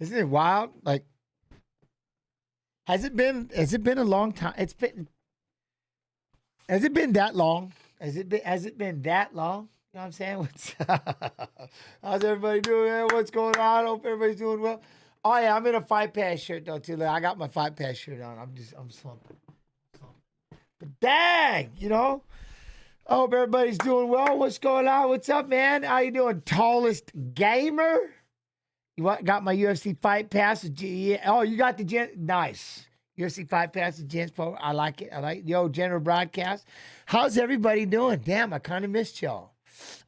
Isn't it wild? Like, has it been a long time? Has it been that long? Has it been that long? You know what I'm saying? How's everybody doing, man? What's going on? I hope everybody's doing well. Oh yeah, I'm in a Fight Pass shirt though too. I got my Fight Pass shirt on. I'm slumping. But dang, you know. I hope everybody's doing well. What's going on? What's up, man? How you doing? Tallest gamer? You got my UFC Fight Pass? Oh, you got the nice. UFC Fight Pass, the Gents Pro. I like it. Yo, General Broadcast. How's everybody doing? Damn, I kind of missed y'all.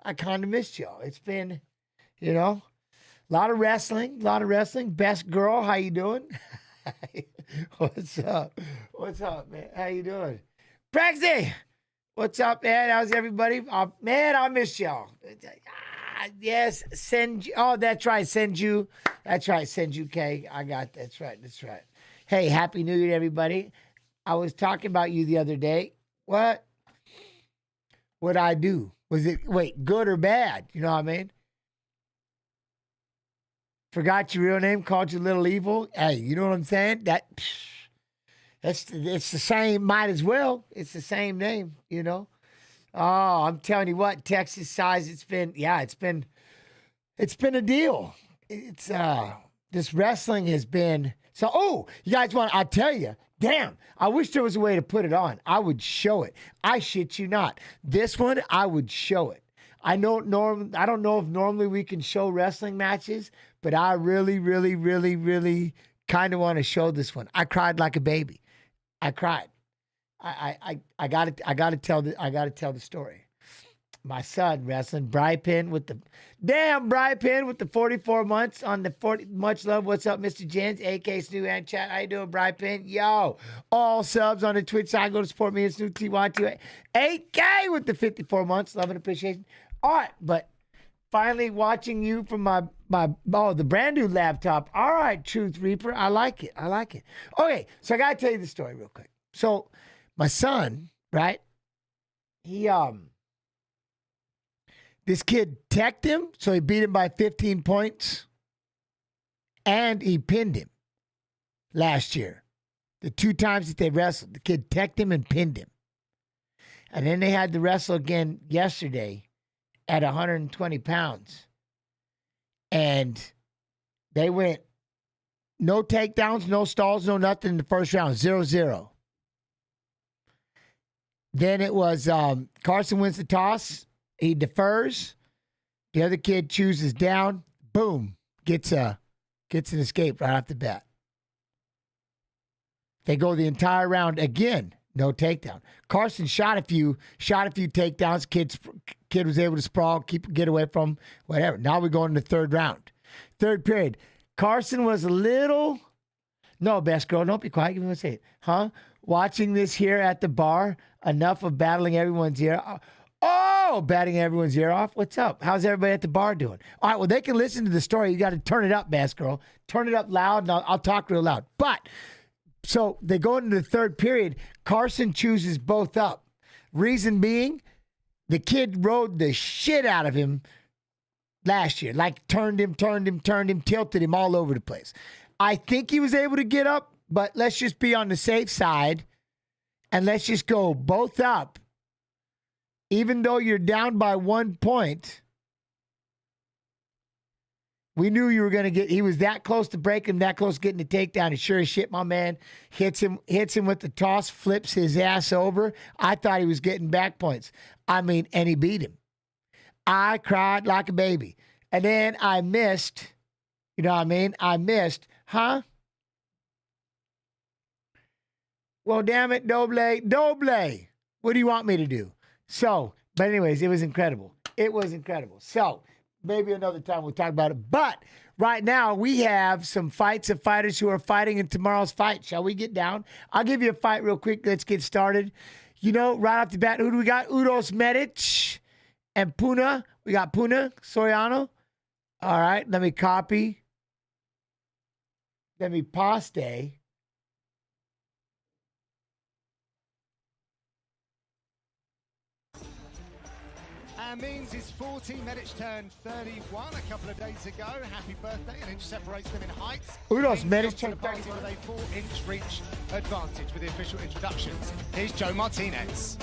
It's been, you know, a lot of wrestling. Best girl, how you doing? What's up? Man? How you doing? Prexy! What's up, man? How's everybody? Man, I miss y'all. Yes, send you. Oh, that's right. Send you. That's right. Send you, K. I got that's right. Hey, Happy New Year to everybody. I was talking about you the other day. What? What'd I do? Was it, good or bad? You know what I mean? Forgot your real name, called you Little Evil. Hey, you know what I'm saying? It's the same, might as well. It's the same name, you know? Oh, I'm telling you what, Texas size, it's been a deal. This wrestling has been, you guys I'll tell you, damn, I wish there was a way to put it on. I would show it. I shit you not. This one, I would show it. I don't know if normally we can show wrestling matches, but I really, really, really, really kind of want to show this one. I cried like a baby. I cried. I gotta tell the story. My son wrestling Brypin with the 44 months on the 40. Much love. What's up, Mr. Jens? AK Snoo and chat. How you doing, Brypin? Yo, all subs on the Twitch side. Go to support me and Snoo TY2. 8K with the 54 months. Love and appreciation. All right, but finally watching you from the brand new laptop. All right, Truth Reaper. I like it. Okay, so I gotta tell you the story real quick. So my son, right? He this kid teched him, so he beat him by 15 points, and he pinned him last year. The 2 times that they wrestled, the kid teched him and pinned him. And then they had to wrestle again yesterday at 120 pounds. And they went no takedowns, no stalls, no nothing in the first round, 0-0. Then it was Carlston wins the toss. He defers. The other kid chooses down. Boom. Gets an escape right off the bat. They go the entire round again. No takedown. Carlston shot a few takedowns. Kid was able to sprawl, get away from whatever. Now we go into the third round. Third period. Carlston was a little. No, best girl, don't be quiet. Give me one second. Huh? Watching this here at the bar. Enough of battling everyone's ear. Batting everyone's ear off. What's up? How's everybody at the bar doing? All right, well, they can listen to the story. You got to turn it up, bass girl. Turn it up loud, and I'll talk real loud. But, so they go into the third period. Carlston chooses both up. Reason being, the kid rode the shit out of him last year. Like, turned him, tilted him all over the place. I think he was able to get up, but let's just be on the safe side, and let's just go both up. Even though you're down by 1 point, we knew you were going to get, he was that close to breaking him, that close to getting the takedown. And sure as shit, my man hits him with the toss, flips his ass over. I thought he was getting back points. And he beat him. I cried like a baby. And then I missed, you know what I mean? Huh? Well, damn it, Doble. What do you want me to do? So, but anyways, it was incredible. So, maybe another time we'll talk about it. But right now, we have some fights of fighters who are fighting in tomorrow's fight. Shall we get down? I'll give you a fight real quick. Let's get started. You know, right off the bat, who do we got? Uros Medic and Puna. We got Puna, Soriano. All right, let me copy. Let me paste. And Means is 40. Medic turned 31 a couple of days ago. Happy birthday. An inch separates them in height. Uros, Medic turned 31 with a 4-inch reach advantage with the official introductions. Here's Joe Martinez.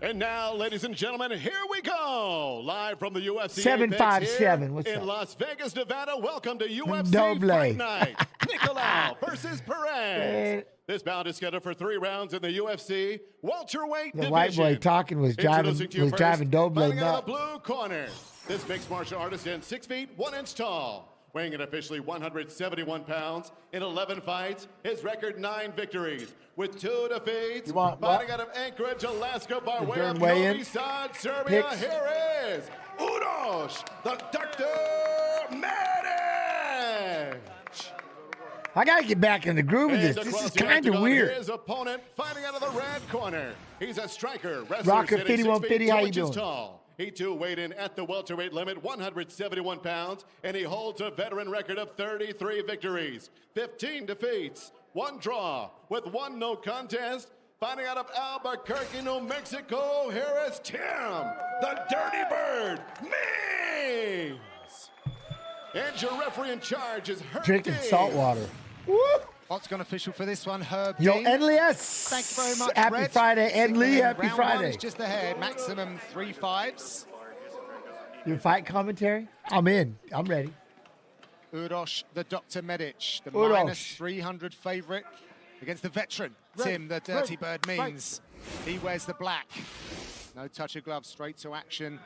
And now, ladies and gentlemen, here we go. Live from the UFC 757. What's in up? Las Vegas, Nevada. Welcome to UFC Doble. Fight Night. Nicolau versus Perez. This bout is scheduled for 3 rounds in the UFC welterweight The division. white boy talking was driving Doble fighting out nuts. of the blue corner. This mixed martial artist is 6 feet 1 inch tall, weighing in officially 171 pounds in 11 fights. His record 9 victories with 2 defeats. Fighting out of Anchorage, Alaska by way of Novi Sad, Serbia. Picks. Here is Uros, the Dr. Medic. I gotta get back in the groove of this. And This is across the kind of octagon, weird. His opponent fighting out of the red corner. He's a striker, wrestler, Rocker sitting 6 feet 5150, 2 how you inches doing? tall. He too weighed in at the welterweight limit, 171 pounds, and he holds a veteran record of 33 victories, 15 defeats, 1 draw, with 1 no contest. Fighting out of Albuquerque, New Mexico, here is Tim, the Dirty Bird, Means. And your referee in charge is Herb Drinking D. salt water. Woo! Octagon official for this one, Herb Yo, D. Elias. Thank you very much, Happy Red. Friday, Ed Lee. Happy Round 1 Friday. is just ahead, maximum 3 5s. Your fight commentary? I'm in. I'm ready. Uros, the Dr. Medic, the Uros. minus 300 favorite against the veteran, Tim, the Dirty Bird Means. He wears the black. No touch of glove, straight to action.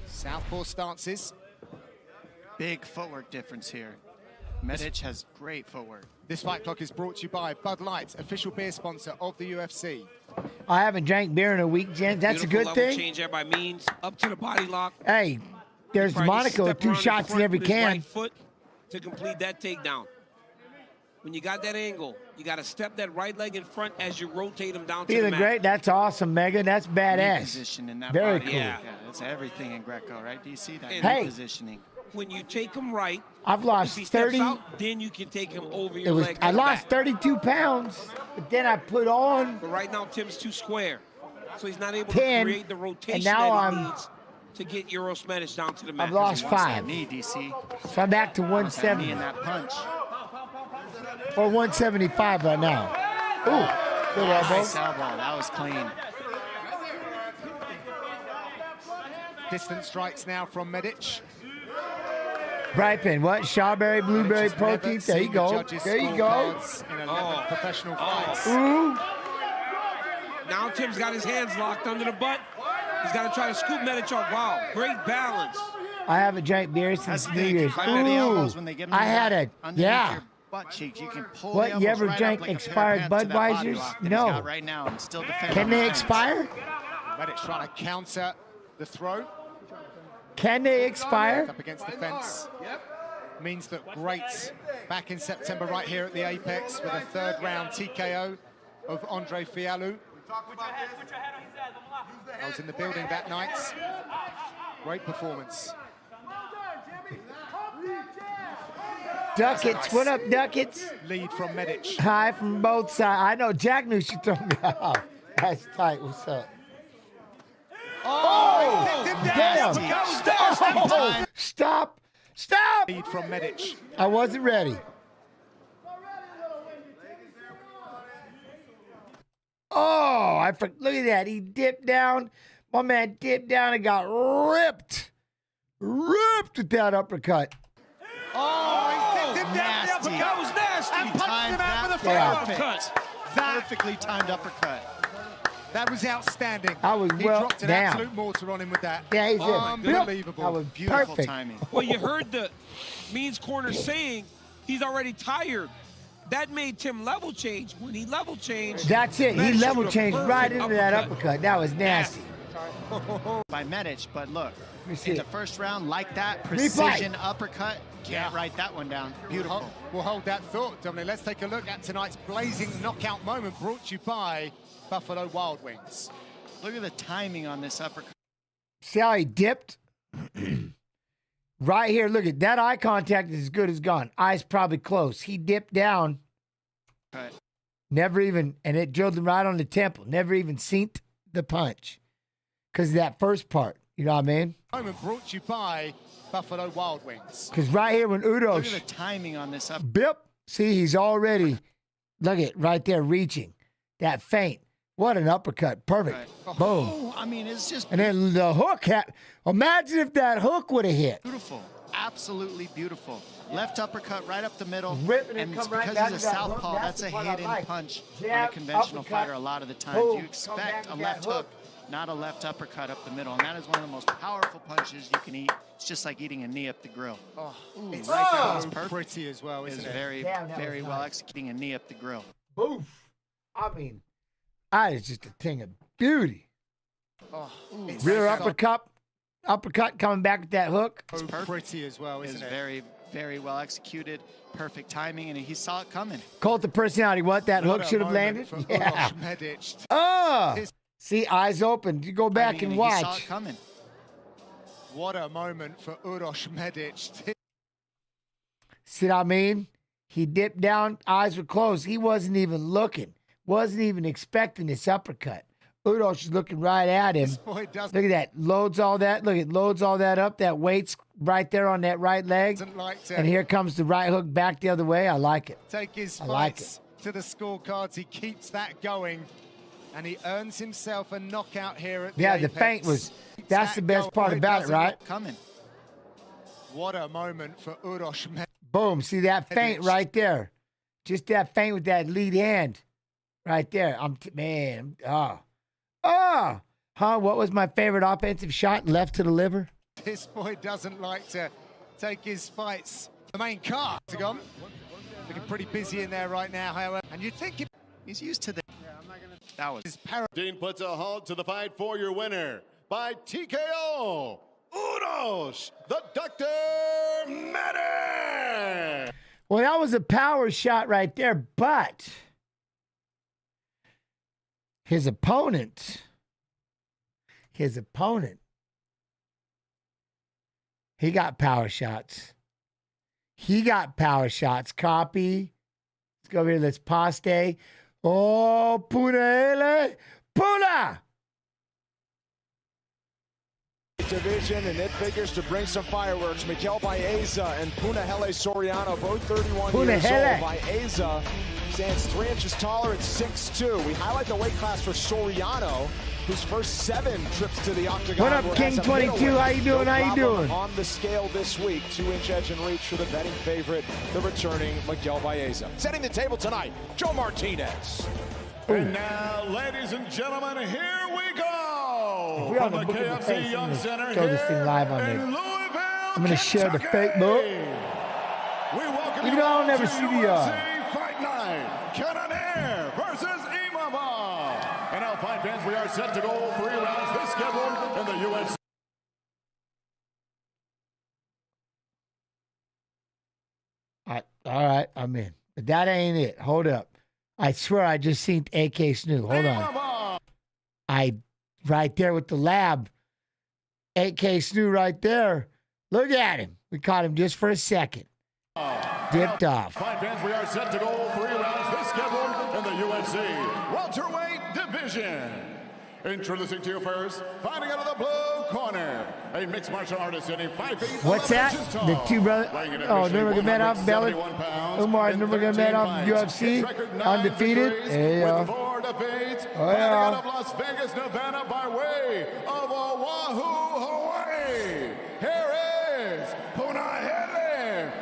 Southpaw stances. Big footwork difference here. Medic has great footwork. This fight clock is brought to you by Bud Light, official beer sponsor of the UFC. I haven't drank beer in a week, Jen. That's Beautiful a good level thing. change there by Means up to the body lock. Hey, there's Trying to Monaco, step 2 around the shots in front every with his can. Right foot to complete that takedown. When you got that angle, you got to step that right leg in front as you rotate him down to the Feeling mat. great. That's awesome, Megan. That's badass. Position in that Very body. cool. Yeah. That's everything in Greco, right? Do you see that Hey. positioning? When you take him right, I've if lost he steps 30. out, then you can take him over It your was. leg. I to the lost back. 32 pounds, but then I put on But right now, Tim's too square. So he's not able 10, to create the rotation and now that he I'm- needs to get Uros Medic down to the mat. I've lost Wants that 5. knee, DC. So I'm back to Wants that knee 170 and that punch. or 175 right now. Ooh, good elbow. Nice elbow. That was clean. Distant strikes now from Medic. Bright pin. What? Strawberry, blueberry Medic's never protein. There you seen the go. judges' There you go. scorecards in 11 professional fights. Ooh. Now Tim's got his hands locked under the butt. He's got to try to scoop Medic off. Wow, great balance. I haven't drank beer since That's the New thing. Year's. Right by the elbows Ooh. when they get them I had a, underneath yeah. your butt cheeks. You can pull What, the you elbows ever right drank up like a expired pair of pants to that body Budweisers? lock that he's No. got right now and still defend Can on they defense. expire? Medic trying to counter the throw. Can they expire? Up against the fence. Means look great back in September right here at the Apex with a 3rd round TKO of Andre Fialou. I was in the building that night. Great performance. Duckets. What up, Duckets? Lead from Medic. Hi from both sides. I know Jack knew she threw me off. That's tight. What's up? Oh, Damn. Oh, stop. Stop. Lead from Medic. I wasn't ready. Oh, look at that. He dipped down. My man dipped down and got ripped. Ripped with that uppercut. Oh, he tipped him down the nasty. uppercut. That was nasty. And punched timed him out with a that front perfect. uppercut. Perfectly timed uppercut. That was outstanding. I was he well dropped an down. absolute mortar on him with that. Yeah, he's in. Unbelievable. I was Beautiful perfect. timing. Well, you heard the Means corner saying he's already tired. That made Tim level change. When he level changed, That's it. He Medic level showed a changed right perfect into that uppercut. That was nasty. By Medic, but look, me see in the it. first round, like that, Replay. precision uppercut, can't write that one down. Beautiful. We'll hold that thought, Dominic. Let's take a look at tonight's blazing knockout moment brought to you by Buffalo Wild Wings. Look at the timing on this uppercut. See how he dipped? Right here, look at that eye contact is as good as gone. Eyes probably closed. He dipped down. Never even, and it drilled him right on the temple. Never even synced the punch because of that first part. You know what I mean? Moment brought to you by Buffalo Wild Wings. Because right here when Uros, Look at the timing on this up. bip, see, he's already, look at right there reaching. That feint. What an uppercut. Perfect. Right. Boom. Oh, I mean, it's just And then the hook, imagine if that hook would have hit. beautiful. Absolutely beautiful. Left uppercut right up the middle. Ripping it, And come it's right because back he's to a that hook. southpaw. That's That's the a part I hidden like. punch on Jab, a conventional uppercut, fighter a lot of the times. boom, You come back expect a with left that hook. hook, not a left uppercut up the middle. And that is one of the most powerful punches you can eat. It's just like eating a knee up the grill. Oh, it's right there. so It's perfect. pretty as well, It's isn't it? very, Damn, that very was well nice. executing a knee up the grill. Boof. I mean, it's just a thing of beauty. Oh, it's Rear so uppercut coming back with that hook. perfect. pretty as well, It's isn't it? very, very well executed. Perfect timing, and he saw it coming. Cult of personality. What that What hook a should have moment landed? for Yeah. Uros Medic. Oh, His- see, eyes open. You go back Timing, and He saw watch. it coming. What a moment for Uros Medic. See what I mean? He dipped down, eyes were closed. He wasn't even looking, wasn't even expecting this uppercut. Uros is looking right at him. This boy doesn't Look at that. Loads all that. Look, it loads all that up. That weight's right there on that right leg. like to And here comes the right hook back the other way. I like it. take his I like fights to the scorecards. He keeps that going, and he earns himself a knockout here at the Yeah, the Apex. feint was, Keeps that's that the best going. part Boy about it, doesn't right? look Coming. What a moment for Uros Medic. Boom. See that feint right there. Just that feint with that lead hand right there. What was my favorite offensive shot? Left to the liver. This boy doesn't like to take his fights. The main card to go. Looking pretty busy in there right now, however. And you'd think He's used to the. That was his para. Dean puts a halt to the fight for your winner by TKO, Uros, the Dr. Medic. Well, that was a power shot right there, but his opponent, he got power shots. Copy. Let's go over here. Let's paste. Oh, Punahele. Puna! Division, and it figures to bring some fireworks. Miguel Baeza and Punahele Soriano, both 31 years Punahele. old. Baeza stands 3 inches taller at 6'2". We highlight the weight class for Soriano, whose first 7 trips to the octagon. What up, were King as a 22? middleweight. How you doing? No How you problem doing? On the scale this week, 2-inch edge and reach for the betting favorite, the returning Miguel Baeza. Setting the table tonight, Joe Martinez. And now, ladies and gentlemen, here we go. we From on the the Book of the KFC Face, Young I'm gonna Center throw this thing here live on in there. Louisville, I'm gonna share the Kentucky. Facebook. We welcome Even though I'll all never to see the, UFC Fight Night. Cannonier versus Imama. And now, fight fans, we are set to go 3 rounds this scheduled in the UFC. All right, I'm in. But that ain't it. Hold up. I swear I just seen AK Snoo. Hold on. Right there with the lab. AK Snoo right there. Look at him. We caught him just for a second. Dipped off. Fight fans, we are set to go 3 rounds this scheduled in the UFC welterweight division. Introducing to you first, fighting out of the blue corner, a mixed martial artist sitting 5 feet. What's that? The two brothers. Oh, Nurmagomedov, Belly. Umar Nurmagomedov, UFC, undefeated. There you With go. 4 defeats, Oh, fighting yeah. out of Las Vegas, Nevada, by way of Oahu, Hawaii. Here is Punahele,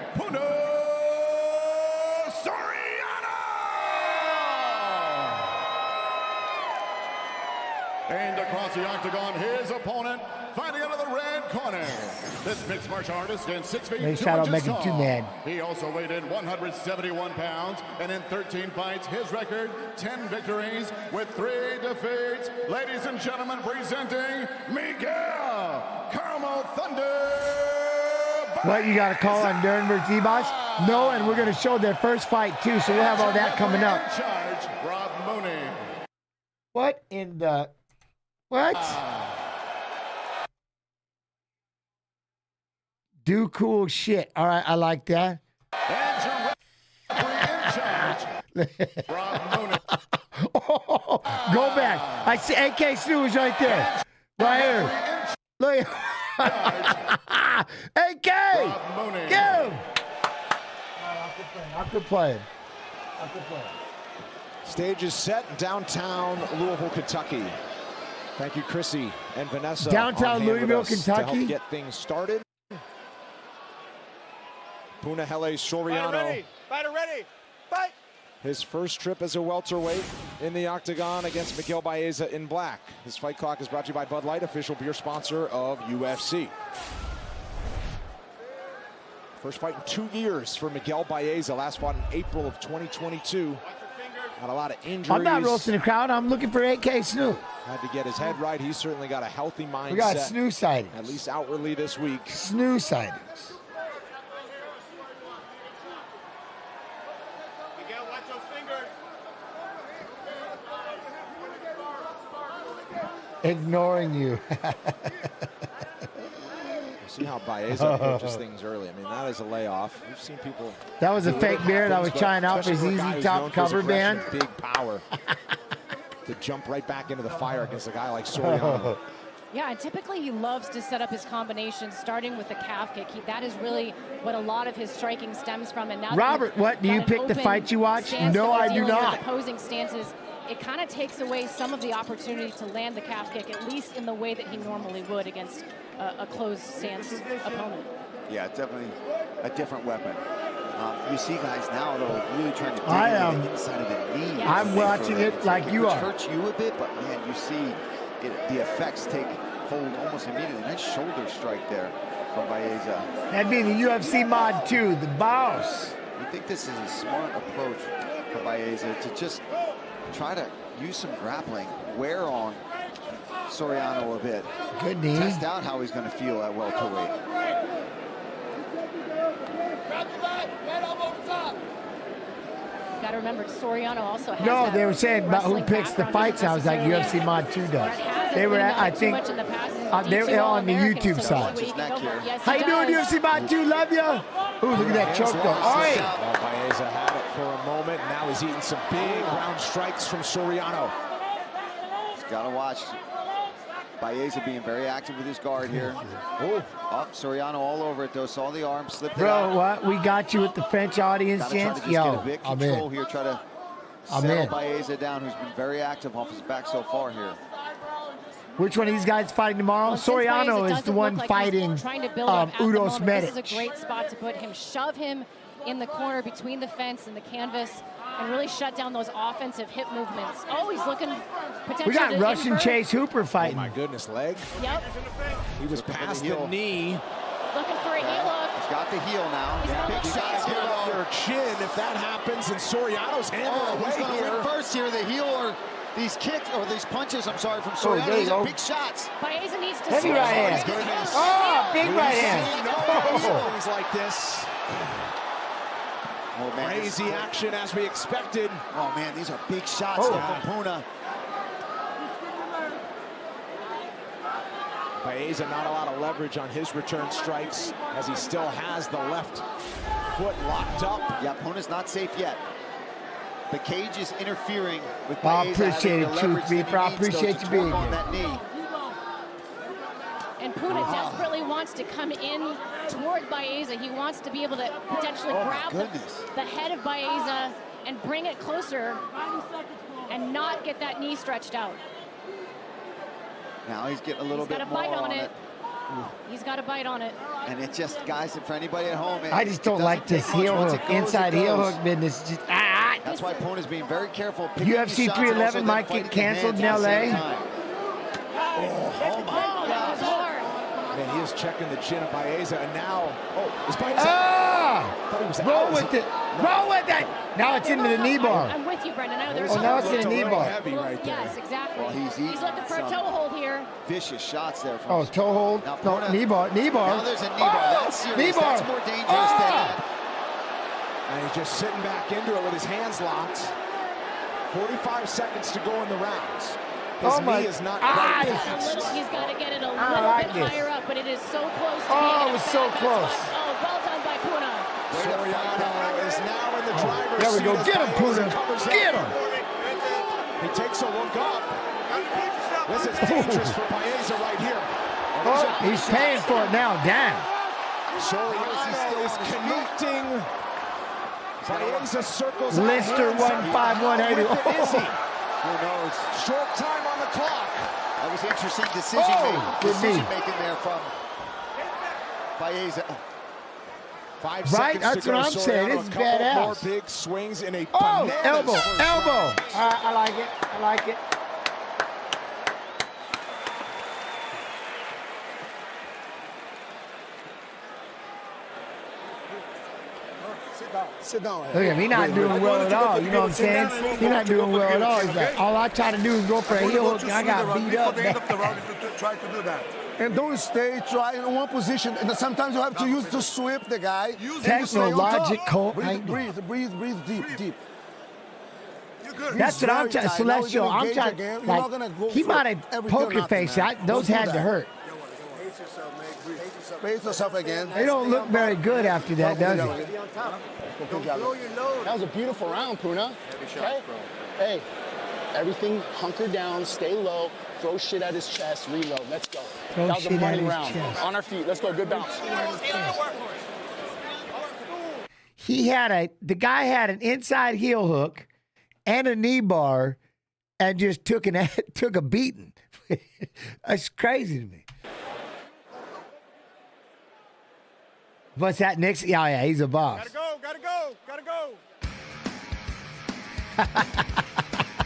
Soriano. And across the octagon, his opponent, fighting out of the red corner. This mixed martial artist stands 6 feet, Hey, 2 shout out, inches make him too tall. mad. He also weighed in 171 pounds, and in 13 fights, his record, 10 victories with 3 defeats. Ladies and gentlemen, presenting Miguel Caramel Thunder. What, you got a call on Dorian versus Ribas? No, and we're going to show their first fight, too, so we'll have all that coming up. In charge, Rob Mooney. What in the... What? Do cool shit. All right, I like that. And your referee in charge, Rob Mooney. Go back. I see AK Snu is right there. Right here. Look. AK! Get him! I'm good playing. Stage is set in downtown Louisville, Kentucky. Thank you, Chrissy and Vanessa. Downtown Louisville, Kentucky. To help get things started. Punahele Soriano. Fighter ready. Fight. His first trip as a welterweight in the octagon against Miguel Baeza in black. This fight clock is brought to you by Bud Light, official beer sponsor of UFC. First fight in 2 years for Miguel Baeza. Last fought in April of 2022. Had a lot of injuries. I'm not roasting the crowd. I'm looking for AK Snu. Had to get his head right. He's certainly got a healthy mindset. We got Snu sightings. At least outwardly this week. Snu sightings. Miguel, watch those fingers. Ignoring you. See how Baeza approaches things early. I mean, that is a layoff. We've seen people. That was a fake beard I was trying out for his easy top cover band. Big power to jump right back into the fire against a guy like Soriano. Yeah, and typically he loves to set up his combinations, starting with the calf kick. That is really what a lot of his striking stems from. And now, Robert, what do you pick the fights you watch? No, I do not. Opposing stances. It kind of takes away some of the opportunity to land the calf kick, at least in the way that he normally would against a closed stance opponent. Yeah, it's definitely a different weapon. You see guys now, though, really trying to dig into the inside of the knee. Yes. I'm watching it like you are. Which hurts you a bit, but man, you see the effects take hold almost immediately. Nice shoulder strike there from Baeza. That'd be the UFC mod 2, the boss. I think this is a smart approach for Baeza to just try to use some grappling, wear on Soriano a bit. Good knee. Test out how he's going to feel at welterweight. Got to remember, Soriano also has No, they were saying about who picks the fights. I was like, UFC mod 2 does. They were, I think, they were on the YouTube side. How you doing, UFC mod 2? Love you. Ooh, look at that choke though. All right. Baeza had it for a moment. Now he's eating some big round strikes from Soriano. He's got to watch. Baeza being very active with his guard here. Oh, Soriano all over it though. Saw the arm, slipped it out. Bro, what? We got you with the French audience, gents. Yo, I'm in. Here, try to settle Baeza down, who's been very active off his back so far here. Which one of these guys fighting tomorrow? Soriano is the one fighting Uros Medic. This is a great spot to put him. Shove him in the corner between the fence and the canvas and really shut down those offensive hip movements. Oh, he's looking potentially. We got Russian Chase Hooper fighting. Oh my goodness, leg. Yep. He was past the knee. Looking for a heel hook. He's got the heel now. Big shots here on your chin if that happens, and Soriano's handling who's going to win first here, the heel or these kicks, or these punches, I'm sorry, from Soriano. These are big shots. Baeza needs to heavy right hand. Oh, big right hand. Things like this. Oh, man, crazy action as we expected. Oh man, these are big shots from Puna. Baeza not a lot of leverage on his return strikes as he still has the left foot locked up. Yeah, Puna's not safe yet. The cage is interfering with Baeza. I appreciate it, Truth Beeper. I appreciate you being here. On that knee. And Puna desperately wants to come in toward Baeza. He wants to be able to potentially grab the head of Baeza and bring it closer and not get that knee stretched out. Now he's getting a little bit more on it. He's got a bite on it. And it just, guys, for anybody at home, I just don't like this heel hook, inside heel hook business. Just, That's why Puna's being very careful. UFC 311 might get canceled in LA. Oh my gosh. Man, he is checking the chin of Baeza, and now, is Baeza? Roll with it. Roll with it. Now it's into the knee bar. I'm with you, Brendan. Now it's in the knee bar. Heavy right there. Yes, exactly. Well, he's looking for a toe hold here. Vicious shots there. From toe hold. No, knee bar. Knee bar. Now there's a knee bar. That's serious. Knee bar. That's more dangerous than that. And he's just sitting back into it with his hands locked. 45 seconds to go in the rounds. His knee is not quite fast. He's got to get it a little bit higher up, but it is so close to being it was so close. Oh, well done by Puna. Soriano is now in the driver's seat. There we go. Get him, Puna. Get him. He takes a look up. This is dangerous for Baeza right here. Oh, he's paying for it now. Damn. Soriano is connecting. Baeza circles. Lister 15180. Who knows? Short time on the clock. That was interesting decision making there from Baeza. 5 Right, seconds that's to go. what I'm saying. Soriano, This is a couple badass. more big swings in a Oh, elbow. round. I like it. I like it. Sit down. Look at him. He's not doing well at all. You know what I'm saying? He's not doing well at all. He's like, all I try to do is go for a heel hook, and I got beat up. Try to do that. And don't try in one position. And sometimes you have to use to sweep the guy. Technological. Breathe deep. That's what I'm trying. Celestial, I'm trying. Like, he might have poker face. Those had to hurt. Pace yourself again. They don't look very good after that, does it? That was a beautiful round, Puna. Okay? Hey, everything hunker down, stay low, throw shit at his chest, reload. Let's go. That was a money round. On our feet. Let's go. Good bounce. The guy had an inside heel hook and a knee bar and just took a beating. That's crazy to me. What's that next? Yeah, he's a boss. Gotta go.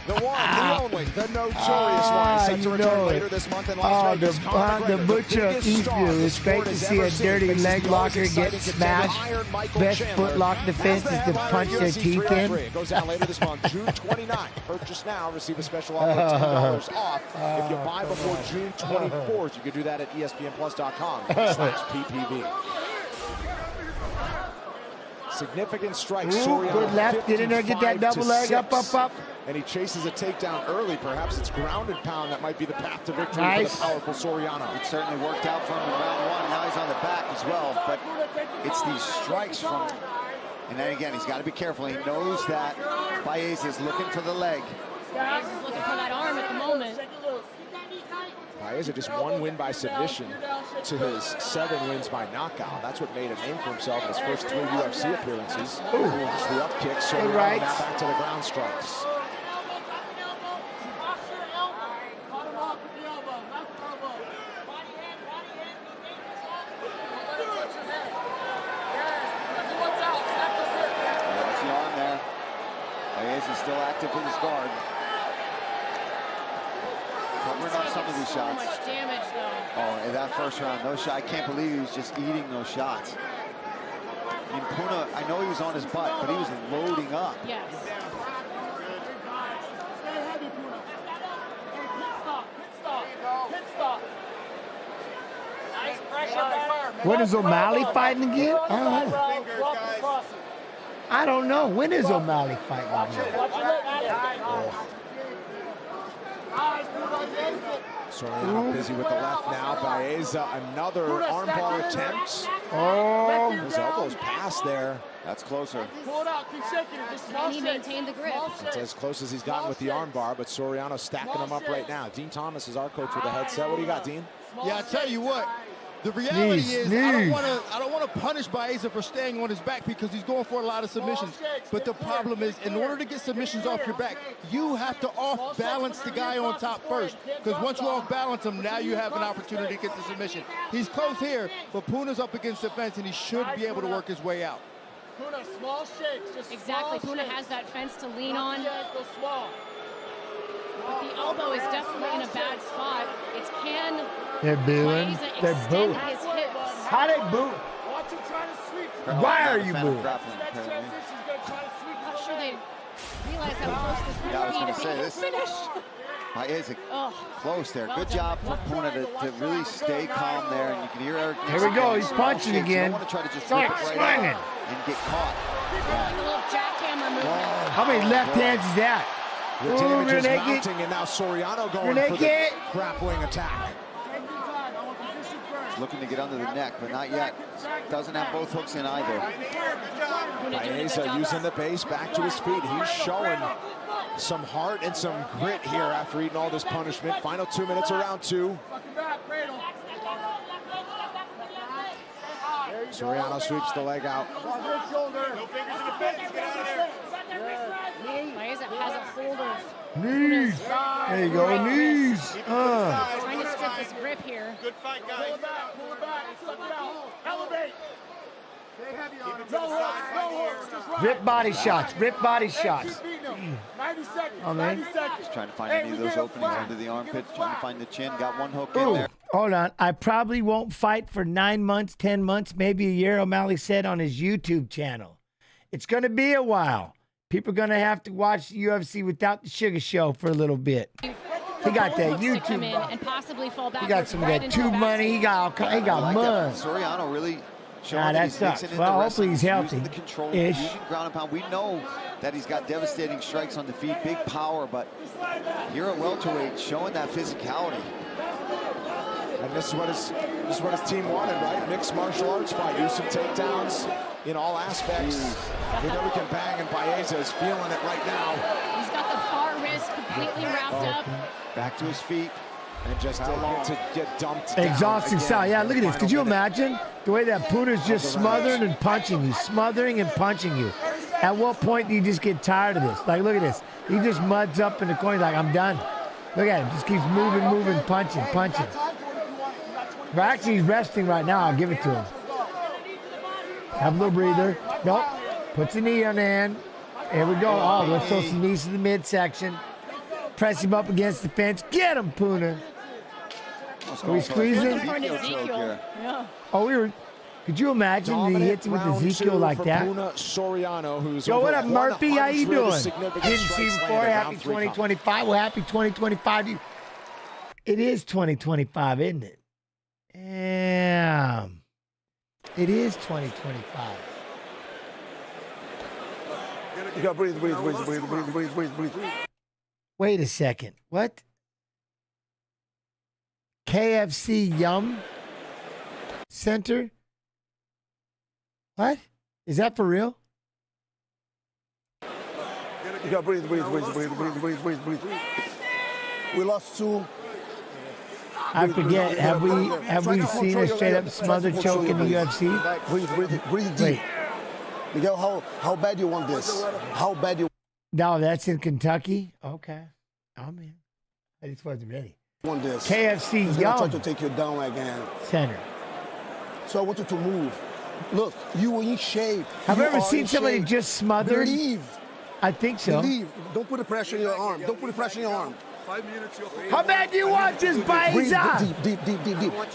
The one, the only, the notorious one. Set to return later this month in Las Vegas. The butcher of Eastview. It's great to see a dirty leg locker get smashed. Best foot lock defense is to punch their teeth in. It goes down later this month, June 29th. Purchase now, receive a special offer of $10 off. If you buy before June 24th, you can do that at ESPNplus.com/PPV. Significant strike. Soriano, good left. Get in there, get that double leg up. And he chases a takedown early. Perhaps it's ground and pound that might be the path to victory Nice. for the powerful Soriano. It certainly worked out for him in round one. Now he's on the back as well. But it's these strikes from... And then again, he's got to be careful. He knows that Baeza is looking for the leg. Baeza's looking for that arm at the moment. Baeza just one win by submission to his 7 wins by knockout. That's what made a name for himself in his first 3 UFC appearances. Just the up kick, so now back to the ground strikes. There's the arm there. Baeza still active with his guard. Covering up some of these shots. So much damage, though. Oh, in that first round, those shots, I can't believe he was just eating those shots. I mean, Puna, I know he was on his butt, but he was loading up. Yes. When is O'Malley fighting again? I don't know. When is O'Malley fighting again? Soriano busy with the left now. Baeza, another armbar attempt. Oh. His elbows pass there. That's closer. And he maintained the grip. It's as close as he's gotten with the armbar, but Soriano stacking them up right now. Dean Thomas is our coach with the headset. What do you got, Dean? Yeah, I tell you what. The reality is, I don't want to punish Baeza for staying on his back because he's going for a lot of submissions. But the problem is, in order to get submissions off your back, you have to off-balance the guy on top first. Because once you off-balance him, now you have an opportunity to get the submission. He's close here, but Puna's up against the fence, and he should be able to work his way out. Puna, small shakes. Just Exactly. Puna has that fence to lean on. But the elbow is definitely in a bad spot. It's can They're booing. Baeza They're extend booing. his hips. How they boo? Watch him trying to sweep. Why are you booing? I'm not sure they realize how close this Yeah, I was might gonna be say to this. finish. Baeza Oh, close there. well Good done. job for Puna to really stay calm there, and you can hear Eric. Here we go. He's punching You again. don't want to try to just Start whip it right swinging. out and get caught. like a little jackhammer movement. How many left hands is that? The Ooh, damage is renegade. mounting, and now Soriano going for the Renegade. grappling attack. Looking to get under the neck, but not yet. Doesn't have both hooks in either. Puna doing a good Baeza job. using the base back to his feet. He's showing some heart and some grit here after eating all this punishment. Final 2 minutes of round 2. Soriano sweeps the leg out. Baeza has a hold of knees. There you go, knees. Trying to strip his grip here. Good fight, guys. Pull it back, suck it out. Elevate. Stay heavy on him. Rip body shots, rip body shots. 90 seconds, oh, man. 90 seconds. Just trying to find any of those openings under the armpit, trying to find the chin. Got one hook in there. Hold on. I probably won't fight for 9 months, 10 months, maybe a year, O'Malley said on his YouTube channel. It's going to be a while. People are going to have to watch the UFC without the sugar show for a little bit. He got that YouTube. And possibly fall back. He got some of that tube money. He got mud. Soriano really showing that he's mixing in well, the hopefully he's healthy. the control, using ground and pound. We know that he's got devastating strikes on the feet, big power, but here at welterweight, showing that physicality. And this is what his team wanted, right? Mixed martial arts fight. Use some takedowns in all aspects. We know we can bang, and Baeza is feeling it right now. He's got the far wrist completely wrapped up. Back to his feet. And just to get dumped Exhausting down style. Yeah, look at this. Could you imagine the way that Puna's just smothering and punching you, smothering and punching you? At what point do you just get tired of this? Like, look at this. He just muds up in the corner like, I'm done. Look at him. Just keeps moving, punching. But actually, he's resting right now. I'll give it to him. Have a little breather. Nope. Puts a knee on the hand. Here we go. Oh, let's throw some knees to the midsection. Press him up against the fence. Get him, Puna. Are we squeezing? Yeah. Oh, we were. Could you imagine he hits him with Ezekiel like that? Soriano, who's yo, what up, Murphy? How you doing? Didn't see before. Happy 2025. Well, happy 2025. It is 2025, isn't it? Damn. It is 2025. You gotta breathe. Wait a second. What? KFC Yum Center? What? Is that for real? You gotta breathe. We lost 2. I forget. Have we seen a straight up smother choke in the UFC? Breathe deep. Miguel, how bad you want this? How bad you No, that's in Kentucky? Okay. Oh, man. I just wasn't ready. want this? KFC He's Yum gonna try to take you down again. Center. So I want you to move. Look, you in shape. Have you ever seen somebody just smothered? Believe. I think so. Believe. Don't put the pressure in your arm. 5 minutes. How bad do you want this, Baeza? Deep.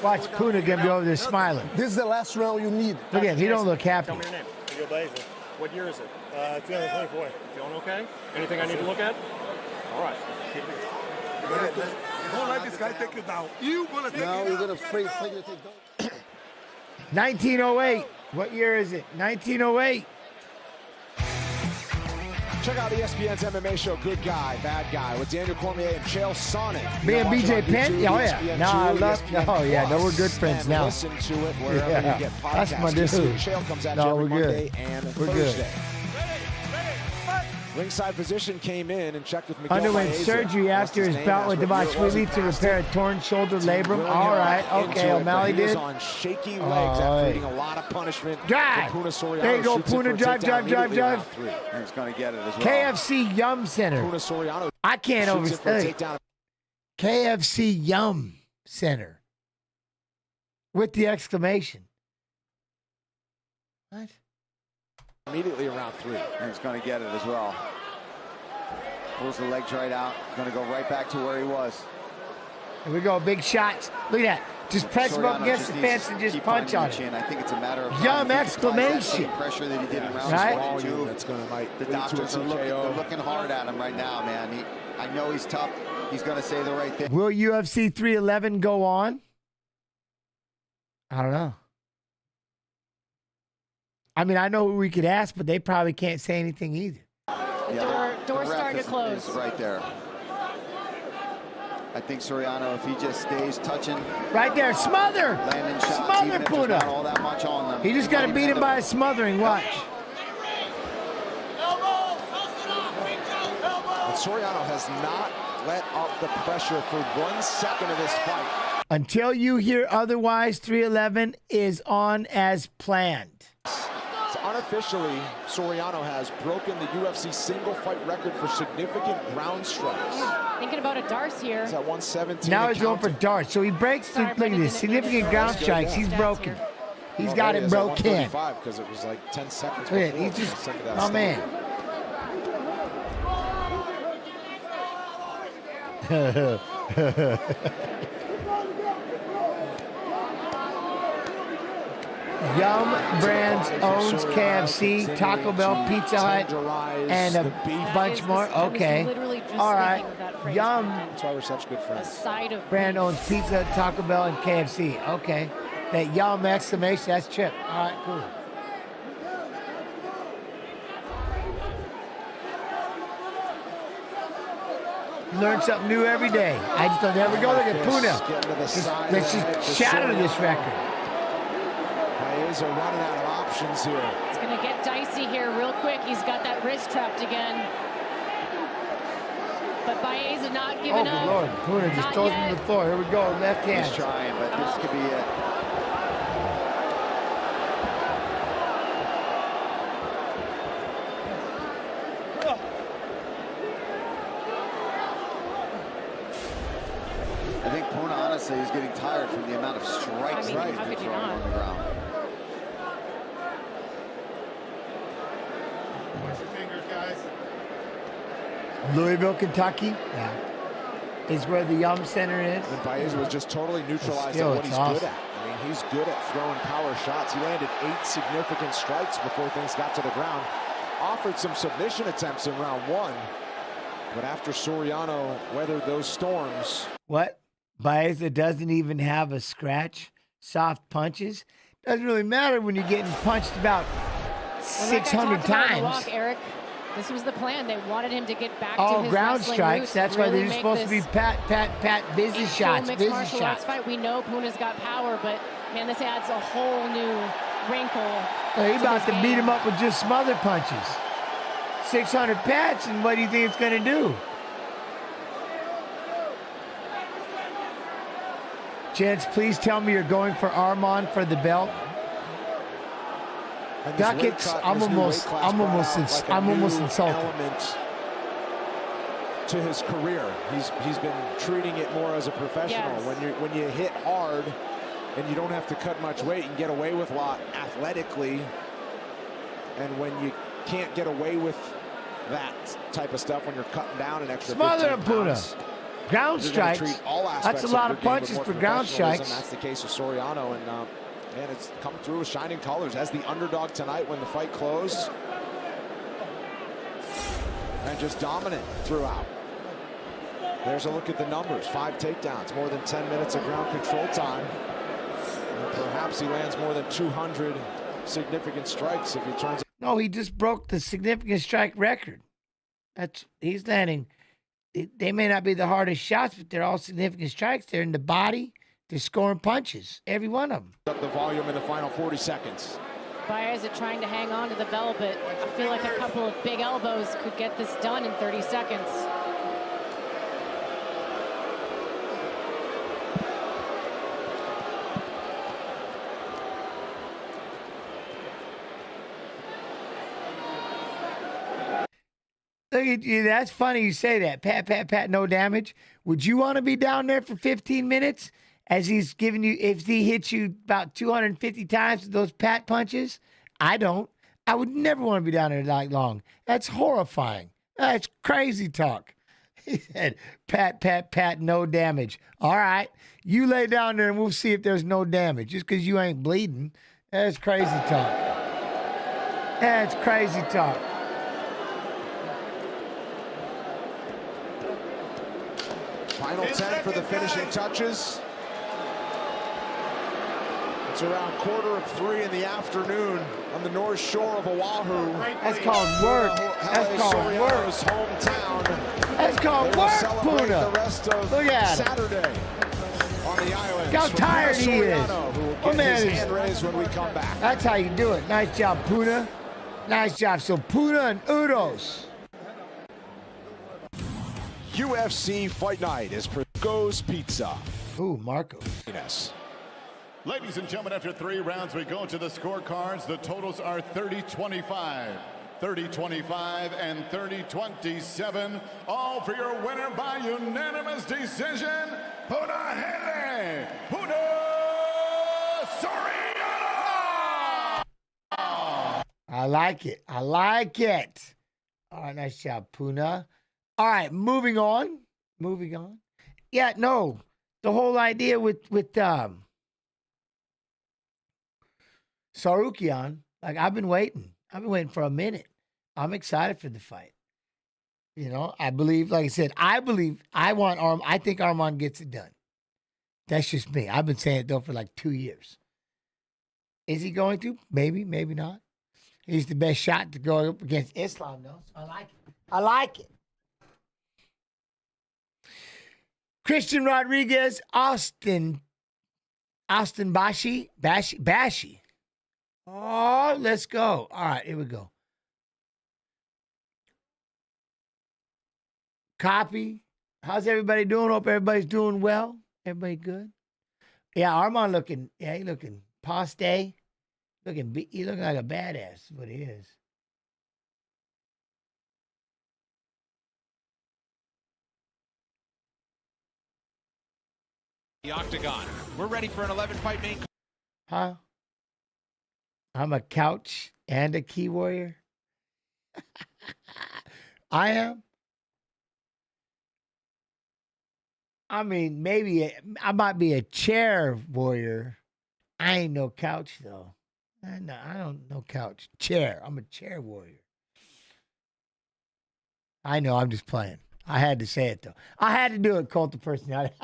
Watch Puna gonna be over there smiling. This is the last round you need. Look at him. He don't look happy. Tell me your name. Miguel Baeza. What year is it? 2024. Feeling okay? Anything I need to look at? All right. Keep it. Don't let this guy take you down. You're gonna take now you're gonna take down. 1908. What year is it? 1908. Check out ESPN's MMA show, Good Guy, Bad Guy, with Daniel Cormier and Chael Sonnen. Me and BJ Penn? Oh, yeah. No, I love. Oh, yeah. No, we're good friends now. Listen to it wherever you get podcasts. That's my dude. Chael comes out every Monday and Thursday. Ringside physician came in and checked with Miguel underwent Baeza. surgery after his bout with Bashi to repair a torn shoulder labrum. All right, okay, O'Malley did. On shaky legs after eating a lot of punishment. Drive. There you go, Puna. Drive. And he's going to get it as well. KFC Yum Center. Puna Soriano. I can't overstate. KFC Yum Center. With the exclamation. What? Immediately around 3. And he's going to get it as well. Pulls the legs right out. Going to go right back to where he was. Here we go, big shots. Look at that. Just press him up against the fence and just punch on it. I think it's a matter of Yum exclamation. Pressure that he did in rounds 1 and 2. That's going to the doctors are looking hard at him right now, man. I know he's tough. He's going to say the right thing. Will UFC 311 go on? I don't know. I mean, I know who we could ask, but they probably can't say anything either. Yeah, Door starting to close. Is right there. I think Soriano, if he just stays touching. Right there, smother! Landing shots, smother, Puna. Not all that much on them. He just got to beat him by a smothering. Watch. Soriano has not let up the pressure for 1 second of this fight. Until you hear otherwise, 311 is on as planned. So unofficially, Soriano has broken the UFC single fight record for significant ground strikes. Thinking about a Darce here. He's at 117. Now he's going for darts. So he breaks through, look at this, significant ground strikes. He's broken. He's got it broken. Because it was like 10 seconds Look at before. it. He just, that oh man. Yum Brands owns KFC, Taco Bell, Pizza Hut, and a bunch more. Okay. All right. Yum. That's why we're such good friends. A side of Brand owns Pizza, Taco Bell, and KFC. Okay. That Yum exclamation, that's Chip. All right, cool. You learn something new every day. I just don't ever go look at Puna. Let's just shatter this record. Baeza running out of options here. It's going to get dicey here real quick. He's got that wrist trapped again. But Baeza not giving up. Oh, Lord. Puna just throws him to the floor. Here we go. Left hand. He's trying, but this could be it. I think Puna honestly is getting tired from the amount of strikes he's been throwing on the ground. Watch your fingers, guys. Louisville, Kentucky, is where the Yum Center is. And Baeza was just totally neutralized at what he's good at. I mean, he's good at throwing power shots. He landed 8 significant strikes before things got to the ground. Offered some submission attempts in round 1. But after Soriano weathered those storms. What? Baeza doesn't even have a scratch? Soft punches? Doesn't really matter when you're getting punched about 600 times. Walk, Eric. This was the plan. They wanted him to get back to his ground strikes. Roots, that's really why they're supposed to be pat, busy shots, busy shots. Fight. We know Puna's got power, but man, this adds a whole new wrinkle. He's about to beat him up with just some other punches. 600 pats, and what do you think it's going to do? Gents, please tell me you're going for Armand for the belt. Duckett's, I'm almost insulted. To his career, he's been treating it more as a professional. Yes. When you hit hard and you don't have to cut much weight and get away with a lot athletically, and when you can't get away with that type of stuff when you're cutting down an extra 15 pounds. Ground strikes. That's a lot of punches for ground strikes. That's the case of Soriano, and man, it's come through with shining colors as the underdog tonight when the fight closed, and just dominant throughout. There's a look at the numbers: 5 takedowns, more than 10 minutes of ground control time. And perhaps he lands more than 200 significant strikes if he turns. No, he just broke the significant strike record. He's landing. They may not be the hardest shots, but they're all significant strikes. They're in the body. They're scoring punches, every one of them. Up the volume in the final 40 seconds. Baeza trying to hang on to the bell, but I feel like a couple of big elbows could get this done in 30 seconds. Look at you. That's funny you say that. Pat, no damage. Would you want to be down there for 15 minutes as he's giving you, if he hits you about 250 times with those pat punches? I don't. I would never want to be down there that long. That's horrifying. That's crazy talk. He said, pat, no damage. All right. You lay down there and we'll see if there's no damage. Just because you ain't bleeding. That's crazy talk. That's crazy talk. Final 10 for the finishing touches. It's around 2:45 in the afternoon on the north shore of Oahu. That's called work. That's called work. Hometown. That's called work, Puna. The rest of Look at Saturday on the island. Look how tired he is. Who will get his hand raised when we come back. That's how you do it. Nice job, Puna. Nice job. So Puna and Uros. UFC Fight Night is Marco's Pizza. Ooh, Marco. Yes. Ladies and gentlemen, after 3 rounds, we go to the scorecards. The totals are 30-25, 30-25, and 30-27. All for your winner by unanimous decision, Punahele, Soriano! I like it. I like it. All right, nice job, Puna. All right, moving on. Moving on. Yeah, no, the whole idea with Sarukian, like I've been waiting for a minute. I'm excited for the fight. You know, I believe, like I said, I think Arman gets it done. That's just me. I've been saying it though for like 2 years. Is he going to? Maybe, maybe not. He's the best shot to go up against Islam though. So I like it. I like it. Christian Rodriguez, Austin Bashi. Oh, let's go. All right, here we go. Copy. How's everybody doing? Hope everybody's doing well. Everybody good? Yeah, Arman looking, he looking poste. He looking like a badass, is what he is. The octagon. We're ready for an 11-fight main. Huh? I'm a couch and a key warrior. I am. I mean, maybe I might be a chair warrior. I ain't no couch though. I don't know couch. Chair. I'm a chair warrior. I know. I'm just playing. I had to say it though. I had to do it, Cult of Personality.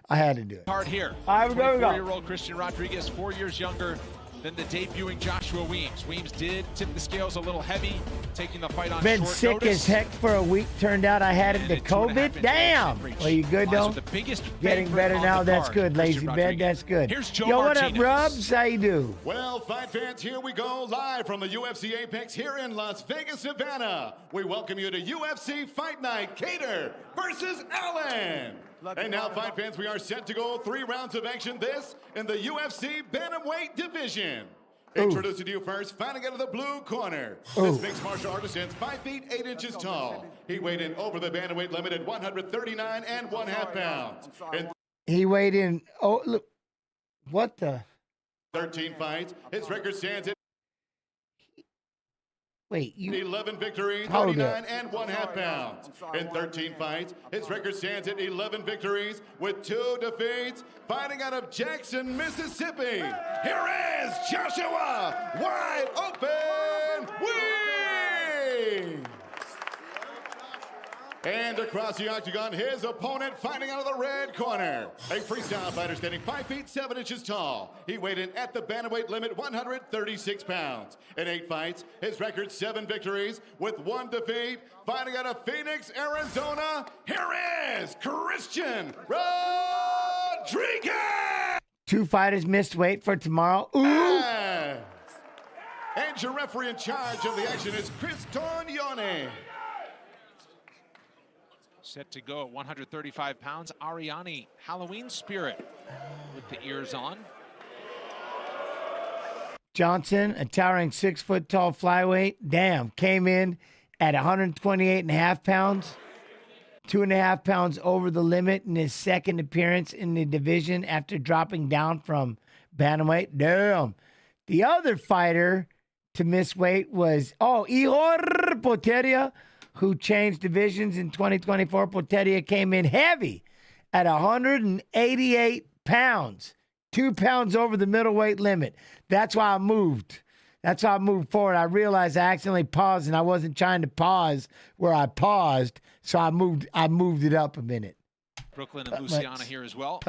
I had to do it. Hard here. All right, we go. 24-year-old Christian Rodriguez, 4 years younger than the debuting Joshua Weems. Weems did tip the scales a little heavy, taking the fight on Been short sick notice. as heck for a week. Turned out I had it to COVID. Damn. Well, you good though? Getting better now. That's good, Lazy Bed. That's good. Here's Joe Yo, what Martinez. up, Rubs? How you do? Well, fight fans, here we go live from the UFC Apex here in Las Vegas, Nevada. We welcome you to UFC Fight Night, Cater versus Allen. And now, fight fans, we are set to go 3 rounds of action. This in the UFC Bantamweight division. Introducing to you first, fighting out of the blue corner. This mixed martial artist stands 5 feet 8 inches tall. He weighed in over the bantamweight limit at 139 1/2 pounds. He weighed in. Oh, look. What the? 13 fights. His record stands at Wait, 11 victories, Hold 39 1/2 pounds. In 13 fights, his record stands at 11 victories with 2 defeats. Fighting out of Jackson, Mississippi, here is Joshua Wide Open Weems. And across the octagon, his opponent fighting out of the red corner. A freestyle fighter standing 5 feet 7 inches tall. He weighed in at the bantamweight limit 136 pounds. In 8 fights, his record 7 victories with 1 defeat. Fighting out of Phoenix, Arizona, here is Christian Rodriguez. 2 fighters missed weight for tomorrow. Ooh. And your referee in charge of the action is Chris Tornione. Set to go at 135 pounds, Ariane Halloween Spirit with the ears on. Johnson, a towering 6-foot-tall flyweight, came in at 128.5 pounds, 2.5 pounds over the limit in his second appearance in the division after dropping down from bantamweight. Damn. The other fighter to miss weight was, Ihor Potieria, who changed divisions in 2024. Potieria came in heavy at 188 pounds, 2 pounds over the middleweight limit. That's why I moved. That's why I moved forward. I realized I accidentally paused, and I wasn't trying to pause where I paused, so I moved it up a minute. Brooklyn and Luciana here as well.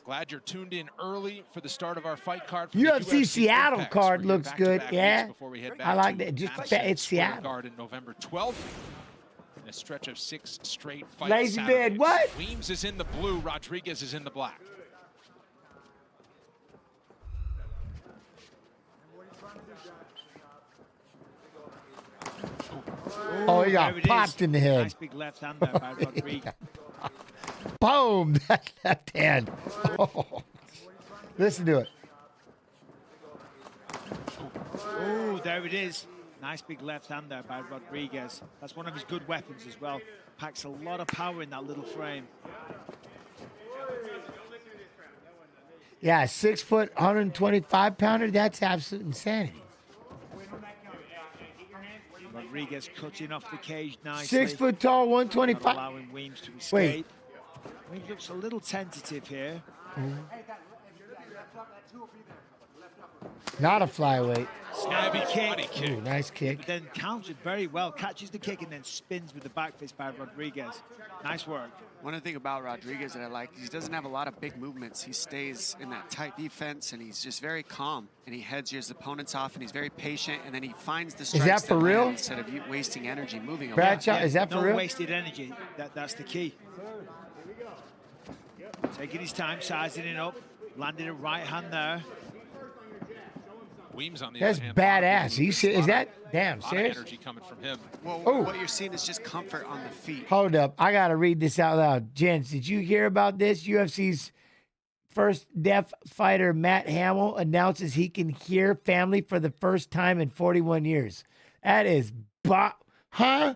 Glad you're tuned in early for the start of our fight card. UFC Seattle card looks good. Yeah, I like that. Just it's Seattle. Card in November 12th. In a stretch of 6 straight fights. Lazy bed, what? Weems is in the blue. Rodriguez is in the black. Oh, he got popped in the head. Nice big left hand there by Rodriguez. Boom! That left hand. Oh. Listen to it. Oh, there it is. Nice big left hand there by Rodriguez. That's one of his good weapons as well. Packs a lot of power in that little frame. Yeah, 6 foot, 125 pounder. That's absolute insanity. Rodriguez cutting off the cage nicely. 6 foot tall, 125. Not allowing Weems to escape. Wait. Weems looks a little tentative here. Not a flyweight. Snappy kick. Ooh, nice kick. But then countered very well. Catches the kick and then spins with the back fist by Rodriguez. Nice work. One thing about Rodriguez that I like, he doesn't have a lot of big movements. He stays in that tight defense, and he's just very calm. And he heads his opponents off, and he's very patient, and then he finds the strikes. Is that for real? Instead of wasting energy moving Bradshaw, around. is that for no real? wasted energy. That's the key. Taking his time, sizing it up. Landing a right hand there. Weems on the That's other hand, badass. Is that damn serious? energy coming from him. Well, what you're seeing is just comfort on the feet. Hold up. I got to read this out loud. Gents, did you hear about this? UFC's first deaf fighter, Matt Hamill, announces he can hear family for the first time in 41 years. That is, huh?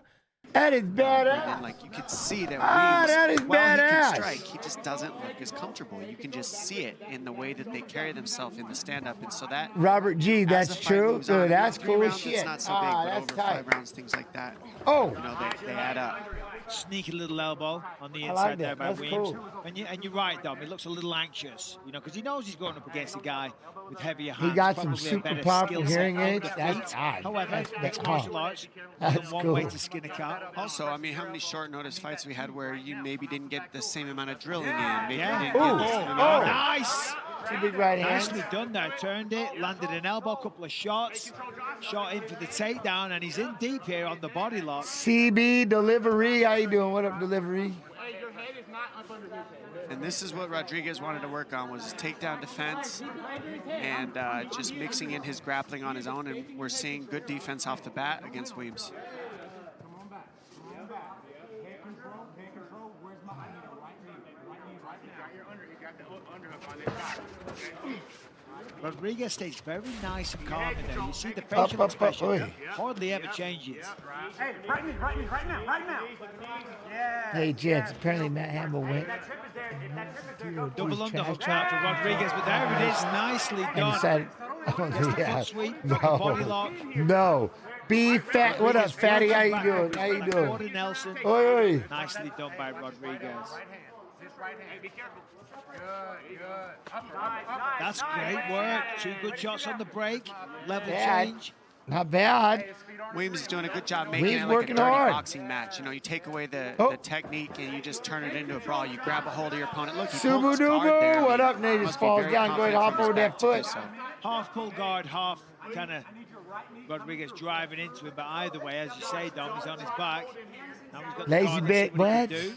That is badass. And like you could see that Weems, that is while badass. he can strike, he just doesn't look as comfortable. You can just see it in the way that they carry themselves in the stand-up, and so that. Robert G, that's true. Dude, that's cool as shit. It's not so big, but over 5 rounds, things like that. Oh, you know, they add up. Sneaky little elbow on the I inside like there that. by That's Weems. cool. And you're right, Dom. He looks a little anxious, you know, because he knows he's going up against a guy with heavier hands. He got some probably a super better powerful skill set hearing on the aids. That's feet. odd. However, That's mixed martial arts, That's one cool. way to skin a cat. Also, I mean, how many short notice fights we had where you maybe didn't get the same amount of drilling in? Maybe Yeah. you didn't get the same amount of Nice. Two big right hands. Nicely done there. Turned it, landed an elbow, couple of shots, shot in for the takedown, and he's in deep here on the body lock. CB Delivery. How you doing? What up, Delivery? And this is what Rodriguez wanted to work on, was his takedown defense and just mixing in his grappling on his own, and we're seeing good defense off the bat against Weems. Rodriguez stays very nice and calm in there. You see the facial expression hardly ever changes. Hey, right now. Yeah. Hey, gents, apparently Matt Hamill went. Double underhook now for Rodriguez, but there it is, nicely And done. decided, Foot sweep, body lock. No. Be fat. What up, fatty? How you doing? How you doing? Nelson. Oi. Nicely done by Rodriguez. That's great work. 2 good shots on the break. Level change. Not bad. Weems is doing a good job making Weems it like a working dirty hard. boxing match. You know, you take away the technique and you just turn it into a brawl. You grab a hold of your opponent. Look, he pulled his guard there. What up, Nate? Must Just be falls very down, go ahead and hop confident over from his that back to foot. do so. Half pull guard, half kind of Rodriguez driving into it. But either way, as you say, Dom, he's on his back. Now he's got the Lazy guard, let's bit. see what he What? can do.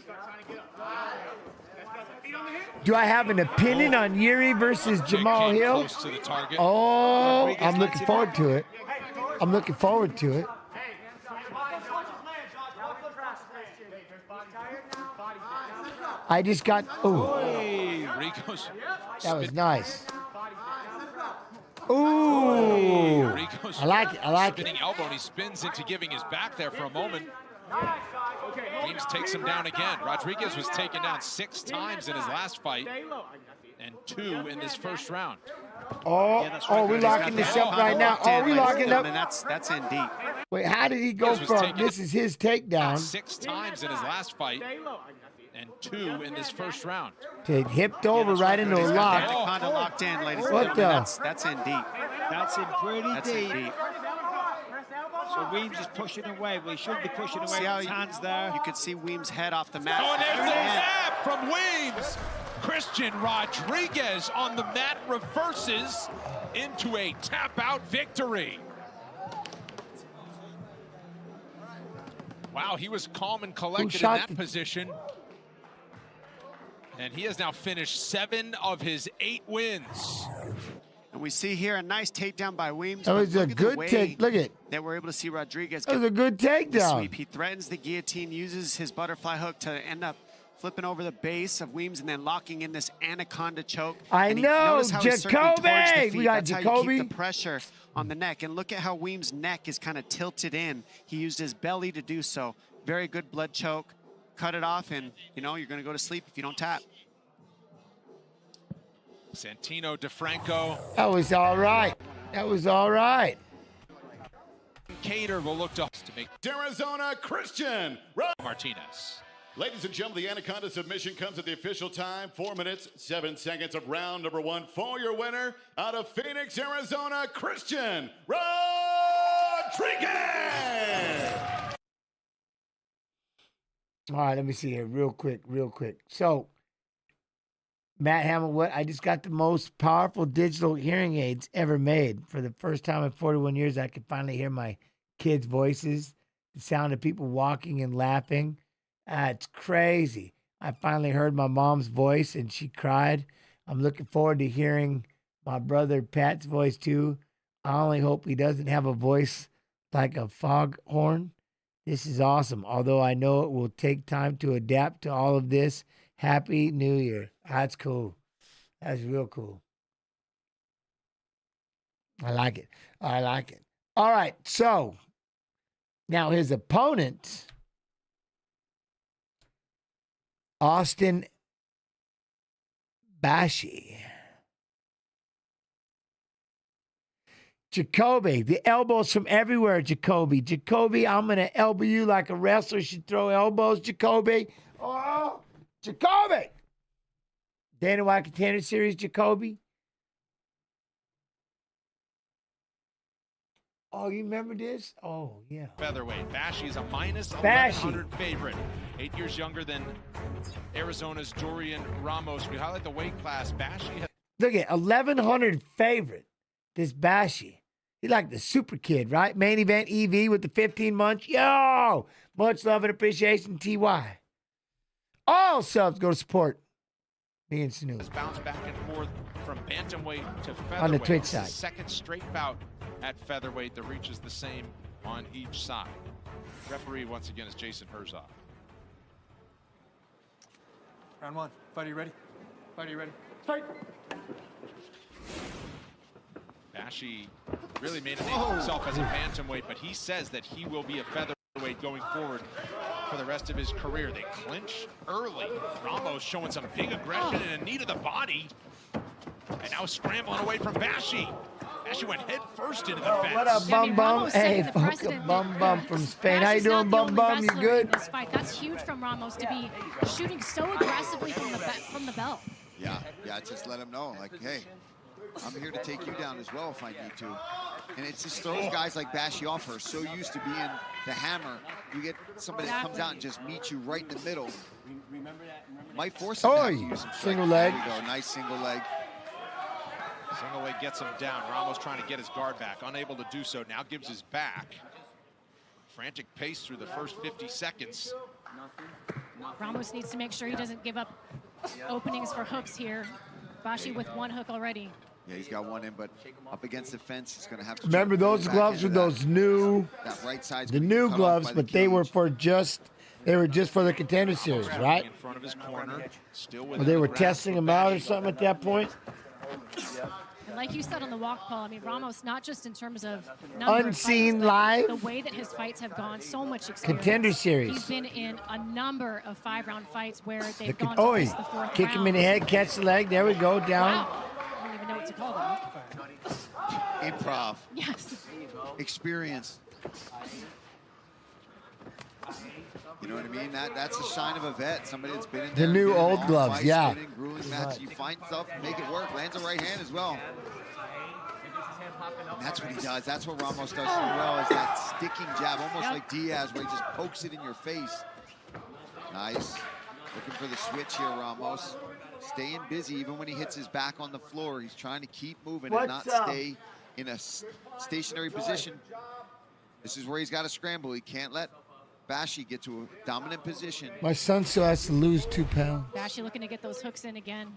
Do I have an opinion on Yuri versus Jamal Hill? Close to the target. Oh, Rodriguez I'm looking lets him forward to it. I'm looking forward to it. I just got. Oh, Rico's that was nice. Ooh, Rico's I like it. I like it. spinning elbow, and he spins into giving his back there for a moment. Weems takes him down again. Rodriguez was taken down 6 times in his last fight and 2 in this first round. Oh, we're locking this up right now. Oh, we locking up. And that's in deep. Wait, how did he go from this is his takedown 6 times in his last fight and 2 in this first round. to hipped over right into a lock? Anaconda locked in, ladies and What gentlemen. the? That's in deep. That's in pretty That's in deep. deep. So Weems is pushing away. Well, he should be pushing away See with how his hands there. You could see Weems' head off the mat. Oh, and there's a Yeah. jab from Weems. Christian Rodriguez on the mat reverses into a tap-out victory. Wow, he was calm and collected in shot that position. And he has now finished 7 of his 8 wins. And we see here a nice takedown by Weems. That was a good take. Look at that we're able to see Rodriguez. That was a good takedown. Sweep. He threatens the guillotine, uses his butterfly hook to end up flipping over the base of Weems and then locking in this anaconda choke. I know, Jacoby. We got That's Jacoby. how you keep the pressure on the neck. And look at how Weems' neck is kind of tilted in. He used his belly to do so. Very good blood choke. Cut it off, and you know you're going to go to sleep if you don't tap. Santino DeFranco. That was all right. That was all right. Cater will look to make Arizona Christian Martinez. Ladies and gentlemen, the Anaconda submission comes at the official time, 4 minutes, 7 seconds of round number 1 for your winner out of Phoenix, Arizona, Christian Rodriguez. All right, let me see here real quick. So, Matt Hamilwood, I just got the most powerful digital hearing aids ever made. For the first time in 41 years, I could finally hear my kids' voices, the sound of people walking and laughing. It's crazy. I finally heard my mom's voice, and she cried. I'm looking forward to hearing my brother Pat's voice, too. I only hope he doesn't have a voice like a foghorn. This is awesome, although I know it will take time to adapt to all of this. Happy New Year. That's cool. That's real cool. I like it. I like it. All right, so now his opponent, Austin Bashi. Jacoby, the elbows from everywhere, Jacoby. Jacoby, I'm going to elbow you like a wrestler should throw elbows, Jacoby. Oh, Jacoby! Dana White Contender Series, Jacoby. Oh, you remember this? Oh, yeah. Featherweight. Bashi is a minus Bashi. 1,100 favorite. 8 years younger than Arizona's Dorian Ramos. We highlight the weight class. Bashi. Look at 1,100 favorite. This Bashi. He's like the super kid, right? Main event EV with the 15 months. Yo! Much love and appreciation, TY. All subs go to support me and Snoop. Bounce back and forth from bantamweight to featherweight. On the Twitch It's the side. second straight bout at featherweight. The reach is the same on each side. Referee, once again, is Jason Herzog. Round 1. Fight, are you ready? Fight, are you ready? Fight! Bashi really made a name for himself as a bantamweight, but he says that he will be a featherweight going forward for the rest of his career. They clinch early. Ramos showing some big aggression and a knee to the body. And now scrambling away from Bashi. Bashi went head first into the fence. What up, Bum Bum? Hey, Bum Bum from Spain. How you doing, Bum Bum? You good? This fight. That's huge from Ramos to be shooting so aggressively from the belt. Yeah, just let him know, like, hey, I'm here to take you down as well if I need to. And it just throws guys like Bashi off her. So used to being the hammer. You get somebody that comes out and just meets you right in the middle. Might force him to have to use some single leg. There you go, nice single leg. Single leg gets him down. Ramos trying to get his guard back. Unable to do so. Now gives his back. Frantic pace through the first 50 seconds. Ramos needs to make sure he doesn't give up openings for hooks here. Bashi with one hook already. Yeah, he's got one in, but up against the fence, he's going to have to. Remember those gloves with those new, that right side's the new gloves, but they were for just, they were just for the Contender Series, right? In front of his corner, still Or they were testing them out or something at that point. And like you said on the walk, Paul, I mean, Ramos, not just in terms of number Unseen of fights, live. the way that his fights have gone, so much experience. Contender Series. He's been in a number of 5-round fights where they've Look at, gone to the fourth kick him round. in the head, catch the leg. There we go, down. Wow. I don't even know what to call that. Improv. Yes. Experience. You know what I mean? That's a sign of a vet. Somebody that's been in The there, new been in old long gloves, fights, yeah. been in grueling matches. You find stuff, make it work. Lands a right hand as well. And that's what he does. That's what Ramos does so well, is that sticking jab, almost like Diaz, where he just pokes it in your face. Nice. Looking for the switch here, Ramos. Staying busy even when he hits his back on the floor. He's trying to keep moving and not stay in a stationary position. This is where he's got to scramble. He can't let Bashi get to a dominant position. My son still has to lose 2 pounds. Bashi looking to get those hooks in again.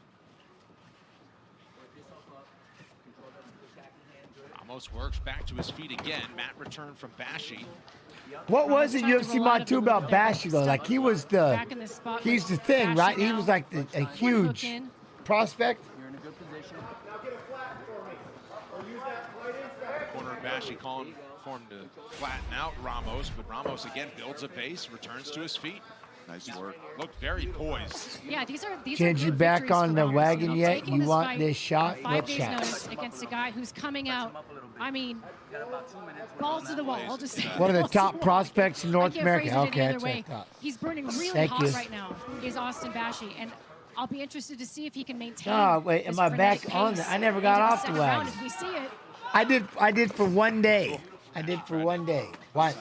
Ramos works back to his feet again. Mat return from Bashi. What was it UFC Mod 2 about Bashi though? Like he's the thing, right? He was like a huge prospect. You're in a good position. Corner of Bashi calling for him to flatten out Ramos, but Ramos again builds a base, returns to his feet. Nice work. Looked very poised. Yeah, these are Did you back on the wagon yet? You want this shot? 5 What days shot? notice against a guy who's coming out. I mean, balls to the wall. I'll just say. One of the top prospects in North I can't America. phrase it Okay, any that's other what I way. thought. He's burning really Thank hot you. right now. Is Austin Bashi, and I'll be interested to see if he can maintain. Oh wait, his am I back frenetic on? pace I never got into off the second round wagon. if we see it. I did for 1 day. I did for 1 day. Why?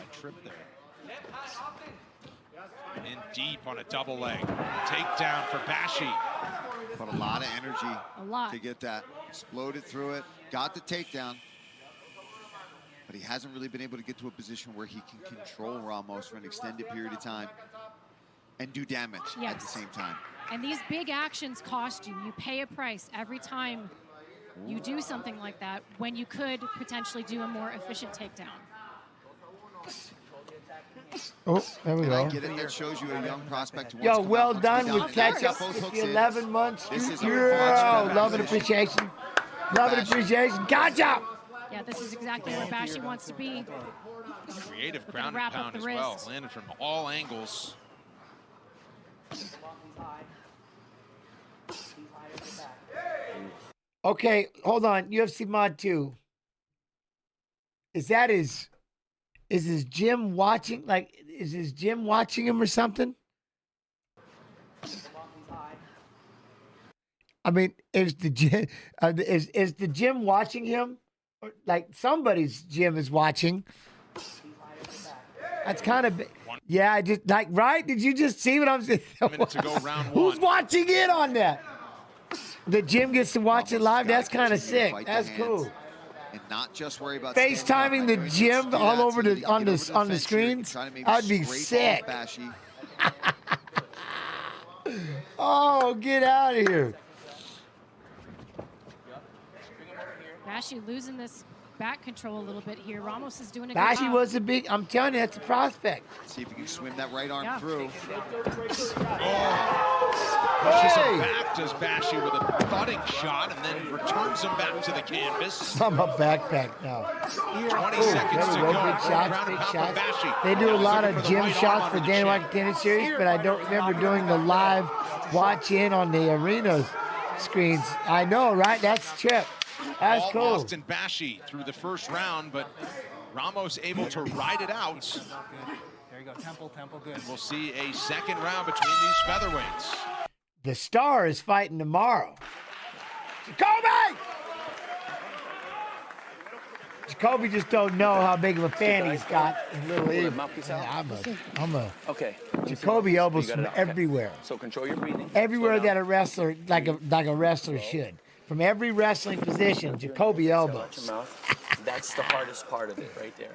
In deep on a double leg. Takedown for Bashi. Put a lot of energy A lot. to get that. Exploded through it. Got the takedown. But he hasn't really been able to get to a position where he can control Ramos for an extended period of time and do damage at the same time. And these big actions cost you. You pay a price every time you do something like that when you could potentially do a more efficient takedown. Oh, there we And go. I get it. That shows you a young prospect who wants Yo, to come well out, wants to done be with down. catch up. Both hooks The in. 11 months. This is a Yeah, much better love and position. appreciation. Love and appreciation. Catch up. Yeah, this is exactly where Bashi wants to be. Creative Looking to ground and wrap up pound the as well. wrist. Landed from all angles. Okay, hold on. UFC Mod 2. Is his gym watching? Like, is his gym watching him or something? I mean, is the gym is the gym watching him? Or, like somebody's gym is watching. That's kind of yeah. I just like right. Did you just see what I'm saying? Minutes to go, round Who's 1. watching in on that? The gym gets to watch it live. That's kind of Continue to sick. fight the That's hands cool. And not just worry about FaceTiming the gym all over the on the screens. That'd be sick. Oh, get out of here. Bashi losing this back control a little bit here. Ramos is doing a good Bashi job. was a big. I'm telling you, that's a prospect. See if you can swim that right arm through. Pushes Hey! him back, does Bashi with a thudding shot, and then returns him back to the canvas. I'm a backpack now. 20 seconds to go. Big shots, Ground big and pound for shots. Bashi. They do a lot Looking of for the gym right arm shots on for the Dana chin. White Tennis Series, but I don't remember doing the live watch in on the arena screens. I know, right? That's Chip. That's All cool. lost in Bashi through the first round, but Ramos able to ride it out. There you go. Temple, good. We'll see a second round between these featherweights. The Star is fighting tomorrow. Jacoby! Jacoby just don't know how big of a fan he's got in Little Eve. I'm a Okay. Jacoby elbows from everywhere. So control your breathing. Everywhere that a wrestler, like a wrestler should. From every wrestling position, Jacoby Watch elbows. your mouth. That's the hardest part of it right there.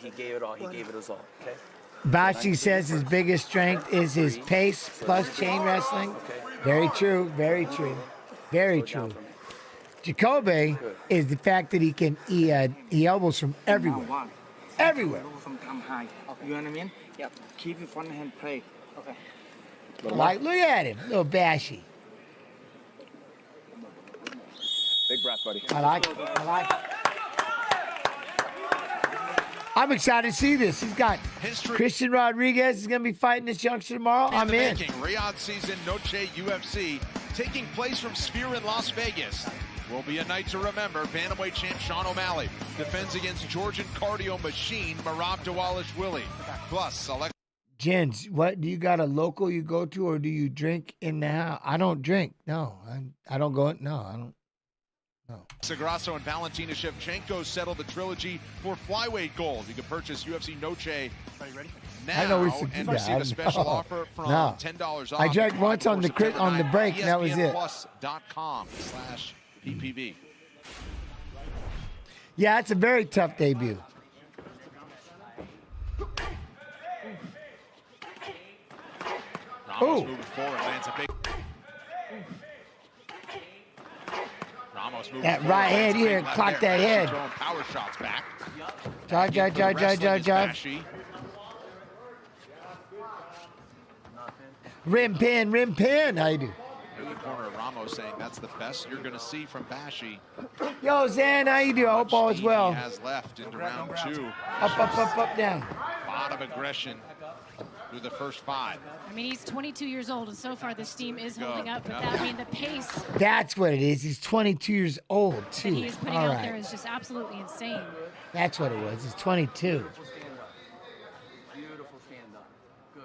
He gave it all. He gave it his all. Okay. Bashi says his biggest strength is his pace plus chain wrestling. Very true, very true, very true. Jacoby is the fact that he elbows from everywhere. Everywhere. Come high. You know what I mean? Yep. Keep your front hand play. Okay. Like, look at him, little Bashi. Big breath, buddy. I like it. I like it. I'm excited to see this. He's got Christian Rodriguez is going to be fighting this youngster tomorrow. I'm in. Riyadh season Noche UFC taking place from Sphere in Las Vegas. Will be a night to remember. Bantamweight champ Sean O'Malley defends against Georgian cardio machine Marab Dawalish-Willie. Plus select. Jens, what do you got a local you go to, or do you drink in the house? I don't drink. No, I don't go. No, I don't. No. Sagrasso and Valentina Shevchenko settle the trilogy for flyweight gold. You can purchase UFC Noche now I know we should do and that. receive a special No. offer from No. $10 off. I drank once on the break, and that was it. ESPNplus.com/PPV. Yeah, it's a very tough debut. Ramos moving forward, lands a big. Ramos moving That forward. right hand here, Left clock there. that head. Throwing power shots back. Jive. Rim pin. How you do? In the corner of Ramos saying that's the best you're going to see from Bashi. Yo, Zan, how you do? I hope all is well. He has left into round 2. Up, down. A lot of aggression through the first 5. I mean, he's 22 years old, and so far this team is holding up. But that, I mean, the pace That's what it is. He's 22 years old, too. that he is putting All out right. there is just absolutely insane. That's what it was. He's 22.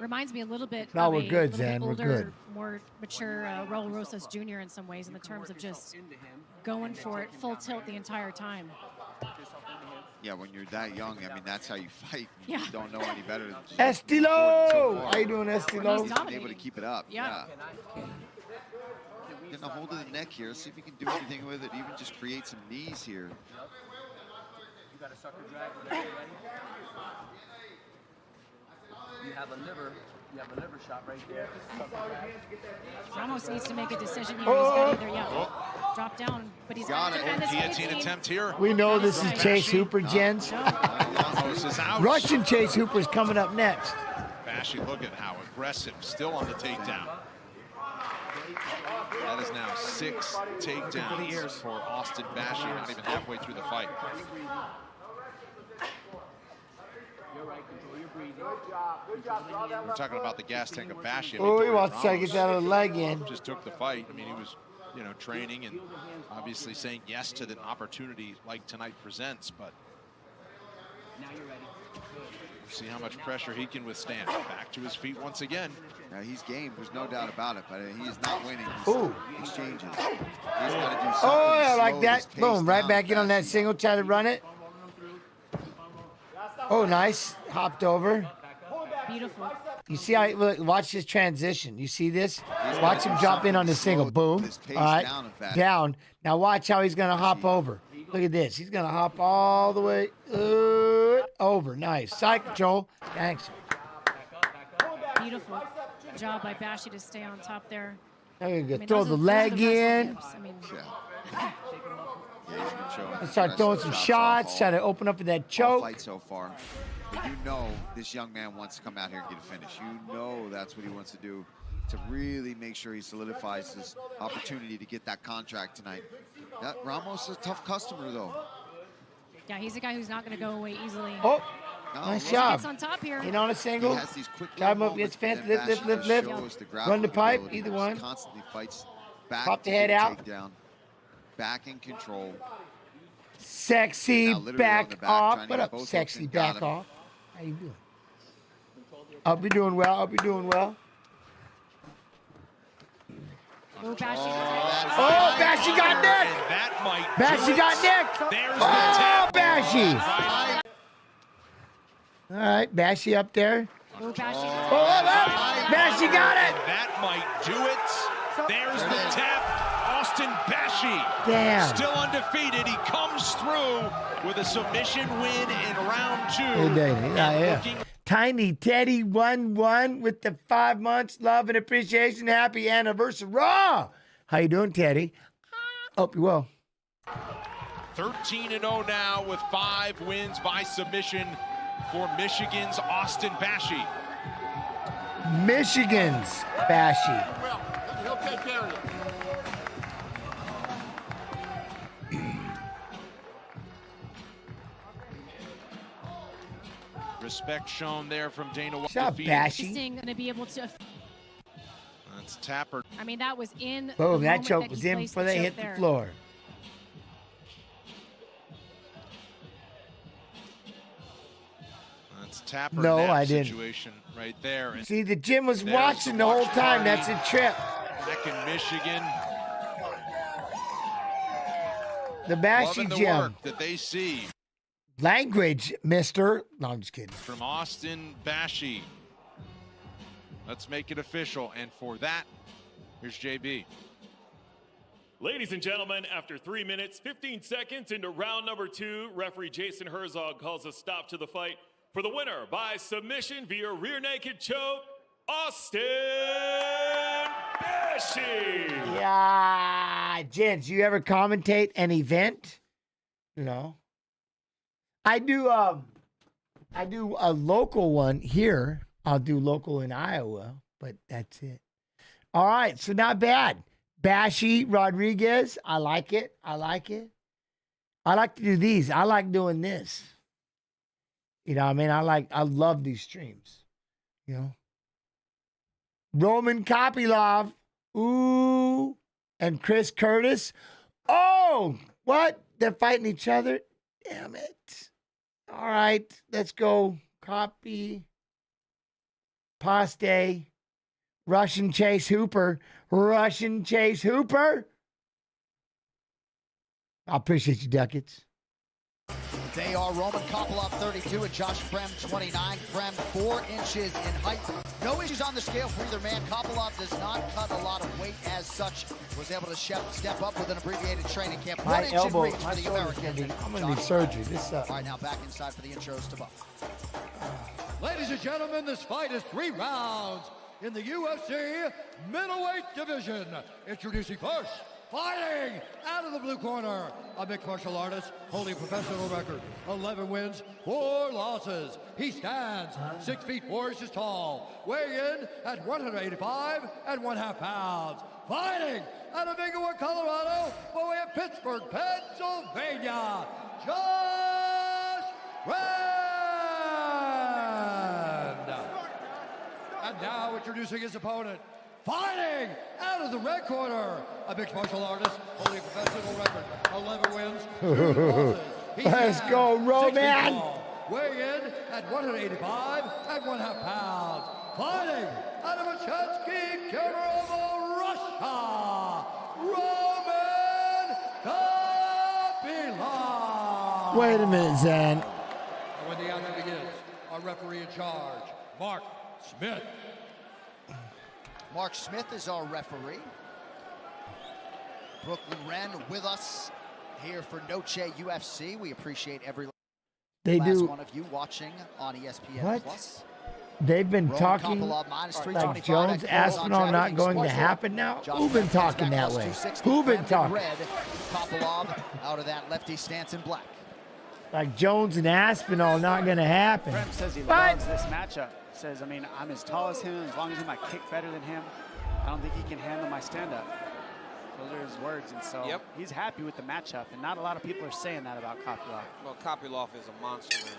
Reminds me a little bit No, of we're a good, little Zan. bit We're older, good. more mature Raul Rosas Jr. in some ways, in the terms of just going for it full tilt the entire time. Yeah, when you're that young, I mean, that's how you fight. Yeah. You don't know any better than Estilo! How you doing, Estilo? He's been able to keep it up. Yeah. Getting a hold of the neck here. See if he can do anything with it. Even just create some knees here. You got a sucker drag. You have a liver shot right there. Ramos needs to make a decision here. He's got either, drop down, but he's got to defend this Guillotine attempt here. We know this is Chase Hooper, gents. Ramos is out. Russian Chase Hooper's coming up next. Bashi, look at how aggressive, still on the takedown. That is now 6 takedowns for Austin Bashi, not even halfway through the fight. We're talking about the gas tank of Bashi. I mean, Oh, he Dorian wants to try to get that other leg in. just took the fight. I mean, he was, training and obviously saying yes to the opportunity like tonight presents, but Now you're ready. we'll see how much pressure he can withstand. Back to his feet once again. Yeah, he's game. There's no doubt about it, but he's not winning. Ooh. Exchanges. He's got to do something. Oh, yeah, to like slow that. his pace Boom, right down. back in on that single, try to run it. Oh, nice. Hopped over. Beautiful. You see how, look, watch this transition. You see this? Watch him drop in on the single. Boom. All right. Down. Now watch how he's going to hop over. Look at this. He's going to hop all the way over. Nice. Side control. Thanks. Beautiful job by Bashi to stay on top there. Now you're I going mean, to throw those the are leg wrestling in. hips. I mean, Yeah, he's been showing. Let's start throwing some shots. Try to open up with that All choke. fight so far. But you know this young man wants to come out here and get a finish. You know that's what he wants to do to really make sure he solidifies his opportunity to get that contract tonight. That Ramos is a tough customer, though. yeah, he's a guy who's not going to go away easily. Oh, No, nice He job. gets on top here. In on a single. He has these quick Drive him little up against fence. moments, Lift, and lift, Bashi lift, just lift. shows the Run the grappling pipe. ability. Either Just one. Constantly fights back. Pop the to head get out. takedown. Back in control. Sexy Now literally on back the back, off. trying to What get up, both hooks sexy and got back him. off? How you doing? I'll be doing well. I'll be doing well. Oh, Bashi. Oh, Bashi got nicked. And that might Bashi do it. got nicked. There's Oh, the tap. Bashi. All right, Bashi up there. Oh, Bashi. Oh, Bashi got it. And that might do it. There's the tap. Austin Bashi. Damn. Still undefeated. He comes through with a submission win in round 2. Hey, baby. Yeah. Looking Tiny Teddy 1-1 with the 5 months. Love and appreciation. Happy anniversary. Raw. How you doing, Teddy? Hope you well. 13-0 now with 5 wins by submission for Michigan's Austin Bashi. Michigan's Bashi. He'll take care of it. Respect shown there from Dana White. Shut up, Bashi. Interesting, going to be able to. That's Tapper. I mean, that was in. Boom, the that moment choke he was in placed before they choke hit the there. floor. That's Tapper. No, in that I didn't. situation right there. And See, the gym was there's watching the whole watch time. party That's a trip. Back in Michigan. The Bashi Loving the gym. work that they see Language, mister. No, I'm just kidding. from Austin Bashi. Let's make it official. And for that, here's JB. Ladies and gentlemen, after 3 minutes, 15 seconds into round number 2, referee Jason Herzog calls a stop to the fight for the winner by submission via rear naked choke, Austin Bashi. Yeah, gents, you ever commentate an event? No. I do a local one here. I'll do local in Iowa, but that's it. All right, so not bad. Bashi Rodriguez, I like it. I like it. I like to do these. I like doing this. You know what I mean? I love these streams. You know? Roman Kopylov. Ooh. And Chris Curtis. Oh, what? They're fighting each other? Damn it. All right, let's go. Copy. Paste. Russian Chase Hooper. Russian Chase Hooper. I appreciate you, Ducats. They are Roman Kopylov, 32, and Josh Fremd, 29. Fremd, 4 inches in height. No issues on the scale for either man. Kopylov does not cut a lot of weight as such. Was able to step up with an abbreviated training camp. My 1 inch elbow, in reach my for the shoulder's American. I'm going to need surgery. This All right, now back inside for the intros to Buck. Ladies and gentlemen, this fight is 3 rounds in the UFC middleweight division. Introducing first, fighting out of the blue corner, a mixed martial artist holding a professional record, 11 wins, 4 losses. He stands 6 feet 4 inches tall, weighing in at 185 1/2 pounds. Fighting out of Inglewood, Colorado, by way of Pittsburgh, Pennsylvania, Josh Fremd. And now introducing his opponent, fighting out of the red corner, a mixed martial artist holding a professional record, 11 wins, 2 losses. Let's go, Roman. Weighing in at 185 1/2 pounds. Fighting out of Machansky, Cameroon, Russia, Roman Kopylov. Wait a minute, Zan. And when the action begins, our referee in charge, Mark Smith. Mark Smith is our referee. Brooklyn Wren with us here for Noche UFC. We appreciate every last one of you watching on ESPN What? Plus. They've been Roman talking Kopylov, minus like 325 Jones at Aspinall not going to happen now. Who been talking that way? Who been talking? Red, Kopylov out of that lefty stance in black. Like Jones and Aspinall not going to happen. Fremd says he What? loves this matchup. Says, I mean, I'm as tall as him. As long as I might kick better than him, I don't think he can handle my stand-up. Those are his words, and so he's happy with the matchup, and not a lot of people are saying that about Kopylov. Well, Kopylov is a monster, man.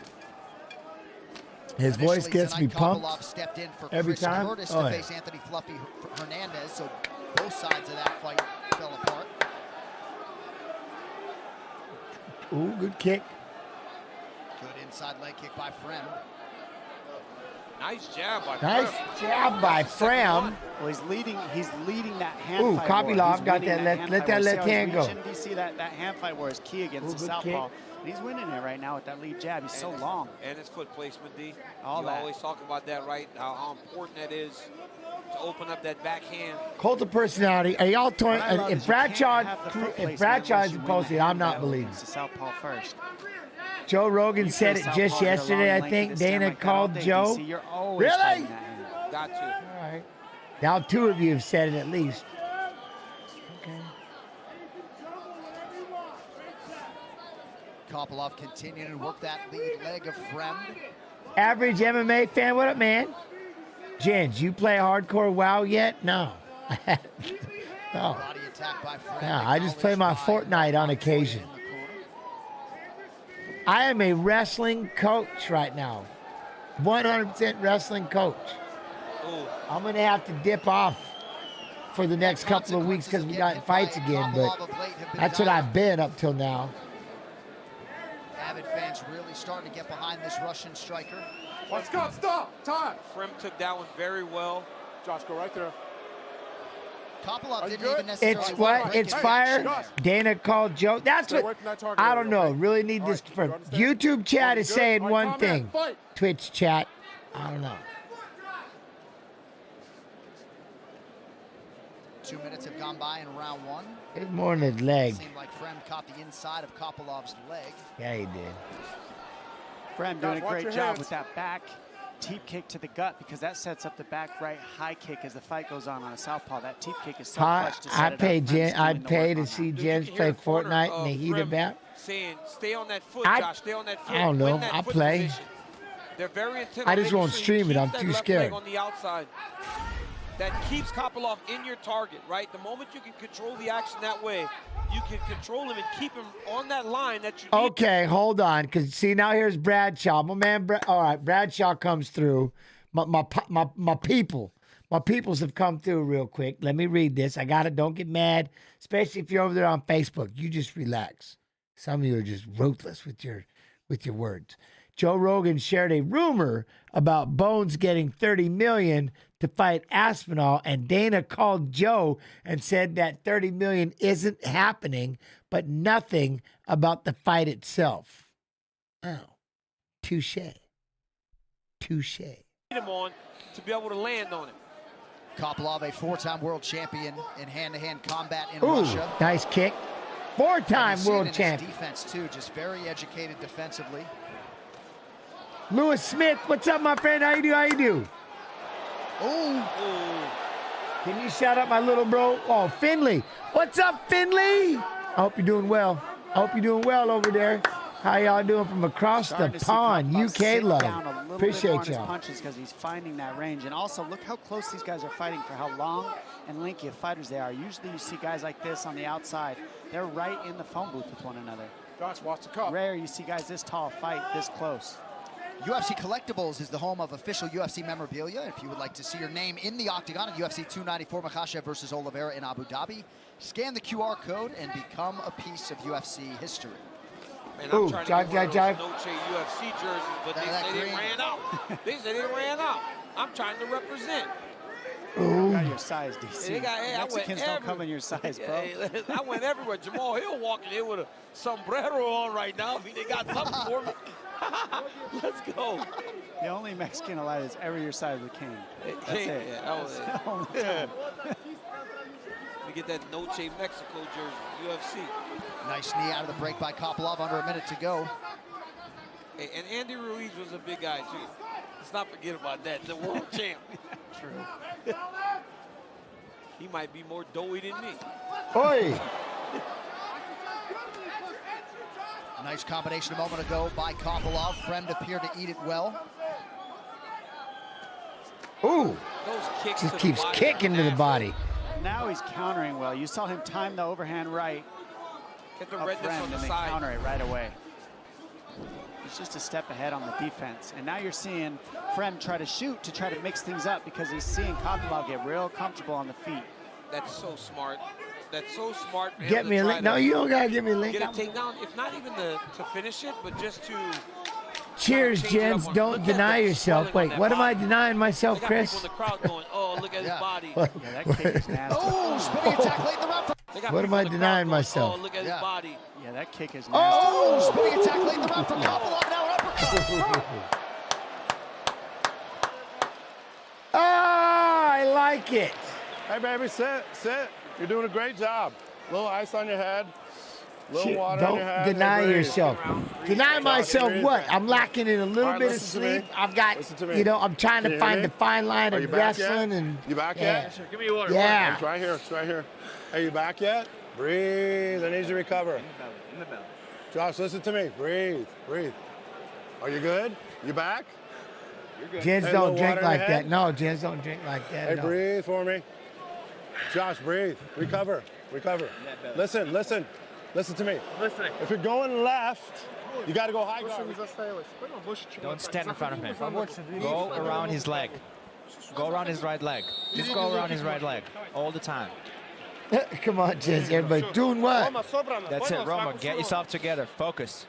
His voice gets me pumped Kopylov stepped in for every Chris time. Curtis Oh, to yeah. face Anthony Fluffy Hernandez, so both sides of that fight fell apart. Ooh, good kick. Good inside leg kick by Fremd. Nice jab by Nice jab by Fremd. Well, he's leading that hand Ooh, fight war. Kopylov He's got winning that hand let fight that war. left See how hand he's go. reaching? Do you see that hand fight war is key against the good southpaw? kick. And he's winning it right now with that lead jab. He's so long. And his foot placement, D. All you that. always talk about that, right? How important that is to open up that backhand. Cult of personality. Are y'all torn? What I love If is you can't Bradshaw, have the foot if placement Bradshaw unless isn't you win posted, the I'm hand not battle believing. against the southpaw first. Joe Rogan You said play it southpaw, just you're yesterday, long I and think. lanky to stand Dana like that all called day, Joe. DC. You're always Really? fighting that hand. Got to. All right. Now 2 of you have said it at least. Okay. Kopylov continuing to work that lead leg of Fremd. Average MMA fan, what up, man? Jens, you play hardcore WoW yet? No. No. Body attack by Fremd. Yeah, I just play my Fortnite on occasion. I am a wrestling coach right now. 100% wrestling coach. I'm going to have to dip off for the next couple of weeks because we got fights again, but that's what I've been up till now. Avid fans really starting to get behind this Russian striker. Let's go, stop, time. Fremd took that one very well. Josh, go right there. Kopylov didn't even necessarily It's what? It's fire. Dana called Joe. That's what. I don't know. Really need this for YouTube chat is saying one thing. Twitch chat, I don't know. 2 minutes have gone by in round 1. It's more than his leg. Seemed like Fremd caught the inside of Kopylov's leg. Yeah, he did. Fremd doing a great job with that back teep kick to the gut, because that sets up the back right high kick as the fight goes on a southpaw. That teep kick is so clutch to set I'd it pay up. I'd pay to see Jens play Fortnite in the heat of that. Saying, stay on that foot, Josh. Stay on that foot. I don't know. I'll play. They're very intent. I just won't stream it. I'm too scared. On the outside, that keeps Kopylov in your target, right? The moment you can control the action that way, you can control him and keep him on that line that you need. Okay, hold on, because see, now here's Bradshaw. My man, all right, Bradshaw comes through. My peoples have come through real quick. Let me read this. I got it. Don't get mad, especially if you're over there on Facebook. You just relax. Some of you are just ruthless with your words. Joe Rogan shared a rumor about Bones getting $30 million to fight Aspinall, and Dana called Joe and said that $30 million isn't happening, but nothing about the fight itself. Oh, touche. Him on to be able to land on him. Kopylov, a 4-time world champion in hand-to-hand combat in Ooh, Russia. nice kick. 4-time world champion. Defense too, just very educated defensively. Lewis Smith, what's up, my friend? How you do? Ooh. Can you shout out my little bro? Oh, Finley. What's up, Finley? I hope you're doing well. Over there. How y'all doing from across the pond? UK love. Appreciate y'all. Punches because he's finding that range, and also look how close these guys are fighting for how long and lanky of fighters they are. Usually you see guys like this on the outside. They're right in the phone booth with one another. Josh, watch the cup. Rare you see guys this tall fight this close. UFC Collectibles is the home of official UFC memorabilia. If you would like to see your name in the octagon at UFC 294 Makhachev versus Oliveira in Abu Dhabi, scan the QR code and become a piece of UFC history. Man, I'm trying to get one of those No-Che UFC jerseys, but they said it ran out. They said it ran out. I'm trying to represent. Ooh. Got your size, DC. Hey, Mexicans don't come in your size, bro. I went everywhere. Jamal Hill walking in with a sombrero on right now. I mean, they got something for me. Let's go. The only Mexican alive that's ever your size is the king. That's it. Yeah, that was it. We get that Noche Mexico jersey, UFC. Nice knee out of the break by Kopylov, under a minute to go. Hey, and Andy Ruiz was a big guy, too. Let's not forget about that, the world champ. True. He might be more doughy than me. Oi! Nice combination a moment ago by Kopylov. Fremd appeared to eat it well. Ooh! Those kicks just keeps kicking to the body. Now he's countering well. You saw him time the overhand right. Get the redness on the and side. Counter it right away. He's just a step ahead on the defense. And now you're seeing Fremd try to shoot to try to mix things up because he's seeing Kopylov get real comfortable on the feet. That's so smart. That's so smart. Get me a link. No, you don't gotta give me a link. Get a takedown, if not even to finish it, but just to. Cheers, Jens. Don't deny yourself. Wait, what am I denying myself, Chris? People in the crowd going, oh, look at his body. Yeah, that kick is nasty. Oh, spinning attack late in the round. What am I denying myself? Oh, look at his body. Yeah, that kick is nasty. Oh, spinning attack late in the round from Kopylov. Now an uppercut. I like it. Hey, baby, sit. You're doing a great job. Little ice on your head. Little water on your head. Don't deny yourself. Deny myself what? I'm lacking in a little bit of sleep. I've got, I'm trying to find the fine line of wrestling. And you back yet? Sure, give me your water. Yeah. It's right here. It's right here. Are you back yet? Breathe. I need you to recover. In the belly. Josh, listen to me. Breathe. Are you good? You back? You're good. Jens don't drink like that. No, Jens don't drink like that. Hey, breathe for me. Josh, breathe. Recover. Listen to me. Listening. If you're going left, you got to go high ground. Don't stand in front of him. Go around his leg. Go around his right leg. Just go around his right leg all the time. Come on, Jens. Everybody doing what? That's it, Roma. Get yourself together. Focus.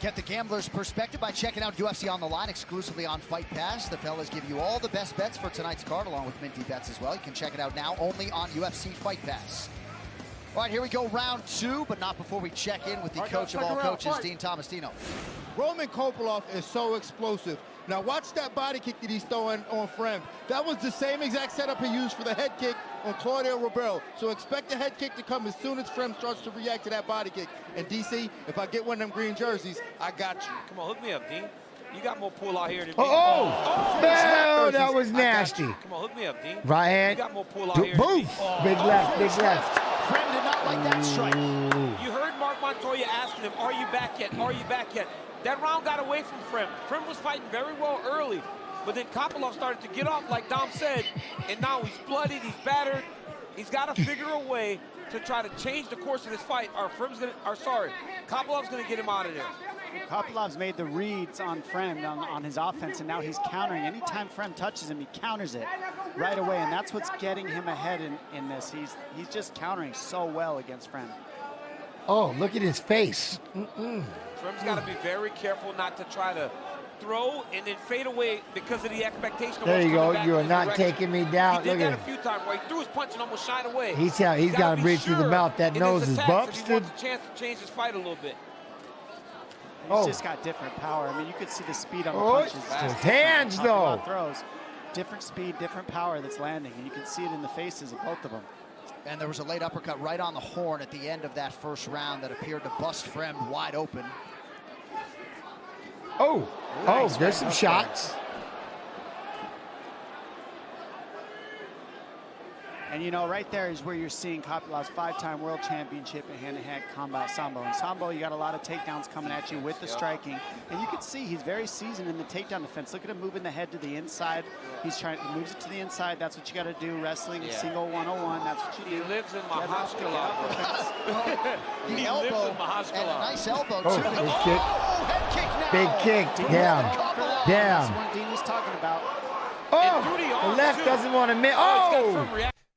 Get the gambler's perspective by checking out UFC On the Line exclusively on Fight Pass. The fellas give you all the best bets for tonight's card along with minty bets as well. You can check it out now only on UFC Fight Pass. All right, here we go, round 2, but not before we check in with the coach of all coaches, Dean Tomasino. Roman Kopylov is so explosive. Now watch that body kick that he's throwing on Fremd. That was the same exact setup he used for the head kick on Cláudio Ribeiro. So expect the head kick to come as soon as Fremd starts to react to that body kick. And DC, if I get one of them green jerseys, I got you. Come on, hook me up, Dean. You got more pull out here than me. Oh, that was nasty. Come on, hook me up, Dean. Right hand. You got more pull out here Boom. than me. Big left, big left. Fremd did not like that strike. You heard Mark Montoya asking him, are you back yet? Are you back yet? That round got away from Fremd. Fremd was fighting very well early, but then Kopylov started to get off, like Dom said, and now he's bloodied, he's battered. He's got to figure a way to try to change the course of this fight. Kopylov's gonna get him out of there. Kopylov's made the reads on Fremd on his offense, and now he's countering. Anytime Fremd touches him, he counters it right away, and that's what's getting him ahead in this. He's just countering so well against Fremd. Oh, look at his face. Fremd's got to be very careful not to try to throw and then fade away because of the expectation of There what's you coming go. back You are in his not direction. taking me down. He did Look that at a him. few times where he threw his punch and almost shied away. He's got to reach through the mouth. That nose is busted. He wants a chance to change his fight a little bit. He's just got different power. I mean, you could see the speed on the punches. His hands, though. Throws. Different speed, different power that's landing, and you can see it in the faces of both of them. And there was a late uppercut right on the horn at the end of that first round that appeared to bust Fremd wide open. There's some shots. And you know, right there is where you're seeing Kopylov's 5-time world championship in hand-to-hand combat sambo. In sambo, you got a lot of takedowns coming at you with the striking. And you can see he's very seasoned in the takedown defense. Look at him moving the head to the inside. He moves it to the inside. That's what you got to do. Wrestling, single 101. That's what you do. He lives in Mahashkala. The elbow, and a nice elbow, Oh, too. big kick. Head kick now. Big kick. Damn. That's Damn. what Dean was talking about. The left doesn't want to miss.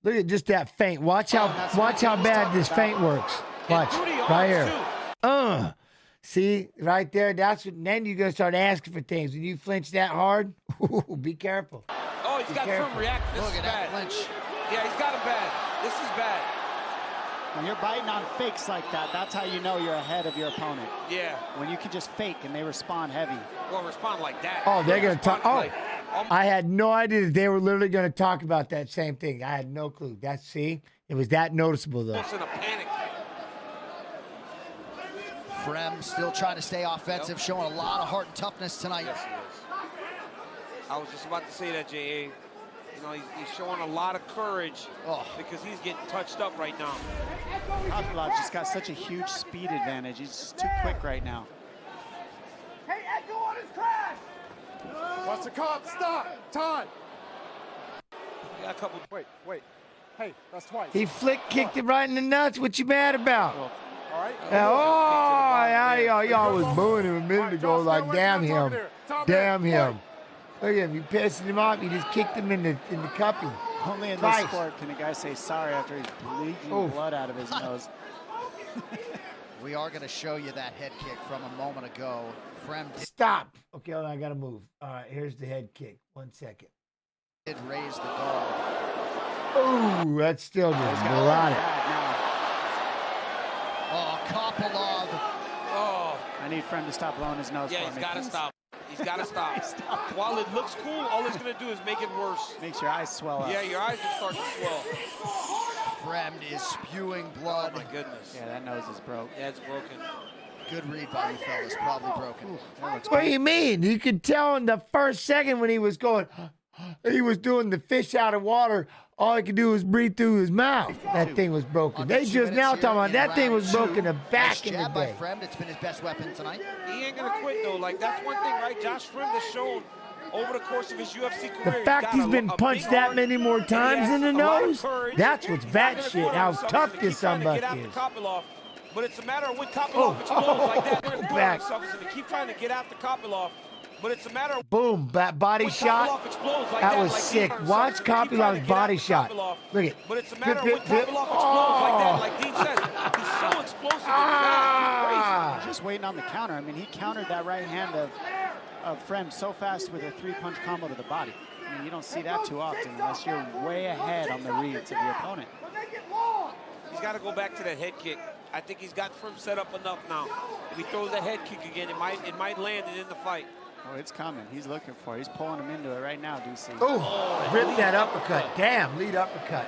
Look at just that feint. Watch how bad this feint works. Watch right here. See right there. That's what. Then you're gonna start asking for things. When you flinch that hard, be careful. Oh, he's got firm reaction. This is bad. Flinch. Yeah, he's got him bad. This is bad. When you're biting on fakes like that, that's how you know you're ahead of your opponent. Yeah. When you can just fake and they respond heavy. Well, respond like that. Oh, they're gonna talk. Like, I had no idea that they were literally gonna talk about that same thing. I had no clue. It was that noticeable though. Almost in a panic. Fremd still trying to stay offensive, showing a lot of heart and toughness tonight. Yes, he is. I was just about to say that, J.A. You know, he's showing a lot of courage because he's getting touched up right now. Kopylov's just got such a huge speed advantage. He's just too quick right now. Hey, Echo on his crash! Watch the cop, stop, time. You got a couple. Wait. Hey, that's twice. He kicked it right in the nuts. What you mad about? All right. Y'all was booing him a minute ago. Like, damn him, damn him. Look at him. You pissing him off. You just kicked him in the cupping. Only in this sport can a guy say sorry after he's bleeding blood out of his nose. We are going to show you that head kick from a moment ago. Fremd Stop. Okay, hold on, I gotta move. All right, here's the head kick. 1 second. did raise the guard. Ooh, that's still just neurotic. Oh, Kopylov. Oh. I need Fremd to stop blowing his nose for me. Yeah, he's got to stop. He's got to stop. While it looks cool, all it's going to do is make it worse. Makes your eyes swell up. Yeah, your eyes will start to swell. Fremd is spewing blood. Oh, my goodness. Yeah, that nose is broke. Yeah, it's broken. Good read by you fellas. Probably broken. What do you mean? You could tell in the first second when he was going, he was doing the fish out of water. All he could do was breathe through his mouth. That thing was broken. They just now talking about that thing was broken back in the jab by day. Fremd. It's been his best weapon tonight. He ain't going to quit, though. Like, that's one thing, right? Josh Fremd has shown over the course of his UFC career. The fact he's been punched that many more times in the nose, that's what's batshit, how tough this somebody is. But it's a matter of when Kopylov explodes like that. They're going to put back. themselves and they keep trying to get after Kopylov. But it's a matter of Boom, body shot. That was sick. Watch Kopylov's body shot. Look at. But it's a matter of when Kopylov explodes like that. Like Dean says, he's so explosive and fast. He's just waiting on the counter. I mean, he countered that right hand of Fremd so fast with a 3-punch combo to the body. I mean, you don't see that too often unless you're way ahead on the reads of your opponent. He's got to go back to that head kick. I think he's got Fremd set up enough now. If he throws that head kick again, it might land it in the fight. Oh, it's coming. He's looking for it. He's pulling him into it right now, DC. Oh, ripped that uppercut. Damn, lead uppercut.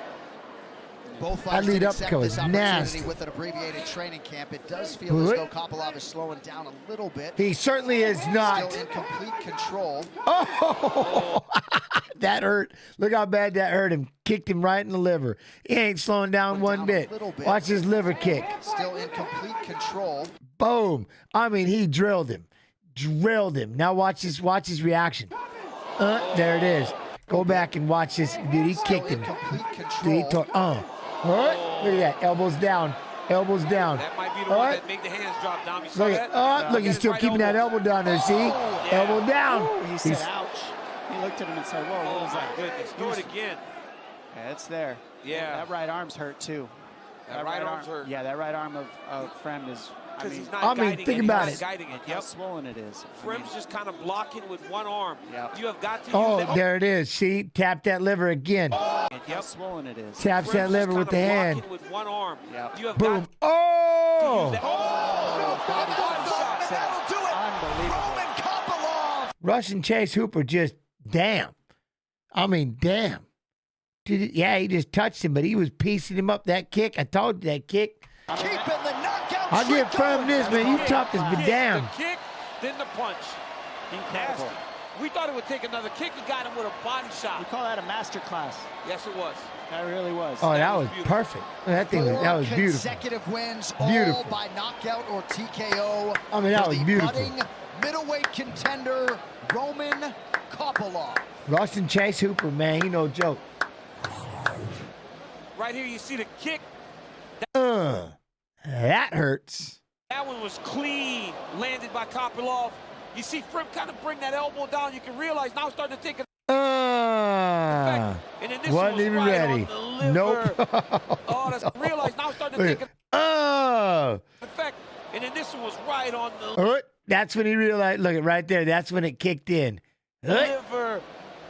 Both That fighters lead did up accept kick this was opportunity nasty. with an abbreviated training camp. It does feel as though Kopylov is slowing down a little bit. He certainly is not. Still in complete control. Oh, that hurt. Look how bad that hurt him. Kicked him right in the liver. He ain't slowing down one bit. Watch his liver kick. Still in complete control. Boom. I mean, he drilled him. Drilled him. Now watch his reaction. There it is. Go back and watch this. Dude, he kicked him. Dude, he tore. Look at that. Elbows down. Elbows down. That might be the one that made the hands drop down. You saw Look that? at, look, he's still keeping that elbow down there. See? Elbow down. He said, ouch. He looked at him and said, whoa, what was that? Goodness. Do it again. Yeah, it's there. Yeah. That right arm's hurt, too. That right arm's hurt. Yeah, that right arm of Fremd is, Because he's not guiding it. Think about he's not guiding it. How swollen it is. Fremd's just kind of blocking with one arm. Yep. You have got to use Oh, that. there it is. See? Tap that liver again. How swollen it is. Taps that liver with the hand. With one arm. Yep. You have Boom. got Oh! Unbelievable. Russian Chase Hooper just, damn. I mean, damn. Dude, yeah, he just touched him, but he was piecing him up. That kick, I told you that kick. Keeping the knockout. I'll give Fremd this, man. You tough as but damn. The kick, then the punch. Incredible. Nasty. We thought it would take another kick. He got him with a body shot. We call that a master class. Yes, it was. That really was. Oh, that was perfect. That thing, that was beautiful. Consecutive wins, Beautiful. all by knockout or TKO. I mean, that for was the beautiful. budding middleweight contender, Roman Kopylov. Russian Chase Hooper, man, he no joke. Right here, you see the kick. That hurts. That one was clean, landed by Kopylov. You see Fremd kind of bring that elbow down. You can realize now starting to take a and then this wasn't was even right ready. on the liver. Nope. Oh, that's realize now starting to take an effect. And then this one was right on the That's when he realized, look at right there, that's when it kicked in. liver.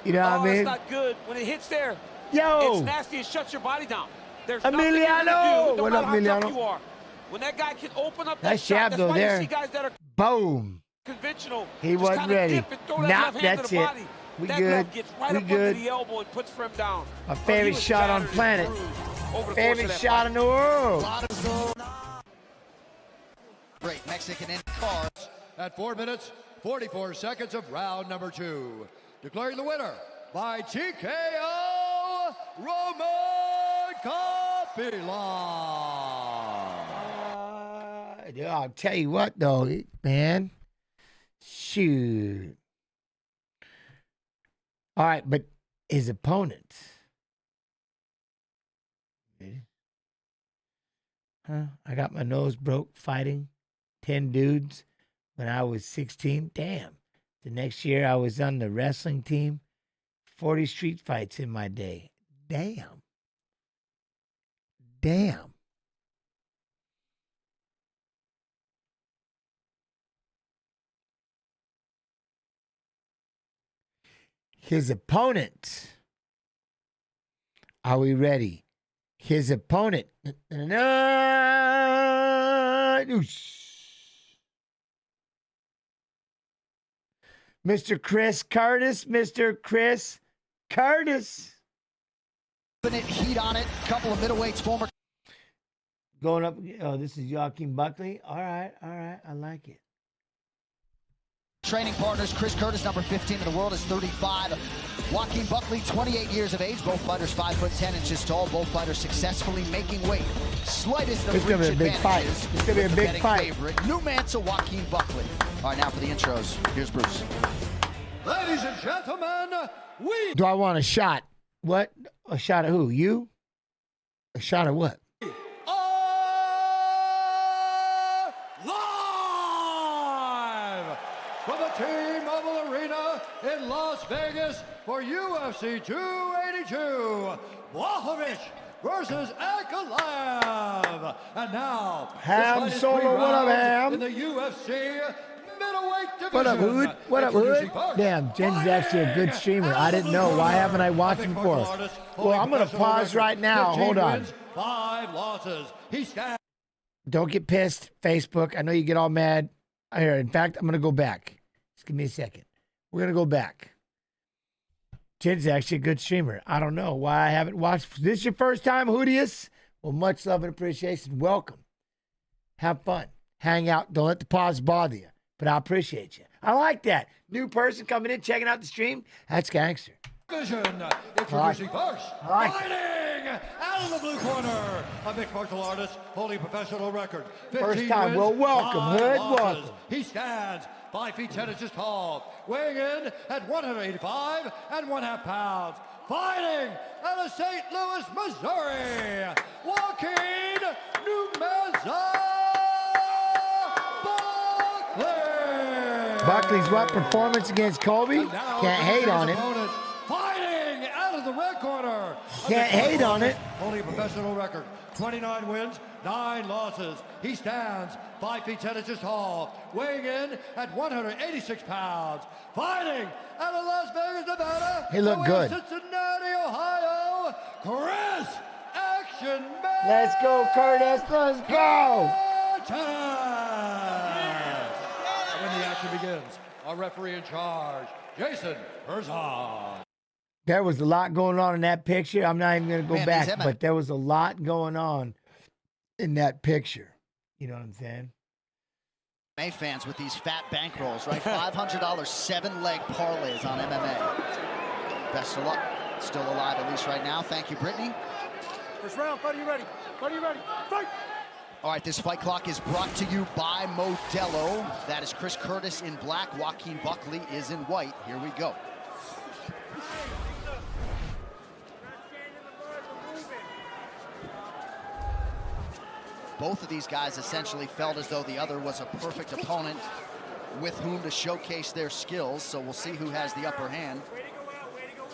You know what I mean? That's not good. When it hits there, Yo. it's nasty. It shuts your body down. There's nothing you Emiliano. can do. No What matter up, how tough Emiliano? you are. When that guy can open up that Nice shot, jab, that's though, why there. you see guys that are Boom. conventional. He just wasn't kinda ready. dip and throw that Nah, left hand to that's the it. body. We that good. left gets right We up good. under the elbow and puts Fremd down. My favorite shot on planet. Favorite shot in the world. Great Mexican in cards. At 4 minutes, 44 seconds of round number 2. Declaring the winner by TKO, Roman Kopylov. I'll tell you what, though, man. Shoot. All right, but his opponent. I got my nose broke fighting 10 dudes when I was 16. Damn. The next year I was on the wrestling team. 40 street fights in my day. Damn. Damn. His opponent. Are we ready? His opponent. Mr. Chris Curtis. Mr. Chris Curtis. Heat on it. Couple of middleweights, former. Going up. Oh, this is Joaquin Buckley. All right. I like it. Training partners, Chris Curtis, number 15 in the world, is 35. Joaquin Buckley, 28 years of age. Both fighters 5'10" tall. Both fighters successfly making weight. Slightest of It's gonna be a big fight. advantages It's gonna be a with the big betting fight. favorite. New man to Joaquin Buckley. All right, now for the intros. Here's Bruce. Ladies and gentlemen, Do I want a shot? What? A shot of who? You? A shot of what? live from the T-Mobile Arena in Las Vegas for UFC 282, Blachowicz versus Ankalaev. And now, Ham this fight is Solo, 3 what up, rounds Ham? in the UFC middleweight division. What up, Hood? What up, Introducing Hood? first, Damn, Jen's actually a good streamer. I didn't know. Why haven't I watched him before? Well, I'm going to pause right now. 15 Hold on. wins, 5 losses. He stands. Don't get pissed, Facebook. I know you get all mad. Here, in fact, I'm going to go back. Just give me a second. We're going to go back. Jen's actually a good streamer. I don't know why I haven't watched. This your first time, Hoodius? Well, much love and appreciation. Welcome. Have fun. Hang out. Don't let the pause bother you. But I appreciate you. I like that. New person coming in, checking out the stream. That's gangster. Introducing first, fighting out of the blue corner, a mixed martial artist holding a professional record. First time, well, welcome, Hood, welcome. He stands 5 feet 10 inches tall, weighing in at 185 1/2 pounds. Fighting out of St. Louis, Missouri, Joaquin Buckley. Buckley's what? Performance against Kobe? Can't hate on him. Fighting out of the red corner. Can't hate on it. Holding a professional record, 29 wins, 9 losses. He stands 5 feet 10 inches tall, weighing in at 186 pounds. Fighting out of Las Vegas, Nevada. He looked good. Cincinnati, Ohio, Chris Action Man. Let's go, Curtis. Let's go. When the action begins, our referee in charge, Jason Herzog. There was a lot going on in that picture. I'm not even going to go back, but there was a lot going on in that picture. You know what I'm saying? MMA fans with these fat bankrolls, right? $500 7-leg parlays on MMA. Best of luck. Still alive, at least right now. Thank you, Brittany. First round, fight, are you ready? Fight, are you ready? Fight! All right, this fight clock is brought to you by Modelo. That is Chris Curtis in black. Joaquin Buckley is in white. Here we go. Both of these guys essentially felt as though the other was a perfect opponent with whom to showcase their skills, so we'll see who has the upper hand. Way to go out, way to go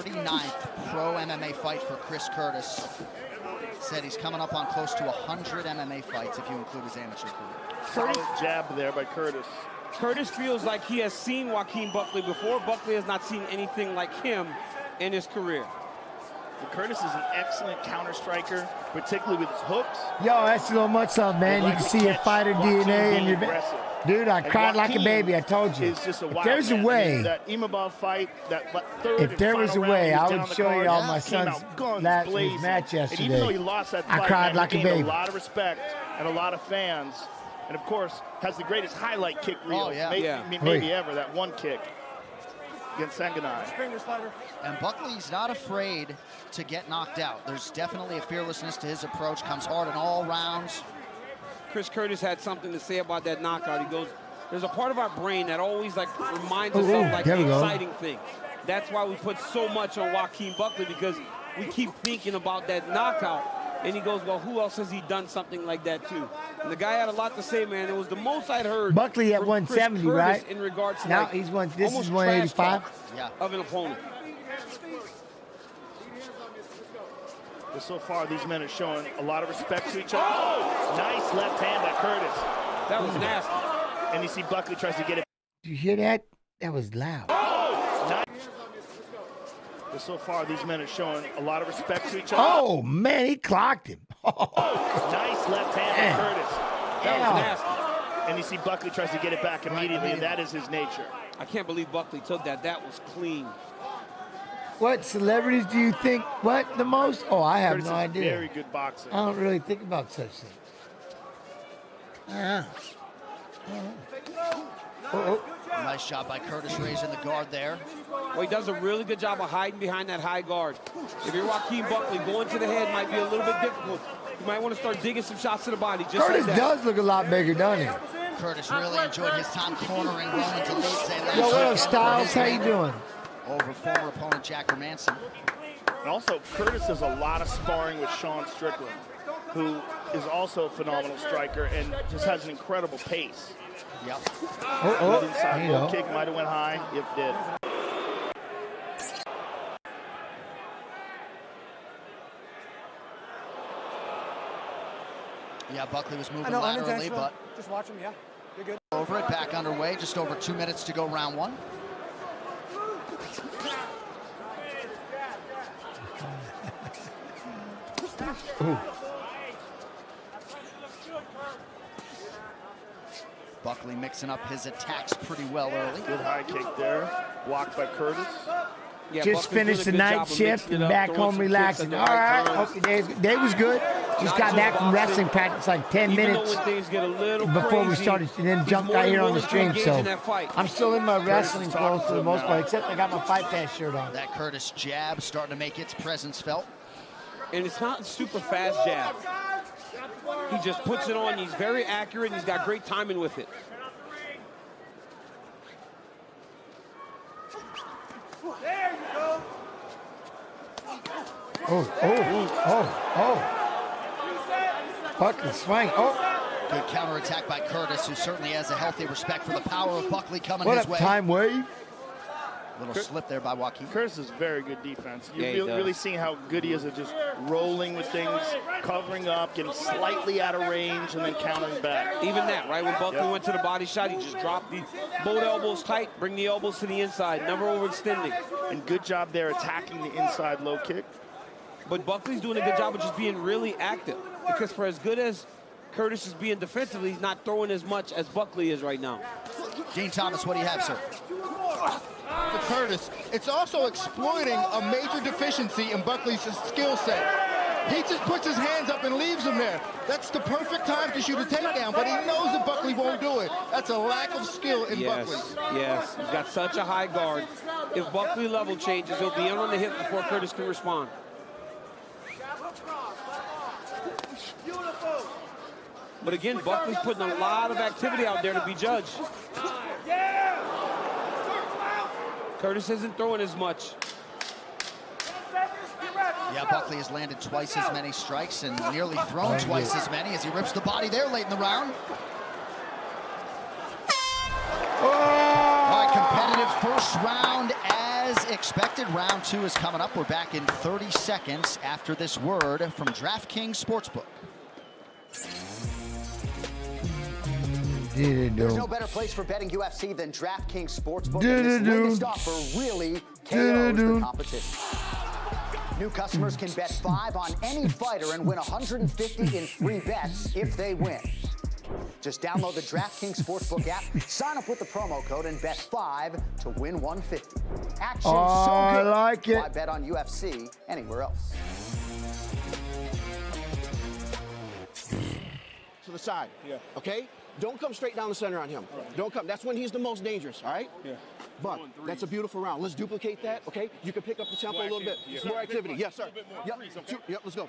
in. 39th pro MMA fight for Chris Curtis. Said he's coming up on close to 100 MMA fights if you include his amateur career. Solid jab there by Curtis. Curtis feels like he has seen Joaquin Buckley before. Buckley has not seen anything like him in his career. Well, Curtis is an excellent counter striker, particularly with his hooks. Yo, that's so much up, man. You can see your fighter DNA in your... Dude, I cried like a baby. I told you. Just a if there's a way... that Imabov fight, that third if there was a way, I would show you all my son's blazing. match yesterday. And even though he lost that fight, I cried like a baby. A lot of respect and a lot of fans. And of course, has the greatest highlight kick reel, maybe ever, that one kick against Sanganai. And Buckley's not afraid to get knocked out. There's definitely a fearlessness to his approach, comes hard in all rounds. Chris Curtis had something to say about that knockout. He goes, there's a part of our brain that always reminds us of the exciting thing. That's why we put so much on Joaquin Buckley, because we keep thinking about that knockout. And he goes, well, who else has he done something like that to? And the guy had a lot to say, man. It was the most I'd heard. Buckley at 170, right? In regards to now he's this is 185 of an opponent. But so far, these men are showing a lot of respect to each other. Oh! Nice left hand by Curtis. That was nasty. And you see Buckley tries to get it. Did you hear that? That was loud. Oh! Nice. But so far, these men are showing a lot of respect to each other. Oh, man, he clocked him. Nice left hand by Curtis. That was nasty. And you see Buckley tries to get it back immediately, and that is his nature. I can't believe Buckley took that. That was clean. What celebrities do you think the most? Oh, I have Curtis no idea. Very good boxer. I don't really think about such things. Nice job by Curtis raising the guard there. Well, he does a really good job of hiding behind that high guard. If you're Joaquin Buckley, going to the head might be a little bit difficult. You might want to start digging some shots to the body. Just Curtis like that. does look a lot bigger, doesn't he? Curtis really enjoyed his time cornering Roman to lead. Yo, what up, Styles? How you doing? Over former opponent Jack Hermanson. And also, Curtis does a lot of sparring with Sean Strickland, who is also a phenomenal striker and just has an incredible pace. Yep. Inside low kick might have went high. It did. Yeah, Buckley was moving laterally, but just watch him. Yeah, you're good. Over it, back underway. Just over 2 minutes to go, round one. Buckley mixing up his attacks pretty well early. Good high kick there. Blocked by Curtis. Yeah, Just Buckley's finished the doing a good night job of shift mixing and it up, back throwing home some kicks relaxing. at All the right, time. hope your day was good. Just got back from wrestling practice like 10 Even though minutes when things get a little before we crazy, started, and then he's jumped more out than here on the willing to stream. engage So in that fight. I'm still in my wrestling clothes for the most part, except I got my Fight Pass shirt on. That Curtis jab starting to make its presence felt. And it's not super fast jab. He just puts it on. He's very accurate, and he's got great timing with it. There you go. Buckley swing. Good counterattack by Curtis, who certainly has a healthy respect for the power of Buckley coming What his up, way. time wave? Little slip there by Joaquin. Curtis is very good defense. You're Yeah, really seeing how good he is at just rolling with things, covering up, getting slightly out of range, and then countering back. Even that, right? When Buckley went to the body shot, he just dropped the both elbows tight, bring the elbows to the inside, never overextending. And good job there attacking the inside low kick. But Buckley's doing a good job of just being really active, because for as good as Curtis is being defensively, he's not throwing as much as Buckley is right now. Dean Thomas, what do you have, sir? For Curtis, it's also exploiting a major deficiency in Buckley's skill set. He just puts his hands up and leaves him there. That's the perfect time to shoot a takedown, but he knows that Buckley won't do it. That's a lack of skill in Buckley. Yes, he's got such a high guard. If Buckley level changes, he'll be in on the hip before Curtis can respond. But again, Buckley's putting a lot of activity out there to be judged. Curtis isn't throwing as much. Yeah, Buckley has landed twice as many strikes and nearly thrown twice as many as he rips the body there late in the round. All right, competitive first round as expected. Round two is coming up. We're back in 30 seconds after this word from DraftKings Sportsbook. There's no better place for betting UFC than DraftKings Sportsbook, and this latest offer really KOs the competition. New customers can bet 5 on any fighter and win $150 in free bets if they win. Just download the DraftKings Sportsbook app, sign up with the promo code, and bet 5 to win $150. Action so good. I like it. Why bet on UFC anywhere else? To the side. Yeah. Okay? Don't come straight down the center on him. Right. Don't come. That's when he's the most dangerous, all right? Yeah. Buck, that's a beautiful round. Let's duplicate that, okay? You can pick up the tempo a little bit. Yeah. More activity. Yes, sir. Yep. Yep, let's go.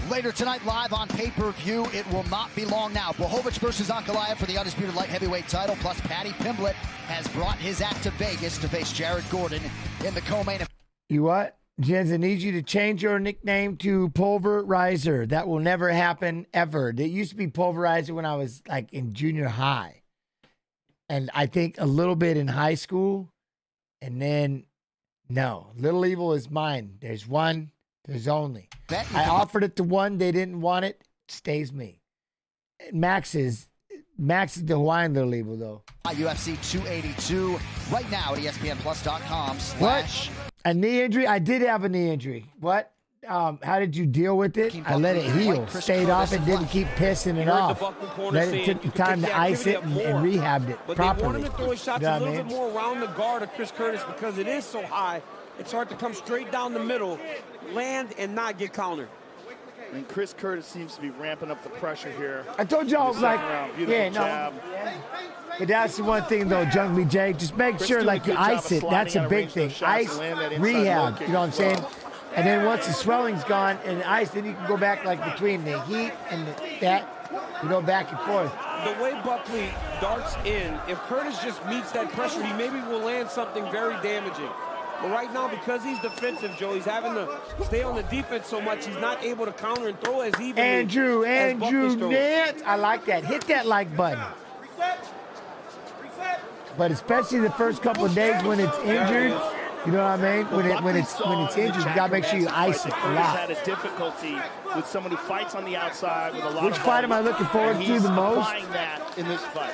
Later tonight, live on pay-per-view. It will not be long now. Blachowicz versus Ankalaev for the undisputed light heavyweight title. Plus, Paddy Pimblett has brought his act to Vegas to face Jared Gordon in the co-main event. You what? Jens, I need you to change your nickname to Pulverizer. That will never happen, ever. It used to be Pulverizer when I was like in junior high. And I think a little bit in high school. And then, no. Little Evil is mine. There's one. There's only. I offered it to one. They didn't want it. Stays me. Max is the Hawaiian Little Evil, though. UFC 282 right now at ESPNplus.com/ What? A knee injury? I did have a knee injury. What? How did you deal with it? I let it heal. Stayed off it, didn't keep pissing it off. Let it took the time to ice it and rehabbed it but properly. They want him to throw his shots a little bit more around the guard of Chris Curtis because it is so high. It's hard to come straight down the middle, land, and not get countered. And Chris Curtis seems to be ramping up the pressure here. I told y'all, like, jab. But that's the one thing, though, Jungle J. Just make sure, like, you ice it. That's a big thing. Ice, rehab, you know what I'm saying? And then once the swelling's gone and ice, then you can go back, like, between the heat and that, you know, back and forth. The way Buckley darts in, if Curtis just meets that pressure, he maybe will land something very damaging. But right now, because he's defensive, Joe, he's having to stay on the defense so much, he's not able to counter and throw as evenly Andrew as Nance. I like that. Hit that like button. But especially the first couple of days when it's injured, you know what I mean? When it's injured, you gotta make sure you ice it a lot. Had a difficulty with someone who fights on the outside with a lot Which of fight am I looking forward to the most? Applying that in this fight.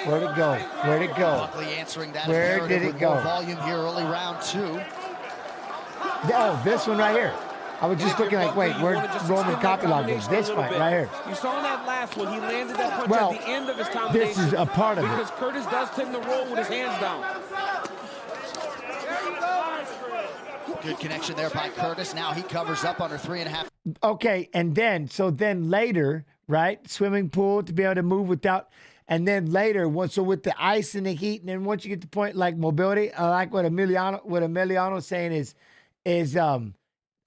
Where'd it go? Where'd it go? Buckley answering that. Where did it go? Volume here, early round two. Oh, this one right here. I was just looking like, wait, where Roman Kopylov is? This fight right here. You saw in that last one, he landed that punch Well, at the end of his combination. this is a part of it. Because Curtis does tend to roll with his hands down. Good connection there by Curtis. Now he covers up under 3.5. Okay, and then, so then later, right, swimming pool to be able to move without, and then later, so with the ice and the heat, and then once you get to point like mobility, I like what Emiliano's saying is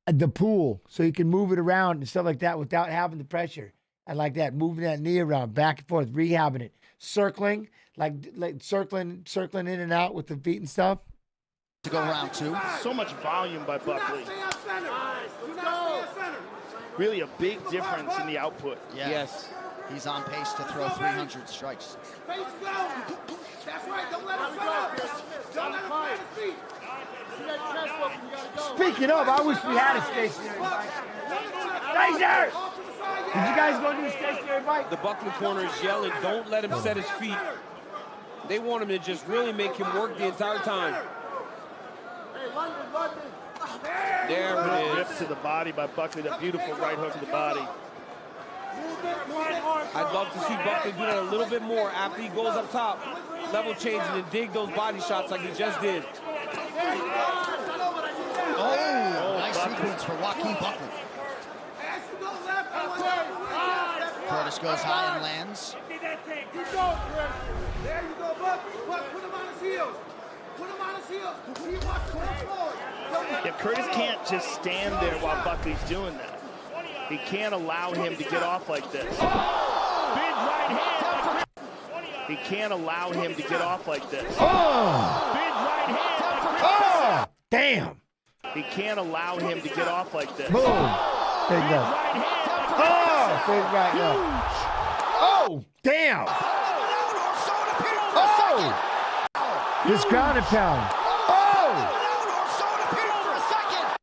the pool, so you can move it around and stuff like that without having the pressure. I like that, moving that knee around, back and forth, rehabbing it, circling, like circling in and out with the feet and stuff. To go round 2. So much volume by Buckley. Really a big difference in the output. Yeah. Yes. He's on pace to throw 300 strikes. That's right, don't let him fight. Don't let him fight his feet. Speaking of, I wish we had a stationary bike. Stationary! Did you guys go to the stationary bike? The Buckley corner is yelling, don't let him set his feet. They want him to just really make him work the entire time. There it is. Rip to the body by Buckley, that beautiful right hook to the body. I'd love to see Buckley do that a little bit more after he goes up top, level change, and then dig those body shots like he just did. Oh, nice sequence for Joaquin Buckley. Curtis goes high and lands. There you go, Buckley. Put him on his heels. Put him on his heels. Yeah, Curtis can't just stand there while Buckley's doing that. He can't allow him to get off like this. Big right hand. He can't allow him to get off like this. Big right hand. Oh, damn. He can't allow him to get off like this. Boom. Big right. Oh, big right left. Oh, damn. Oh. This ground and pound. Oh.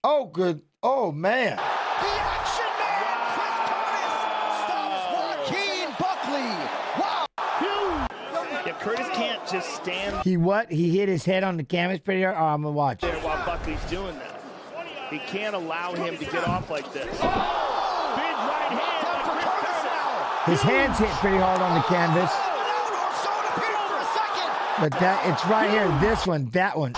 Oh, good. Oh, man. Curtis can't just stand. He what? He hit his head on the canvas pretty hard? Oh, I'm going to watch. There while Buckley's doing that. He can't allow him to get off like this. Big right hand. His hands hit pretty hard on the canvas. But that, it's right here. This one, that one.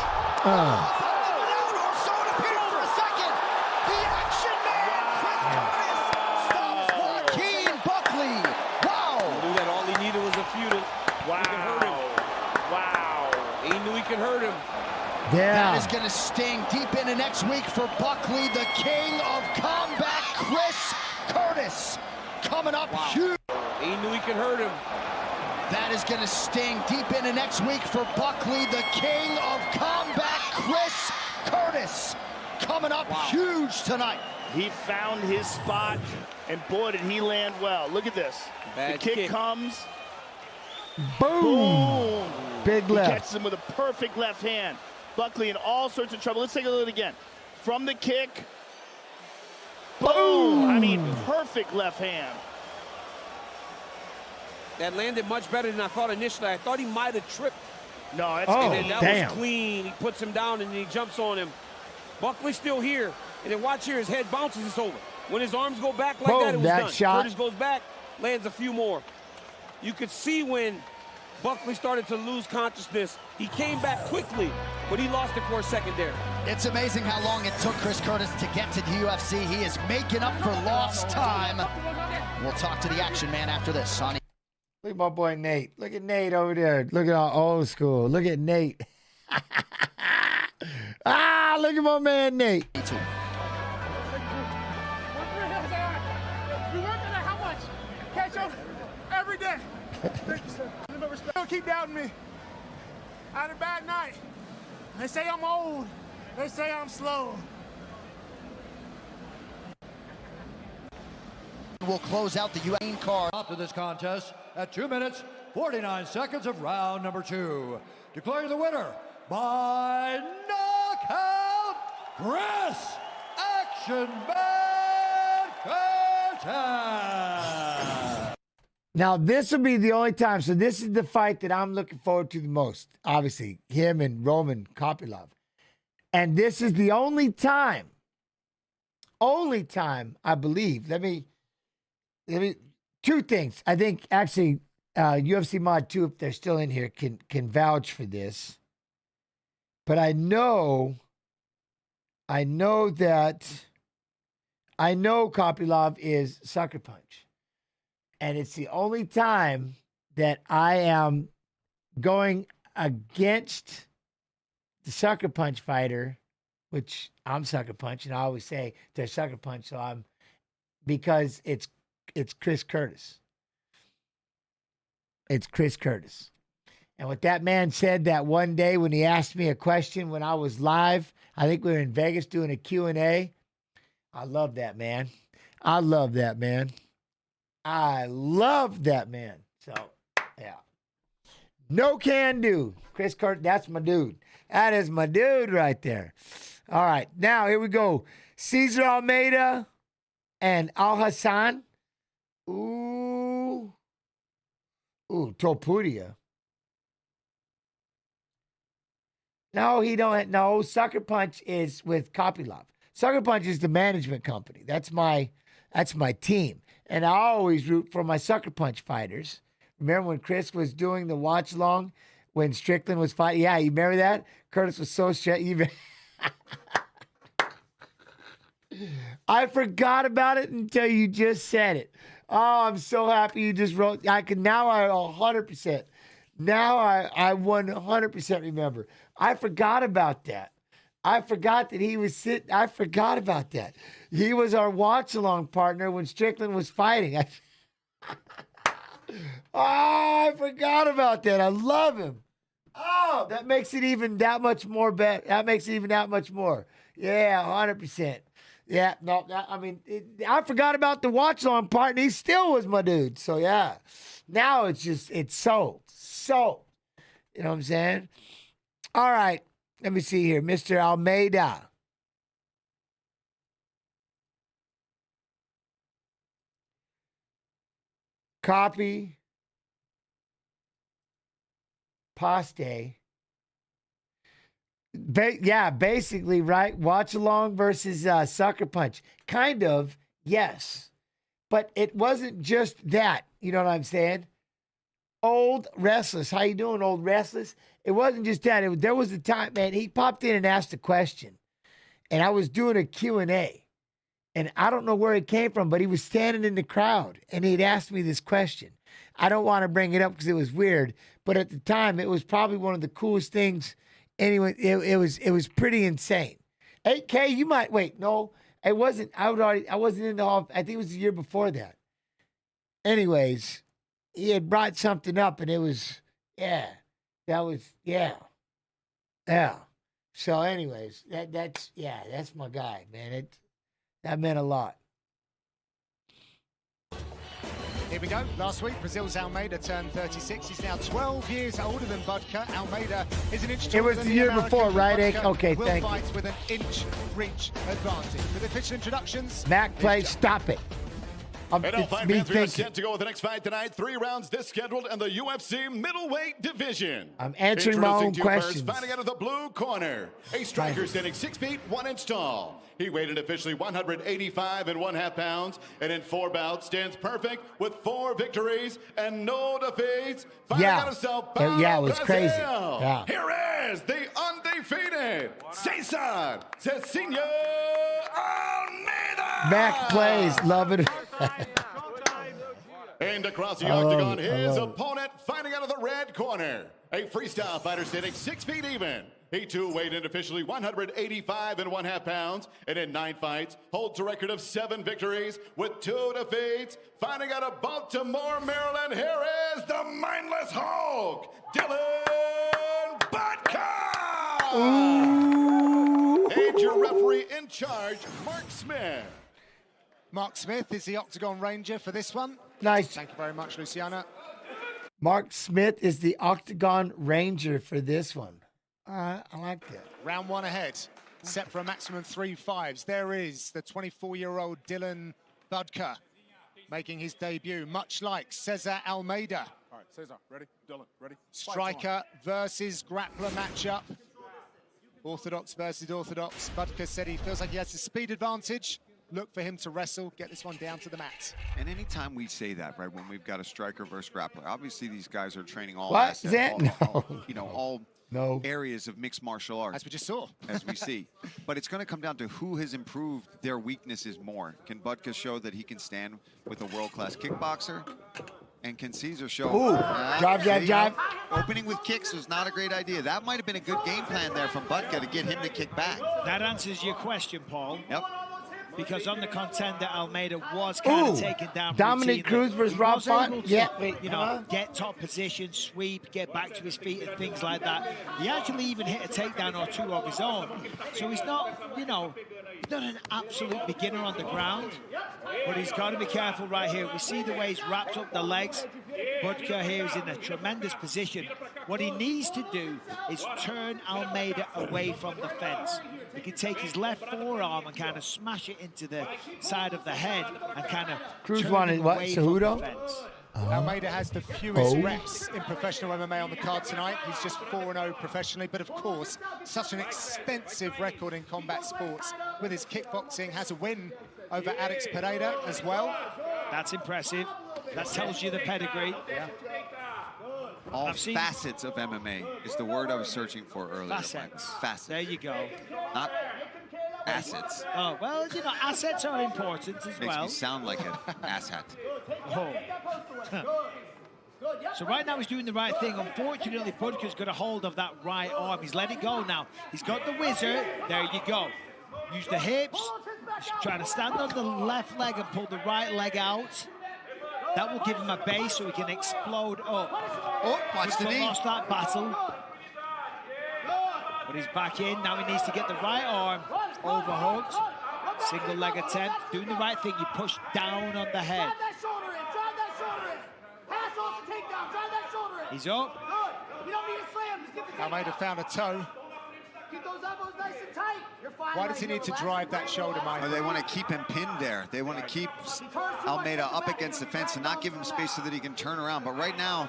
Yeah. That is going to sting deep into next week for Buckley, the king of combat, Chris Curtis. Coming up huge. He knew he could hurt him. That is going to sting deep into next week for Buckley, the king of combat, Chris Curtis. Coming up huge tonight. He found his spot, and boy, did he land well. Look at this. The kick comes. Boom. Boom. Big left. He catches him with a perfect left hand. Buckley in all sorts of trouble. Let's take a look again. From the kick. Boom. I mean, perfect left hand. That landed much better than I thought initially. I thought he might have tripped. No, that's and then that was clean. He puts him down and then he jumps on him. Buckley's still here. And then watch here, his head bounces, it's over. When his arms go back like that, it was done. Shot. Curtis goes back, lands a few more. You could see when Buckley started to lose consciousness. He came back quickly, but he lost it for a second there. It's amazing how long it took Chris Curtis to get to the UFC. He is making up for lost time. We'll talk to the action man after this, Sonny. Look at my boy Nate. Look at Nate over there. Look at our old school. Look at Nate. Look at my man Nate. You work on that how much? Catch up every day. Thank you, sir. Don't keep doubting me. I had a bad night. They say I'm old. They say I'm slow. We'll close out the UFC card. After this contest at 2 minutes, 49 seconds of round number 2. Declaring the winner by knockout, Chris Action Man Curtis. Now, this will be the only time. So this is the fight that I'm looking forward to the most. Obviously, him and Roman Kopylov. And this is the only time only time, I believe. Let me, two things. I think actually UFC Mod 2, if they're still in here, can vouch for this. But I know Kopylov is sucker punch. And it's the only time that I am going against the sucker punch fighter, which I'm sucker punch, and I always say they're sucker punch, so because it's Chris Curtis. It's Chris Curtis. And what that man said that one day when he asked me a question when I was live, I think we were in Vegas doing a Q&A. I love that man. I love that man. I love that man. So, yeah. No can do. Chris Curtis, that's my dude. That is my dude right there. All right. Now, here we go. Cesar Almeida and Alhassan. Ooh, Topuria. No, he don't. No, Sucker Punch is with Kopylov. Sucker Punch is the management company. That's my team. And I always root for my Sucker Punch fighters. Remember when Chris was doing the watch along when Strickland was fighting? Yeah, you remember that? Curtis was so stressed. I forgot about it until you just said it. Oh, I'm so happy you just wrote. Now I 100%. Now I 100% remember. I forgot about that. I forgot that he was sitting. I forgot about that. He was our watch-along partner when Strickland was fighting. I forgot about that. I love him. Oh, that makes it even that much more better. That makes it even that much more. Yeah, 100%. Yeah, no, I forgot about the watch-along part, and he still was my dude. So, yeah. Now it's sold. Sold. You know what I'm saying? All right. Let me see here. Mr. Almeida. Copy. Paste. Basically, right? Watch along versus Sucker Punch. Kind of, yes. But it wasn't just that. You know what I'm saying? Old Restless. How you doing, Old Restless? It wasn't just that. There was a time, man, he popped in and asked a question. And I was doing a Q&A. And I don't know where it came from, but he was standing in the crowd. And he'd asked me this question. I don't want to bring it up because it was weird. But at the time, it was probably one of the coolest things. Anyway, it was pretty insane. 8K, you might, wait, no. It wasn't, I wasn't in the hall. I think it was the year before that. Anyways, he had brought something up, and it was, yeah. So, anyways, that's my guy, man. That meant a lot. Here we go. Last week, Brazil's Almeida turned 36. He's now 12 years older than Budka. Almeida is an inch taller. It was the year before, right? Okay, thank you. Fights with an inch reach advantage. With official introductions, Mac, play, stop it. And all fight fans, we are set to go with the next fight tonight. 3 rounds this scheduled in the UFC middleweight division. I'm answering my own questions. First, fighting out of the blue corner, a striker standing 6 feet 1 inch tall. He weighed in officially 185 1/2 pounds, and in 4 bouts stands perfect with 4 victories and no defeats. Fighting out of Sao Paulo, it was Brazil. crazy. Yeah. Here is the undefeated Cesar Cecinho Almeida. Mac plays, love it. And across the octagon, his opponent fighting out of the red corner. A freestyle fighter standing 6 feet even. He too weighed in officially 185 1/2 pounds, and in 9 fights holds a record of 7 victories with 2 defeats. Fighting out of Baltimore, Maryland, here is the mindless Hulk, Dylan Budka. And your referee in charge, Mark Smith. Mark Smith is the Octagon Ranger for this one. Nice. Thank you very much, Luciano. Mark Smith is the Octagon Ranger for this one. I like that. Round 1 ahead. Set for a maximum 3 fives. There is the 24-year-old Dylan Budka making his debut, much like Cesar Almeida. All right, Cesar, ready? Dylan, ready? Striker versus grappler matchup. Orthodox versus orthodox. Budka said he feels like he has the speed advantage. look for him to wrestle, get this one down to the mat. And anytime we say that, right, when we've got a striker versus grappler, obviously these guys are training all What? assets, Is that? all No. areas of mixed martial arts. As we just saw. As we see. But it's going to come down to who has improved their weaknesses more. Can Budka show that he can stand with a world-class kickboxer? And can Caesar show... Ooh, jab. Opening with kicks was not a great idea. That might have been a good game plan there from Budka to get him to kick back. That answers your question, Paul. Yep. Because on the contender, Almeida was kind of taken down. Dominic routinely. Cruz versus He Rob was able Font. to, Yeah. you know, get top position, sweep, get back to his feet and things like that. He actually even hit a takedown or two of his own. So he's not, you know, he's not an absolute beginner on the ground, but he's got to be careful right here. We see the way he's wrapped up the legs. Budka here is in a tremendous position. What he needs to do is turn Almeida away from the fence. He can take his left forearm and kind of smash it into the side of the head and kind of Cruz turn wanted him what? away from the Cejudo? fence. Almeida has the fewest reps in professional MMA on the card tonight. He's just 4-0 professionally, but of course, such an extensive record in combat sports with his kickboxing. Has a win over Alex Pereira as well. That's impressive. That tells you the pedigree. Yeah. All facets of MMA is the word I was searching for earlier. Facets. Facets. There you go. Not assets. Oh, well, you know, assets are important as Makes well. me sound like an asshat. Oh. So right now he's doing the right thing. Unfortunately, Budka's got a hold of that right arm. He's let it go now. He's got the whizzer. There you go. Use the hips. He's trying to stand on the left leg and pull the right leg out. That will give him a base so he can explode up. Oh, watch the knee. Lost that battle. But he's back in. Now he needs to get the right arm overhooked. Single leg attempt. Doing the right thing. You push down on the head. He's up. Almeida found a toe. Why does he need to drive that shoulder, Mike? Oh, they want to keep him pinned there. They want to keep Almeida up against the fence and not give him space so that he can turn around. But right now,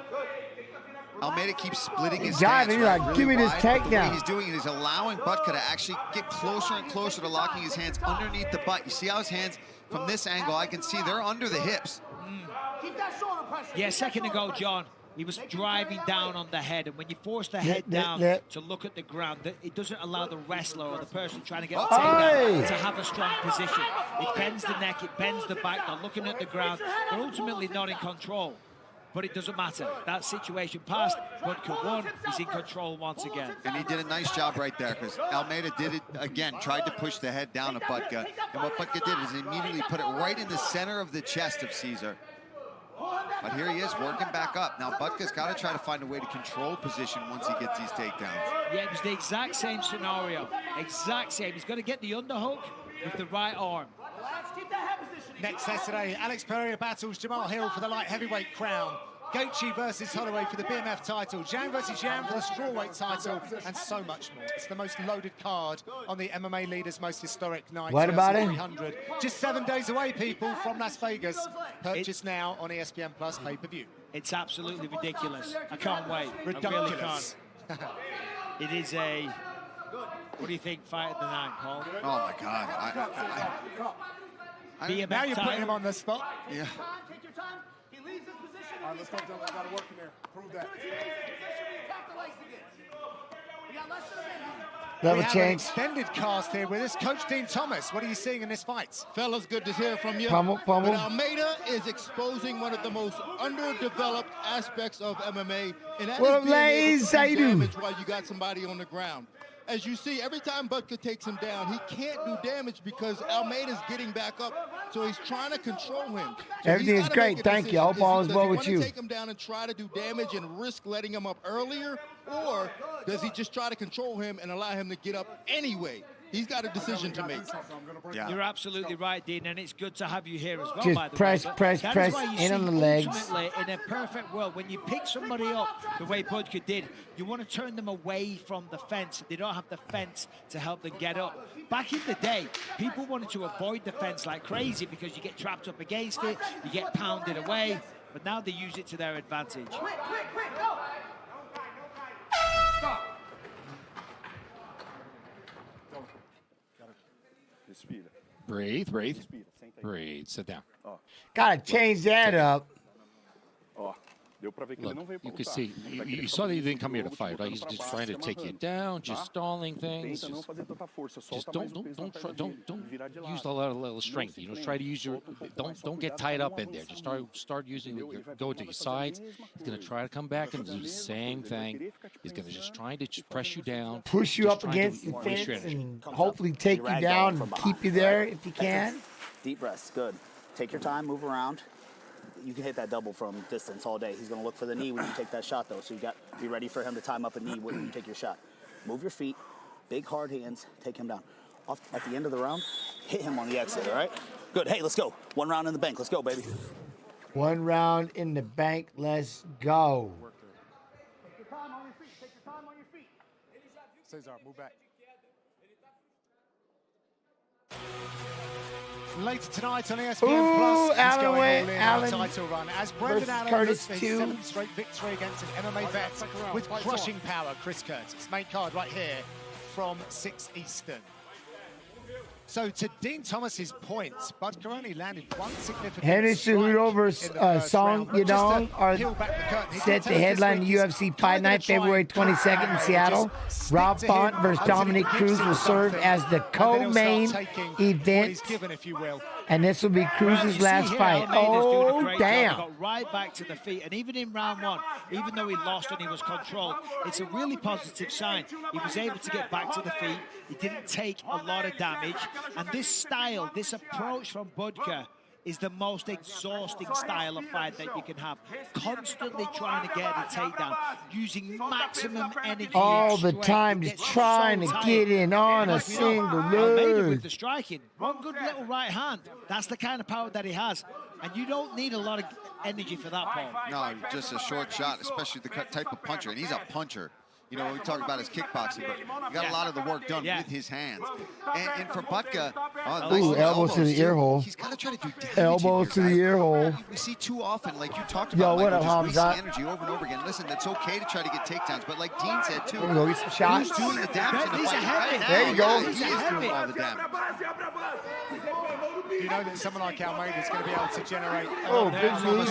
Almeida keeps splitting his stance. He's like, give me this takedown. What he's doing is allowing Budka to actually get closer and closer to locking his hands underneath the butt. You see how his hands, from this angle, I can see they're under the hips. Yeah, a second ago, John, he was driving down on the head, and when you force the head down to look at the ground, it doesn't allow the wrestler or the person trying to get the takedown to have a strong position. It bends the neck, it bends the back, they're looking at the ground. They're ultimately not in control, but it doesn't matter. That situation passed, Budka won, he's in control once again. And he did a nice job right there, because Almeida did it again, tried to push the head down to Budka. And what Budka did is immediately put it right in the center of the chest of Caesar. But here he is working back up. Now Budka's got to try to find a way to control position once he gets these takedowns. Yeah, it was the exact same scenario. Exact same. He's got to get the underhook with the right arm. Next Saturday, Alex Pereira battles Jamal Hill for the light heavyweight crown. Gaethje versus Holloway for the BMF title. Zhang versus Zhang for the strawweight title, and so much more. It's the most loaded card on the MMA Leader's most historic night. What about it? 300. Just 7 days away, people, from Las Vegas. Purchase now on ESPN Plus pay-per-view. It's absolutely ridiculous. I can't wait. Ridiculous. I really can't. It is a, what do you think, fight of the night, Paul? Oh my God. Now you're putting him on the spot. Yeah. All right, let's go, Dylan. Got to work in there. Prove that. We have an extended cast here with us. Coach Dean Thomas, what are you seeing in this fight? Fellas, good to hear from you. Pummel. But Almeida is exposing one of the most underdeveloped aspects of MMA, and that What is being able to do do? damage while you got somebody on the ground. As you see, every time Budka takes him down, he can't do damage because Almeida's getting back up, so he's trying to control him. So Everything is great. Thank you. I hope all is well with you. Does he want to take him down and try to do damage and risk letting him up earlier, or does he just try to control him and allow him to get up anyway? He's got a decision to make. Yeah. You're absolutely right, Dean, and it's good to have you here as well, Just by the press, way. But press, that is press why you in see on the legs. Ultimately, in a perfect world, when you pick somebody up the way Budka did, you want to turn them away from the fence. They don't have the fence to help them get up. Back in the day, people wanted to avoid the fence like crazy because you get trapped up against it, you get pounded away, but now they use it to their advantage. Speed. Breathe, breathe. Breathe. Sit down. Gotta change that up. Look, you could see, you saw that he didn't come here to fight, right? He's just trying to take you down, just stalling things. Just don't use a lot of strength. You know, try to use your, don't get tied up in there. Just start using, go to your sides. He's gonna try to come back and do the same thing. He's gonna just try to press you down, push you up against the fence, and hopefully take you down and keep you there if you can. Deep breaths, good. Take your time, move around. You can hit that double from distance all day. He's going to look for the knee when you take that shot, though. So you got to be ready for him to time up a knee when you take your shot. Move your feet, big hard hands, take him down. Off at the end of the round, hit him on the exit, all right? Good. Hey, let's go. 1 round in the bank. Let's go, baby. 1 round in the bank. Let's go. Take your time on your feet. Take your time on your feet. Cesar, move back. Later tonight on ESPN Plus, he's going all in title run as Brendan Allen looks for his 7th straight victory against an MMA vet with crushing power, Chris Curtis. Main card right here from 6 Eastern. So to Dean Thomas's point, Budka only landed 1 significant Henry Cejudo Song Yadong are set to headline the UFC Fight Night February 22nd in Seattle. Rob Font versus Dominic Cruz will serve as the co-main event. And this will be Cruz's last fight. Oh, damn. Got right back to the feet. And even in round 1, even though he lost and he was controlled, it's a really positive sign. He was able to get back to the feet. He didn't take a lot of damage. And this style, this approach from Budka is the most exhausting style of fight that you can have. Constantly trying to get a takedown, using maximum energy. All the time, just trying to get in on a single Almeida with move. the striking. One good little right hand. That's the kind of power that he has. And you don't need a lot of energy for that, Paul. No, just a short shot, especially the type of puncher. And he's a puncher. You know, we talk about his kickboxing, but he got a lot of the work done with his hands. And for Budka, Elbows to the ear hole. He's got to try to do damage. Elbows to the ear hole. We see too often, like you talked about, what up, just wasting Hamza? energy over and over again. Listen, it's okay to try to get takedowns, but like Dean said too, We're gonna go get some shots. who's doing the damage in the He's a fight heavy. right now? There you go. He is doing all the damage. You know that someone like Almeida is going to be able to generate.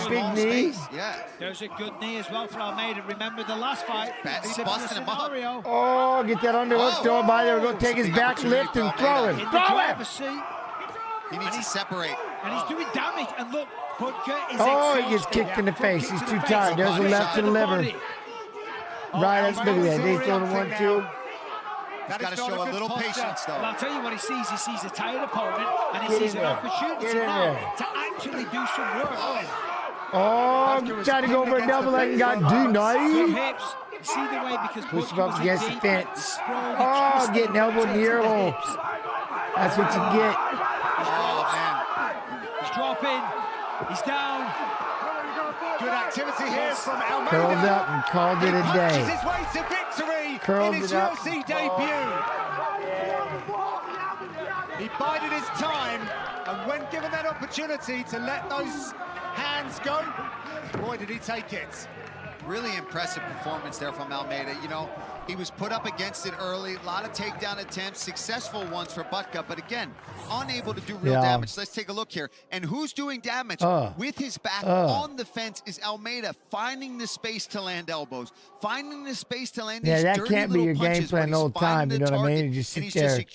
Big knee. Yeah. There's a good knee as well for Almeida. Remember the last fight? He's busting him up. Oh, get that underhook, throw it by there. We're going to take his back lift and throw him. Throw him! He needs to separate. And he's doing damage. And look, Budka is Oh, he gets kicked in the face. He's too tired. There's a left to the liver. Right, let's look at that. They throw the 1-2. He's got to show a little patience, though. Well, I'll tell you what he sees. He sees a tired opponent, and he sees an opportunity now to actually do some work. Oh, trying to go for a double leg and got denied. Good hips. You see the way because Push him up against the fence. Oh, getting elbowed in the ear hole. That's what you get. Oh, man. He's dropping. He's down. Good activity here from Almeida. Curled up and called it a day. His way to victory Curled in his it up. UFC debut. He bided his time, and when given that opportunity to let those hands go, boy, did he take it. Really impressive performance there from Almeida. You know, he was put up against it early. A lot of takedown attempts, successful ones for Budka, but again, unable to do real damage. Let's take a look here. And who's doing damage with his back on the fence is Almeida, finding the space to land elbows, finding the space to land these that dirty can't be little your game punches plan the whole time. You know what I mean? You just sit there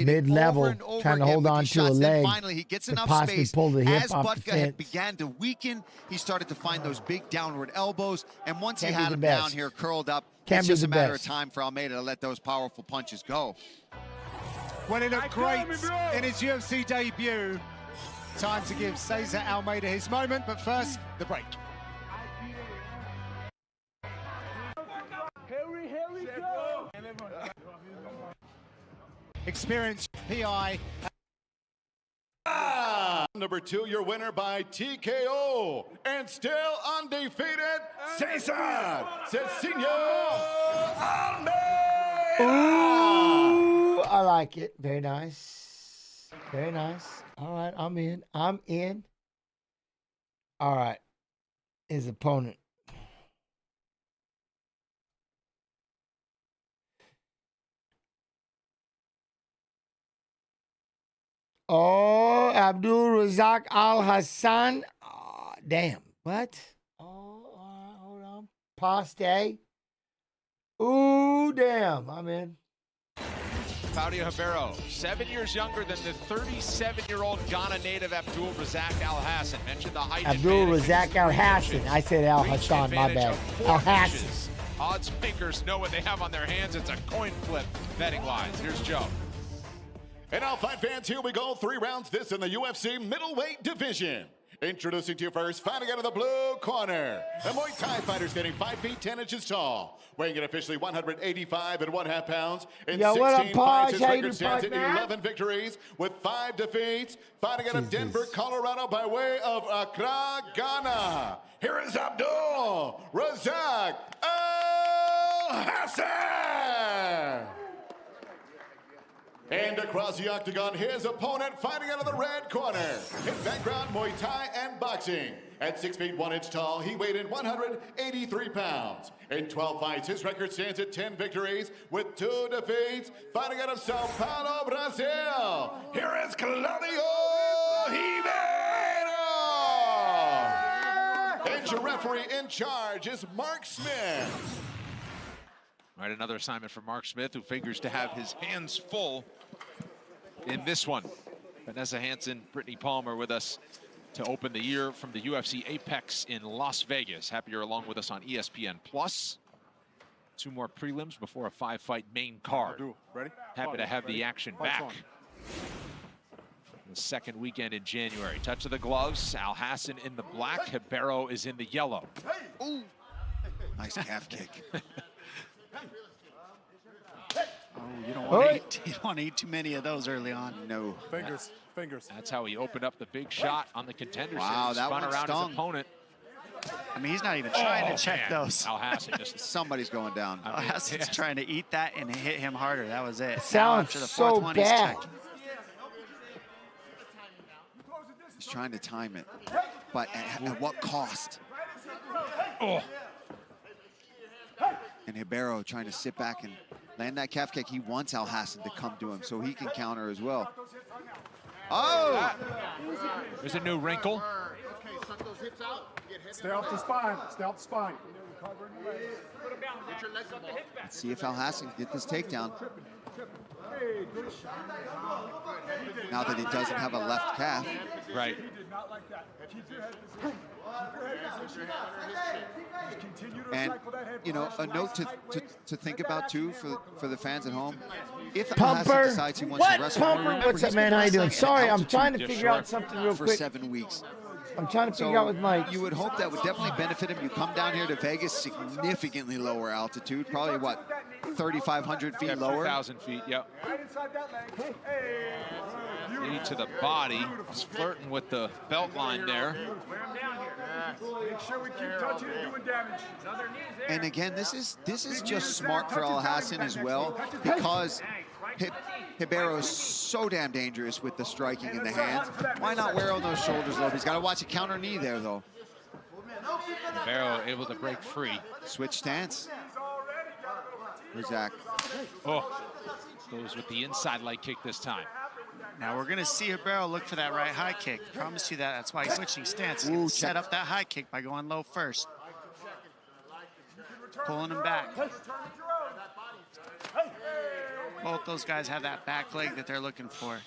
mid-level, trying to hold on to a leg. Finally, he gets to enough possibly space. pull the hip As off the Budka had fence. began to weaken, he started to find those big downward elbows. And once he Can't be had the him best. down here, curled up, Can't it's be just the a matter best. of time for Almeida to let those powerful punches go. When he looked great in his UFC debut. Time to give Cesar Almeida his moment, but first, the break. Experienced PI. Number 2, your winner by TKO, and still undefeated, Cesar Almeida. Ooh, I like it. Very nice. Very nice. All right, I'm in. I'm in. All right. His opponent. Oh, Abdul Razak Alhassan. Oh, damn. What? Oh, hold on. Paste. Ooh, damn. I'm in. Cláudio Ribeiro, 7 years younger than the 37-year-old Ghana native Abdul Razak Alhassan. Mentioned the height Abdul advantage. Razak Alhassan. I said Alhassan, my bad. Alhassan. Odds makers know what they have on their hands. It's a coin flip betting-wise. Here's Joe. And now, fight fans, here we go. 3 rounds this in the UFC middleweight division. Introducing to you first, fighting out of the blue corner, a Muay Thai fighter standing 5 feet 10 inches tall, weighing in officially 185 1/2 pounds. In 16 fights, his record stands at 11 victories with 5 defeats. Fighting out of Denver, Colorado, by way of Accra, Ghana. Here is Abdul Razak Alhassan. And across the octagon, his opponent fighting out of the red corner. His background, Muay Thai and boxing. At 6 feet 1 inch tall, he weighed in 183 pounds. In 12 fights, his record stands at 10 victories with 2 defeats. Fighting out of Sao Paulo, Brazil. Here is Cláudio Ribeiro. And your referee in charge is Mark Smith. All right, another assignment for Mark Smith, who figures to have his hands full in this one. Vanessa Hansen, Brittany Palmer with us to open the year from the UFC Apex in Las Vegas. Happy you're along with us on ESPN+. 2 more prelims before a 5-fight main card. Ready? Happy to have the action back. The second weekend in January. Touch of the gloves. Alhassan in the black. Ribeiro is in the yellow. Ooh. Nice calf kick. Oh, you don't want to eat too many of those early on. No. Fingers. That's how he opened up the big shot on the contender. Wow, that spun one around stung. his opponent. I mean, he's not even trying to check those. Alhassan just somebody's going down. Alhassan's trying to eat that and hit him harder. That was it. Sounds after the so 4th one, bad. He's trying to time it, but at what cost? Oh. And Ribeiro trying to sit back and land that calf kick. He wants Alhassan to come to him so he can counter as well. Oh! There's a new wrinkle. Stay off the spine. Stay off the spine. Let's see if Alhassan can get this takedown. Now that he doesn't have a left calf. Right. And, you know, a note to think about, too, for the fans at home. If Pumper. Alhassan decides he wants to wrestle, Pumper? What's up, man? How you doing? Sorry, I'm trying to figure out something real for quick. 7 weeks. I'm trying to figure out with Mike. You would hope that would definitely benefit him. You come down here to Vegas, significantly lower altitude, probably what, 3,500 feet lower? 4,000 feet, yep. Knee to the body. He's flirting with the belt line there. Make sure we keep touching and doing damage. And again, this is just smart for Alhassan as well, because Ribeiro is so damn dangerous with the striking in the hands. Why not wear on those shoulders, though? He's got to watch a counter knee there, though. Ribeiro able to break free. Switch stance. Razak. Oh, goes with the inside leg kick this time. Now we're going to see Ribeiro look for that right high kick. Promise you that. That's why he's switching stance. He's going to set up that high kick by going low first. Pulling him back. Both those guys have that back leg that they're looking for.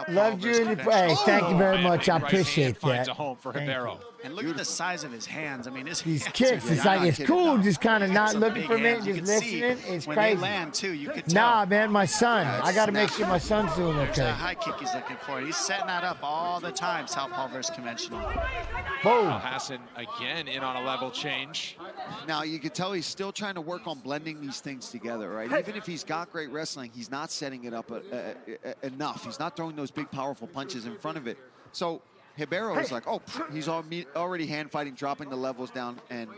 Loved you in the play. Thank you very much. I appreciate that. A home for Ribeiro. And look at the size of his hands. I mean, these kicks, it's like it's cool just kind of not looking for me, just listening. It's when crazy. They land too, you could tell. Nah, man, my son. I got to make sure my son's doing There's okay. that high kick he's looking for. He's setting that up all the time, southpaw versus conventional. Boom. Alhassan again in on a level change. Now, you can tell he's still trying to work on blending these things together, right? Even if he's got great wrestling, he's not setting it up enough. He's not throwing those big, powerful punches in front of it. So Ribeiro is like, oh, he's already hand fighting, dropping the levels down and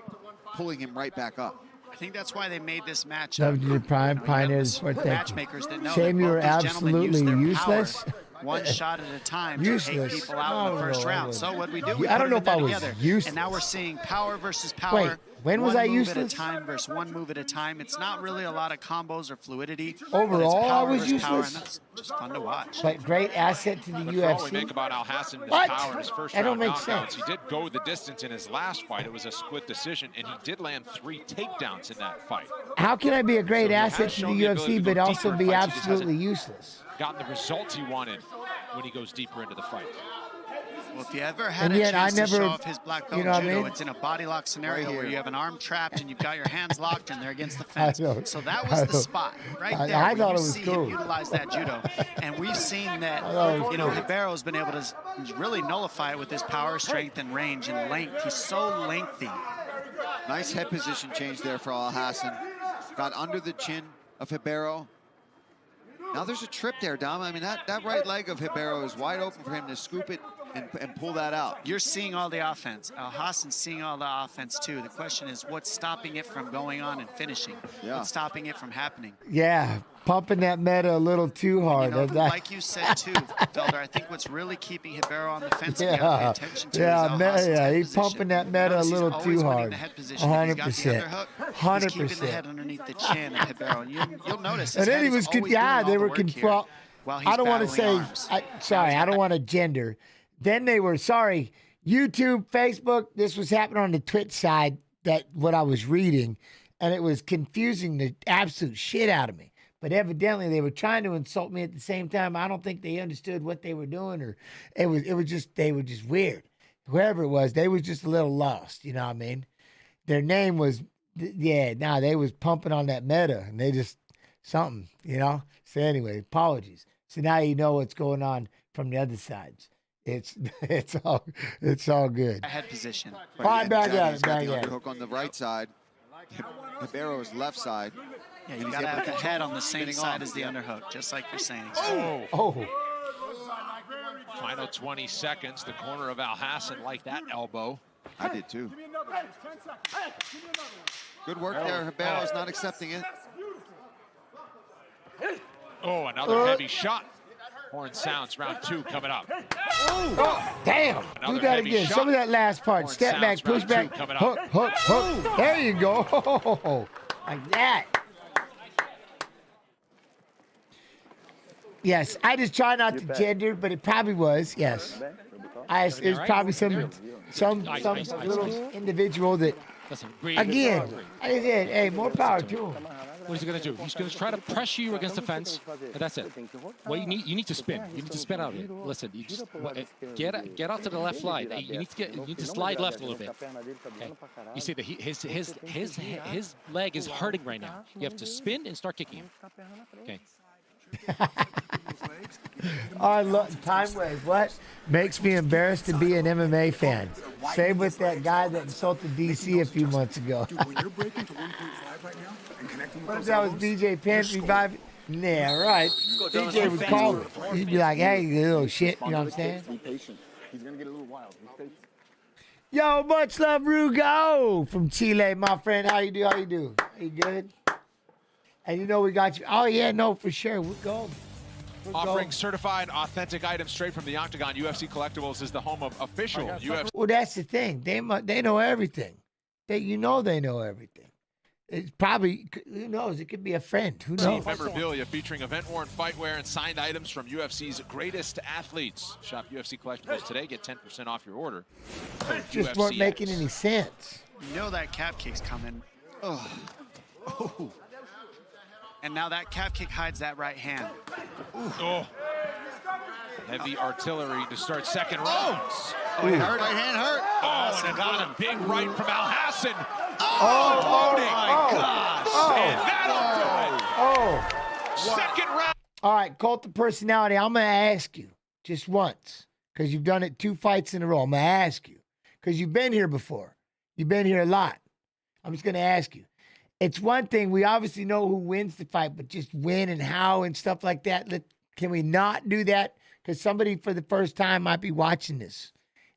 pulling him right back up. I think that's why they made this match. Loved you, Prime Pioneers. Matchmakers that know Shame that you were both these gentlemen use absolutely their power useless. one shot at a time Useless. to take people out in the first round. So what we do, we I don't put know if I them was together. useless. And now we're seeing power versus power. Wait, when was one I move useless? at a time versus one move at a time. It's not really a lot of combos or fluidity. Overall, but it's power I was versus power, useless? and that's just fun to watch. But great asset to the The UFC. call we make about Alhassan, his What? power in his first That don't round make knockouts. sense. He did go the distance in his last fight. It was a split decision, and he did land 3 takedowns in that fight. How can I be a great So he has asset to shown the the ability UFC, to go but also deeper in be fights, he just absolutely hasn't useless? Gotten the results he wanted when he goes deeper into the fight. Well, if you ever had And a yet I chance never- to show off his black belt you know what I judo, mean? it's in a body lock scenario Right where here. you have an arm trapped and you've got your hands locked and they're against the fence. know. So that I was the know. spot right I there. where thought you it was see cool. him utilize that judo, and we've seen that. I thought it was You know, cool. Ribeiro's been able to really nullify it with his power, strength, and range and length. He's so lengthy. Nice head position change there for Alhassan. Got under the chin of Ribeiro. Now there's a trip there, Dom. I mean, that right leg of Ribeiro is wide open for him to scoop it and pull that out. You're seeing all the offense. Alhassan's seeing all the offense too. The question is, what's stopping it from going on and finishing? Yeah. What's stopping it from happening? Yeah, pumping that meta a little too hard. You know, That- like you said too, Felder, I think what's really keeping Ribeiro on the fence and you have to yeah, pay attention to yeah, is Alhassan's yeah. head He's position. pumping that meta a Notice little he's too always winning hard. the head position. If he's got the 100%. underhook, he's 100%. keeping the head underneath the chin of Ribeiro. And you'll notice his And then head he is was, always yeah, doing all they the were work here confront. while he's I don't want to say, battling arms. sorry, I don't want to gender. Then they were, sorry, YouTube, Facebook, this was happening on the Twitch side, that what I was reading, and it was confusing the absolute shit out of me. But evidently they were trying to insult me at the same time. I don't think they understood what they were doing, or they were just weird. Whoever it was, they was just a little lost, you know what I mean? Their name was, they was pumping on that meta, and they just, something, you know? So anyway, apologies. So now you know what's going on from the other sides. It's all good. Head position. All right, back at it, He's got back the at it. underhook on the right side. Ribeiro's left side. Yeah, you He's got to able have to the keep head on the same spinning side off. as the underhook, just like you're saying. Oh. Final 20 seconds. The corner of Alhassan liked that elbow. I did too. Good work there. Ribeiro's not accepting it. Oh, another heavy shot. Horn sounds, round 2 coming up. Oh, damn. Another Do that heavy again. shot. Some of that last part. Horn Step back, sounds, push round back, 2 coming hook, up. hook, hook. There you go. Like that. Yes, I just try not to gender, but it probably was, yes. It was probably some little individual that, again, I said, hey, more power to him. What is he going to do? He's going to try to pressure you against the fence, and that's it. Well, you need to spin. You need to spin out of it. Listen, you just get out to the left slide. You need to slide left a little bit. Okay. You see that his leg is hurting right now. You have to spin and start kicking him. Okay. I love time waste. What makes me embarrassed to be an MMA fan? Same with that guy that insulted DC a few months ago. What if that was DJ Pence reviving? Yeah, right. DJ would call it. He'd be like, hey, you little shit. You know what I'm saying? He's going to get a little wild. Yo, much love, Rugo from Chile, my friend. How you do? How you do? You good? And you know we got you. Oh, yeah, no, for sure. We'll go. Offering certified, authentic items straight from the Octagon. UFC Collectibles is the home of official UFC. Well, that's the thing. They know everything. They know everything. It's probably, who knows? It could be a friend. Who knows? Memorabilia featuring event-worn fightwear and signed items from UFC's greatest athletes. Shop UFC Collectibles today. Get 10% off your order. Just weren't making any sense. You know that calf kick's coming. Oh. And now that calf kick hides that right hand. Oh. Heavy artillery to start second rounds. Oh, he hurt. Right hand hurt. Oh, and another big right from Alhassan. Oh, And that'll do it. Second round. All right, cult of personality. I'm going to ask you just once, because you've done it 2 fights in a row. I'm going to ask you, because you've been here before. You've been here a lot. I'm just going to ask you. It's one thing, we obviously know who wins the fight, but just when and how and stuff like that, can we not do that? Because somebody for the first time might be watching this.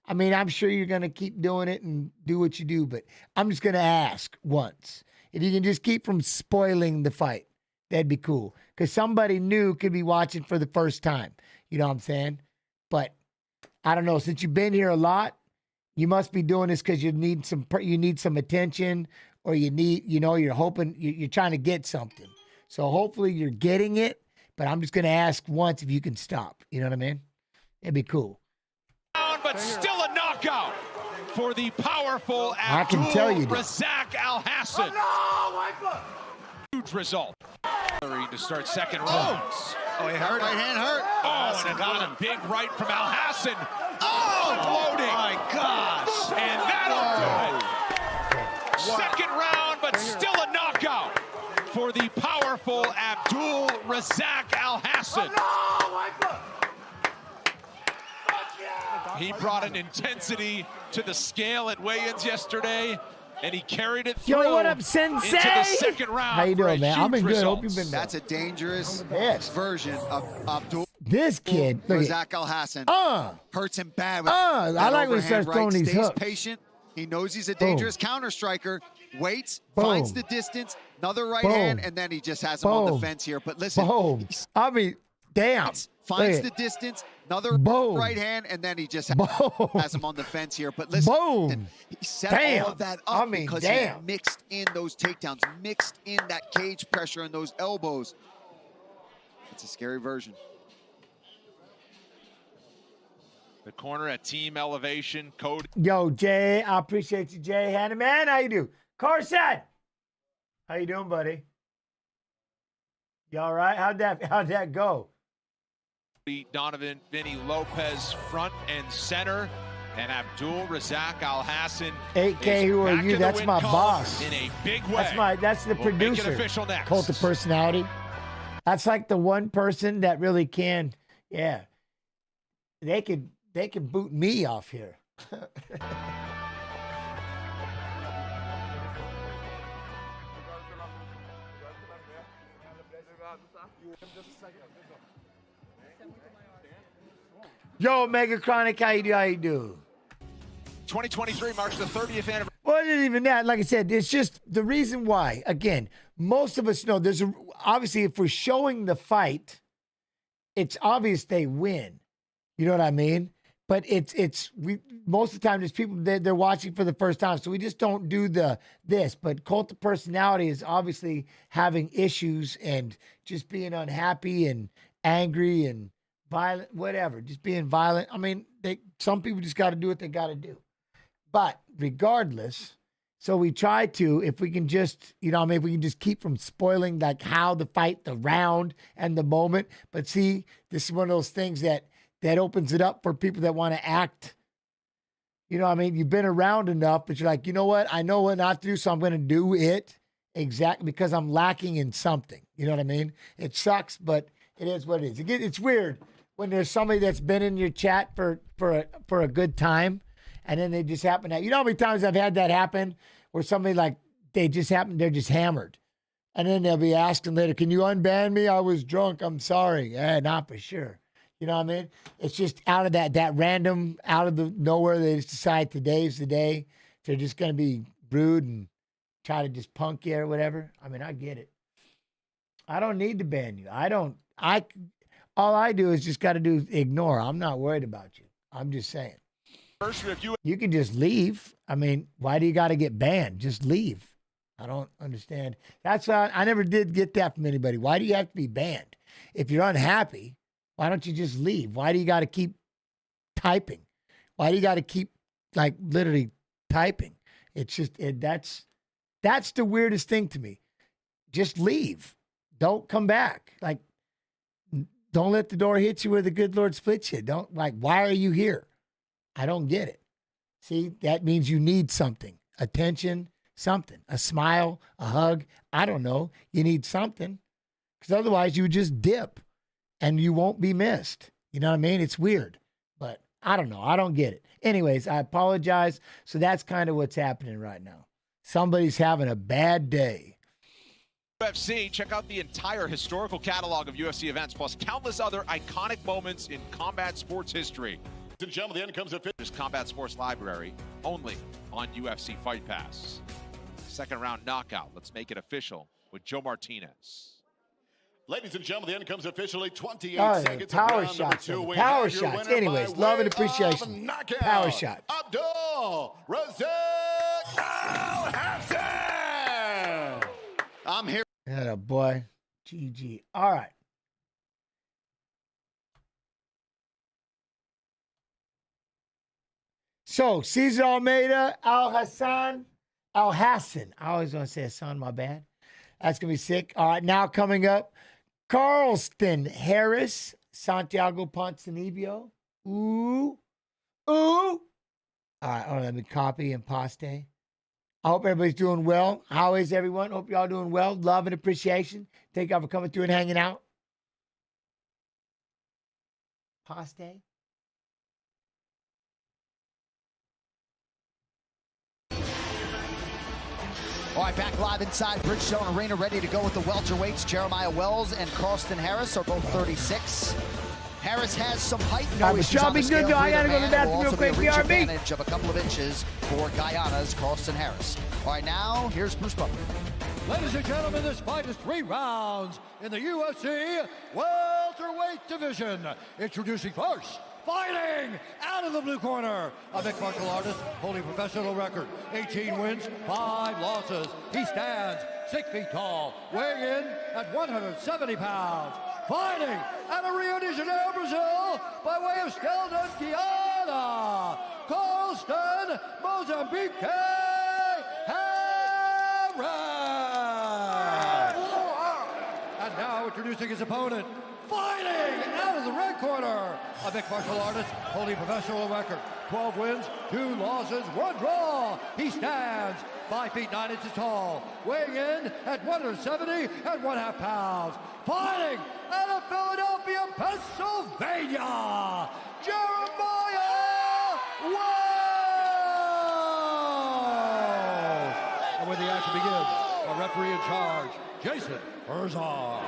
I mean, I'm sure you're going to keep doing it and do what you do, but I'm just going to ask once. If you can just keep from spoiling the fight, that'd be cool. Because somebody new could be watching for the first time. You know what I'm saying? But I don't know. Since you've been here a lot, you must be doing this because you need some attention, or you're hoping, you're trying to get something. So hopefully you're getting it, But I'm just going to ask once if you can stop. You know what I mean? It'd be cool. But still a knockout for the powerful I can tell you, Razak Alhassan. Huge result. To start second round. Oh, he hurt. Right hand hurt. Oh, and got a big right from Alhassan. Oh, loading. My gosh. And that'll do it. Second round, but still a knockout for the powerful Abdul Razak Alhassan. He brought an intensity to the scale at weigh-ins yesterday, and he carried it through. Yo, what up, Sensei? Into the second round. How you doing, man? I've been good. Hope you've been That's a dangerous version of Abdul. This kid, look Razak Alhassan, hurts him bad. With I like when he starts throwing these Stays hooks. patient. He knows he's a dangerous counter striker. Waits, Boom. finds the distance, another right Boom. hand, and then he just has him on the Boom. fence here. But listen, Boom. I mean, damn. finds Look the at- distance, another Boom. right hand, and then he just Boom. has him on the fence here. But listen, Boom. he set Damn. all of that up I mean, because damn. he mixed in those takedowns, mixed in that cage pressure and those elbows. It's a scary version. The corner at team elevation. Code. Yo, Jay, I appreciate you, Jay. Hannah, man, how you do? Carson, how you doing, buddy? You all right? How'd that go? Donovan Vinny Lopez front and center, and Abdul Razak Alhassan. 8K, who are back you? in the That's win my column boss. in a big way. That's the We'll make it producer. official next. Cult of personality. That's like the one person that really can. Yeah, they could boot me off here. Yo, Mega Chronic, how you do? 2023 marks the 30th anniversary. Well, it isn't even that. Like I said, it's just the reason why. Again, most of us know obviously if we're showing the fight, it's obvious they win. You know what I mean? But most of the time there's people they're watching for the first time, so we just don't do this. But Cult of Personality is obviously having issues and just being unhappy and angry and violent, whatever, just being violent. I mean, some people just got to do what they got to do. But regardless, so we try to, if we can just, if we can just keep from spoiling like how the fight, the round, and the moment. But see, this is one of those things that opens it up for people that want to act. You've been around enough, but you're like, you know what? I know what not to do, so I'm going to do it exactly because I'm lacking in something. You know what I mean? It sucks, but it is what it is. It's weird when there's somebody that's been in your chat for a good time, and then they just happen to, you know how many times I've had that happen where somebody they're just hammered. And then they'll be asking later, can you unban me? I was drunk. I'm sorry. Yeah, not for sure. You know what I mean? It's just out of that random, out of the nowhere, they just decide today's the day. They're just going to be rude and try to just punk you or whatever. I mean, I get it. I don't need to ban you. All I do is just got to do ignore. I'm not worried about you. I'm just saying. You can just leave. I mean, why do you got to get banned? Just leave. I don't understand. That's why I never did get that from anybody. Why do you have to be banned? If you're unhappy, why don't you just leave? Why do you got to keep typing? Why do you got to keep literally typing? It's just that's the weirdest thing to me. Just leave. Don't come back. Don't let the door hit you where the good Lord splits you. Why are you here? I don't get it. See, that means you need something. Attention, something. A smile, a hug. I don't know. You need something. Because otherwise you would just dip and you won't be missed. You know what I mean? It's weird. But I don't know. I don't get it. Anyways, I apologize. So that's kind of what's happening right now. Somebody's having a bad day. UFC, check out the entire historical catalog of UFC events, plus countless other iconic moments in combat sports history. Ladies and gentlemen, the end comes a This combat sports library only on UFC Fight Pass. Second round knockout. Let's make it official with Joe Martinez. Ladies and gentlemen, the end comes officially 28 seconds. Power of round shots. number 2. We Power have your shots. winner Anyways, by love and way of appreciation. knockout, Power shots. Abdul Razak Alhassan. I'm here. Yeah, boy. GG. All right. So, Cesar Almeida, Alhassan. I always want to say Hassan, my bad. That's going to be sick. All right, now coming up, Carlston Harris, Santiago Ponzinibbio. Ooh. All right, let me copy and paste. I hope everybody's doing well. How is everyone? Hope y'all doing well. Love and appreciation. Thank y'all for coming through and hanging out. Paste. All right, back live inside Bridgestone Arena, ready to go with the welterweights. Jeremiah Wells and Carlston Harris are both 36. Harris has some height. No issues on the scale. I gotta go to the bathroom real quick. BRB. Advantage of a couple of inches for Guyana's Carlston Harris. All right, now here's Bruce Buckley. Ladies and gentlemen, this fight is 3 rounds in the UFC welterweight division. Introducing first, fighting out of the blue corner, a mixed martial artist holding professional record, 18 wins, 5 losses. He stands 6 feet tall, weighing in at 170 pounds. Fighting out of Rio de Janeiro, Brazil, by way of Skeldon, Guyana, Carlston, Mozambique, Harris. And now introducing his opponent, fighting out of the red corner, a mixed martial artist holding professional record, 12 wins, 2 losses, 1 draw. He stands 5 feet 9 inches tall, weighing in at 170.5 pounds. Fighting out of Philadelphia, Pennsylvania, Jeremiah Wells. And when the action begins, a referee in charge, Jason Herzog.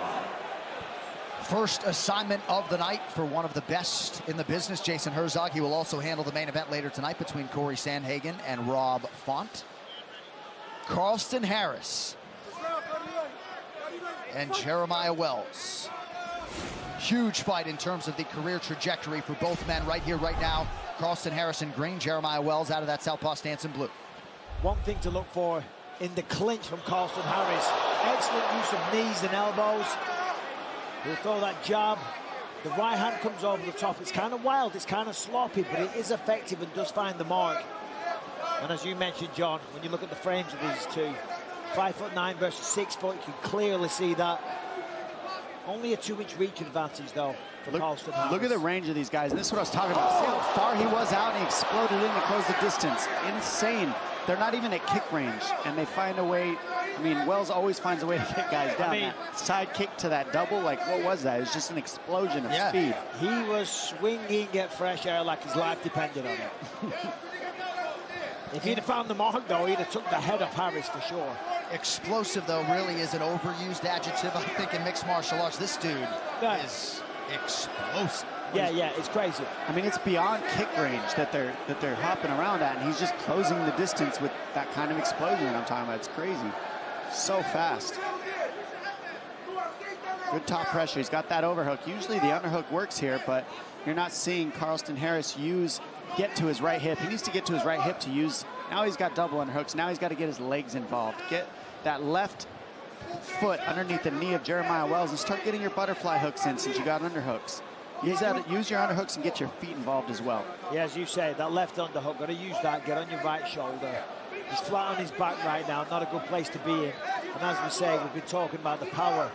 First assignment of the night for one of the best in the business, Jason Herzog. He will also handle the main event later tonight between Corey Sandhagen and Rob Font. Carlston Harris and Jeremiah Wells. Huge fight in terms of the career trajectory for both men right here, right now. Carlston Harris in green, Jeremiah Wells out of that southpaw stance in blue. One thing to look for in the clinch from Carlston Harris. Excellent use of knees and elbows. He'll throw that jab. The right hand comes over the top. It's kind of wild, it's kind of sloppy, but it is effective and does find the mark. And as you mentioned, John, when you look at the frames of these two, 5'9" versus 6 foot, you can clearly see that. Only a 2-inch reach advantage, though, for Carlston Harris. Look at the range of these guys, and this is what I was talking about. See how far he was out, and he exploded in to close the distance. Insane. They're not even at kick range, and they find a way. I mean, Wells always finds a way to get guys down. That side kick to that double, like, what was that? It was just an explosion of speed. He was swinging at fresh air like his life depended on it. If he'd have found the mark, though, he'd have took the head of Harris for sure. Explosive, though, really is an overused adjective, I think, in mixed martial arts. This dude is explosive. Yeah, it's crazy. I mean, it's beyond kick range that they're hopping around at, and he's just closing the distance with that kind of explosion that I'm talking about. It's crazy. So fast. Good top pressure. He's got that overhook. Usually the underhook works here, but you're not seeing Carlston Harris get to his right hip. He needs to get to his right hip to use. Now he's got double underhooks. Now he's got to get his legs involved. Get that left foot underneath the knee of Jeremiah Wells and start getting your butterfly hooks in since you got underhooks. Use your underhooks and get your feet involved as well. Yeah, as you say, that left underhook, got to use that, get on your right shoulder. He's flat on his back right now, not a good place to be in. And as we say, we've been talking about the power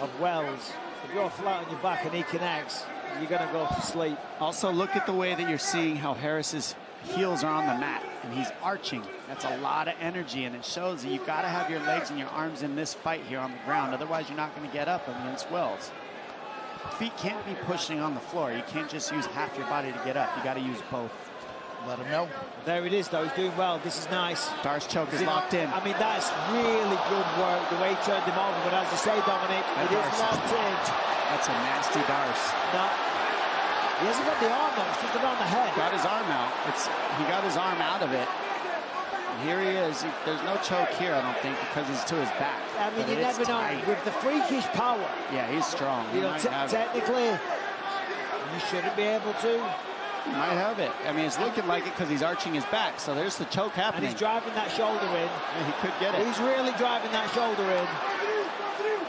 of Wells. If you're flat on your back and he connects, you're going to go to sleep. Also, look at the way that you're seeing how Harris's heels are on the mat, and he's arching. That's a lot of energy, and it shows that you've got to have your legs and your arms in this fight here on the ground. Otherwise, you're not going to get up against Wells. Feet can't be pushing on the floor. You can't just use half your body to get up. You got to use both. Let him know. There it is, though. He's doing well. This is nice. Darce choke is locked in. I mean, that's really good work, the way he turned him over. But as you say, Dominic, it is locked in. That's a nasty Darce. No. He hasn't got the arm, though. It's just around the head. Got his arm out. He got his arm out of it. And here he is. There's no choke here, I don't think, because it's to his back. I mean, you never know. With the freakish power. Yeah, he's strong. You know, technically, you shouldn't be able to. He might have it. I mean, it's looking like it because he's arching his back. So there's the choke happening. And he's driving that shoulder in. Yeah, he could get it. He's really driving that shoulder in.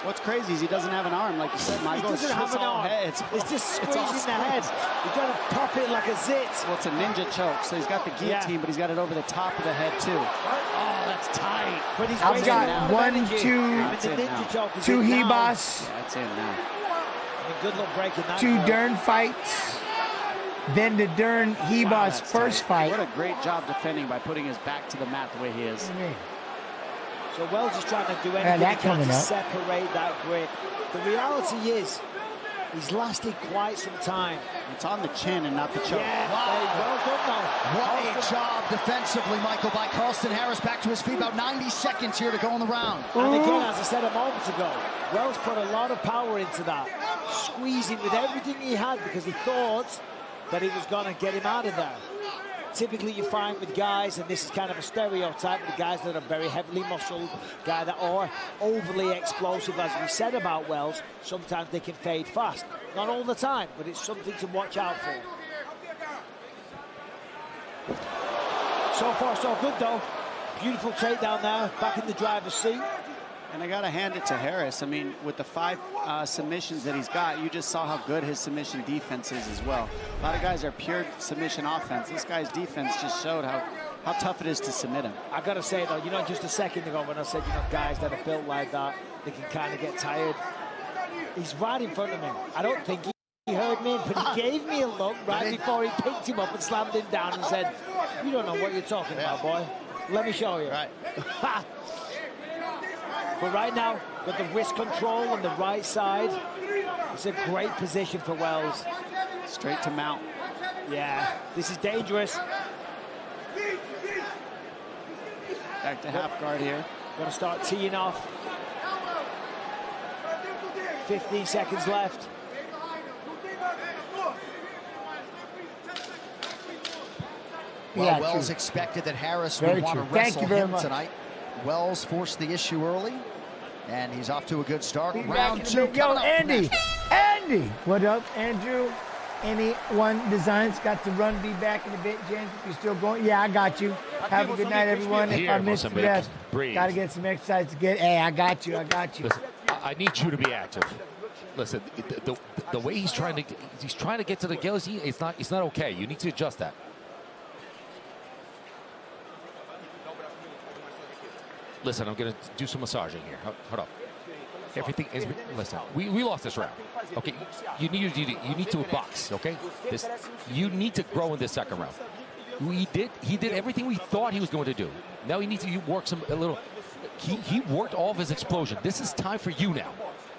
What's crazy is he doesn't have an arm, like you said, Michael. He doesn't have an arm. It's just squeezing the head. You got to pop it like a zit. Well, it's a ninja choke, so he's got the guillotine, but he's got it over the top of the head, too. Oh, that's tight. But he's I've got 1, 2, 2 Ribas. Yeah, that's in now. Good luck breaking that. 2 Dern fights. Then the Dern Ribas first fight. What a great job defending by putting his back to the mat the way he is. So Wells is trying to do anything he can to separate that grip. The reality is, he's lasted quite some time. It's on the chin and not the choke. Yeah, well done now. What a job defensively, Michael, by Carlston Harris. Back to his feet, about 90 seconds here to go in the round. And again, as I said a moment ago, Wells put a lot of power into that, squeezing with everything he had because he thought that he was going to get him out of there. Typically you find with guys, and this is kind of a stereotype, with guys that are very heavily muscled, guys that are overly explosive, as we said about Wells, sometimes they can fade fast. Not all the time, but it's something to watch out for. So far, so good, though. Beautiful takedown there, back in the driver's seat. And I got to hand it to Harris. I mean, with the 5 submissions that he's got, you just saw how good his submission defense is as well. A lot of guys are pure submission offense. This guy's defense just showed how tough it is to submit him. I got to say, though, you know, just a second ago when I said, you know, guys that are built like that, they can kind of get tired. He's right in front of me. I don't think he heard me, but he gave me a look right before he picked him up and slammed him down and said, you don't know what you're talking about, boy. Let me show you. Right. But right now, with the wrist control on the right side, it's a great position for Wells. Straight to mount. Yeah, this is dangerous. Back to half guard here. Gonna start teeing off. 15 seconds left. Well, Wells expected that Harris would want to wrestle him tonight. Wells forced the issue early, and he's off to a good start. Round 2 Yo, Andy! Andy! What up, Andrew? Anyone Designs got to run, be back in a bit, James, if you're still going. Yeah, I got you. Have a good night, everyone. If I missed the rest, got to get some exercise to get. Hey, I got you. Listen, I need you to be active. Listen, the way he's trying to get to the guillotine, it's not okay. You need to adjust that. Listen, I'm going to do some massaging here. Hold up. Everything is. Listen, we lost this round. Okay, you need to box. Okay, you need to grow in this second round. He did everything we thought he was going to do. Now he needs to work a little. He worked all of his explosion. This is time for you now.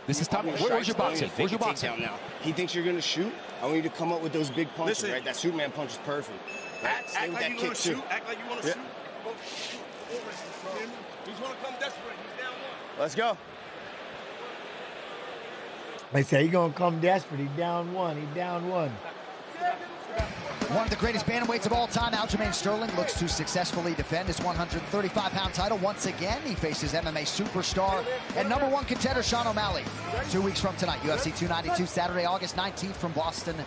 This is time. Where's your boxing? Where's your boxing? Now he thinks you're going to shoot. I want you to come up with those big punches. Right, that Superman punch is perfect. Right? Act like you want to shoot. Act like you want to shoot. He's going to come desperate. He's down 1. Let's go. They say he's going to come desperate. He's down 1. He's down 1. One of the greatest bantamweights of all time, Aljamain Sterling, looks to successfully defend his 135-pound title once again. He faces MMA superstar and #1 contender Sean O'Malley 2 weeks from tonight. UFC 292, Saturday, August 19th from Boston.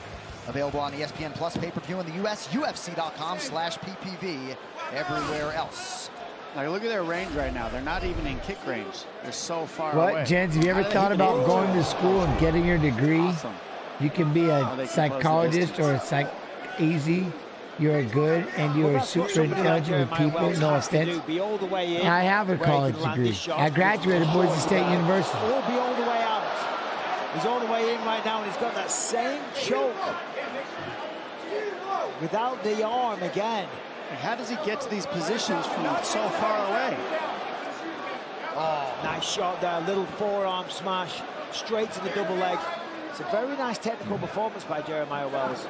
Available on ESPN Plus pay-per-view in the U.S., UFC.com/PPV, everywhere else. Like, look at their range right now. They're not even in kick range. They're so far away. What, Jens, have you ever thought about going to school and getting your degree? Awesome. You can be a psychologist or a easy. You're good and you're super intelligent with people. No offense. I have a college degree. I graduated Boise State University. Or be all the way out. He's all the way in right now, and he's got that same choke without the arm again. How does he get to these positions from so far away? Oh, nice shot there. Little forearm smash straight to the double leg. It's a very nice technical performance by Jeremiah Wells.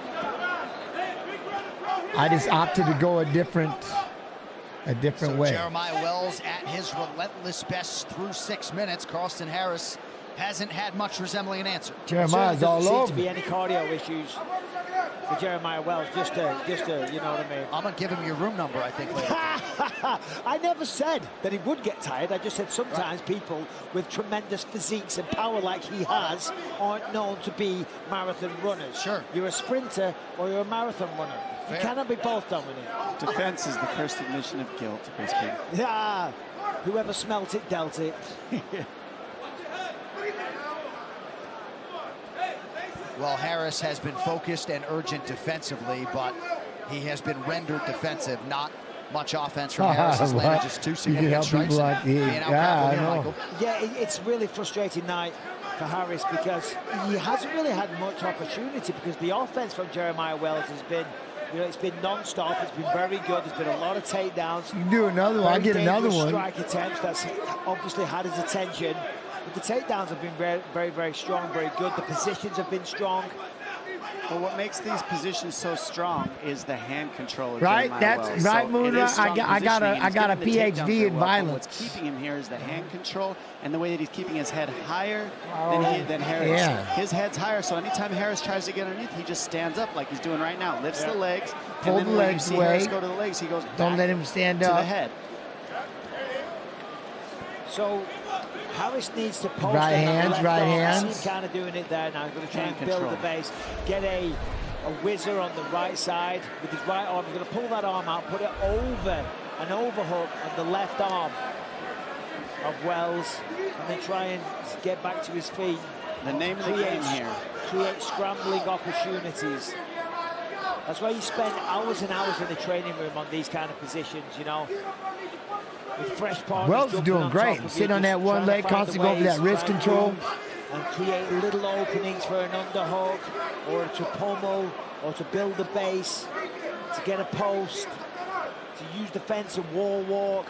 I just opted to go a different way. Jeremiah Wells at his relentless best through 6 minutes. Carlston Harris hasn't had much resembling an answer. Jeremiah's all over. There seem to be any cardio issues for Jeremiah Wells, just to, you know what I mean? I'm gonna give him your room number, I think, later. I never said that he would get tired. I just said sometimes people with tremendous physiques and power like he has aren't known to be marathon runners. Sure. You're a sprinter or you're a marathon runner. Fair. You cannot be both, Dominic. Defense is the first admission of guilt, basically. Yeah. Whoever smelt it, dealt it. Well, Harris has been focused and urgent defensively, but he has been rendered defensive. Not much offense from Harris. He's landed just 2 significant strikes. Yeah, it's really frustrating night for Harris because he hasn't really had much opportunity because the offense from Jeremiah Wells has been, it's been non-stop. It's been very good. There's been a lot of takedowns. You can do another one. I get another one. Strike attempts that's obviously had his attention. But the takedowns have been very, very, very strong, very good. The positions have been strong. Well, what makes these positions so strong is the hand control. Right, that's right, Moona. I got a PhD in violence. What's keeping him here is the hand control and the way that he's keeping his head higher than Harris. Yeah. His head's higher, so anytime Harris tries to get underneath, he just stands up like he's doing right now, lifts the legs, pull and then the when you legs see away. Harris go to the legs, he goes Don't back let him stand to up. the head. So Harris needs to post right hands. He's kind of doing it there now. He's going to try and build the base. Get a whizzer on the right side with his right arm. He's going to pull that arm out, put it over an overhook on the left arm of Wells, and then try and get back to his feet. The name of the game here. Create scrambling opportunities. That's why you spend hours and hours in the training room on these kind of positions, you know. With fresh partners. Wells is doing great. Sit on that one leg, constantly go over that wrist control. And create little openings for an underhook, or to pummel, or to build the base, to get a post, to use the fence and wall walk.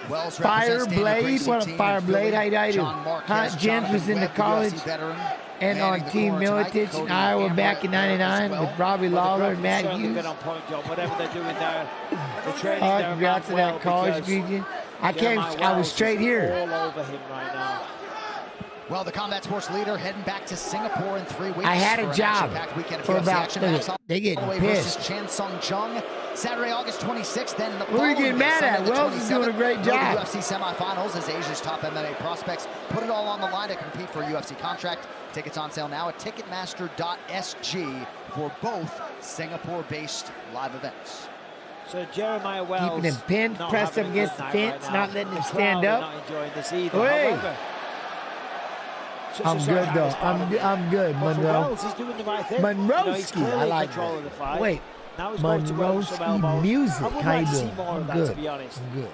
Wells Fire Blade, what a Fire Blade, how you do? Hunt Jens was in the college and on Team Militich in Iowa back in '99 with Robbie Lawler and Matt Hughes. Whatever they're doing there, the training there. Congrats to that college region. I was straight here. All over him right now. Well, the combat sports leader heading back to Singapore in 3 weeks. I had a job for about, they getting pissed. Chan Sung Jung, Saturday, August 26th. Then the what are you getting mad at? Wells is doing a great job. UFC semifinals as Asia's top MMA prospects put it all on the line to compete for a UFC contract. Tickets on sale now at Ticketmaster.sg for both Singapore-based live events. So Jeremiah Wells keeping him pinned, pressed up against the fence, not letting him stand up. Not enjoying this either. However, I'm good though. I'm good, Monroe. Wells, he's doing the right thing. Monroeski, I like that. Wait, Monroeski music. How you doing? I'm good. I'm good.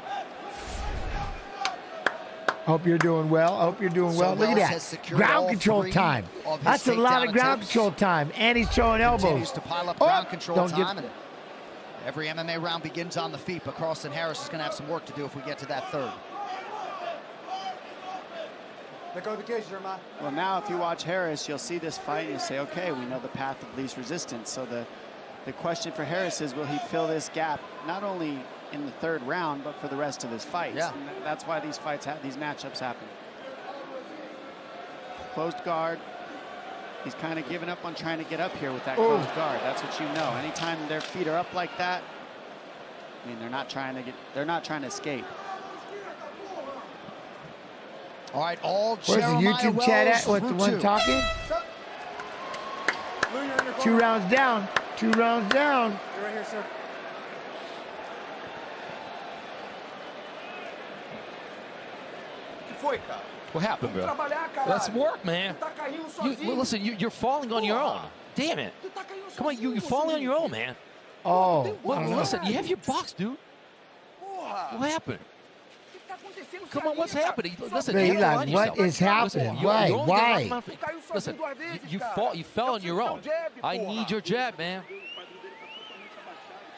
Hope you're doing well. Hope you're doing well. Look at that. Ground control time. That's a lot of ground control time. And he's throwing elbows. Continues to pile up ground control time. And every MMA round begins on the feet, but Carlston Harris is going to have some work to do if we get to that third. Well, now if you watch Harris, you'll see this fight and you say, okay, we know the path of least resistance. So the question for Harris is, will he fill this gap not only in the third round, but for the rest of his fights? Yeah. And that's why these fights, these matchups happen. Closed guard. He's kind of given up on trying to get up here with that closed guard. That's what you know. Anytime their feet are up like that, I mean, they're not trying to escape. All right, all where's the YouTube chat at? What's the one talking? 2 rounds down. 2 rounds down. You're right here, sir. What happened, bro? Let's work, man. Well, listen, you're falling on your own. Damn it. Come on, you're falling on your own, man. Oh, well, listen, you have your box, dude. What happened? Come on, what's happening? Listen, like, what is happening? Why? Listen, you fell on your own. I need your jab, man.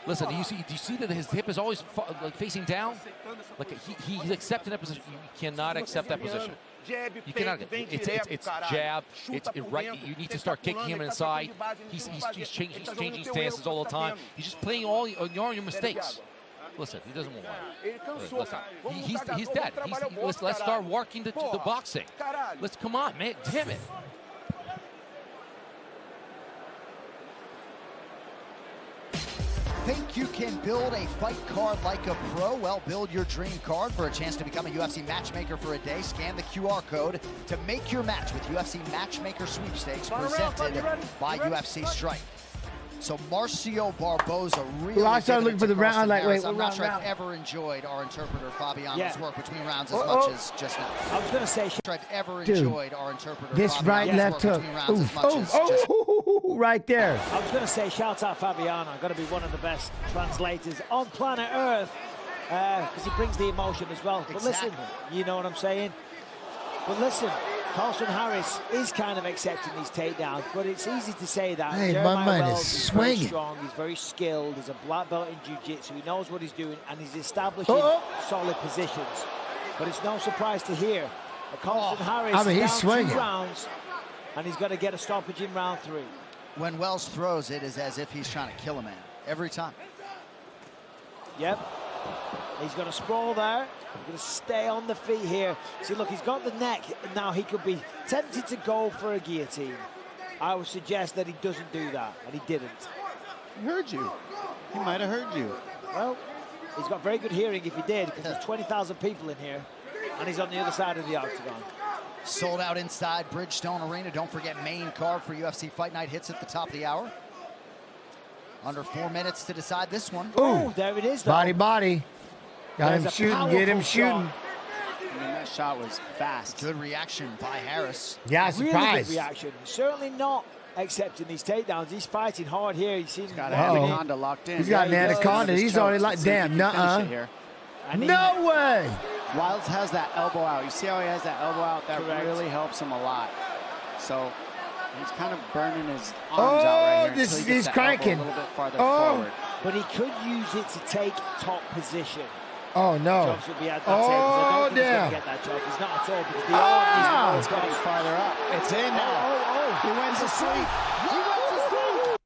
Listen, do you see that his hip is always like facing down? Like he's accepting that position. You cannot accept that position. You cannot. It's jab. It's right. You need to start kicking him inside. He's changing stances all the time. He's just playing all your mistakes. Listen, he doesn't want to. Listen, he's dead. Let's start working the boxing. Let's come on, man. Damn it. Think you can build a fight card like a pro? Well, build your dream card for a chance to become a UFC matchmaker for a day. Scan the QR code to make your match with UFC Matchmaker Sweepstakes presented by UFC Strike. So Marcio Barboza really. Well, I started looking for the round. Like, wait, I'm not sure round? I've ever enjoyed our interpreter Fabiano's work between rounds as Oh, much as just now. I was going to say, I've ever Dude, enjoyed our interpreter. this Fabiano's right left work hook. between rounds as much as just Right there. I was going to say, shout out Fabiano. Going to be one of the best translators on planet Earth because he brings the emotion as well. But listen, you know what I'm saying? But listen, Carlston Harris is kind of accepting these takedowns, but it's easy to say that. Hey, Jeremiah my man Wells is very swinging. strong, he's very skilled, he's a black belt in jiu-jitsu, he knows what he's doing, and he's establishing solid positions. But it's no surprise to hear that Carlston Harris I mean, he's is down swinging. 2 rounds, and he's going to get a stoppage in round 3. when Wells throws, it is as if he's trying to kill a man every time. Yep. He's going to sprawl there. He's going to stay on the feet here. See, look, he's got the neck. Now he could be tempted to go for a guillotine. I would suggest that he doesn't do that, and he didn't. He heard you. He might have heard you. Well, he's got very good hearing if he did, because there's 20,000 people in here, and he's on the other side of the octagon. Sold out inside Bridgestone Arena. Don't forget, main card for UFC Fight Night hits at the top of the hour. Under 4 minutes to decide this one. Oh, there it is, though. Body. Got him shooting, get him shooting. I mean, that shot was fast. Good reaction by Harris. Yeah, Really surprised. good reaction. Certainly not accepting these takedowns. He's fighting hard here. He's seen got Anaconda locked in. He's got an Anaconda. He's already like, damn, nuh-uh. No way. Wilds has that elbow out. You see how he has that elbow out? That Correct. really helps him a lot. So he's kind of burning his arms out right here. This, until he gets he's that cranking. elbow a little bit farther forward. But he could use it to take top position. Oh, no. Jobs would be at that table. I don't think he's going to get that job. He's not at all. Because the arm is It's getting farther up. It's in now. He went to sleep. He went to sleep.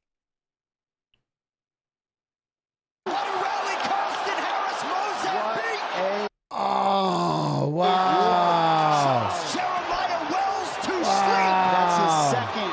What a rally, Carlston Harris, Mozambique. Oh, wow. Jeremiah Wells to sleep. That's his second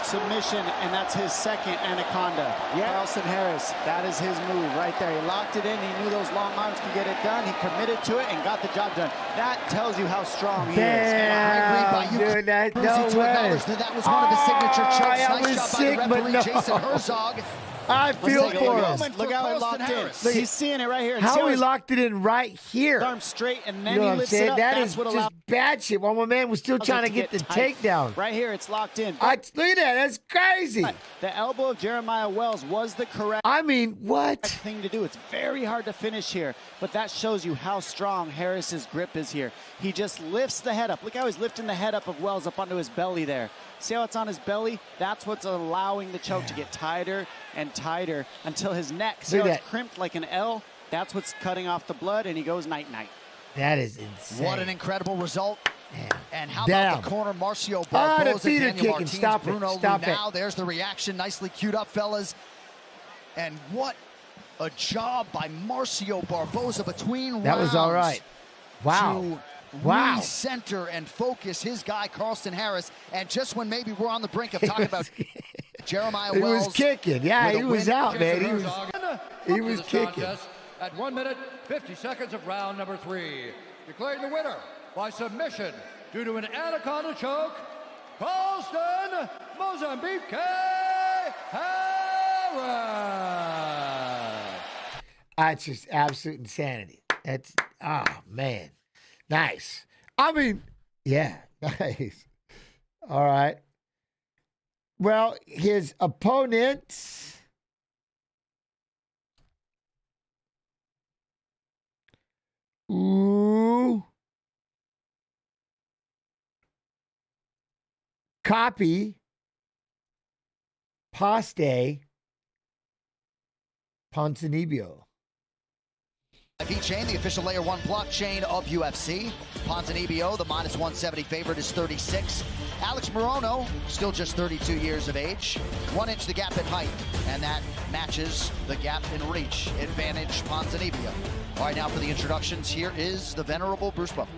submission, and that's his second Anaconda. Carlston Harris, that is his move right there. He locked it in. He knew those long arms could get it done. He committed to it and got the job done. That tells you how strong he is. Damn, dude, that, no way. That was one of his signature chokes. I Nice was shot sick, by the but referee, no. Jason Herzog. I feel for him. Look how he locked in. He's seeing it right here. How he locked it in right here. Arm straight, and then You know he what I'm lifts it saying? up. That That's is what just allowed bad shit. While my man was still trying to get the tight. takedown. Right here, it's locked in. Look at that. That's crazy. The elbow of Jeremiah Wells was the correct I mean, what? thing to do. It's very hard to finish here, but that shows you how strong Harris's grip is here. He just lifts the head up. Look how he's lifting the head up of Wells up onto his belly there. See how it's on his belly? That's what's allowing the choke to get tighter and tighter until his neck. See how it's crimped like an L? That's what's cutting off the blood, and he goes night-night. That is insane. What an incredible result. And how Damn. about the corner, Marcio Ah, the Barboza, feet are Daniel kicking. Martins, Stop it. Bruno Stop it. Lunau. There's the reaction. Nicely queued up, fellas. And what a job by Marcio Barboza between rounds. That was all right. Wow. To Wow. recenter and focus his guy, Carlston Harris. And just when maybe we're on the brink of talking about Jeremiah He Wells. was kicking. Yeah, with a he was win. out, man. He was kicking. At 1 minute, 50 seconds of round number 3. Declaring the winner by submission due to an Anaconda choke, Carlston Mozambique Harris. That's just absolute insanity. That's, oh, man. Nice. I mean, yeah, nice. All right. Well, his opponents. Ooh. Copy. Paste. Ponzinibbio. IP chain, the official layer 1 blockchain of UFC. Ponzinibbio, the minus 170 favorite, is 36. Alex Morono, still just 32 years of age. 1 inch the gap in height, and that matches the gap in reach. Advantage Ponzinibbio. All right, now for the introductions, here is the venerable Bruce Buffer.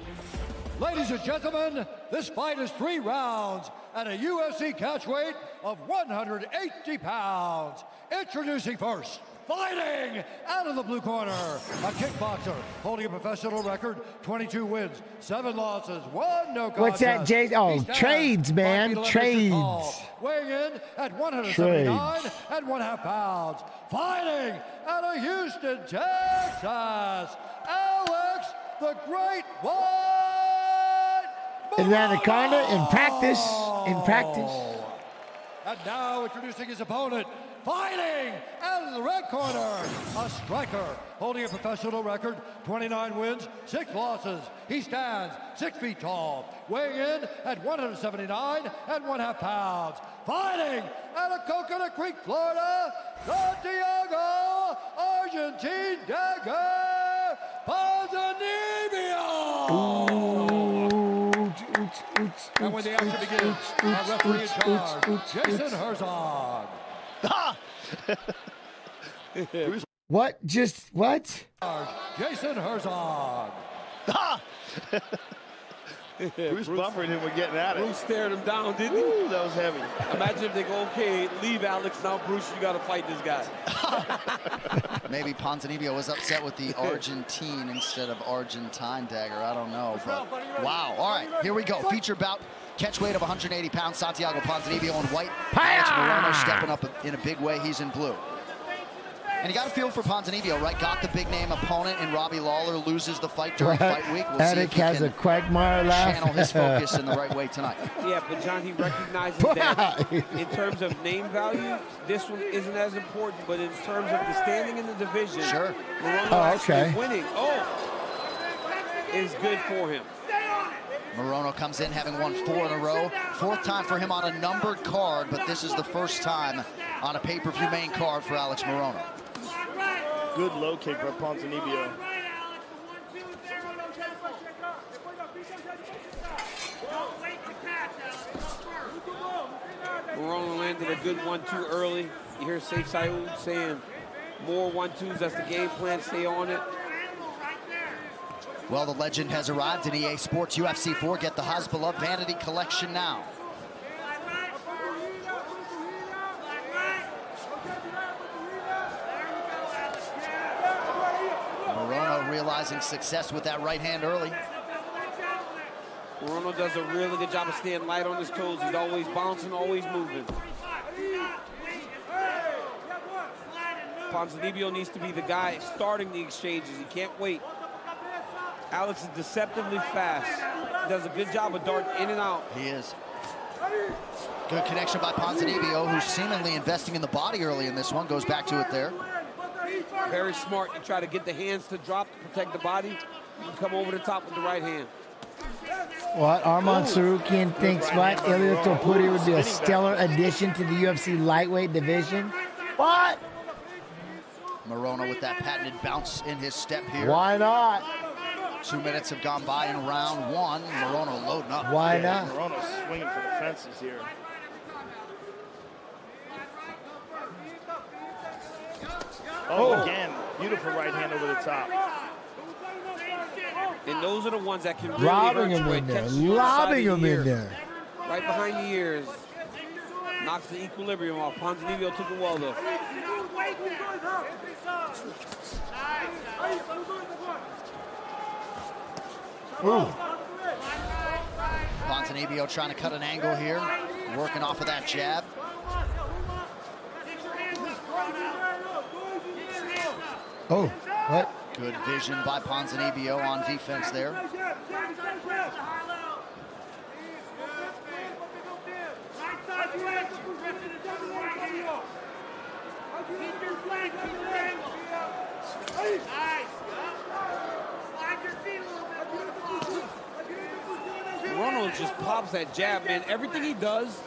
Ladies and gentlemen, this fight is 3 rounds at a UFC catchweight of 180 pounds. Introducing first, Fighting out of the blue corner, a kickboxer holding a professional record, 22 wins, 7 losses, 1 no contest. What's that, Jay? Oh, trades, man. Trades. Weighing in at 179 and 1/2 pounds. Fighting out of Houston, Texas, Alex the Great White. An Anaconda in practice. In practice. And now introducing his opponent, fighting out of the red corner, a striker holding a professional record, 29 wins, 6 losses. He stands 6 feet tall, weighing in at 179 and 1/2 pounds. Fighting out of Coconut Creek, Florida, Santiago, Argentine dagger, Ponzinibbio. And when the action begins, our referee in charge, Jason Herzog. What? Just what? Jason Herzog. Bruce buffering him with getting at it. Bruce stared him down, didn't he? Ooh, that was heavy. Imagine if they go, okay, leave Alex now, Bruce, you got to fight this guy. Maybe Ponzinibbio was upset with the Argentine instead of Argentine dagger. I don't know. But wow. All right, here we go. Feature bout. Catch weight of 180 pounds. Santiago Ponzinibbio in white. Alex Morono stepping up in a big way. He's in blue. And you got to feel for Ponzinibbio, right? Got the big name opponent in Robbie Lawler, loses the fight during fight week. We'll see if he has a quagmire laugh. Channel his focus in the right way tonight. Yeah, but John, he recognizes that in terms of name value, this one isn't as important, but in terms of the standing in the division, sure. Morono winning, is good for him. Morono comes in having won 4 in a row. 4th time for him on a numbered card, but this is the first time on a pay-per-view main card for Alex Morono. Good low kick by Ponzinibbio. Morono landed a good 1-2 early. You hear Safe Saud saying more 1-2s, that's the game plan, stay on it. Well, the legend has arrived in EA Sports UFC 4. Get the Hezbollah Vanity Collection now. Morono realizing success with that right hand early. Morono does a really good job of staying light on his toes. He's always bouncing, always moving. Ponzinibbio needs to be the guy starting the exchanges. He can't wait. Alex is deceptively fast. Does a good job of darting in and out. He is. Good connection by Ponzinibbio, who's seemingly investing in the body early in this one. Goes back to it there. Very smart. You try to get the hands to drop to protect the body. You can come over the top with the right hand. What? Arman Sarukian thinks what? Ilia Topuria would be a stellar addition to the UFC lightweight division. What? Morono with that patented bounce in his step here. Why not? 2 minutes have gone by in round 1. Morono loading up. Why not? Morono's swinging for the fences here. Oh, again, beautiful right hand over the top. And those are the ones that can really lobbing hurt him you. in there, lobbing him in there. Right behind the ears. Knocks the equilibrium off. Ponzinibbio took it well, though. Ooh. Ponzinibbio trying to cut an angle here, working off of that jab. Oh, what? Good vision by Ponzinibbio on defense there. Morono just pops that jab, man. Everything he does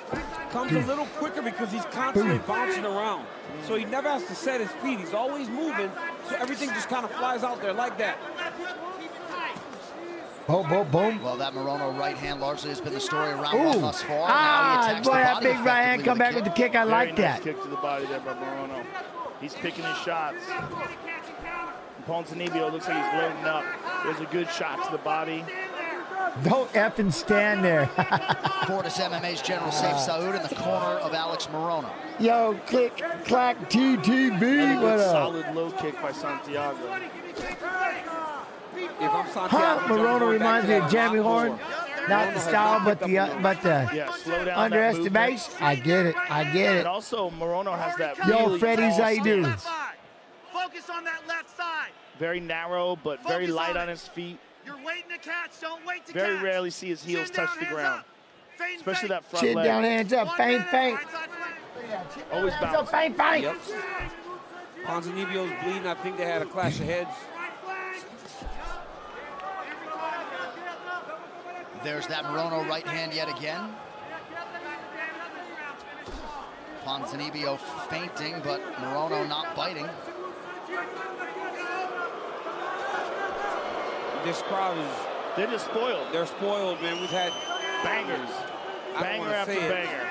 comes a little quicker because he's constantly bouncing around. So he never has to set his feet. He's always moving, so everything just kind of flies out there like that. Boom, boom, boom. Well, that Morono right hand largely has been the story around one thus far. Now he attacks boy, the that body big right hand come back with the kick. I like Very nice that. Kick to the body there by Morono. He's picking his shots. Ponzinibbio looks like he's loading up. There's a good shot to the body. Don't effing stand there. Fortis MMA's General Safe Saud in the corner of Alex Morono. Yo, click, clack, TTV. What up? Solid low kick by Santiago. If I'm Santiago, Morono reminds me of Jamie Horn. Not the style, but the slow down underestimation. I get it. I get it. And also, Morono has that Yo, really Freddy's, tall how you doing? Focus on that left side. Very narrow, but very light on his feet. You're waiting to catch. Don't wait to Very catch. rarely see his heels touch the ground. Especially that front Chin leg. down, hands up, feint. Always Hands up, bounce. feint. Yep. Ponzinibbio's bleeding. I think they had a clash of heads. There's that Morono right hand yet again. Ponzinibbio feinting, but Morono not biting. This crowd is... They're just spoiled. They're spoiled, man. We've had bangers. Banger after banger.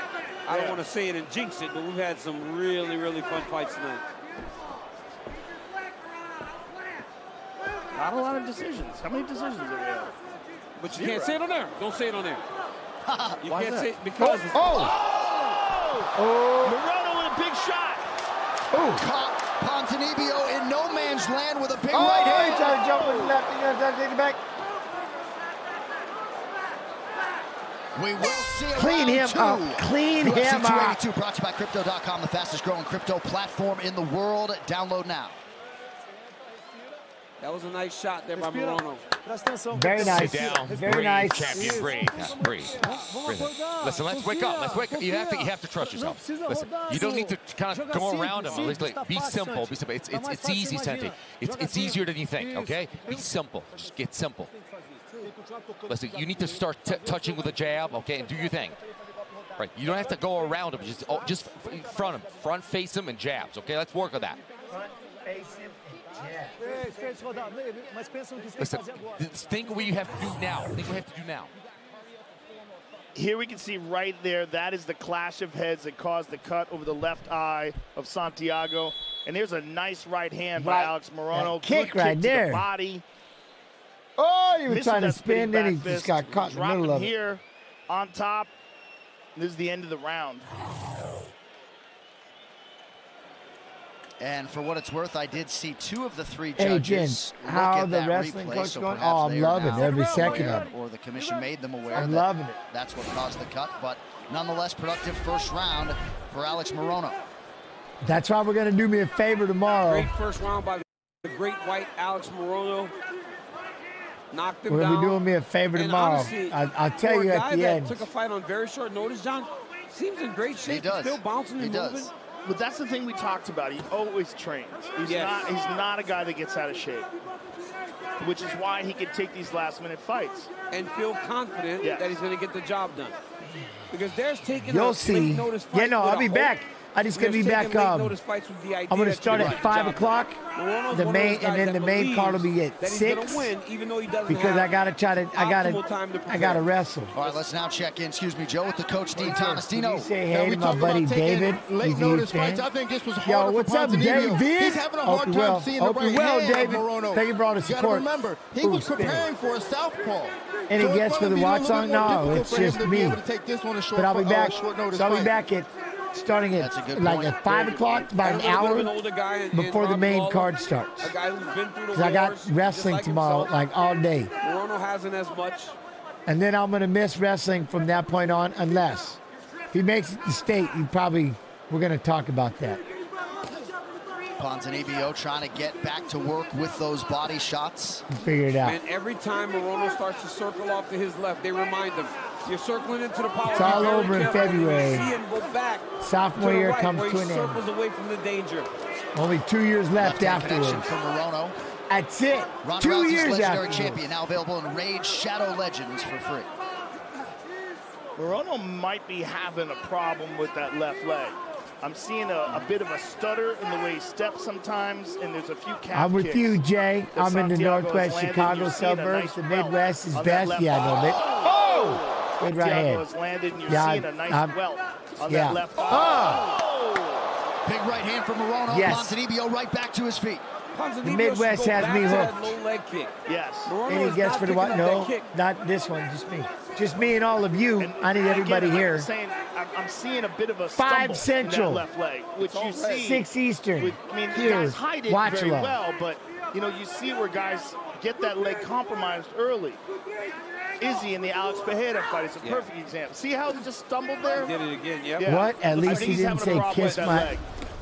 I don't want to say it and jinx it, but we've had some really, really fun fights tonight. Not a lot of decisions. How many decisions do we have? But you can't say it on there. Don't say it on there. You Why can't is say that? it because... Morono with a big shot. Ponzinibbio in no man's land with a big Oh, right he hand. tried to jump with the left. He tried to take it back. We will see a Clean round him two. up. Clean UFC him up. 282 brought to you by Crypto.com, the fastest growing crypto platform in the world. Download now. That was a nice shot there by Morono. Very nice. Sit down. Very breathe, nice. champion. Breathe. Breathe. Breathe. Listen, let's wake up. Let's wake up. You have to trust yourself. Listen, you don't need to kind of go around him. Be simple. Be simple. It's easy, Santi. It's easier than you think. Okay? Be simple. Just get simple. Listen, you need to start touching with a jab. Okay, and do your thing. Right? You don't have to go around him. Just front him. Front face him and jabs. Okay? Let's work on that. Listen, think what you have to do now. Think what you have to do now. Here we can see right there, that is the clash of heads that caused the cut over the left eye of Santiago. And there's a nice right hand by Alex Morono. Kick Good right kick there. To the body. Oh, he was Missing trying to that spin, spinning then he back just fist. got caught in the middle of it. Here on top. This is the end of the round. And for what it's worth, I did see two of the three Hey, judges Jen, look how at the that wrestling replay, coach so going? perhaps Oh, I'm they are loving now every second aware, of it. or the commission made them aware I'm that loving it. that's what caused the cut. But nonetheless, productive first round for Alex Morono. That's why we're going to do me a favor tomorrow. Great first round by the great white Alex Morono. Knocked him We're down. going to be doing me a favor And tomorrow. honestly, I'll tell for you a at guy the that end. took a fight on very short notice, John, seems in great shape. He does. Still bouncing and moving. But that's the thing we talked about. He always trains. He's not a guy that gets out of shape, which is why he can take these last-minute fights And feel confident that he's going to get the job done. Because there's taking You'll a see. late notice fight Yeah, no, with I'll a be hope. back. I just going to be There's back. taking late notice fights with the idea I'm going to that start you're at right, 5 job o'clock. Morono's The one of main, those guys and then that the main card will be believes at that he's 6. gonna win, even though he doesn't Because have I got to try to, optimal time to I got to prepare. wrestle. All right, let's now check in, excuse me, Joe, with the coach, Dean Thomas. Dino. Did you say hey to my buddy David? Late He's a notice fan. fights. I think this was Yo, harder what's for up, Ponzinibbio. David? He's having a Hope hard you time well. seeing the Hope right you well, hand David. of Morono. Thank you for all the You got to support. remember, he Ooh, was spinning. preparing for a southpaw. Any So it's guess for gonna the be a watch little song? bit more No, difficult it's for him just to be me. able to take this one a short, But I'll be back. short notice So I'll be fight. back at starting at like at 5 o'clock, about an And a little bit of hour an older guy in before the Robbie main Lawler, card starts. A guy who's been through the Because I got wars, wrestling just like tomorrow, himself. like all day. Morono hasn't as much. And then I'm going to miss wrestling from that point on, unless if he makes it to state, we're going to talk about that. Ponzinibbio trying to get back to work with those body shots. We'll figure it out. And every time Morono starts to circle off to his left, they remind him, you're circling into the power. It's all over in February. See him go back Sophomore to the year right, comes where to he an end. circles away from the danger. Only 2 years left Left-hand afterwards. connection from Morono. That's it. Ronda 2 Rousey's years legendary afterwards. champion, now available in Rage Shadow Legends for free. Morono might be having a problem with that left leg. I'm seeing a bit of a stutter in the way he steps sometimes, and there's a few calf I'm with kicks you, Jay. that I'm in the Santiago Northwest has landed. Chicago You're seeing a suburbs. nice The welt Midwest is on that best. left Yeah, I know. eye. Good right Santiago hand. has landed, and you're Yeah, seeing a nice I'm- welt on yeah. that left eye. Big right hand from Morono. Yes. Ponzinibbio right back to his feet. The Midwest has me hooked. Low leg kick. Yes. Any guess for the what? No, not this one. Just me. Just me and all of you. And I need everybody again, here. I'm seeing a bit of a 5 Central. in that left leg, which you see. 6 Eastern. I mean, Here. guys hide it Watch very along. well, but you know, you see where guys get that leg compromised early. Izzy in the Alex Pereira fight is a perfect example. See how he just stumbled there? Did it again, yep. Yeah. What? At least he didn't say kiss my. leg.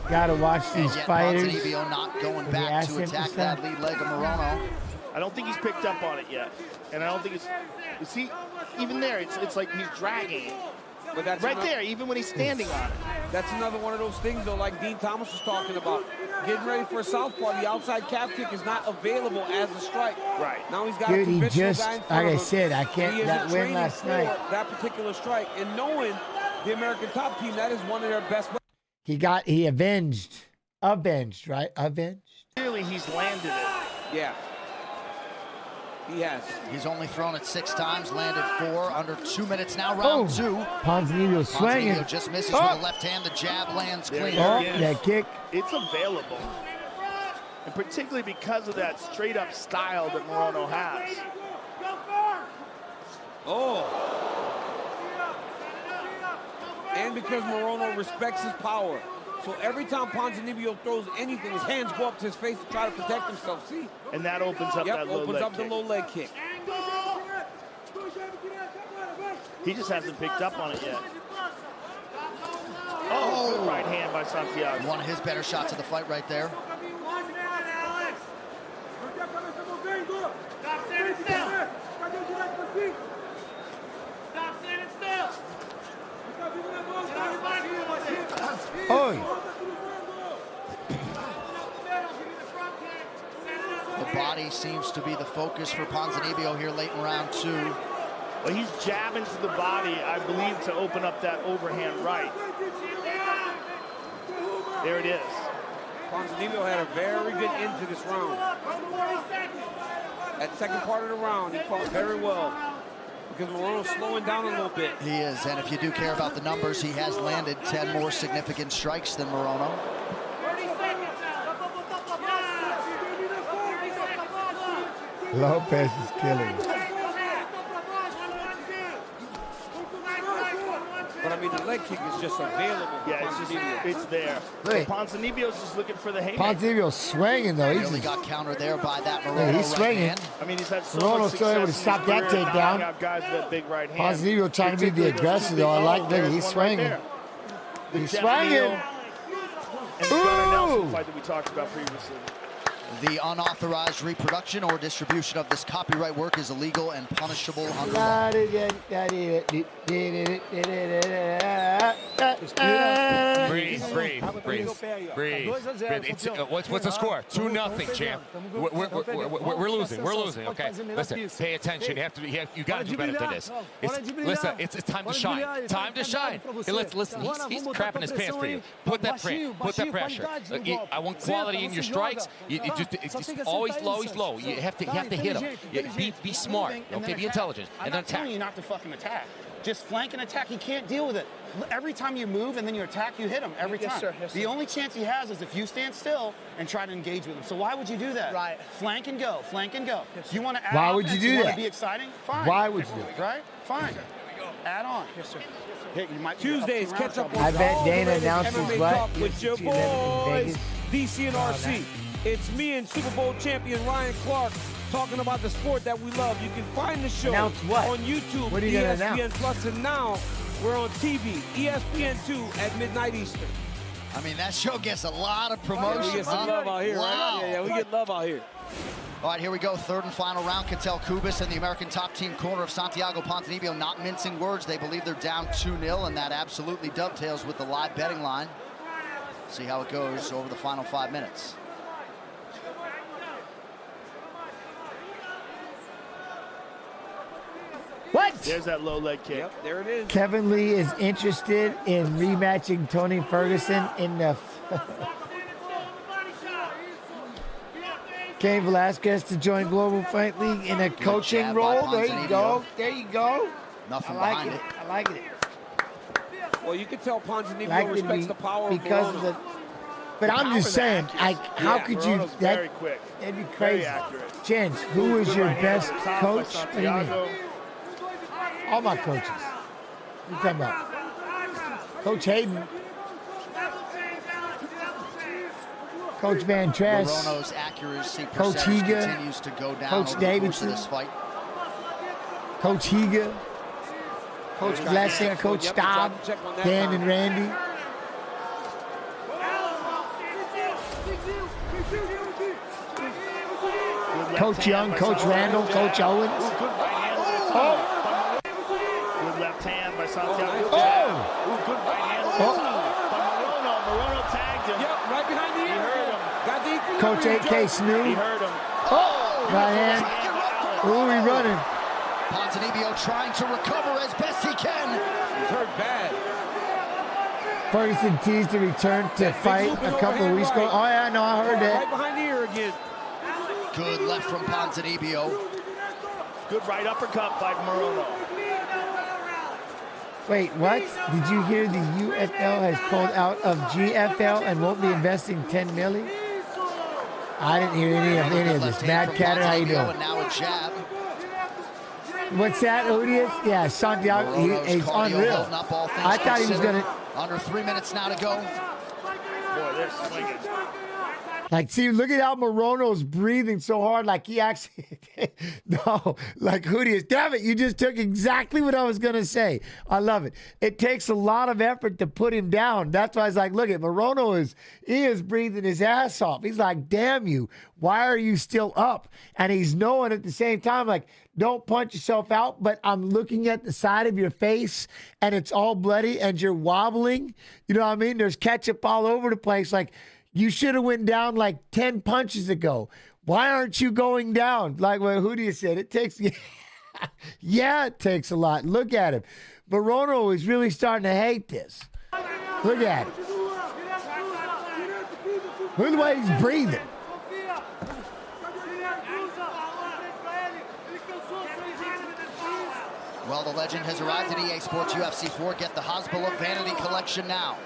Gotta watch these fighters. Ponzinibbio not going back to attack that lead leg of Morono. I don't think he's picked up on it yet, and I don't think it's. You see, even there, it's like he's dragging it. But that's right there, even when he's standing on it. That's another one of those things, though, like Dean Thomas was talking about. Getting ready for a southpaw, the outside calf kick is not available as a strike. Right. Now he's got Dude, a he conventional just, guy in like front I of him. said, I can't. He That isn't win training last for night. that particular strike, and knowing the American top team, that is one of their best. He avenged, right? Avenged. Clearly, he's landed it. Yeah. He has. He's only thrown it 6 times, landed 4, under 2 minutes now, round 2. Ponzinibbio swinging. Ponzinibbio just misses with the left hand, the jab lands clean. That kick. It's available. And particularly because of that straight-up style that Morono has. Oh. And because Morono respects his power. So every time Ponzinibbio throws anything, his hands go up to his face to try to protect himself. See? And that opens up that low leg opens up kick. the low leg kick. He just hasn't picked up on it yet. Oh, good right hand by Santiago. One of his better shots of the fight right there. Oh. The body seems to be the focus for Ponzinibbio here late in round 2. Well, he's jabbing to the body, I believe, to open up that overhand right. There it is. Ponzinibbio had a very good end to this round. That second part of the round, he fought very well. Because Morono's slowing down a little bit. He is, and if you do care about the numbers, he has landed 10 more significant strikes than Morono. Lopez is killing. But I mean, the leg kick is just available. Yeah, it's there. Look. Ponzinibbio's just looking for the haymaker. Ponzinibbio's swinging though. Nearly got countered there by that Morono he's swinging. right hand. I mean, he's had so Morono's much still able to success stop that takedown. takedown. Out guys with that big right hand. Ponzinibbio trying to be the aggressor though. I like that. He's swinging. He's swinging. And the Gunnar Nelson fight that we talked about previously. The unauthorized reproduction or distribution of this copyright work is illegal and punishable under law. Breathe. What's the score? 2-0, champ. We're losing. Okay, listen. Pay attention. You got to do better than this. It's time to shine. Time to shine. Hey, listen. He's crapping his pants for you. Put that pressure. I want quality in your strikes. It's always low. You have to hit him. Be smart. Okay, be intelligent, and then I'm telling you not to fucking attack. Just flank and attack. He can't deal with it. Every time you move and then you attack, you hit him every time. Yes, the only chance he has is if you stand still and try to engage with him. So why would you do that? Right. Flank and go. You want to add Why would you do want that? to be exciting? Fine. Why would you do it? Right? Fine. Add on. Yes, sir. Hey, you might Tuesdays, catch up on I bet Dana announces MMA what? Talk with your boys, DC and Oh, RC. It's me and Super Bowl champion Ryan Clark talking about the sport that we love. You can find the show Announce what? on YouTube, What are you gonna ESPN announce? Plus, and now we're on TV, ESPN2 at midnight Eastern. I mean, that show gets a lot of promotion. We get some love out here, Wow. right? Yeah, we get love out here. All right, here we go. Third and final round. Cattell Kubis and the American top team corner of Santiago Ponzinibbio not mincing words. They believe they're down 2-0, and that absolutely dovetails with the live betting line. See how it goes over the final 5 minutes. What? There's that low leg kick. Yep, there it is. Kevin Lee is interested in rematching Tony Ferguson in the Cain Velasquez to join Global Fight League in a coaching jab by role. There you Ponzinibbio. go. There you go. Nothing I like behind it. it. I like it. Well, you can tell Ponzinibbio Like it respects the power of because of Morono. the But I'm just saying, like, how could you? Morono's very quick. That'd be Very crazy. accurate. Jens, who was your best coach? What do you mean? Santiago. All my coaches. What are you talking about? Coach Hayden. Coach Van Tress. Morono's accuracy Coach percentage Higa. continues to go down Coach over the course of Davidson. this fight. Coach Higa. Coach Blessing. Coach Staub. Dan and Randy. Coach Young, Coach Randall, Coach Owens. Oh! Good left hand by Santiago. Oh! Good right hand. Oh! Morono tagged him. Yep, right behind the ear. He heard him. Got the equilibrium. Coach AK Snoo. He heard him. Oh! Right hand. Ooh, he running. Ponzinibbio trying to recover as best he can. He's hurt bad. Ferguson teased to return to fight a couple of weeks ago. Oh, yeah, no, I heard that. Right behind the ear again. Good left from Ponzinibbio. Good right uppercut by Morono. Wait, what? Did you hear the UFL has pulled out of GFL and won't be investing $10 million? I didn't hear any of this. Mad Catter, how you doing? And now a jab. What's that, Odious? Yeah, Santiago, he's unreal. I thought he was going to... Under 3 minutes now to go. Boy, they're swinging. Like, see, look at how Morono's breathing so hard. Like, he actually... no, like, Odious. Damn it, you just took exactly what I was going to say. I love it. It takes a lot of effort to put him down. That's why I was like, look at Morono he is breathing his ass off. He's like, damn you. Why are you still up? And he's knowing at the same time, like, don't punch yourself out, but I'm looking at the side of your face and it's all bloody and you're wobbling. You know what I mean? There's ketchup all over the place. Like, you should have went down like 10 punches ago. Why aren't you going down? Like what Hoodia said, it takes, yeah, it takes a lot. Look at him. Morono is really starting to hate this. Look at him. Look at the way he's breathing. Well, the legend has arrived at EA Sports UFC 4. Get the Hasbulla Vanity Collection now.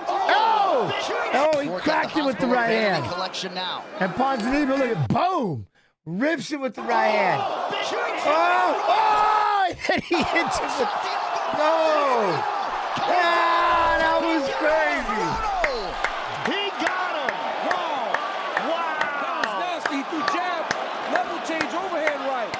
Oh! Oh, he cracked it with the right hand. Collection now. And Ponzinibbio, look at, boom! Rips it with the right hand. Oh! Oh! And then he hits it with, no! Yeah, that was crazy. He got him! Wow! That was nasty. He threw jab, level change, overhand right.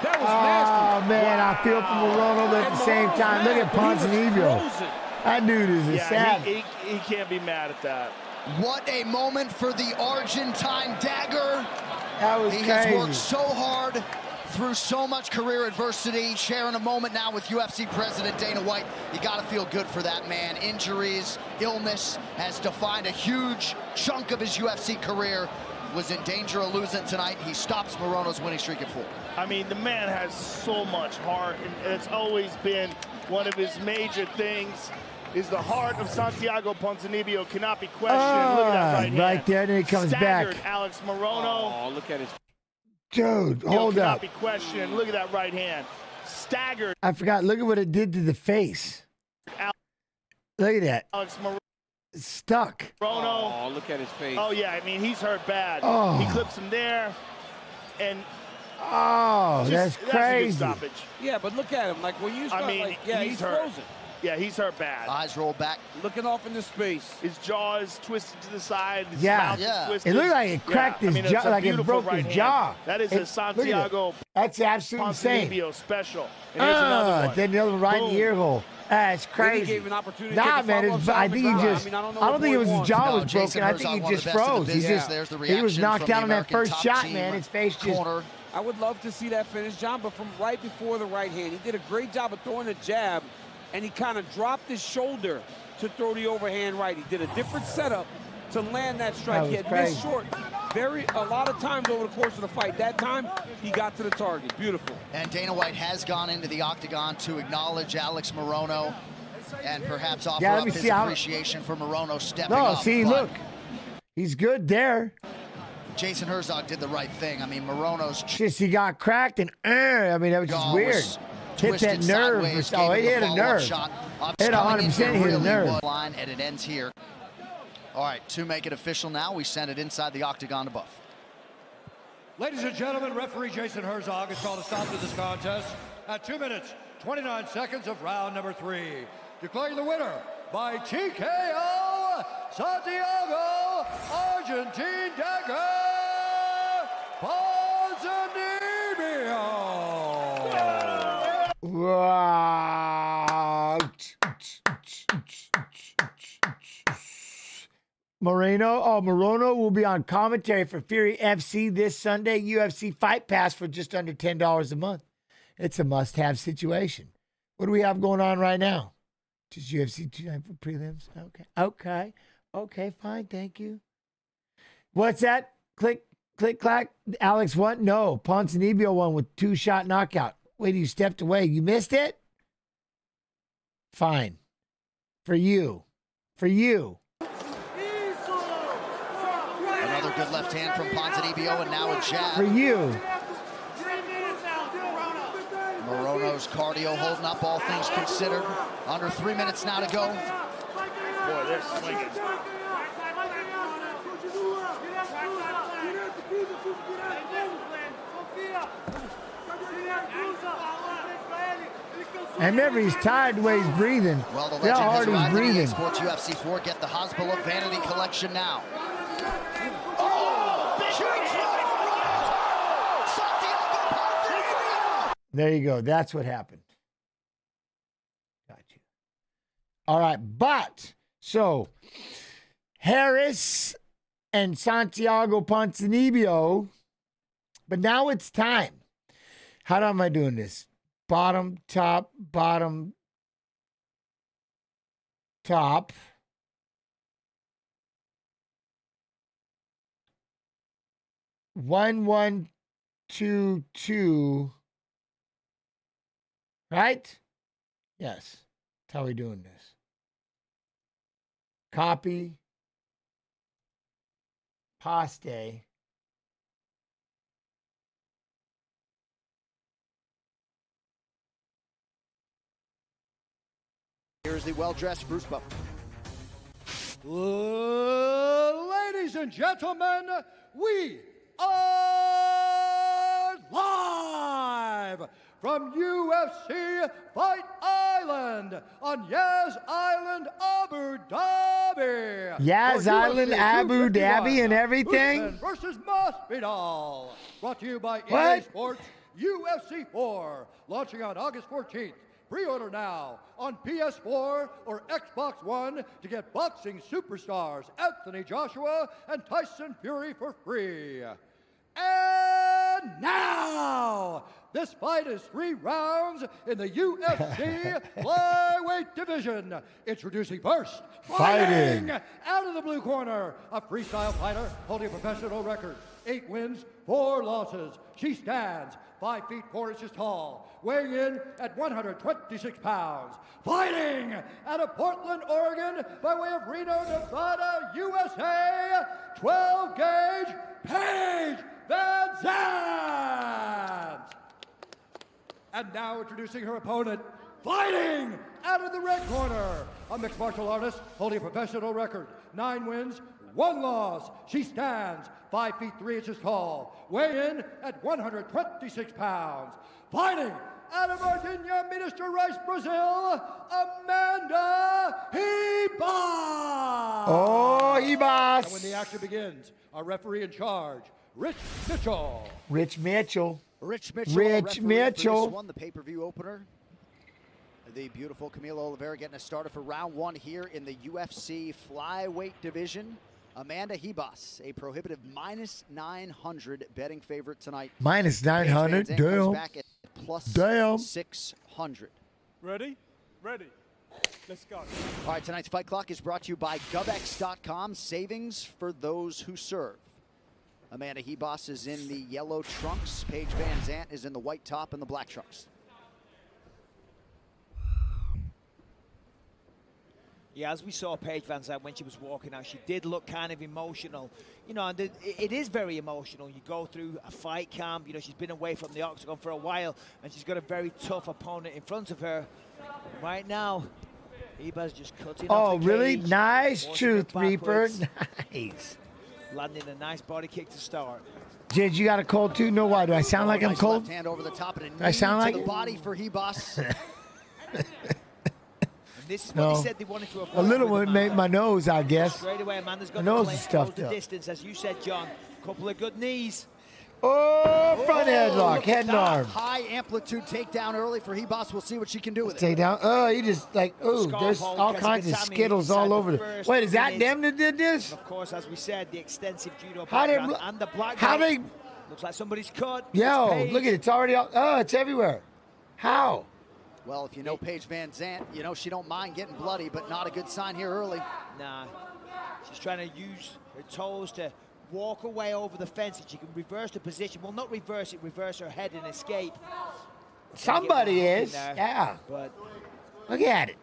That was nasty. nasty. Man, I feel for Morono, but at the same time, look at Ponzinibbio. That dude is a savage. He can't be mad at that. What a moment for the Argentine dagger. That was crazy. He has worked so hard through so much career adversity, sharing a moment now with UFC President Dana White. You got to feel good for that man. Injuries, illness has defined a huge chunk of his UFC career. Was in danger of losing tonight. He stops Morono's winning streak at 4. I mean, the man has so much heart, and it's always been one of his major things. Is the heart of Santiago Ponzinibbio cannot be questioned. Look at that right hand. Right there, then he comes Staggered back. Alex Morono. Oh, look at his. Dude, hold up. Cannot be questioned. Look at that right hand. Staggered. I forgot. Look at what it did to the face. Look at that. Alex Morono. Stuck. Oh, look at his face. Oh, yeah. I mean, he's hurt bad. Oh. He clips him there. And oh, that's crazy. That's a good stoppage. Yeah, but look at him. Like, when you start, yeah, he's hurt. frozen. Yeah, he's hurt bad. Eyes roll back. Looking off into space. His jaw is twisted to the side. His Yeah. mouth is twisted. It looked like it cracked his jaw, like it broke his jaw. That is a Santiago. That's absolutely insane. Ponzinibbio special. And here's another one. Then the other one right in the ear hole. That's crazy. He gave an opportunity nah, to man, I think he just. I don't think it was his jaw was broken. I think he just froze. He was knocked out on that first shot, man. His face just. I would love to see that finish, John, but from right before the right hand, he did a great job of throwing a jab, and he kind of dropped his shoulder to throw the overhand right. He did a different setup to land that strike. He had missed short a lot of times over the course of the fight. That time, he got to the target. Beautiful. And Dana White has gone into the octagon to acknowledge Alex Morono and perhaps offer up his appreciation for Morono stepping up. No, see, look. He's good there. Jason Herzog did the right thing. I mean, Morono's... Just he got cracked and, I mean, that was just weird. Hit that nerve. Oh, he hit a nerve. Hit 100% hit a nerve. Line, and it ends here. All right, to make it official now, we send it inside the octagon above. Ladies and gentlemen, referee Jason Herzog has called a stop to this contest at 2 minutes, 29 seconds of round number 3. Declaring the winner by TKO, Santiago, Argentine Dagger, Ponzinibbio. Wow. Morono will be on commentary for Fury FC this Sunday. UFC Fight Pass for just under $10 a month. It's a must-have situation. What do we have going on right now? Just UFC 2 for prelims. Okay, fine, thank you. What's that? Click, clack. Alex won? No, Ponzinibbio won with 2-shot knockout. Wait, you stepped away. You missed it? Fine. For you. Another good left hand from Ponzinibbio, and now a jab. For you. Morono's cardio holding up, all things considered. Under 3 minutes now to go. Boy, they're swinging. And remember, he's tired the way he's breathing. Well, the Look how legend hard has he's arrived in breathing. Sports UFC 4. Get the Hasbulla Vanity Collection now. There you go. That's what happened. Got you. All right, but so Harris and Santiago Ponzinibbio, but now it's time. How am I doing this? Bottom, top, bottom, top. One, 1, 2, 2. Right? Yes. That's how we're doing this. Copy. Paste. Here's the well-dressed Bruce Buffer. Ladies and gentlemen, we are live from UFC Fight Island on Yas Island, Abu Dhabi. Yas Island, Abu Dhabi and everything? Usman versus Masvidal. Brought to you by What? EA Sports UFC 4. Launching on August 14th. Pre-order now on PS4 or Xbox One to get boxing superstars Anthony Joshua and Tyson Fury for free. And now, this fight is 3 rounds in the UFC flyweight division. Introducing first, Fighting out of the blue corner, a freestyle fighter holding a professional record. 8 wins, 4 losses. She stands 5 feet 4 inches tall, weighing in at 126 pounds. Fighting out of Portland, Oregon, by way of Reno, Nevada, USA, 12-gauge Paige Van Zandt. And now introducing her opponent, fighting out of the red corner, a mixed martial artist holding a professional record. 9 wins, 1 loss. She stands 5 feet 3 inches tall, weigh in at 126 pounds. Fighting out of Argentina, Minister Rice, Brazil, Amanda Ribas. Oh, Ribas. And when the action begins, our referee in charge, Rich Mitchell. Rich Mitchell. Rich Mitchell. Won the pay-per-view opener. The beautiful Camilo Oliveira getting us started for round 1 here in the UFC flyweight division. Amanda Ribas, a prohibitive -900 betting favorite tonight. -900? Damn. Back at plus Damn. 600. Ready? Ready. Let's go. All right, tonight's Fight Clock is brought to you by GovX.com. Savings for those who serve. Amanda Ribas is in the yellow trunks. Paige Van Zandt is in the white top and the black trunks. Yeah, as we saw Paige Van Zandt when she was walking out, she did look kind of emotional. You know, and it is very emotional. You go through a fight camp, you know, she's been away from the octagon for a while, and she's got a very tough opponent in front of her. Right now, Ribas just cutting Oh, off the really? cage, Nice forcing truth, it Reaper. backwards, Nice. landing a nice body kick to start. Jid, you got a cold too? No, why? Do I sound like I'm Nice cold? left hand over the top and a Do I sound knee like to the it? body for Ribas. This is what No. he said they wanted to avoid. A little with one made Amanda. my nose, I guess. Straight away, Amanda's got My nose the is close stuffed the up. distance, as you said, John. Couple of good knees. Oh, front headlock, Look head at and that. arm. High amplitude takedown early for Ribas. We'll see what she can do with it. Take down. Oh, you just like, oh, Scarf there's hold all gets kinds of Gatami Skittles inside all the over the. first Wait, is that minute. them that did this? Of course, as we said, the extensive judo How they background blo- and the black how belt. they- Looks like somebody's cut. Yo, It's Paige. look at it. It's already out. Oh, it's everywhere. How? Well, if you know Paige Van Zandt, you know she don't mind getting bloody, but not a good sign here early. Nah, she's trying to use her toes to walk away over the fence, and she can reverse the position. Well, not reverse it, reverse her head and escape. Somebody Get that hook in is. there, Yeah. But Look at it.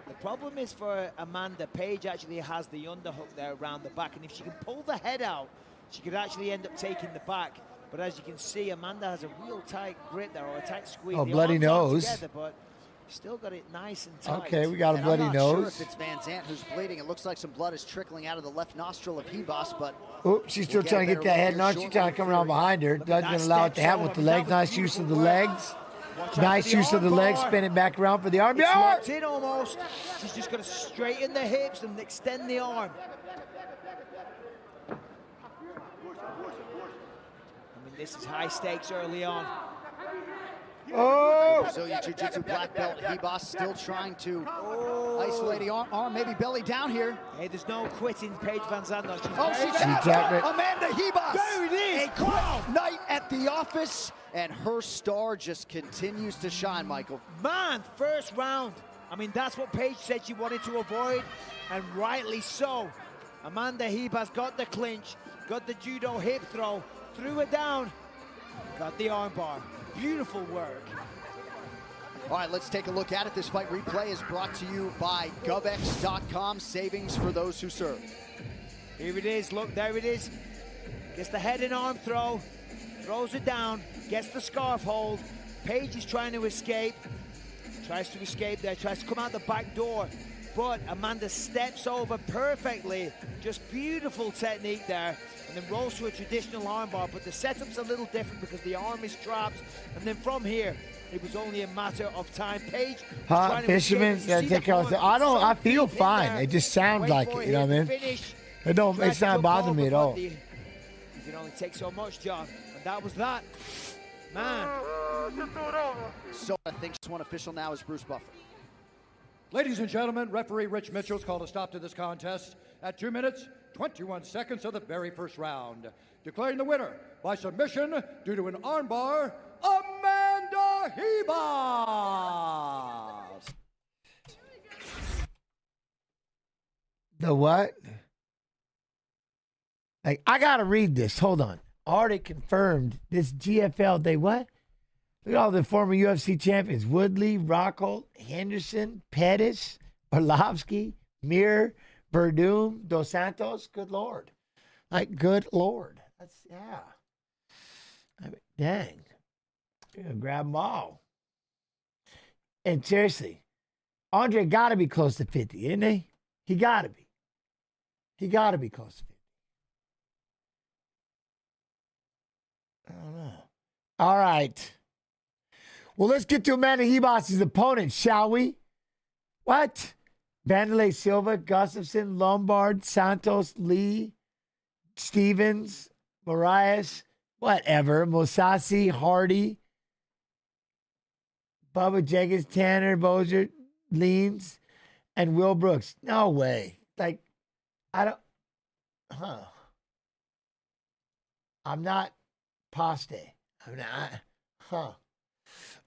the problem is for Amanda, Paige actually has the underhook there around the back, and if she can pull the head out, she could actually end up taking the back. But as you can see, Amanda has a real tight grip there, or a tight squeeze. Oh, The bloody arms aren't nose. Together, but still got it nice and tight. Okay, we got a And bloody I'm not sure nose. if it's Van Zandt who's bleeding. It looks like some blood is trickling out of the left nostril of Ribas, but Oh, she's still we'll trying to a get better that head look nod. here She's trying to come around behind her. Doesn't that allow it to step happen show. with the I mean, legs. that was Nice use of the beautiful work. legs. Watch out for Nice use of the legs. armbar. Spin it back around for the arm. It's Yeah! locked in almost. She's just got to straighten the hips and extend the arm. I mean, this is high stakes early on. Oh! Brazilian Jiu-Jitsu black belt. Ribas still trying to isolate the arm, maybe belly down here. Hey, there's no quitting Paige Van Zandt. She's Oh, very she's good. tapped it. Amanda Ribas. There it is. A quick night at the office, and her star just continues to shine, Michael. Man, first round. I mean, that's what Paige said she wanted to avoid, and rightly so. Amanda Ribas got the clinch, got the judo hip throw, threw it down, got the armbar. Beautiful work. All right, let's take a look at it. This fight replay is brought to you by GovX.com. Savings for those who serve. Here it is. Look, there it is. Gets the head and arm throw, throws it down, gets the scarf hold. Paige is trying to escape. Tries to escape there, tries to come out the back door. But Amanda steps over perfectly. Just beautiful technique there. And then rolls to a traditional armbar, but the setup's a little different because the arm is trapped. And then from here, it was only a matter of time. Paige was Huh? trying to Fisherman? escape. Yeah, You see take the care of point? it. I don't. I So feel deep in fine. there. It just sounds Wait like for it. You know what I him mean? to finish. It don't. Tried It's to not jump bothering me over, at but all. You can only take so much, John. And that was that. Man. So I think one official now is Bruce Buffer. Ladies and gentlemen, referee Rich Mitchell's called a stop to this contest at 2 minutes, 21 seconds of the very first round. Declaring the winner by submission due to an armbar, Amanda Ribas. The what? Like, I gotta read this. Hold on. Already confirmed this GFL. They what? Look at all the former UFC champions: Woodley, Rockhold, Henderson, Pettis, Orlovsky, Mir, Verdum, Dos Santos. Good Lord. Like, good Lord. That's, yeah. I mean, dang. You're gonna grab them all. And seriously, Andre got to be close to 50, isn't he? He got to be. He got to be close to 50. I don't know. All right. Well, let's get to Amanda Ribas' opponent, shall we? What? Vanderlei Silva, Gustafson, Lombard, Santos, Lee, Stevens, Marias, whatever, Mosasi, Hardy, Bubba Jenkins, Tanner, Bozier, Leans, and Will Brooks. No way. Like, I don't, I'm not Paste. I'm not,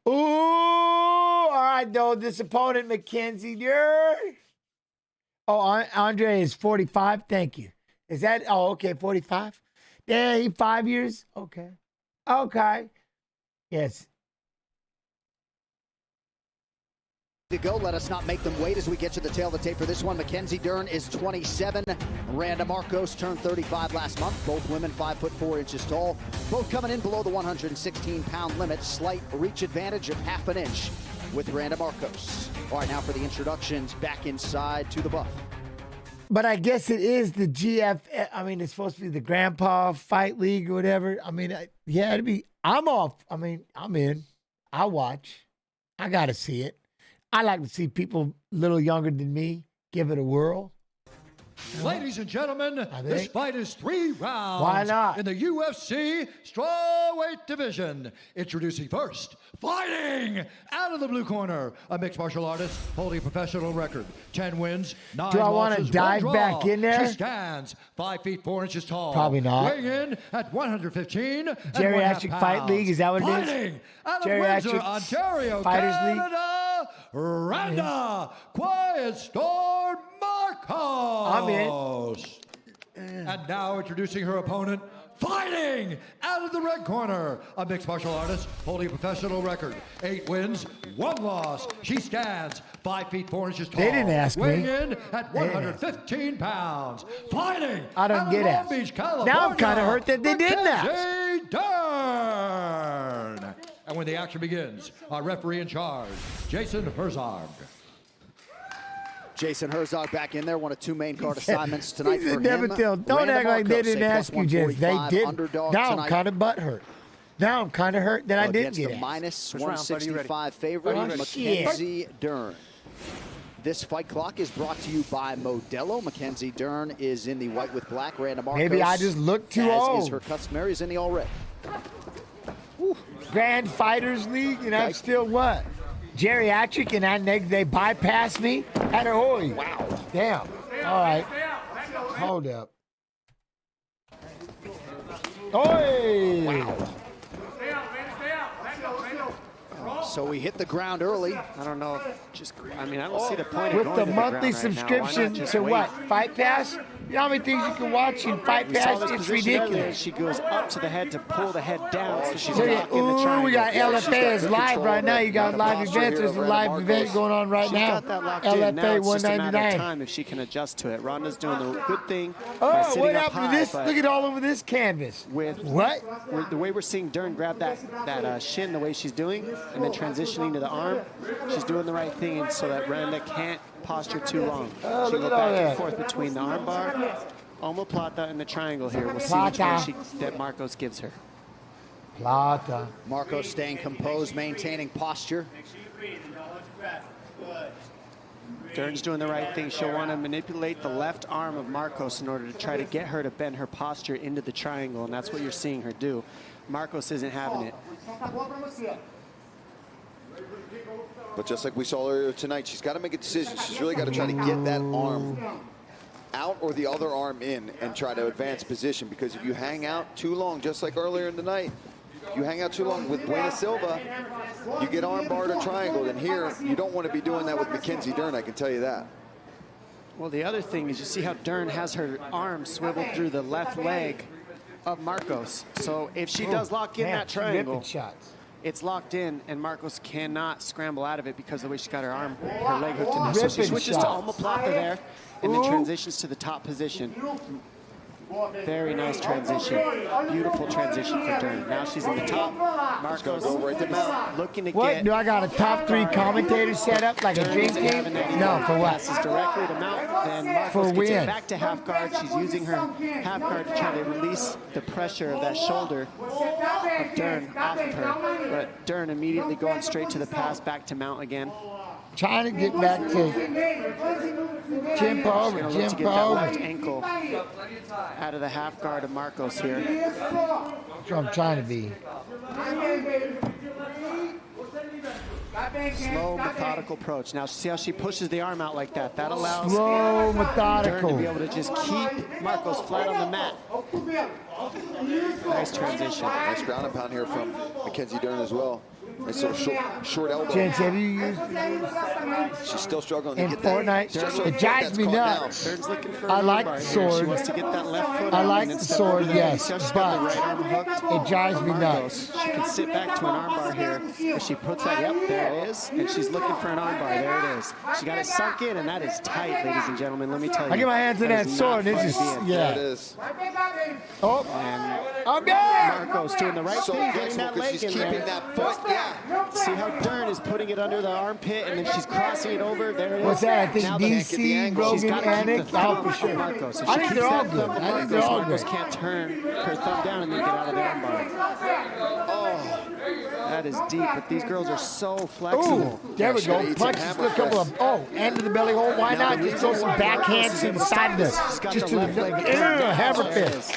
Ooh, all right, though. This opponent, Mackenzie Dern. Oh, Andre is 45. Thank you. Is that, oh, okay, 45? Yeah, he 5 years? Okay. Okay. Yes. To go, let us not make them wait as we get to the tail of the tape for this one. Mackenzie Dern is 27. Miranda Marcos turned 35 last month. Both women 5'4" tall. Both coming in below the 116-pound limit. Slight reach advantage of half an inch. with Randa Marcos. All right, now for the introductions back inside to the buff. But I guess it is the GF. I mean, it's supposed to be the Grandpa Fight League or whatever. I mean, yeah, it'd be. I'm off. I mean, I'm in. I'll watch. I got to see it. I like to see people a little younger than me give it a whirl. Ladies and gentlemen, this fight is 3 rounds. Why not? In the UFC strawweight division. Introducing first, fighting out of the blue corner, a mixed martial artist holding a professional record. 10 wins, 9 Do I want to dive back in there? She stands 5 feet 4 inches tall. Probably not. Weighing in at 115 Geriatric Fight League, is that what it is? Fighting out of Geriatric Windsor, Ontario, Fighters Canada, Randa Quiet Storm Marcos. I'm in. And now introducing her opponent, fighting out of the red corner, a mixed martial artist holding a professional record. 8 wins, 1 loss. She stands 5 feet 4 inches tall. They didn't ask me. Weighing in at 115 pounds. Fighting I don't out of get Long asked. Beach, California. Now I'm kind of hurt that they didn't ask. Mackenzie Dern. And when the action begins, our referee in charge, Jason Herzog. Jason Herzog back in there, one of 2 main card assignments tonight for him. Don't Randa act like they Marcos, didn't a ask you, Jess. They +145 did. underdog Now I'm tonight. kind of butthurt. Now I'm kind of hurt that I didn't Against get the asked. minus First round, buddy, you ready? 165 favorite, Oh, Mackenzie Dern. This fight clock is brought to you by Modelo. Mackenzie Dern is in the white with black. Randa Marcos, Maybe I just look too as old. is her customary, is in the all red. Grand Fighters League, and I'm still what? Geriatric, and they bypass me? Attaboy. Wow. Damn. All right. Hold up. Oi! Wow. So we hit the ground early. I don't know. I mean, I don't see the point With of the going monthly to the ground subscription right now. Why not just to wait? what? Fight Pass? You know how many things you can watch in Fight We saw Pass? this It's position earlier. ridiculous. She goes up to the head to pull the head down, so she's Look at- locking the triangle. we got LFA is live right now. You got live events. There's a live event going on right She's now. got that locked in. Now LFA it's just a matter of 199. time if she can adjust to it. Ronda's doing the good thing by Oh, sitting what up happened high, to this? but Look at all over this canvas. What? The way we're seeing Dern grab that shin the way she's doing and then transitioning to the arm, she's doing the right thing so that Randa can't posture too long. Oh, She'll look go at all back and that. forth between the arm bar, omoplata, and the triangle here. We'll see which one that Marcos gives her. Plata. Marcos staying composed, maintaining posture. Dern's doing the right thing. She'll want to manipulate the left arm of Marcos in order to try to get her to bend her posture into the triangle, and that's what you're seeing her do. Marcos isn't having it. But just like we saw earlier tonight, she's got to make a decision. She's really got to try to get that arm out or the other arm in and try to advance position, because if you hang out too long, just like earlier in the night, if you hang out too long with Buena Silva, you get arm barred or triangled, and here you don't want to be doing that with Mackenzie Dern, I can tell you that. Well, the other thing is you see how Dern has her arm swiveled through the left leg of Marcos. So if she does lock in that triangle, it's locked in, and Marcos cannot scramble out of it because of the way she's got her arm, her leg hooked in there. So she switches to omoplata there and then transitions to the top position. Very nice transition. Beautiful transition for Dern. Now she's in the top. Marcos go right to mount. looking to What? get... Do I got a top 3 commentator set up like a Dern dream isn't team? having that No, either. for what? Passes directly to mount. Then Marcos For gets win. it back to half guard. She's using her half guard to try to release the pressure of that shoulder of Dern off of her. But Dern immediately going straight to the pass, back to mount again. Trying to get back to Jim Paul, She's gonna look Jim to get that Paul. left ankle out of the half guard of Marcos here. That's what I'm trying to be. Slow, methodical approach. Now, see how she pushes the arm out like that? That allows Slow, Dern methodical. to be able to just keep Marcos flat on the mat. Nice transition. Nice ground and pound here from Mackenzie Dern as well. Nice little short elbow. Chance, have you used She's still struggling in to get that. Fortnite? Just so It drives that's me caught nuts. down. Dern's looking for I a like bar the here. sword. She wants to get that left foot I out like and the then step sword, over. yes, See how she's got the but right arm hooked? it drives me Marcos. nuts. She can sit back to an armbar here. If she puts that, yep, there it is. And she's looking for an armbar. There it is. She got it sunk in, and that is tight, ladies and gentlemen. Let me tell you. I get my hands in that is sword, not and it's fun just, to be in. yeah. There it is. Oh, And I'm good. Marcos doing the right So thing, getting flexible that because leg she's in keeping there. that foot. Yeah, See how Dern is putting it under the armpit, and then she's crossing it over. There it is. What's that? I think now DC, Rogan, Anik. Oh, for sure. Marcos. So I think they're all good. I think they're all good. Marcos can't turn her thumb down and then get out of the armbar. Oh, that is deep, but these girls are so flexible. Ooh, there we go. Punches to a couple of, end of the belly hold. Why not just throw some backhands to the side of the, just to the hammer fist.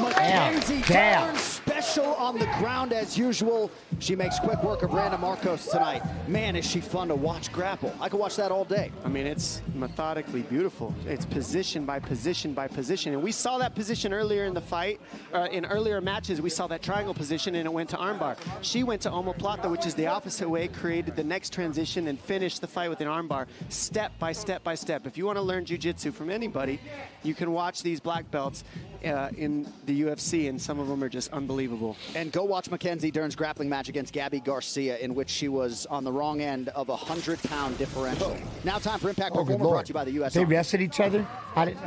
Mackenzie Dern special on the ground as usual. She makes quick work of Randa Marcos tonight. Man, is she fun to watch grapple. I could watch that all day. I mean, it's methodically beautiful. It's position by position by position. And we saw that position earlier in the fight. In earlier matches, we saw that triangle position, and it went to armbar. She went to omoplata, which is the opposite way, created the next transition, and finished the fight with an armbar, step by step by step. If you want to learn jiu-jitsu from anybody, you can watch these black belts in the UFC, and some of them are just unbelievable. And go watch Mackenzie Dern's grappling match against Gabby Garcia, in which she was on the wrong end of a 100-pound differential. Now time for Impact Performer, brought to you by the U.S. They wrestled each other?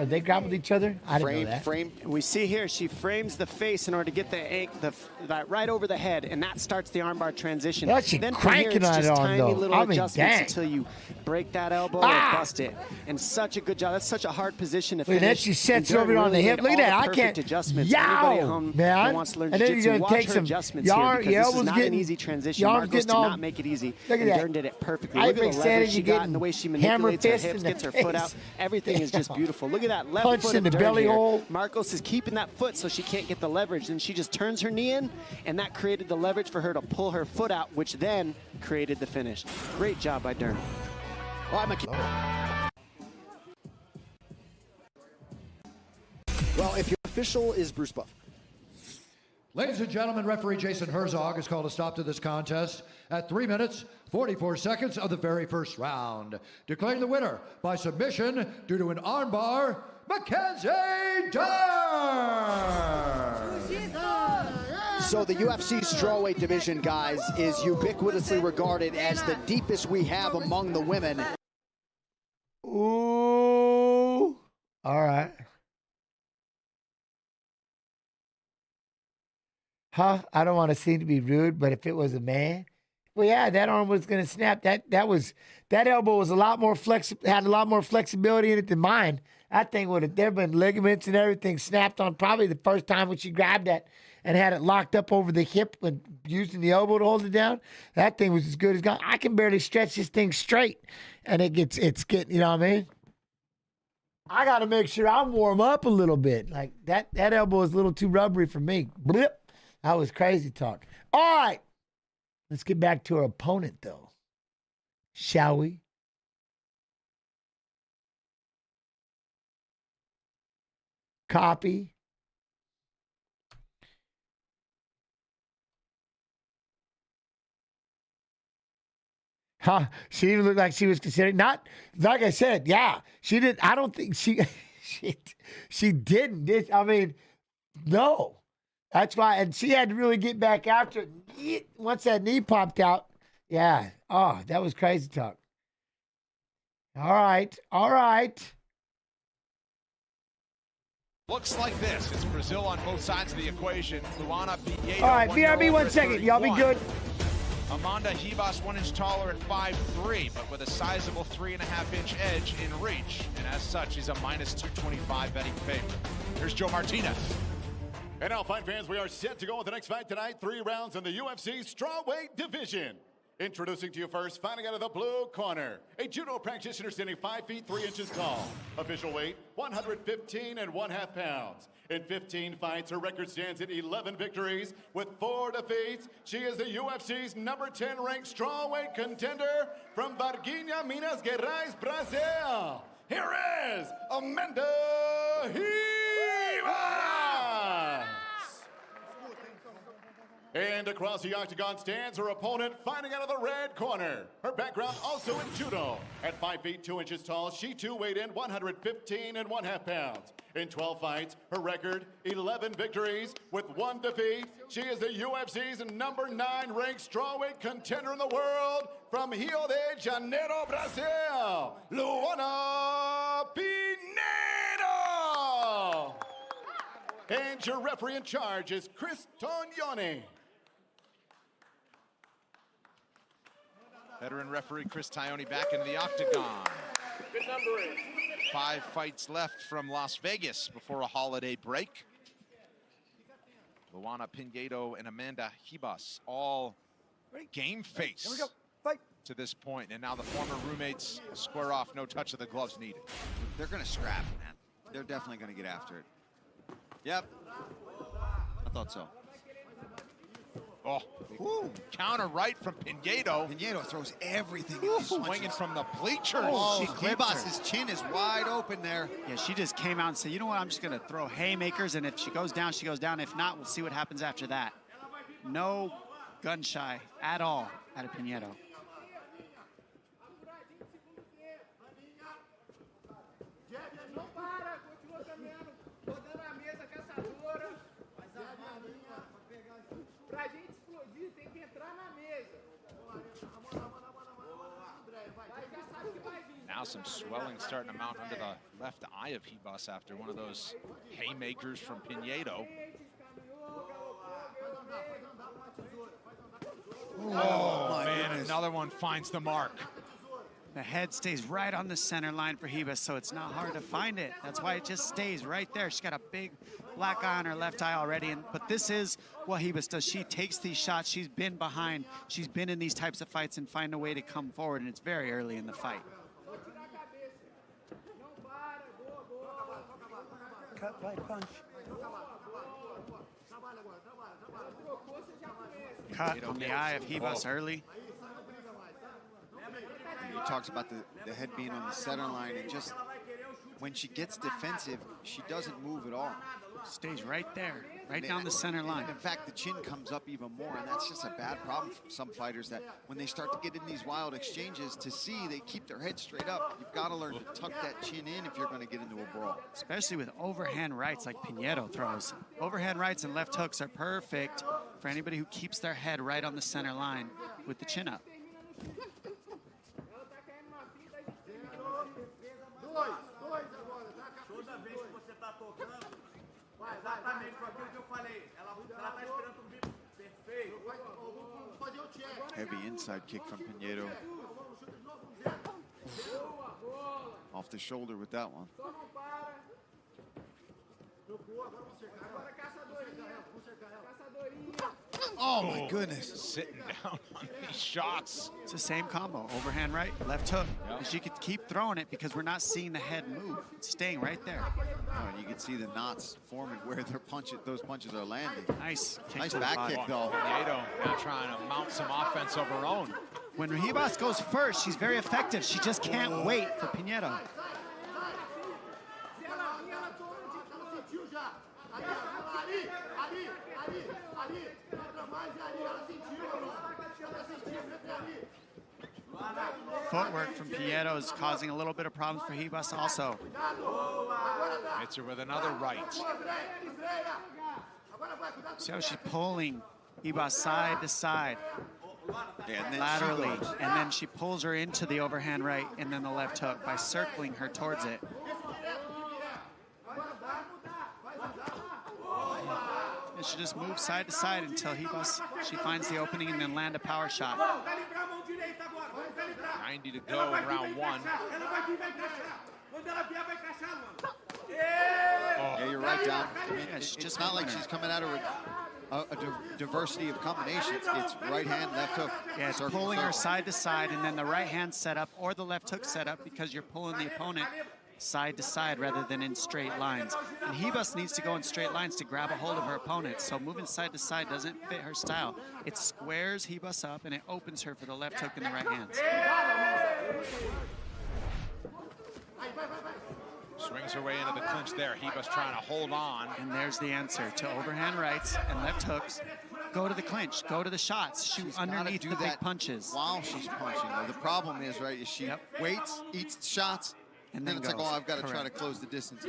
They grappled each other? I didn't know that. Frame. We see here, she frames the face in order to get that right over the head, and that starts the armbar transition. That's then from here, it's just tiny little adjustments until you break that elbow or bust it. And such a good job. That's such a hard position to finish. Look at that, she sets it over on the hip. Look at that. I can't. Adjustments. Yow, man. Wants to learn and then you're going to take some adjustments here, because this is not an easy transition. Marcos did not make it easy. Look at that. Dern did it perfectly. Look at the leverage she got and the way she manipulates her hips, gets her foot out. Everything is just beautiful. Look at that left Punch foot in the belly hole. Marcos is keeping that foot so she can't get the leverage. And she just turns her knee in, and that created the leverage for her to pull her foot out, which then created the finish. Great job by Dern. Well, if your official is Bruce Buff. Ladies and gentlemen, referee Jason Herzog has called a stop to this contest at 3 minutes, 44 seconds of the very first round. Declaring the winner by submission due to an armbar, Mackenzie Dern! So the UFC strawweight division, guys, is ubiquitously regarded as the deepest we have among the women. Ooh. All right. I don't want to seem to be rude, but if it was a man, well, yeah, that arm was going to snap. That elbow was a lot more had a lot more flexibility in it than mine. That thing would have, there been ligaments and everything snapped on probably the first time when she grabbed that and had it locked up over the hip and using the elbow to hold it down. That thing was as good as gone. I can barely stretch this thing straight, and it's getting, you know what I mean? I got to make sure I warm up a little bit. Like that elbow is a little too rubbery for me. Blip. That was crazy talk. All right. Let's get back to our opponent, though. Shall we? Copy. She didn't look like she was considering. Not, like I said, yeah. She did. I don't think she didn't. I mean, no. That's why, and she had to really get back after it. Once that knee popped out, yeah. Oh, that was crazy talk. All right, all right. Looks like this. It's Brazil on both sides of the equation. Luana Pinheiro. All right, BRB 1 second. Y'all be good. Amanda Ribas 1 inch taller at 5'3", but with a sizable 3.5-inch edge in reach. And as such, he's a -225 betting favorite. Here's Joe Martinez. And now, fight fans, we are set to go with the next fight tonight. 3 rounds in the UFC strawweight division. Introducing to you first, fighting out of the blue corner, a judo practitioner standing 5 feet 3 inches tall. Official weight, 115.5 pounds. In 15 fights, her record stands at 11 victories with 4 defeats. She is the UFC's number 10 ranked strawweight contender from Varginha, Minas Gerais, Brazil. Here is Amanda Ribas. And across the octagon stands her opponent, fighting out of the red corner. Her background also in judo. At 5 feet 2 inches tall, she too weighed in 115.5 pounds. In 12 fights, her record, 11 victories with 1 defeat. She is the UFC's number 9 ranked strawweight contender in the world from Rio de Janeiro, Brazil, Luana Pinheiro. And your referee in charge is Chris Tognoni. Veteran referee Chris Tione back into the octagon. Good numbering. 5 fights left from Las Vegas before a holiday break. Luana Pinheiro and Amanda Ribas all game face. Here we go. Fight. To this point, and now the former roommates square off. No touch of the gloves needed. They're going to scrap, man. They're definitely going to get after it. Yep. I thought so. Oh, ooh, counter right from Pinheiro. Pinheiro throws everything. Swinging from the bleachers. Oh, Ribas' chin is wide open there. Yeah, she just came out and said, you know what, I'm just going to throw haymakers, and if she goes down, she goes down. If not, we'll see what happens after that. No gun shy at all out of Pinheiro. Now some swelling starting to mount under the left eye of Ribas after one of those haymakers from Pinheiro. Oh, man, goodness. Another one finds the mark. The head stays right on the center line for Ribas, so it's not hard to find it. That's why it just stays right there. She's got a big black eye on her left eye already, but this is what Ribas does. She takes these shots. She's been behind. She's been in these types of fights and find a way to come forward, and it's very early in the fight. Cut by punch. Cut on the eye of Ribas early. He talks about the head being on the center line, and just when she gets defensive, she doesn't move at all. Stays right there, right down the center line. In fact, the chin comes up even more, and that's just a bad problem for some fighters, that when they start to get in these wild exchanges, to see they keep their head straight up. You've got to learn to tuck that chin in if you're going to get into a brawl. Especially with overhand rights like Pinheiro throws. Overhand rights and left hooks are perfect for anybody who keeps their head right on the center line with the chin up. Heavy inside kick from Pinheiro. Off the shoulder with that one. Oh my goodness. Sitting down on these shots. It's the same combo, overhand right, left hook. And she could keep throwing it because we're not seeing the head move. It's staying right there. Oh, and you can see the knots forming where their those punches are landing. Nice kick. Nice back kick though. Pinheiro now trying to mount some offense of her own. When Ribas goes first, she's very effective. She just can't wait for Pinheiro. Footwork from Pinheiro is causing a little bit of problems for Ribas also. Hits her with another right. See how she's pulling Ribas side to side, yeah, and then laterally, and then she pulls her into the overhand right and then the left hook by circling her towards it. And she just moves side to side until she finds the opening and then land a power shot. 90 to go in round one. Yeah, you're right, Dom. I mean, Yeah, it's not like she's coming at her with a diversity of combinations. It's right hand, left hook. Yeah, it's pulling her side to side, and then the right hand set up or the left hook set up because you're pulling the opponent side to side rather than in straight lines. And Ribas needs to go in straight lines to grab a hold of her opponent. So moving side to side doesn't fit her style. It squares Ribas up and it opens her for the left hook and the right hands. Swings her way into the clinch there. Ribas trying to hold on. And there's the answer to overhand rights and left hooks. Go to the clinch, go to the shots, shoot underneath the big punches. While she's punching, though. The problem is, right, is she waits, eats shots, and then it's goes. like, oh, I've got to try to close the distance.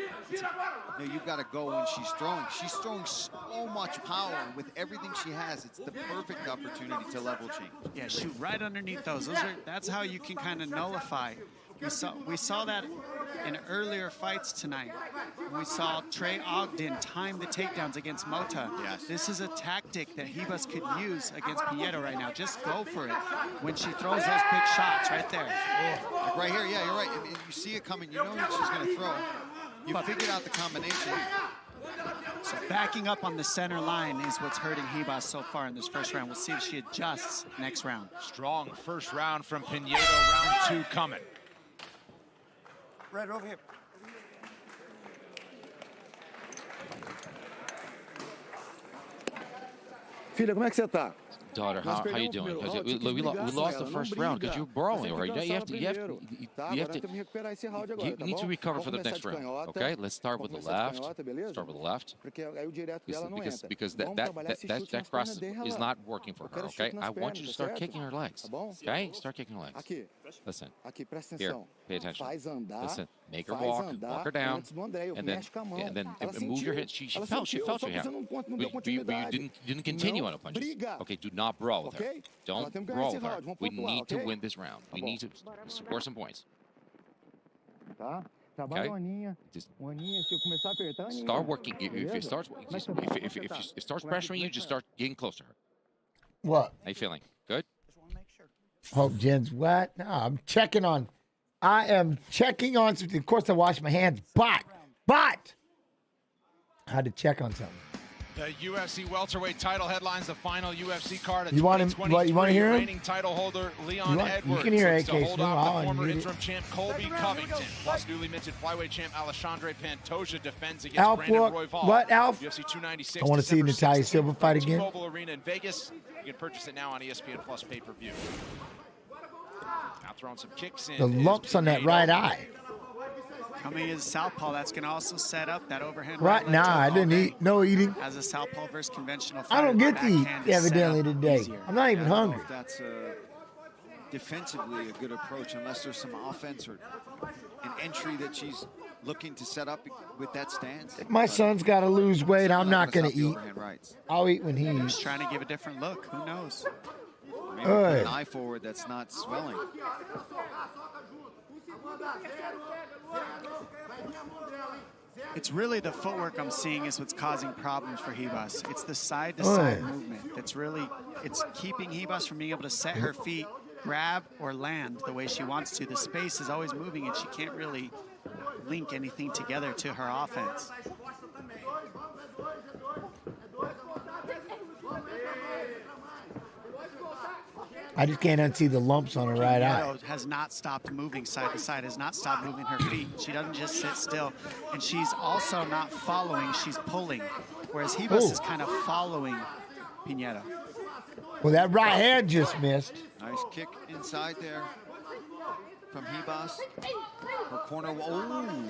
No, you've got to go when she's throwing. She's throwing so much power. With everything she has, it's the perfect opportunity to level change. Yeah, shoot right underneath those. That's how you can kind of nullify We saw that in earlier fights tonight. We saw Trey Ogden time the takedowns against Mota. Yes. This is a tactic that Ribas could use against Pinheiro right now. Just go for it when she throws those big shots right there. Like right here, yeah, you're right. I mean, you see it coming, you know what she's going to throw. You figured out the combination. So backing up on the center line is what's hurting Ribas so far in this first round. We'll see if she adjusts next round. Strong first round from Pinheiro, round 2 coming. Right over here. Filha, como é que você tá? Daughter, how you doing? Because we lost the first round because you were brawling, right? You need to recover for the next round. Okay, let's start with the left. Start with the left. Because that cross is not working for her. Okay, I want you to start kicking her legs. Okay, start kicking her legs. Listen. Here, pay attention. Listen. Make her walk her down, and then move your hips. She felt your hand, but you didn't continue on a punch. Okay, do not brawl with her. Don't brawl with her. We need to win this round. We need to score some points. Okay? Just start working. If it starts pressuring you, just start getting close to her. What? How you feeling? Good? Hope Jen's what? No, I am checking on something. Of course, I wash my hands, but I had to check on something. The UFC welterweight title headlines the final UFC card at You want him? What, you want to hear him? Reigning title holder Leon Edwards. You can hear AK to hold off the former Smooth. interim champ Colby Covington, plus newly minted flyweight champ Alexandre Pantoja defends against Brandon Royval. What, Alf? UFC 296. I want to see Natalia Silva fight again. T-Mobile Arena in Vegas. You can purchase it now on ESPN Plus pay-per-view. Now throwing some kicks in. The lumps on that right eye. Coming as southpaw, that's going to also set up that overhand. Right now, I didn't eat. No eating. As a southpaw versus conventional fighter, I don't get to eat evidently today. Easier. I'm not even hungry. That's defensively a good approach, unless there's some offense or an entry that she's looking to set up with that stance. If my son's got to lose weight, I'm not going to eat. I'll eat when he eats. Just trying to give a different look. Who knows? Maybe put an eye forward that's not swelling. It's really the footwork I'm seeing is what's causing problems for Ribas. It's the side-to-side movement that's really, it's keeping Ribas from being able to set her feet, grab, or land the way she wants to. The space is always moving, and she can't really link anything together to her offense. I just can't unsee the lumps on her right eye. Has not stopped moving side to side, has not stopped moving her feet. She doesn't just sit still. And she's also not following, she's pulling. Whereas Ribas is kind of following Pinheiro. Well, that right hand just missed. Nice kick inside there from Ribas. Her corner,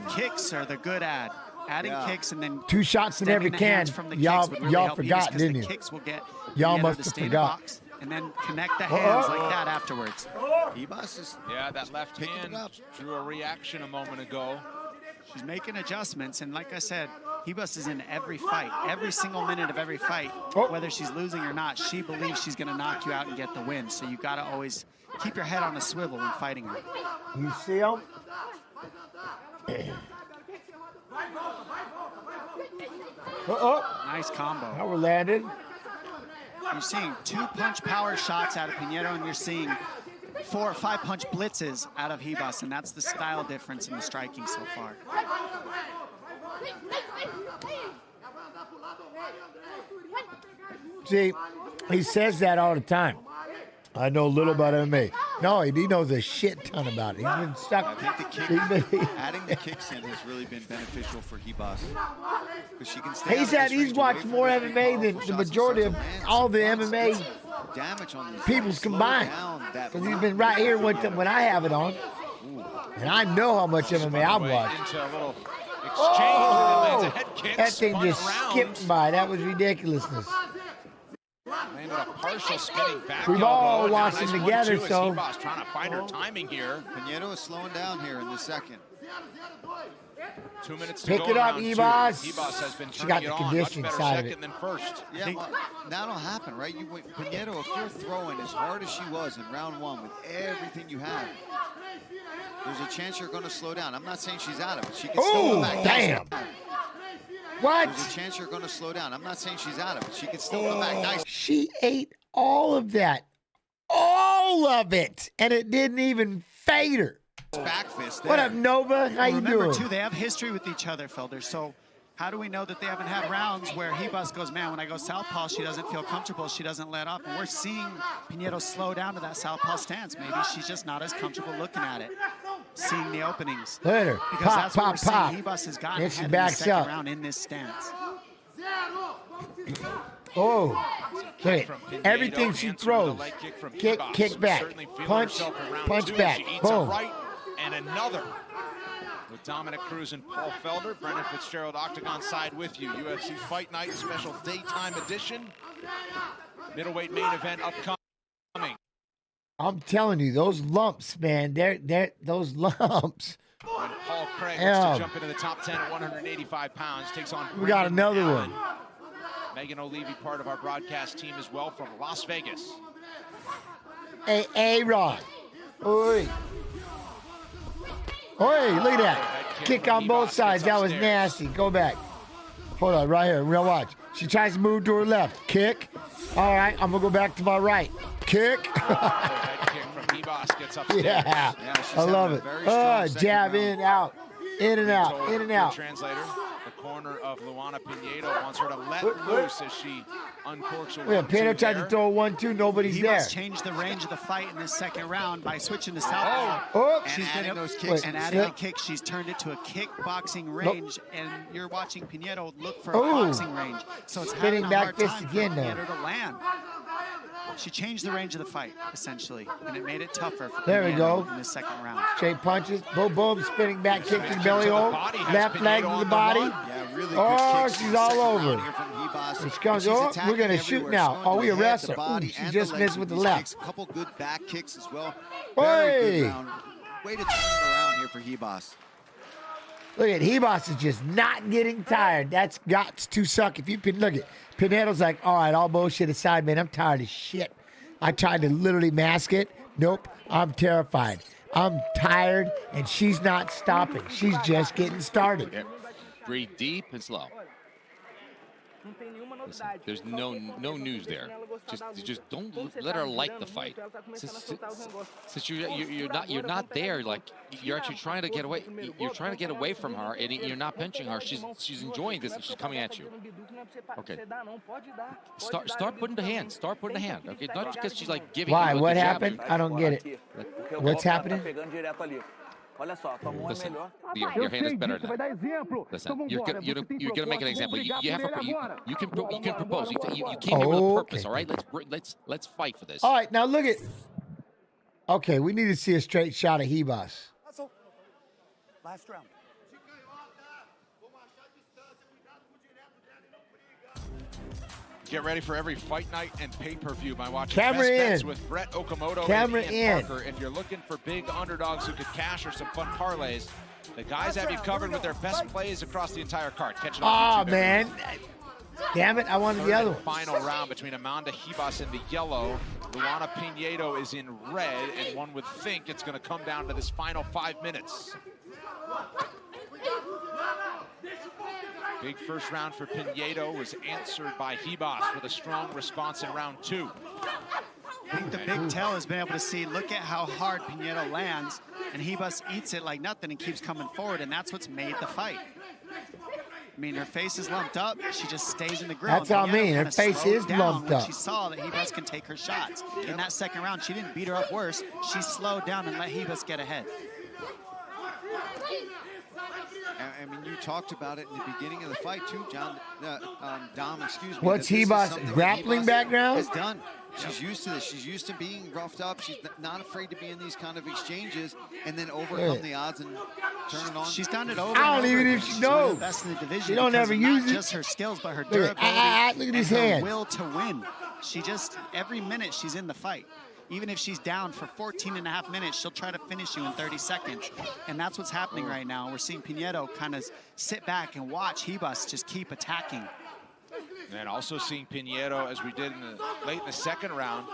Kicks are the good ad. Adding kicks and then 2 shots in every can. Y'all forgot, didn't you? The kicks will get y'all must have forgot. And then connect the hands like that afterwards. Ribas is that left hand drew a reaction a moment ago. She's making adjustments, and like I said, Ribas is in every fight, every single minute of every fight, whether she's losing or not. She believes she's going to knock you out and get the win. So you got to always keep your head on a swivel when fighting her. You see him? Nice combo. How we landed. You're seeing 2 punch power shots out of Pinheiro, and you're seeing 4 or 5 punch blitzes out of Ribas, and that's the style difference in the striking so far. See, he says that all the time. I know a little about MMA. No, he knows a shit ton about it. He's been stuck. I think adding the kicks in has really been beneficial for Ribas. Because she can stay he's watched more MMA than the majority of all the MMA people's combined. Because he's been right here when I have it on. And I know how much MMA I've watched. That thing just skipped by. That was ridiculousness. with a partial spinning back. We've all watched them together, so. Ribas trying to find her timing here. Pinheiro is slowing down here in the second. 2 minutes to Pick go it up, round Ribas. two. Ribas has been She got turning the it on. condition Much better side of second than first. Yeah, well, that'll happen, right? Pinheiro, if you're throwing as hard as she was in round one with everything you have, there's a chance you're going to slow down. I'm not saying she's out of it. She can still go back. Damn. What? There's a chance you're going to slow down. I'm not saying she's out of it. She can still go back. Nice. She ate all of that. All of it. And it didn't even fade her. Back fist there. What up, Nova? How you Remember, doing? too, they have history with each other, Felder. So how do we know that they haven't had rounds where Ribas goes, man, when I go southpaw, she doesn't feel comfortable, she doesn't let up. And we're seeing Pinheiro slow down to that southpaw stance. Maybe she's just not as comfortable looking at it, seeing the openings. Look at her. Because Pop, that's what pop, we're pop. seeing. Ribas has gotten Then she ahead in the backs second up. round in this stance. Oh, look at everything she throws. Kick back, punch, punch back, She eats boom. a right and another. With Dominic Cruz and Paul Felder, Brendan Fitzgerald, Octagon side with you. UFC Fight Night, special daytime edition. Middleweight main event upcoming. I'm telling you, those lumps, man, they're those lumps. When Paul Craig wants to jump into the top 10 at 185 pounds, takes on We got Brendan another Allen. one. Megan O'Leary, part of our broadcast team as well from Las Vegas. Hey, A-Rod. Oi. Oi, look at that. Kick on both sides. That was nasty. Go back. Hold on, right here. Real watch. She tries to move to her left. Kick. All right, I'm going to go back to my right. Kick. Head kick from Ribas gets upstairs. Yeah. I love it. Jab in, out. In and out. In and out. Translator, the corner of Luana Pinheiro wants her to let loose as she uncorks her. Yeah, Pinheiro tried to throw 1-2. Nobody's Ribas there. changed the range of the fight in this second round by switching to southpaw. Oh. She's been adding those kicks. and adding the kicks. She's turned it to a kickboxing range, and you're watching Pinheiro look for a boxing range. So it's Spinning having a back hard fist time again, for though. Pinheiro to land. She changed the range of the fight, essentially, and it made it tougher for There we Pinheiro go. in the second round. Straight punches. Boom, boom. Spinning back kick to the belly hole. Left leg to the body. Yeah, really good Oh, kicks in she's the all second round over. here from Ribas. Here she comes. She's Oh, attacking we're going to shoot everywhere. now. She's Oh, going we to the head, arrest the her. body, Ooh, she and just the missed legs with the these left. kicks. A couple good back kicks as well. Oi. Very good round. Way to turn it around here for Ribas. Look at Ribas is just not getting tired. That's got to suck. If you can look at Pinheiro's like, all right, all bullshit aside, man, I'm tired as shit. I tried to literally mask it. Nope, I'm terrified. I'm tired, and she's not stopping. She's just getting started. Yep. Breathe deep and slow. Listen, there's no news there. Just don't let her like the fight. Since you're not there, like you're actually trying to get away. You're trying to get away from her, and you're not pinching her. She's enjoying this, and she's coming at you. Okay. Start putting the hand. Start putting the hand. Okay. Not because she's like giving. Why? You What the jab. happened? I don't get it. What's happening? Listen, your hand is better than that. Listen, you're gonna make an example. You can propose. You came here with a purpose. All right, let's fight for this. All right, now look at. Okay, we need to see a straight shot of Ribas. Last round. Get ready for every fight night and pay-per-view by watching Camera Best Bets in. with Brett Okamoto Camera and Ian in. Parker. If you're looking for big underdogs who could cash or some fun parlays, the guys have you covered with their best plays across the entire card. Catch it on Oh, YouTube. man. Damn it, I wanted the other one. Final round between Amanda Ribas in the yellow. Luana Pinheiro is in red, and one would think it's going to come down to this final 5 minutes. Big first round for Pinheiro was answered by Ribas with a strong response in round 2. I think the big tell has been able to see, look at how hard Pinheiro lands, and Ribas eats it like nothing and keeps coming forward, and that's what's made the fight. I mean, her face is lumped up. She just stays in the grill. That's what I mean. Her Pinheiro face slowed is down lumped when up. She saw that Ribas can take her shots. In that second round, she didn't beat her up worse. She slowed down and let Ribas get ahead. I mean, you talked about it in the beginning of the fight too, John. Dom, excuse me. What's that this is Ribas' something that grappling Ribas background? has done. She's used to this. She's used to being roughed up. She's not afraid to be in these kind of exchanges and then overcome the odds and turn it on. She's done it over. I don't and over. even if she She's one of knows. the best in the division. She don't because ever of use not it. just her skills, but her Look at- durability look at his and her hands. will to win. She just, every minute she's in the fight. Even if she's down for 14.5 minutes, she'll try to finish you in 30 seconds. And that's what's happening right now. We're seeing Pinedo kind of sit back and watch Ribas just keep attacking. And also seeing Pinedo, as we did late in the second round,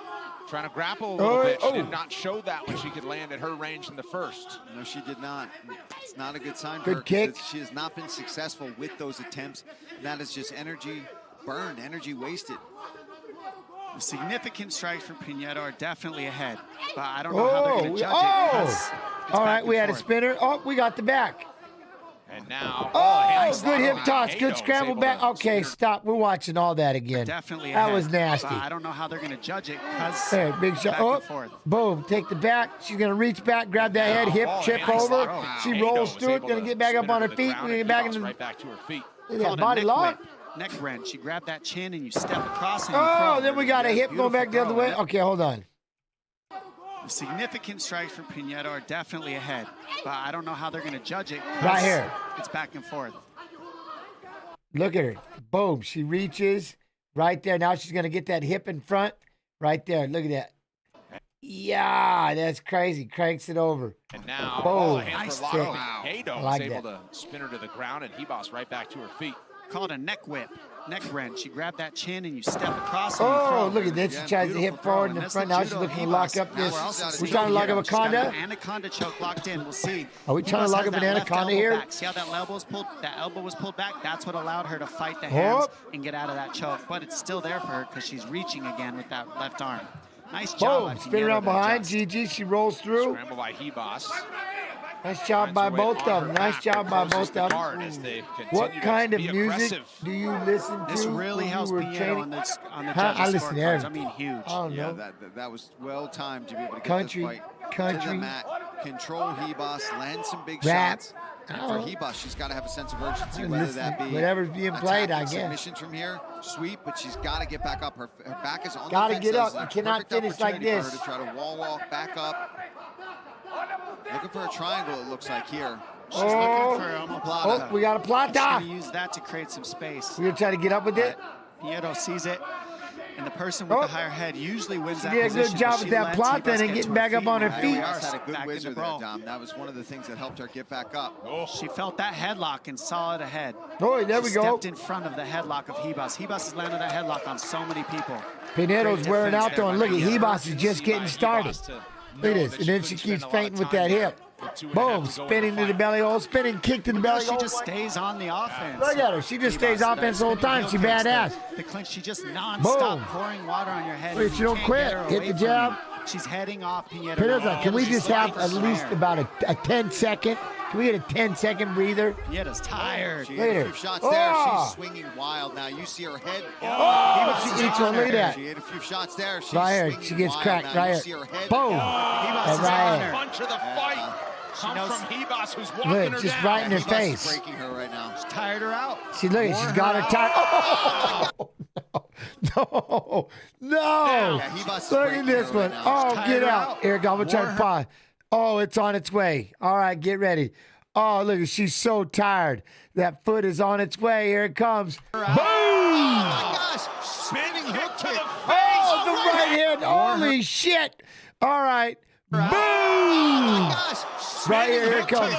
trying to grapple a little bit. She did not show that when she could land at her range in the first. No, she did not. It's not a good sign for Good her. kick. She has not been successful with those attempts. That is just energy burned, energy wasted. The significant strikes from Pinedo are definitely ahead, but I don't know how they're going to judge it. Because all right, we had a spinner. Oh, we got the back. And now, good hip toss, good scramble back. Okay, stop. We're watching all that again. Definitely that ahead, was nasty. I don't know how they're going to judge it because Hey, big shot. Oh, boom. Take the back. She's going to reach back, grab that head, hip, chip over. She rolls through it, going to get back up on her feet. We're going to get back into right back to her feet. Look at that body lock. Neck wrench. You grab that chin and you step across and you throw. Then we got a hip going back the other way. Okay, hold on. The significant strikes from Pinedo are definitely ahead, but I don't know how they're going to judge it. Right here. It's back and forth. Look at her. Boom. She reaches right there. Now she's going to get that hip in front. Right there. Look at that. Yeah, that's crazy. Cranks it over. And now, boom. Nice Kick. Pinedo like is able that. to spin her to the ground, and Ribas right back to her feet. Called a neck whip, neck wrench. You grab that chin and you step across and you throw. Oh, look at this. She tries to hip forward in the front. Now she's looking to lock up this. We're trying to lock up Anaconda. Anaconda choke locked in. We'll see. Are we trying to lock up an Anaconda here? Back. See how that elbow was pulled? That elbow was pulled back. That's what allowed her to fight the hands and get out of that choke. But it's still there for her because she's reaching again with that left arm. Nice job. Boom. Spin around behind. GG. She rolls through. Scramble by Ribas. Nice job by both of them. Nice job by both of them. What kind of music do you listen to? This really helps Pinedo on the I listen to everything. I mean, huge. Oh, Yeah, no. that was well timed to be able to get Country, this fight to the mat, control Ribas, land some big Rap. shots. And for Ribas, she's got to have a sense of urgency, whether that be whatever's being played, I guess. submissions from here, sweep, but she's got to get back up. Her back is on Gotta the fence. get That up. is a You cannot perfect finish like opportunity this. for her to try to wall walk back up. Looking for a triangle, it looks like here. She's looking for a plata. Oh, we got a plata. She's going to use that to create some space. We're going to try to get up with it. Pinedo sees it, and the person with the higher head usually wins that She did a position. good job with that plata and getting back up on her feet. Ribas had a good whizzer there, Dom. That was one of the things that helped her get back up. She felt that headlock and saw it ahead. Oh, there we She go. stepped in front of the headlock of Ribas. Ribas has landed that headlock on so many people. Pinedo's wearing out though, and look at Ribas is just getting started. Look at this, and then she keeps fainting with that hip. Boom, spinning to the belly hole, spinning kick to the belly hole. She just stays on the offense. Look at her, she just stays offense the whole time. She badass. The clinch, she just non-stop Boom. pouring water on your head. Wait, and she you don't can't quit. get her Hit away the from jab. you. She's heading off Pinedo. Pinedo, can we She's just have like at a least snare. about a 10-second? Can we get a 10-second breather? Pinedo's tired. She Look at hit a her. few shots there. Oh. She's swinging wild now. You see her head. She eats one. Look at that. She hit a few shots there. She's Right here, swinging she gets wild cracked. now. Right You here. see her head. Boom. Ribas And is right on here. her. Punch of the fight comes from Ribas, who's walking Look, her just down. right in her Ribas face. is breaking her right now. She's tired her out. See, look, she's got her tired. Oh, no. Yeah, Ribas is Look at breaking this her one. right now. Oh, She's get tired out. out. Here we go. I'm going to try to pause. Oh, it's on its way. All right, get ready. Oh, look, she's so tired. That foot is on its way. Here it comes. Boom! Oh my gosh. Spinning hook to the face. Oh, the right hand. Holy shit. All right. Boom! Right here, here it comes.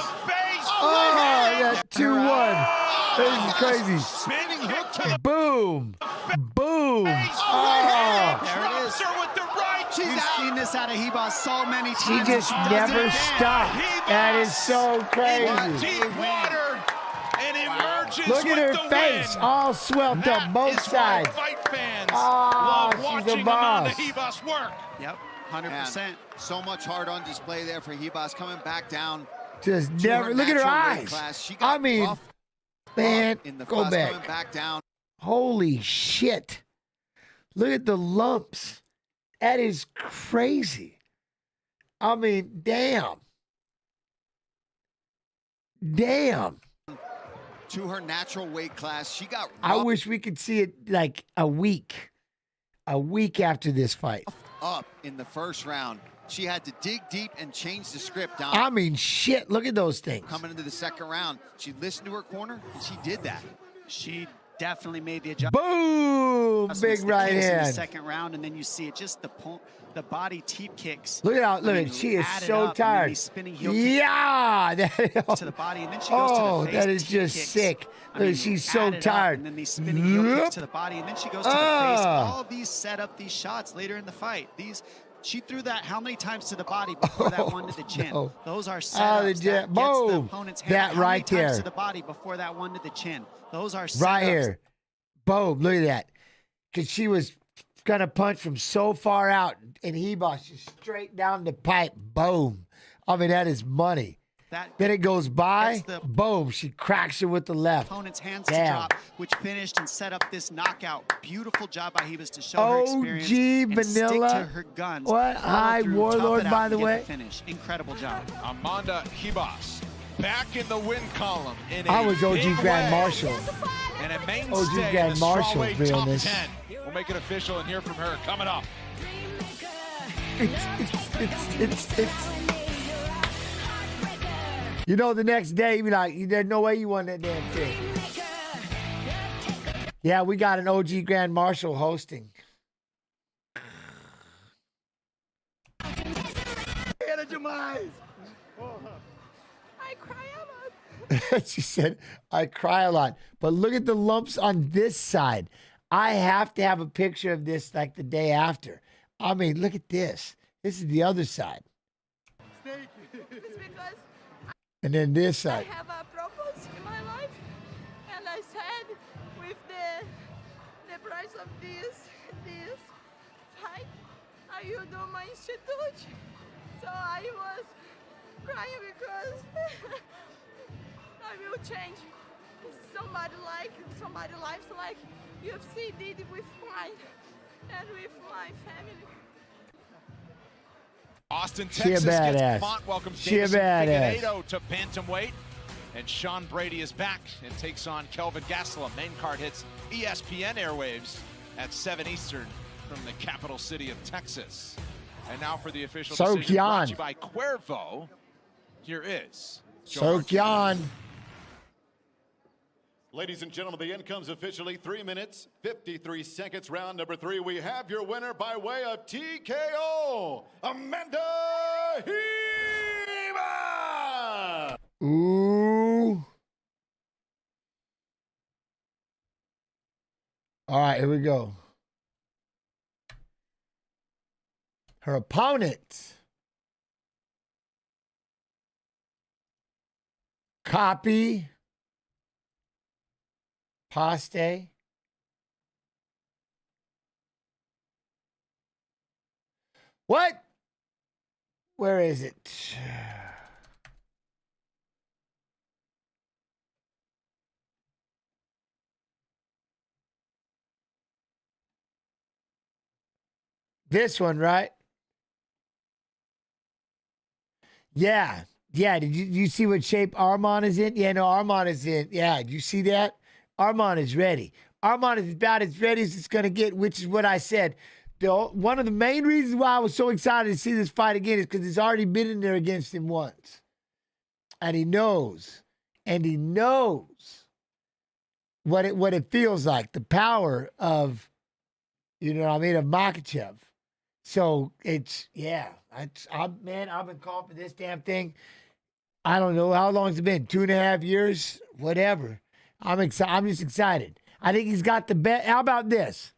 Oh, yeah, 2-1. This is crazy. Spinning hook to the Boom. Boom. There Oh. it is. with the right. We've seen this out of Ribas so many times. She just and does never it again. stopped. That is so crazy. Deep water and emerges Look at with her the face, win. all swelled That up, both is why sides. Fight fans Ah, love she's a watching Amanda boss. Ribas work. Yep, 100%. Man, so much hard on display there for Ribas coming back down. Just to never. Look at her natural weight eyes. class. She got I mean, rough man, in the go class back. coming back down. Holy shit. Look at the lumps. That is crazy. I mean, damn. Damn. To her natural weight class. She got I rough wish we could see it like a week after this fight. up in the first round. She had to dig deep and change the script down. I mean, shit, look at those things. Coming into the second round, she listened to her corner, and she did that. She definitely made the adjustment. Boom! Big right in the hand. second round, and then you see it, just the body teep kicks. Look at how, look at, she is so tired. Yeah! To the body, and then she goes to the face. That is just sick. Look, she's so tired. And then these spinning heel kicks to the body, and then she goes to the face. All of these set up these shots later in the fight. She threw that how many times to the body before that one to the chin? No. Those are setups. That boom! Gets the opponent's hand. That right how many times there. to the body before that one to the chin? Those are setups. Right here. Boom! Look at that. Because she was gonna punch from so far out, and Ribas just straight down the pipe. Boom! I mean, that is money. Then it goes by. Boom! She cracks her with the left. Opponent's hands to drop, which finished and set up this knockout. Beautiful job by Ribas to show her experience OG and stick Vanilla. to her guns. What high warlord, by the way. Finish. Incredible job. Amanda Ribas back in the win column. I was OG Grand Marshal. And a mainstay OG Grand Marshal doing this. 10. We'll make it official and hear from her coming up. It's. You know, the next day, you be like, there's no way you won that damn thing. Yeah, we got an OG Grand Marshal hosting. I cry a lot. She said, I cry a lot. But look at the lumps on this side. I have to have a picture of this like the day after. I mean, look at this. This is the other side. It's because And then this side. I have a purpose in my life, and I said with the price of this fight, I will do my institute. So I was crying because I will change somebody's life like UFC did with mine and with my family. Austin, She a Texas badass. gets Font, welcomes She a Davison badass. Figueiredo to bantamweight. And Sean Brady is back and takes on Kelvin Gastelum. Main card hits ESPN airwaves at 7 Eastern from the capital city of Texas. And now for the official decision brought to you by Cuervo. Here is Soriano. Ladies and gentlemen, the end comes officially 3 minutes, 53 seconds. Round number 3. We have your winner by way of TKO, Amanda Ribas. Ooh. All right, here we go. Her opponent. Copy. Paste. What? Where is it? This one, right? Yeah. Yeah. Did you see what shape Armand is in? Yeah, no, Armand is in. Yeah, did you see that? Armand is ready. Armand is about as ready as it's going to get, which is what I said. One of the main reasons why I was so excited to see this fight again is because he's already been in there against him once. And he knows. And he knows what it feels like, the power of, you know what I mean, of Makhachev. So it's, yeah. I've been calling for this damn thing. I don't know how long it's been, 2.5 years, whatever. I'm excited. I'm just excited. I think he's got the best. How about this?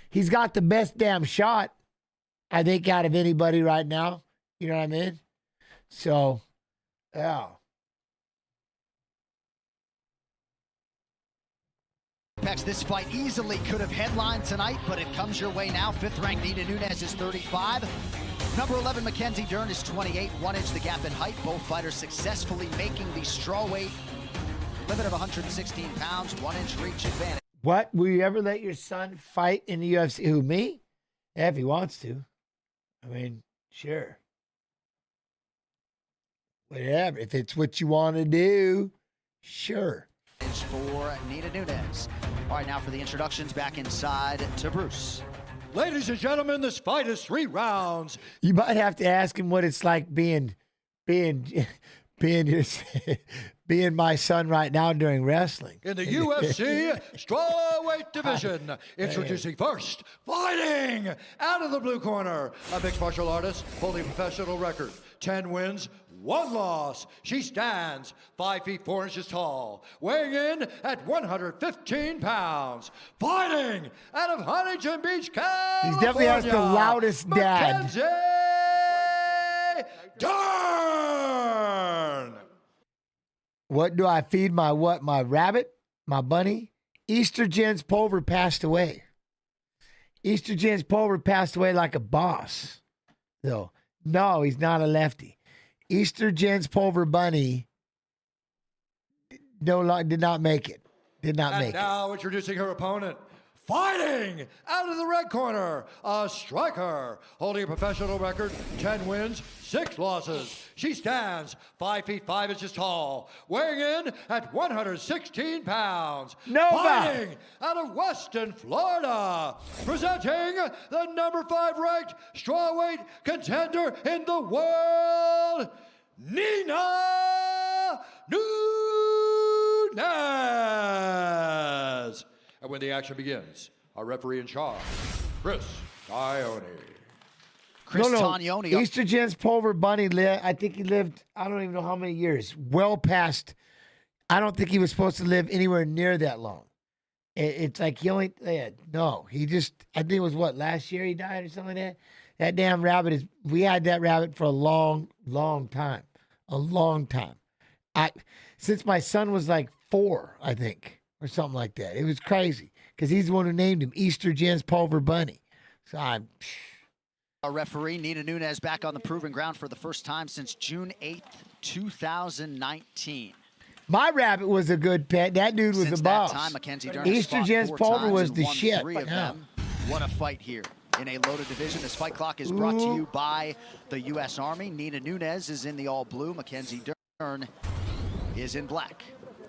He's got the best damn shot, I think, out of anybody right now. You know what I mean? So, yeah. This fight easily could have headlined tonight, but it comes your way now. 5th-ranked Nina Nunes is 35. Number 11, Mackenzie Dern is 28. 1 inch the gap in height. Both fighters successfully making the strawweight limit of 116 pounds. 1 inch reach advantage. What? Will you ever let your son fight in the UFC? Who, me? Yeah, if he wants to. I mean, sure. Whatever. If it's what you want to do, sure. For Nina Nunes. All right, now for the introductions, back inside to Bruce. Ladies and gentlemen, this fight is 3 rounds. You might have to ask him what it's like being your being my son right now during wrestling. In the UFC strawweight division, introducing first, fighting out of the blue corner, a mixed martial artist holding a professional record, 10 wins, 1 loss. She stands 5 feet 4 inches tall, weighing in at 115 pounds, fighting out of Huntington Beach, California. He definitely has the loudest dad. Dern! What do I feed my what? My rabbit? My bunny? Estrogen's Pulver passed away. Estrogen's Pulver passed away like a boss. So, no, he's not a lefty. Estrogen's Pulver bunny did not make it. Did not make it. Now introducing her opponent. Fighting out of the red corner, a striker holding a professional record, 10 wins, 6 losses. She stands 5 feet 5 inches tall, weighing in at 116 pounds. Nova. Fighting out of Weston, Florida, presenting the number 5 ranked strawweight contender in the world, Nina Nunes. And when the action begins, our referee in charge, Chris Taglioni. Taglioni. Estrogen's Pulver bunny lived, I think he lived, I don't even know how many years, well past, I don't think he was supposed to live anywhere near that long. It's like he only, he just, I think it was last year he died or something like that? That damn rabbit we had that rabbit for a long, long time. A long time. Since my son was like 4, I think. Or something like that. It was crazy because he's the one who named him Estrogen's Pulver Bunny. So Our referee, Nina Nunes, back on the proving ground for the first time since June 8th, 2019. My rabbit was a good pet. That dude was a boss. That time, Mackenzie Dern Estrogen's Pulver was the shit. 3 of them. What a fight here in a loaded division. This fight clock is brought to you by the U.S. Army. Nina Nunes is in the all blue. Mackenzie Dern is in black.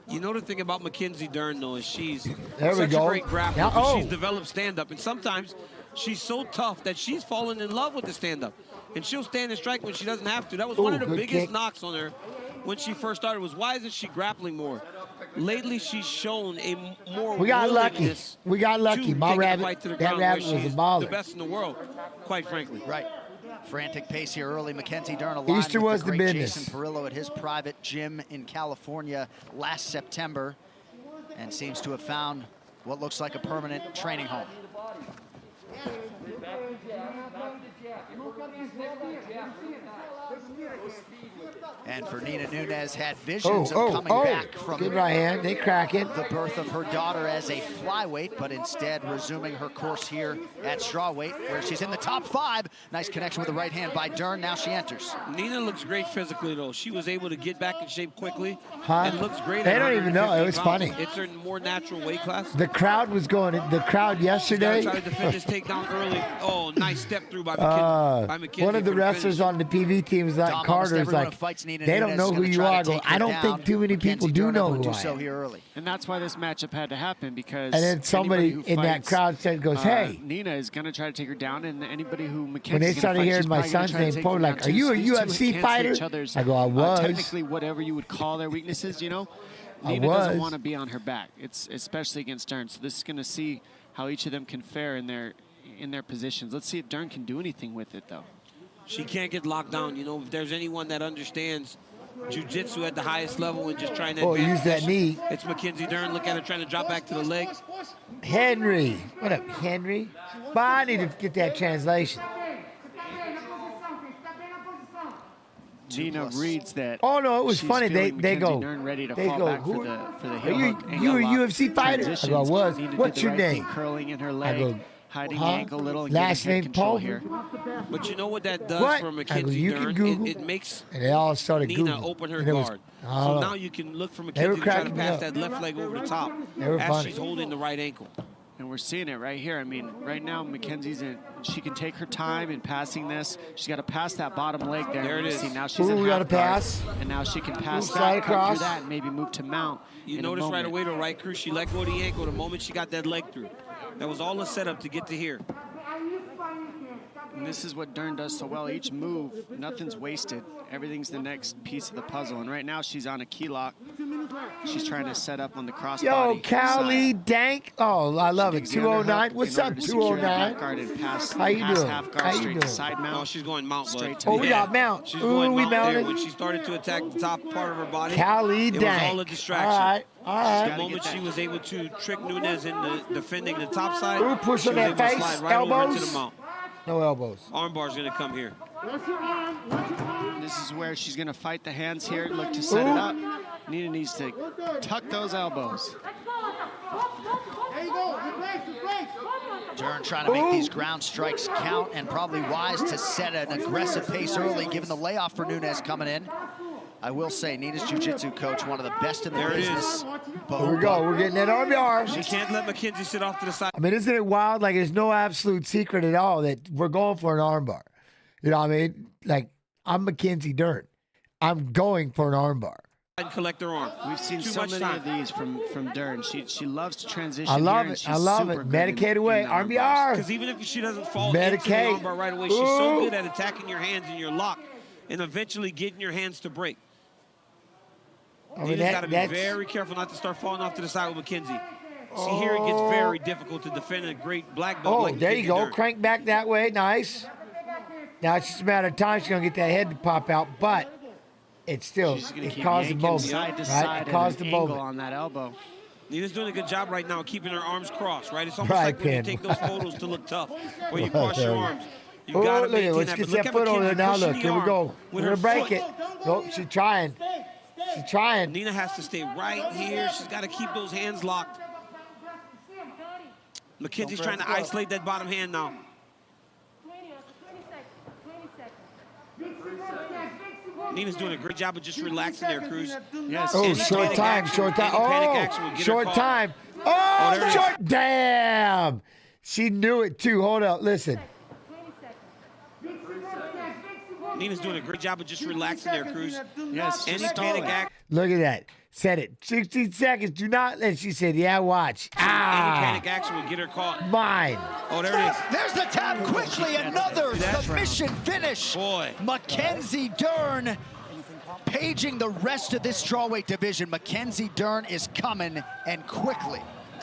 You know the thing about Mackenzie Dern, though, is she's such a great grappler. Now, But she's developed stand-up, and sometimes she's so tough that she's fallen in love with the stand-up. And she'll stand and strike when she doesn't have to. That was one of the biggest knocks on her when she first started, was why isn't she grappling more? Lately, she's shown a more We got lucky. My rabbit, that rabbit was a baller. The best in the world, quite frankly. Right. Frantic pace here early. Mackenzie Dern aligned Easter with was the the great business. Jason Perillo at his private gym in California last September, and seems to have found what looks like a permanent training home. And for Nina Nunes, had visions of coming back from good right hand. They crack it. The birth of her daughter as a flyweight, but instead resuming her course here at strawweight, where she's in the top 5. Nice connection with the right hand by Dern. Now she enters. Nina looks great physically, though. She was able to get back in shape quickly. Huh? And looks great. They don't even know. It was funny. It's her more natural weight class. The crowd was going. The crowd yesterday. Tried to defend this takedown early. Oh, nice step through by McKenzie. One of the wrestlers on the PV team is like Carter's like, they don't know who you are. I go, I don't think too many people do know who I am. And that's why this matchup had to happen, because and then somebody in that crowd goes, hey. Nina is going to try to take her down, and anybody who McKenzie's when they started hearing my son's name, Paul, like, are you a UFC fighter? I go, I was. Technically, whatever you would call their weaknesses, you know, Nina doesn't want to be on her back. It's especially against Dern. So this is going to see how each of them can fare in their positions. Let's see if Dern can do anything with it, though. She can't get locked down. You know, if there's anyone that understands jiu-jitsu at the highest level and just trying to use that knee. It's Mackenzie Dern. Look at her trying to drop back to the leg. Henry. What up, Henry? But I need to get that translation. Nina reads that. Oh no, it was funny. They go. Ready to they fall go. back Who for the are you? You a UFC fighter? I go, I was. What's your name? Curling in her leg. I go, hiding the ankle a little. And last name Paul here. But you know what that does for Mackenzie Dern? It makes and they all started Nina Googling. open her guard. So now you can look for Mackenzie trying to pass that left leg over the top as she's holding the right ankle. And we're seeing it right here. I mean, right now, Mackenzie's in. She can take her time in passing this. She's got to pass that bottom leg there. There it is. See, now she's in got half to pass. And now she can pass slide that, cut across. through that, and maybe move to mount. You notice right away, the right crew, she let go of the ankle the moment she got that leg through. That was all a setup to get to here. And this is what Dern does so well. Each move, nothing's wasted. Everything's the next piece of the puzzle. And right now she's on a key lock. She's trying to set up on the crossbody. Yo, Cali Dank. Oh, I love it. 209. What's up, 209? How you doing? How you doing? Side mount. No, she's going mount, bud. Oh, we got mount. She's Ooh, going we mount there. mounted. When she started to attack the top part of her body, Cali it was Dank. all a distraction. All right, all right. The moment she was able to trick Nunes into defending the top side, Ooh, push she on was that able to face. slide right over into Elbows. the mount. No elbows. Armbar's going to come here. This is where she's going to fight the hands here, look to set it up. Nina needs to tuck those elbows. Dern trying to make these ground strikes count, and probably wise to set an aggressive pace early, given the layoff for Nunes coming in. I will say, Nina's jiu-jitsu coach, one of the best in the business. Here we go. We're getting that armbar. She can't let McKenzie sit off to the side. I mean, isn't it wild? Like, there's no absolute secret at all that we're going for an armbar. You know what I mean? Like, I'm Mackenzie Dern. I'm going for an armbar. And collect her arm. We've seen so many of these from Dern. She loves to transition. I love here, it. I love it. Medicate away. RBR. Because even if she doesn't fall Medicate. into the armbar right away, she's so good at attacking your hands and your lock and eventually getting your hands to break. Nina's got to be very careful not to start falling off to the side with McKenzie. See, here it gets very difficult to defend a great black belt. Oh, like there McKenzie you go. Dern. Crank back that way. Nice. Now it's just a matter of time. She's going to get that head to pop out, but it's still, it caused a moment. Side to right? side It caused a and an angle moment. on that elbow. Nina's doing a good job right now keeping her arms crossed, right? It's almost Right, like when you Pin. take those photos to look tough, where you cross your arms. You got to Look at maintain let's that. get But look that at foot over there McKenzie now. pushing Look, the here we arm go. with We're her going to break foot. it. Nope, she's trying. She's trying. Nina has to stay right here. She's got to keep those hands locked. McKenzie's trying to isolate that bottom hand now. Nina's doing a great job of just relaxing there, Cruz. Yes. Oh, short time, short time. Oh, short time. Oh, short. Damn. She knew it too. Hold up. Listen. Nina's doing a great job of just relaxing there, Cruz. Yes. Any panic action. Look at that. Said it. 16 seconds. Do not. And she said, yeah, watch. Any Ah. panic action will get her caught. Mine. Oh, there it is. There's the tap quickly. Another submission finish. Boy. Mackenzie Dern paging the rest of this strawweight division. Mackenzie Dern is coming, and quickly.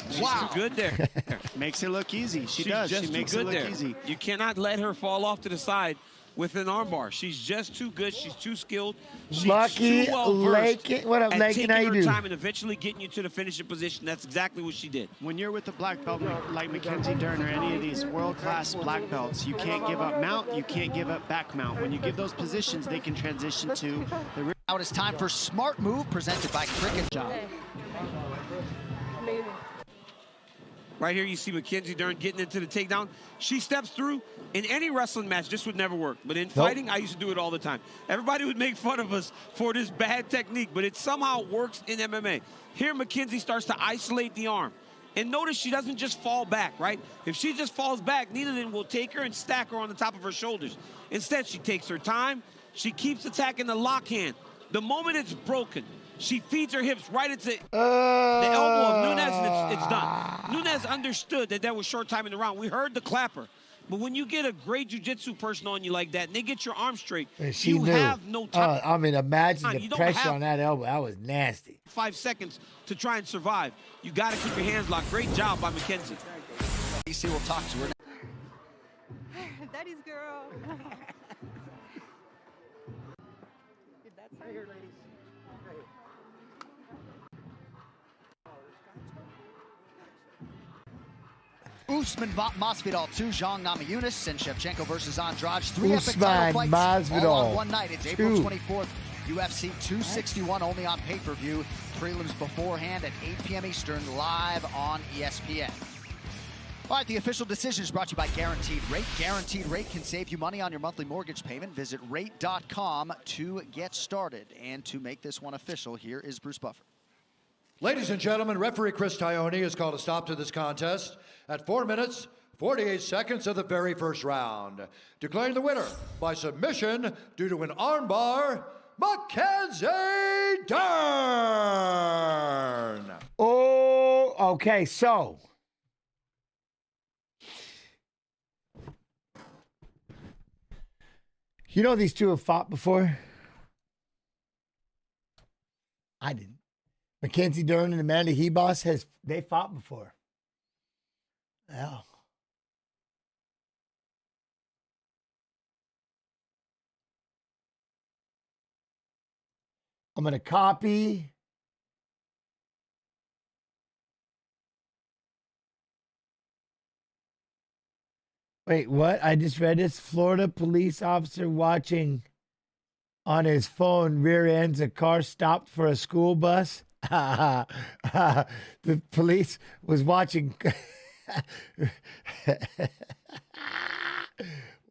She's Wow. too good there. Makes it look easy. She She's does. just She too makes it good look there. easy. You cannot let her fall off to the side with an armbar. She's just too good. She's too skilled. She's Lucky too well-versed Lakin. What up, at Lakin? taking How you her do? time and eventually getting you to the finishing position. That's exactly what she did. When you're with a black belt like Mackenzie Dern or any of these world-class black belts, you can't give up mount, you can't give up back mount. When you give those positions, they can transition to the rear. Now it is time for Smart Move, presented by Cricket Job. Right here, you see Mackenzie Dern getting into the takedown. She steps through. In any wrestling match, this would never work. But in fighting, I used to do it all the time. Everybody would make fun of us for this bad technique, but it somehow works in MMA. Here, Mackenzie starts to isolate the arm. And notice she doesn't just fall back, right? If she just falls back, Nina then will take her and stack her on the top of her shoulders. Instead, she takes her time. She keeps attacking the lock hand. The moment it's broken, she feeds her hips right into the elbow of Nunes, and it's done. Nunes understood that there was short time in the round. We heard the clapper. But when you get a great jiu-jitsu person on you like that, and they get your arm straight, She you knew. have no time. I mean, imagine You the don't pressure have on that elbow. That was nasty. 5 seconds to try and survive. You got to keep your hands locked. Great job by Mackenzie. DC will talk to her. Daddy's girl. That's right here, ladies. Right here. Usman Masvidal 2, Zhang Namajunas, and Shevchenko versus Andrade. 3 epic Usman title fights Masvidal all on one night. It's April 2. 24th. UFC 261 only on pay-per-view. Prelims beforehand at 8 p.m. Eastern, live on ESPN. All right, the official decision is brought to you by Guaranteed Rate. Guaranteed Rate can save you money on your monthly mortgage payment. Visit rate.com to get started. And to make this one official, here is Bruce Buffer. Ladies and gentlemen, referee Chris Tione has called a stop to this contest at 4 minutes, 48 seconds of the very first round. Declaring the winner by submission due to an armbar, Mackenzie Dern. Oh, okay, so. You know these two have fought before? I didn't. Mackenzie Dern and Amanda Ribas, they fought before. Yeah. I'm going to copy. Wait, what? I just read this. Florida police officer watching on his phone rear ends a car stopped for a school bus. The police was watching.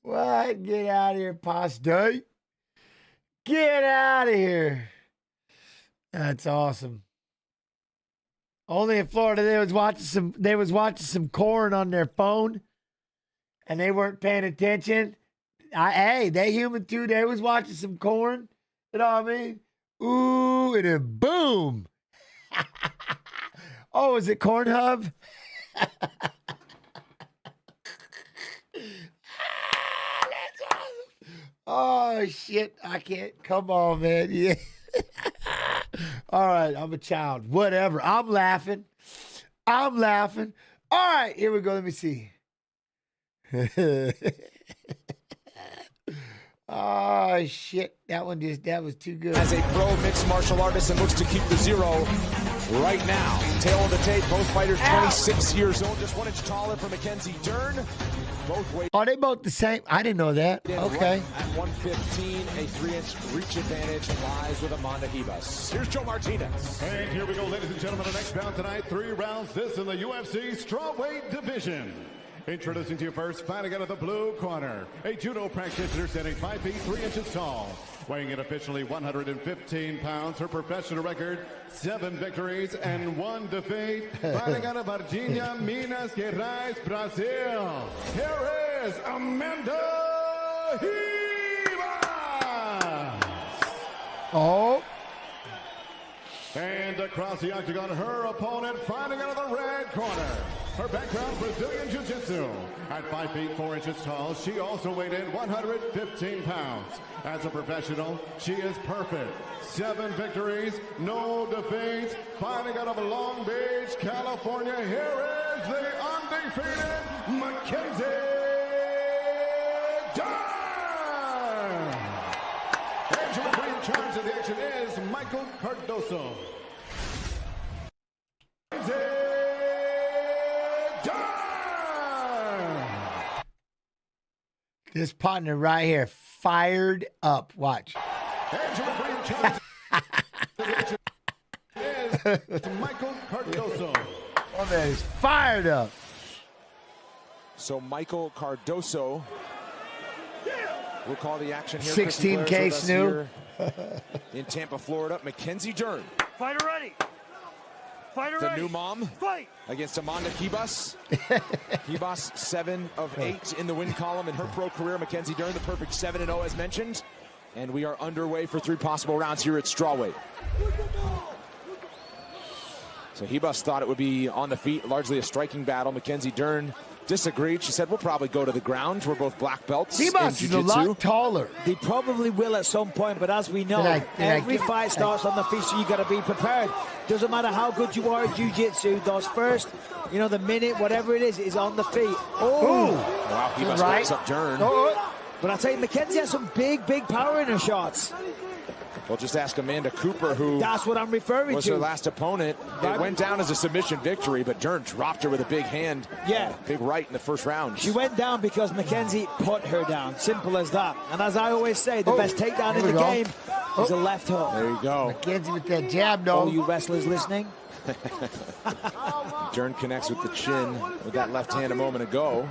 What? Get out of here, Pastor. Get out of here. That's awesome. Only in Florida they was watching some corn on their phone and they weren't paying attention. Hey, they human too. They was watching some corn. You know what I mean? Ooh, and then boom. Oh, is it Cornhub? Oh, shit. I can't. Come on, man. Yeah. All right. I'm a child. Whatever. I'm laughing. All right. Here we go. Let me see. Oh, shit. That was too good. As a pro mixed martial artist and looks to keep the 0 right now. Tail of the tape. Both fighters 26 years old. Just 1 inch taller for Mackenzie Dern. Both weight. Are they both the same? I didn't know that. Okay. At 115, a 3-inch reach advantage lies with Amanda Ribas. Here's Joe Martinez. And here we go, ladies and gentlemen. The next bout tonight, 3 rounds. This in the UFC strawweight division. Introducing to you first, fighting out of the blue corner, a judo practitioner standing 5 feet 3 inches tall, weighing in officially 115 pounds. Her professional record, 7 victories and 1 defeat. Fighting out of Virginia, Minas Gerais, Brazil. Here is Amanda Ribas. Oh. And across the octagon, her opponent fighting out of the red corner. Her background, Brazilian Jiu-Jitsu. At 5 feet 4 inches tall, she also weighed in 115 pounds. As a professional, she is perfect. 7 victories, no defeats. Fighting out of Long Beach, California, here is the undefeated Mackenzie Dern. And your referee in charge of the action is Michael Cardoso. This partner right here, fired up. Watch. Michael Cardoso. Oh, man, he's fired up. So Michael Cardoso will call the action here. 16K Snoop. In Tampa, Florida, Mackenzie Dern. Fighter ready. Fighter the ready. new mom Fight. Against Amanda Ribas. Ribas 7 of 8 in the win column in her pro career. Mackenzie Dern, the perfect 7-0 as mentioned. And we are underway for 3 possible rounds here at strawweight. So Ribas thought it would be on the feet, largely a striking battle. Mackenzie Dern disagreed. She said, we'll probably go to the ground. We're both black belts in Ribas is a lot taller. They probably will at some point, but as we know, every fight starts on the feet, so you got to be prepared. Doesn't matter how good you are at jiu-jitsu, those first, the minute, whatever it is on the feet. Oh! Wow, Ribas breaks up Dern. But I tell you, Mackenzie has some big power in her shots. Well, just ask Amanda Cooper, who that's what I'm referring was to. Her last opponent. It went down as a submission victory, but Dern dropped her with a big hand. Yeah. Big right in the first round. She went down because Mackenzie put her down. Simple as that. And as I always say, the best takedown in the game is a left hook. There you go. Mackenzie with that jab, though. All you wrestlers listening. Dern connects with the chin with that left hand a moment ago.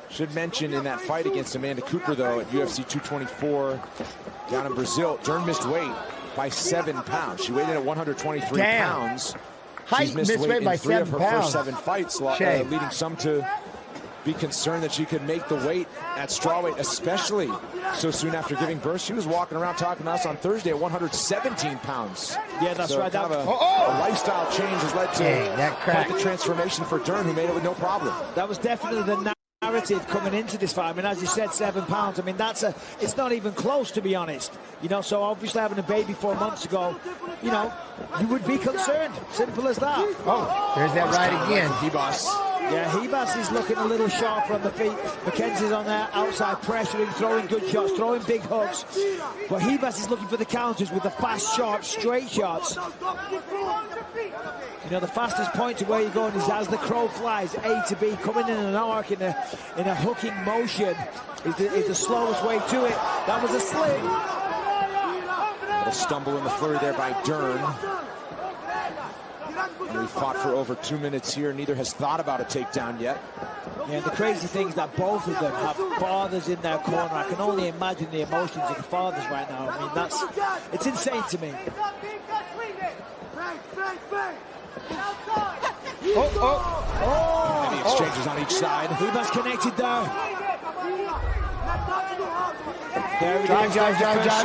Should mention in that fight against Amanda Cooper, though, at UFC 224 down in Brazil, Dern missed weight by 7 pounds. She weighed in at 123 pounds. She's missed weight in 3 of her first 7 fights, leading some to be concerned that she could make the weight at strawweight, especially so soon after giving birth. She was walking around talking to us on Thursday at 117 pounds. Yeah, that's right. Kind of a lifestyle change has led to quite the transformation for Dern, who made it with no problem. That was definitely the narrative coming into this fight. I mean, as you said, 7 pounds. I mean, it's not even close, to be honest. You know, so obviously having a baby 4 months ago, you know, you would be concerned. Simple as that. Oh, there's that right again. Ribas. Yeah, Ribas is looking a little sharper on the feet. Mackenzie's on there, outside pressuring, throwing good shots, throwing big hooks. But Ribas is looking for the counters with the fast, sharp, straight shots. You know, the fastest point to where you're going is as the crow flies, A to B, coming in an arc in a hooking motion is the slowest way to it. That was a sling. A stumble in the flurry there by Dern. And we fought for over 2 minutes here. Neither has thought about a takedown yet. Yeah, the crazy thing is that both of them have fathers in their corner. I can only imagine the emotions of the fathers right now. I mean, it's insane to me. And the exchanges on each side. Ribas connected there. Drive,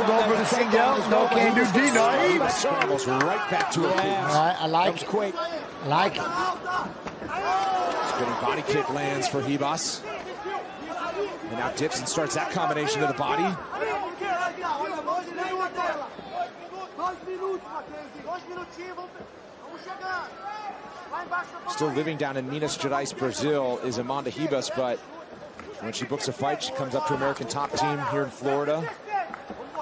go for the single. No can do denied. Almost right back to her feet. All right, I like it. Quick. I like it. Spinning body kick lands for Ribas. And now dips and starts that combination to the body. Still living down in Minas Gerais, Brazil, is Amanda Ribas, but when she books a fight, she comes up to American Top Team here in Florida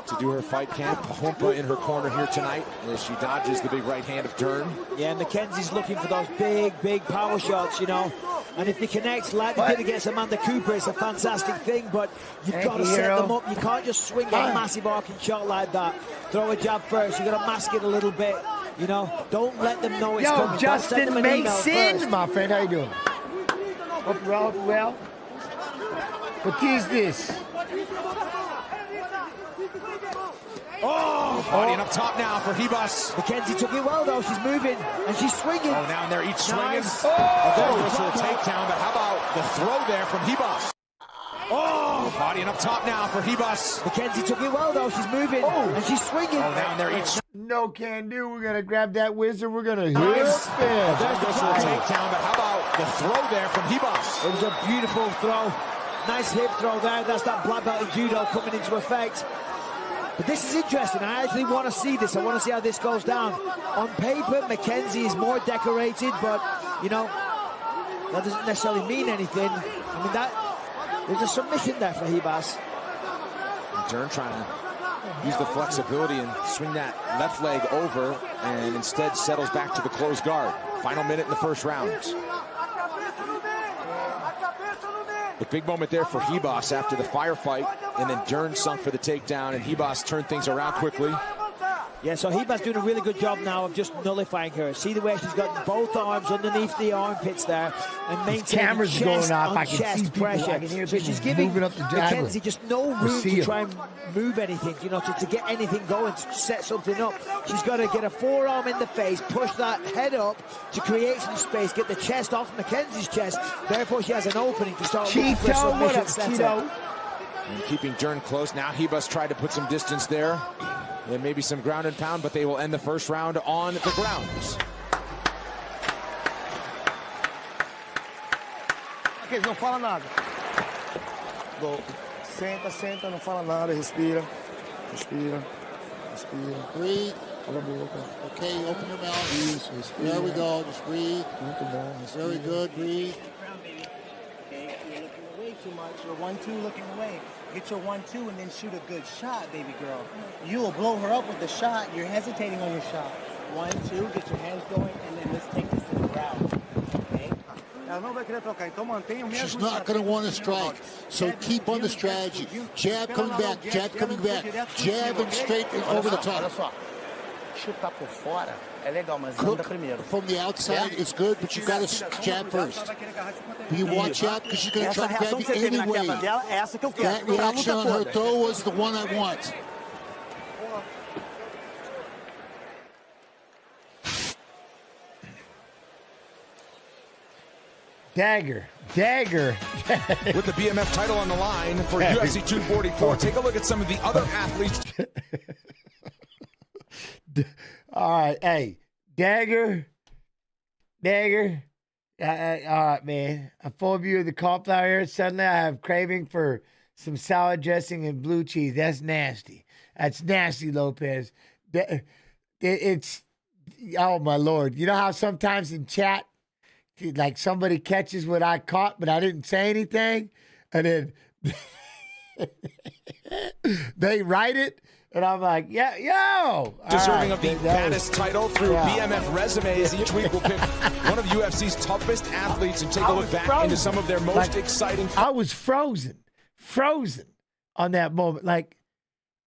to do her fight camp. Pahumpa in her corner here tonight as she dodges the big right hand of Dern. Yeah, Mackenzie's looking for those big power shots, you know. And if they connect like they did against Amanda Cooper, it's a fantastic thing, but you've got to set them up. You can't just swing a massive arcing shot like that. Throw a jab first. You've got to mask it a little bit, you know. Don't let them know it's coming. Justin Mason, my friend, how you doing? Hope well. What is this? Body up top now for Ribas. Mackenzie took it well, though. She's moving, and she's swinging. Oh, now and they're each swinging. Nice. Goes for a takedown, but how about the throw there from Ribas? Body up top now for Ribas. Mackenzie took it well, though. She's moving, and she's swinging. Oh, now and they're each. No can do. We're going to grab that wizard. We're going to hit Nice. it. There's the takedown, but how about the throw there from Ribas? It was a beautiful throw. Nice hip throw there. That's that black belt in judo coming into effect. But this is interesting. I actually want to see this. I want to see how this goes down. On paper, Mackenzie is more decorated, but, you know, that doesn't necessarily mean anything. I mean, there's a submission there for Ribas. Dern trying to use the flexibility and swing that left leg over, and instead settles back to the closed guard. Final minute in the first round. A big moment there for Ribas after the firefight, and then Dern sunk for the takedown, and Ribas turned things around quickly. Yeah, so Ribas doing a really good job now of just nullifying her. See the way she's got both arms underneath the armpits there and maintaining chest on chest pressure. So she's giving Mackenzie just no room to try and move anything, you know, to get anything going, to set something up. She's got to get a forearm in the face, push that head up to create some space, get the chest off Mackenzie's chest. Therefore, she has an opening to start looking for a submission setup. And keeping Dern close. Now Ribas tried to put some distance there. Then maybe some ground and pound, but they will end the first round on the grounds. Ok, não fala nada. Senta, não fala nada, respira. Breathe. Cala a boca. Okay, open your mouth. Isso, respira. There we go, just breathe. Muito bom, respira. Very good, breathe. Okay, you're looking away too much. You're 1-2 looking away. Get your 1-2 and then shoot a good shot, baby girl. You will blow her up with the shot. You're hesitating on your shot. 1-2, get your hands going, and then let's take this to the ground. Okay? She's not going to want to strike, so keep on the strategy. Jab coming back, jab and straight and over the top. Chutar por fora é legal, mas anda primeiro. From the outside is good, but you got to jab first. You watch out because she's going to try to grab you anyway. That reaction on her toe was the one I want. Dagger. With the BMF title on the line for UFC 244. Take a look at some of the other athletes. All right, hey, Dagger All right, man. A full view of the cauliflower here. Suddenly I have craving for some salad dressing and blue cheese. That's nasty. That's nasty, Lopez. It's, oh, my Lord. You know how sometimes in chat, like somebody catches what I caught, but I didn't say anything? And then they write it. And I'm like, yeah, yo. Deserving of the baddest title through BMF resumes. Each week we'll pick one of UFC's toughest athletes and take a look back into some of their most exciting. I was frozen on that moment. Like,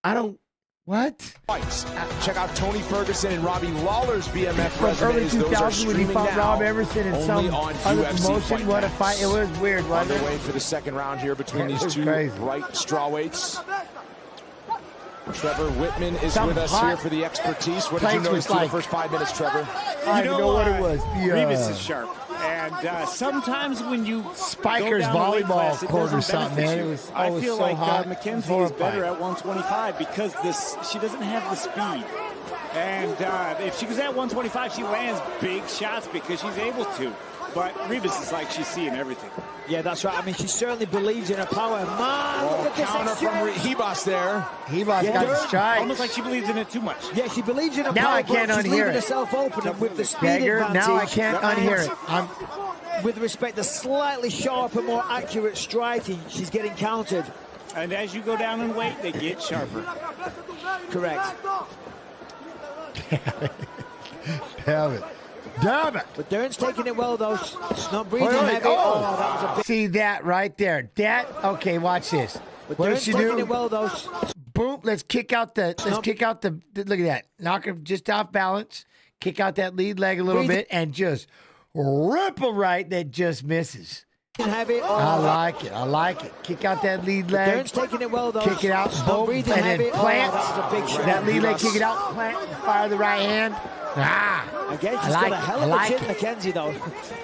I don't, what? Fights. Check out Tony Ferguson and Robbie Lawler's BMF From resumes. early 2000 when he fought Rob Everson in some other promotion. What a fight. It was weird, wasn't it? Underway for the second round here between these two bright strawweights. Trevor Whitman is with us here for the expertise. What did you notice through the first 5 minutes, Trevor? I don't know what it was. Ribas is sharp. And sometimes when you Spikers volleyball court or something, man. It was I feel so like hot. Mackenzie is better at 125 because she doesn't have the speed. And if she goes at 125, she lands big shots because she's able to. But Ribas is like she's seeing everything. Yeah, that's right. I mean, she certainly believes in her power. Man, look at this counter from Ribas there. Ribas got the strike. Almost like she believes in it too much. Yeah, she believes in her now power. I can't she's unhear leaving it. herself open and with the speed Dagger, advantage. now I can't unhear it. With respect to slightly sharper, more accurate striking, she's getting countered. And as you go down in weight, they get sharper. Correct. Damn it. Damn it. But Dorian's taking it well, though. She's not breathing Wait. heavy. Oh, that was a big... See that right there. Okay, watch this. But What does she taking do? it well, though. Boom, let's kick out the, look at that. Knock her just off balance. Kick out that lead leg a little bit and just rip a right that just misses. Heavy. Oh. I like it. Kick out that lead leg. Dorian's taking it well, though. Kick it out, boom, and then plant. That lead leg, kick it out, plant, fire the right hand. Again, she's got a hell of a chin, Mackenzie, though.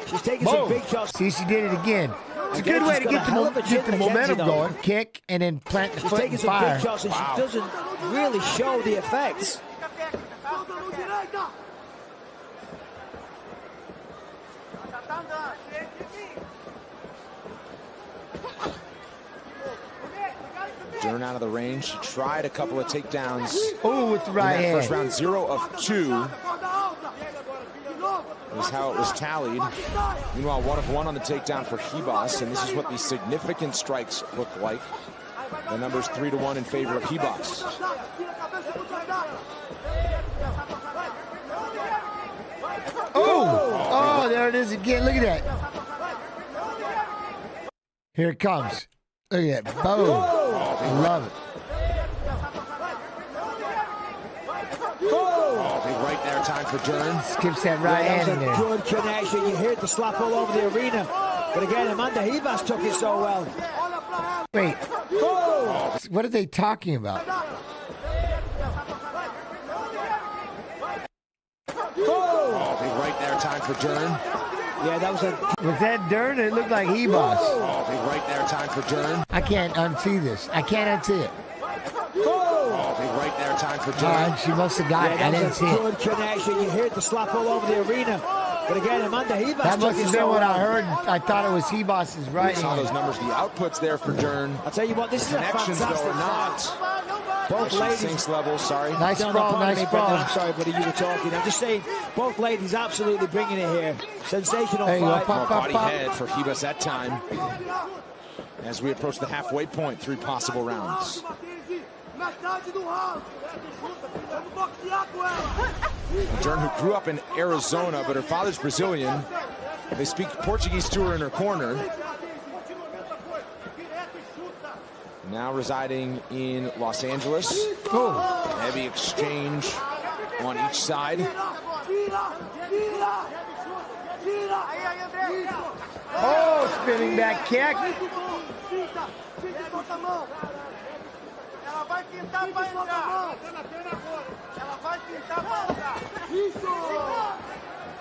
She's taking some big shots. See, she did it again. It's a good way to get the momentum going. Kick and then plant the foot and fire. She's taking some big shots, and she doesn't really show the effects. Dorian out of the range. She tried a couple of takedowns. Oh, with the right hand. First round, 0 of 2. Was how it was tallied. Meanwhile, 1 of 1 on the takedown for Ribas, and this is what the significant strikes look like. The number's 3-1 in favor of Ribas. Oh, there it is again. Look at that. Here it comes. Look at that. Boom. I love it. Right there, time for Dorian. Skips that right hand in there. Good connection. You heard the slap all over the arena. But again, Amanda Ribas took it so well. Wait. What are they talking about? Right there, time for Dorian. Yeah, that was a... Was that Dorian? It looked like Ribas. Right there, time for Dorian. I can't unsee this. I can't unsee it. Right there, time for Dorian. She must have got it. I didn't see it. Good connection. You heard the slap all over the arena. But again, Amanda Ribas That must have been what I heard. I thought it was Ribas's right saw hand. those numbers, the outputs there for Dorian. I'll tell you what, this is a Connections, fantastic though, fight. not. Both ladies. Sinks level, sorry. Nice sprawl, nice sprawl. I'm sorry, buddy, you were talking. I'm just saying, both ladies absolutely bringing it here. Sensational There you go. fight. Pop, Body pop. head for Ribas that time. As we approach the halfway point, 3 possible rounds. Dorian, who grew up in Arizona, but her father's Brazilian. They speak Portuguese to her in her corner. Now residing in Los Angeles. Heavy exchange on each side. Oh, spinning back kick.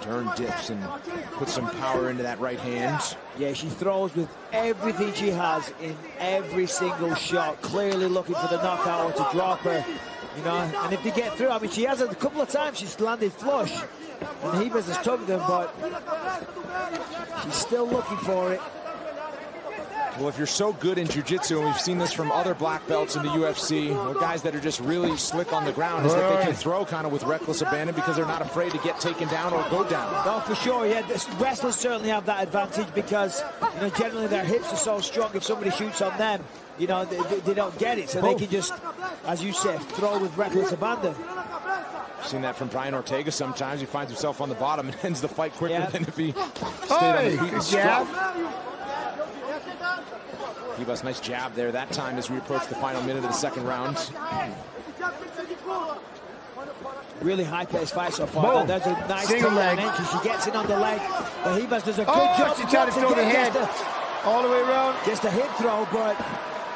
Dorian dips and puts some power into that right hand. Yeah, she throws with everything she has in every single shot. Clearly looking for the knockout or to drop her. You know, and if they get through, I mean, she has a couple of times she's landed flush, and Ribas has tugged them, but she's still looking for it. Well, if you're so good in jiu-jitsu, and we've seen this from other black belts in the UFC, or guys that are just really slick on the ground, is that they can throw kind of with reckless abandon because they're not afraid to get taken down or go down. No, for sure, yeah. The wrestlers certainly have that advantage because, you know, generally their hips are so strong. If somebody shoots on them, you know, they don't get it. So they can just, as you said, throw with reckless abandon. I've seen that from Brian Ortega sometimes. He finds himself on the bottom and ends the fight quicker than if he stayed on the feet and struck. Ribas, nice jab there that time as we approach the final minute of the second round. Really high-paced fight so far. There's a nice single leg entry. She gets in on the leg. But Ribas does a good job. She tried to throw the head all the way around. Just a hip throw, but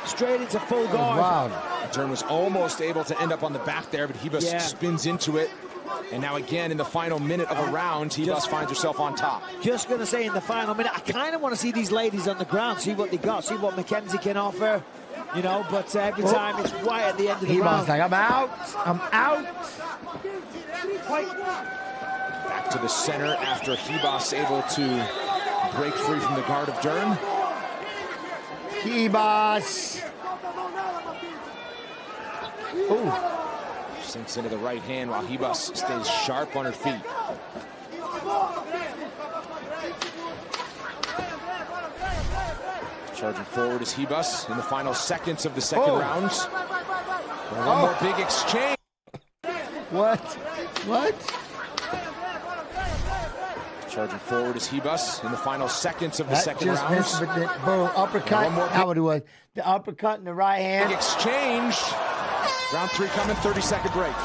straight into full guard. Wow. Dern was almost able to end up on the back there, but Ribas spins into it. And now again, in the final minute of a round, Ribas finds herself on top. Just going to say in the final minute, I kind of want to see these ladies on the ground, see what they got, see what Mackenzie can offer, you know, but every time it's right at the end of the round. Like, I'm out. Back to the center after Ribas able to break free from the guard of Dern. Ribas. Ooh. Sinks into the right hand while Ribas stays sharp on her feet. Charging forward is Ribas in the final seconds of the second round. One more big exchange. What? Charging forward is Ribas in the final seconds of the second round. Boom, uppercut. How it was. The uppercut in the right hand. Big exchange. Round 3 coming, 30-second break.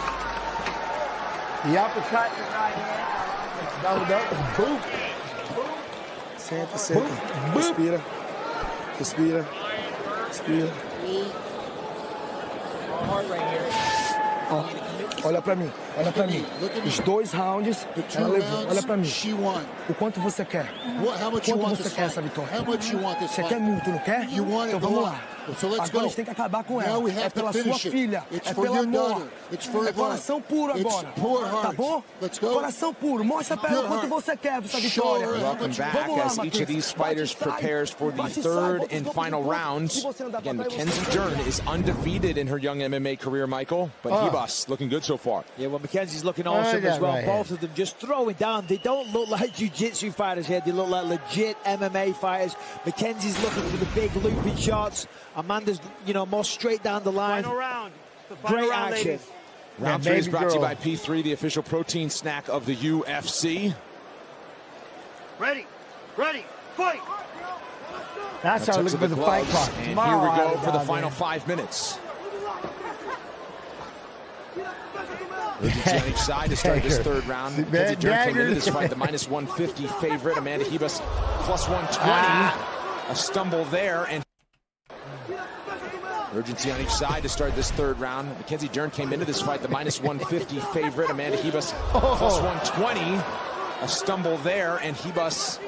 The uppercut in the right hand. Boom. Senta. Respira. Hard right here. Olha pra mim. Os 2 rounds, ela levou. Olha pra mim. O quanto você quer? Quanto você quer essa vitória? Você quer muito, não quer? Então vamos lá. Agora a gente tem que acabar com ela. É pela sua filha. É pelo amor. É coração puro agora. Tá bom? Coração puro. Mostra pra ela o quanto você quer essa vitória. Welcome back as each of these fighters prepares for the third and final round. Again, Mackenzie Dern is undefeated in her young MMA career, Michael. But Ribas looking good so far. Yeah, well, Mackenzie's looking awesome as well. Both of them just throwing down. They don't look like jiu-jitsu fighters here. They look like legit MMA fighters. Mackenzie's looking for the big looping shots. Amanda's, you know, more straight down the line. Final round. Great action. Ladies. Round 3 is brought to you by P3, the official protein snack of the UFC. Ready, fight! That's how I look for the fight clock. And here we go for the final 5 minutes. Urgency on each side to start this third round. Mackenzie Dern came into this fight the -150 favorite. Amanda Ribas +120. A stumble there, and urgency on each side to start this third round. Mackenzie Dern came into this fight the -150 favorite. Amanda Ribas +120. A stumble there, and Ribas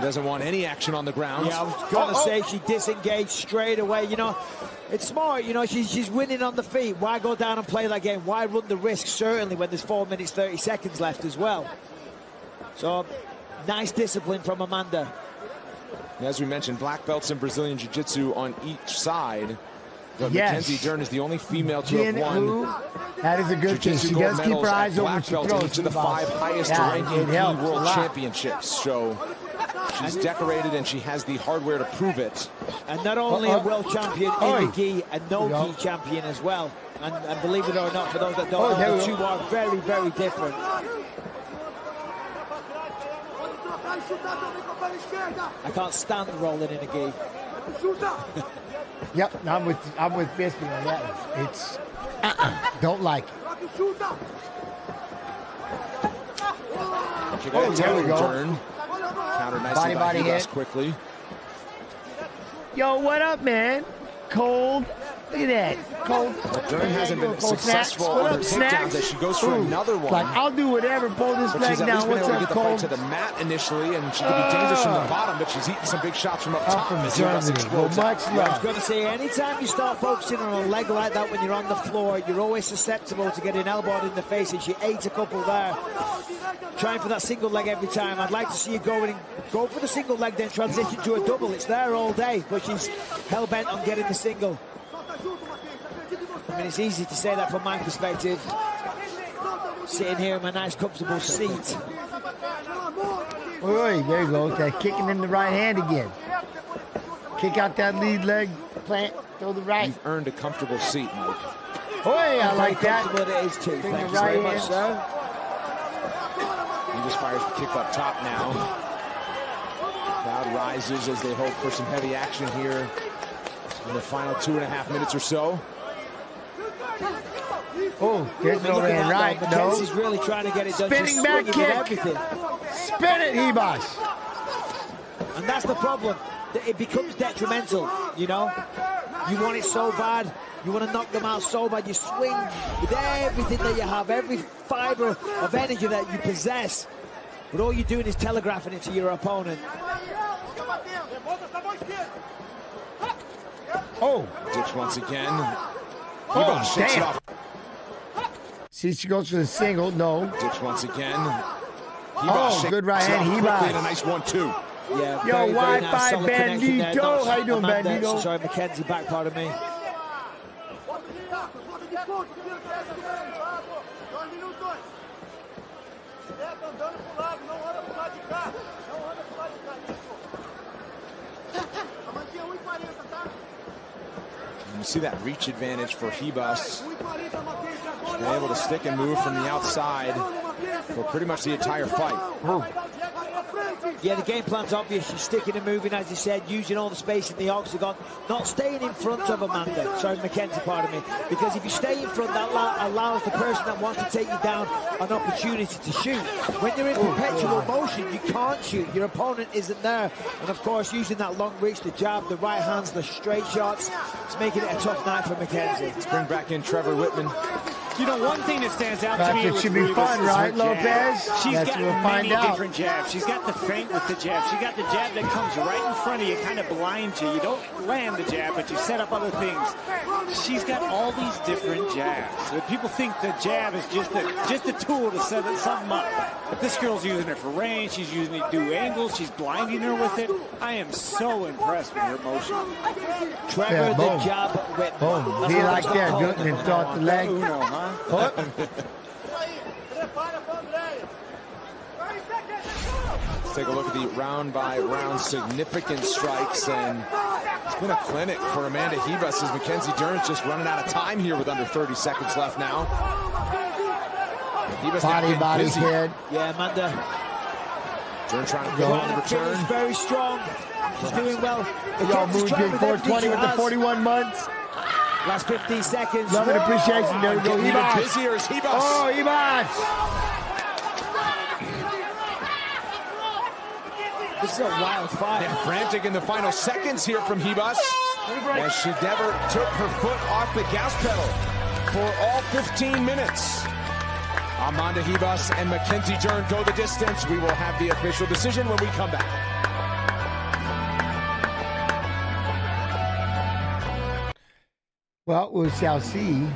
doesn't want any action on the ground. Yeah, I was going to say she disengaged straight away. You know, it's smart. You know, she's winning on the feet. Why go down and play that game? Why run the risk, certainly, when there's 4 minutes, 30 seconds left as well? So, nice discipline from Amanda. As we mentioned, black belts in Brazilian Jiu-Jitsu on each side. But Mackenzie Dern is the only female to have won. That is a good thing. She does keep her eyes open. Black belt in each of the 5 highest ranking world championships. So she's decorated and she has the hardware to prove it. And not only a world champion in the gi, a no-gi champion as well. And believe it or not, for those that don't know, the two are very, very different. I can't stand rolling in a gi. Yep, I'm with Bisping on that. It's don't like it. There we go. Turn. Counter nicely by Ribas quickly. Yo, what up, man? Cold. Look at that. Cold. But Dern hasn't been successful What on up, her Snacks? takedowns as she goes for another one. Like, I'll do whatever. Pull this But leg she's at down. least been What's able to up, get the fight Cold? to the mat initially, and she could be dangerous from the bottom, but she's eating some big shots from up top. from as Ribas Germany. explodes Well, out. much I was going to say, anytime you start focusing on a leg like that when you're on the floor, you're always susceptible to getting elbowed in the face, and she ate a couple there. Trying for that single leg every time. I'd like to see you go for the single leg, then transition to a double. It's there all day, but she's hell-bent on getting the single. I mean, it's easy to say that from my perspective. Sitting here in my nice, comfortable seat. Oi, there you go. That kicking in the right hand again. Kick out that lead leg, plant, throw the right. You've earned a comfortable seat, Mike. Oi, I like that. It is too. Bring Thank the you right very much, hand. sir. He just fires the kick up top now. Crowd rises as they hope for some heavy action here in the final 2.5 minutes or so. Oh, there's no hand right. No. Mackenzie's really trying to get it done. Spinning She's back swinging kick. with everything. Spin it, Ribas. And that's the problem. It becomes detrimental, you know? You want it so bad. You want to knock them out so bad. You swing with everything that you have, every fiber of energy that you possess. But all you're doing is telegraphing it to your opponent. Oh. Ditch once again. Oh, Ribas shakes it damn. off. See, she goes for the single. No. Ditch once again. Oh, good right hand, Ribas. And a Ribas. nice 1-2. Yeah, Yo, very, very nice, Wi-Fi solid connection there. Bandito. Not How you doing, Amanda, Bandito? Sorry, Mackenzie, back part of me. And you see that reach advantage for Ribas. She's been able to stick and move from the outside for pretty much the entire fight. Yeah, the game plan's obvious. She's sticking and moving, as you said, using all the space in the octagon, not staying in front of Amanda. Sorry, Mackenzie, pardon me. Because if you stay in front, that allows the person that wants to take you down an opportunity to shoot. When you're in perpetual motion, you can't shoot. Your opponent isn't there. And of course, using that long reach, the jab, the right hands, the straight shots, it's making it a tough night for Mackenzie. Let's bring back in Trevor Whitman. You know, one thing that stands out to But me it with should be Ribas fun, is right, her Lopez? jab. She's That's got what we'll find many out. different jabs. She's got the feint with the jab. She got the jab that comes right in front of you, kind of blinds you. You don't land the jab, but you set up other things. She's got all these different jabs. So people think the jab is just a tool to set something up. But this girl's using it for range. She's using it to do angles. She's blinding her with it. I am so impressed with her motion. Trevor, Yeah, boom. the jab with Boom. Be like that, do it, and then throw out the leg. Uno, huh? Hook. Let's take a look at the round-by-round significant strikes, and it's been a clinic for Amanda Ribas as Mackenzie Dern's just running out of time here with under 30 seconds left now. Ribas Body, busy. head. Yeah, Amanda. Dern trying to go on the return. She's very strong. She's doing well. Y'all moved in 420 with the 41 months. Last 15 seconds. Love and appreciation. There we go. Getting even Ribas. busier as Ribas. Oh, Ribas. This is a wild fight. And frantic in the final seconds here from Ribas, as she never took her foot off the gas pedal for all 15 minutes. Amanda Ribas and Mackenzie Dern go the distance. We will have the official decision when we come back. Well, we shall see.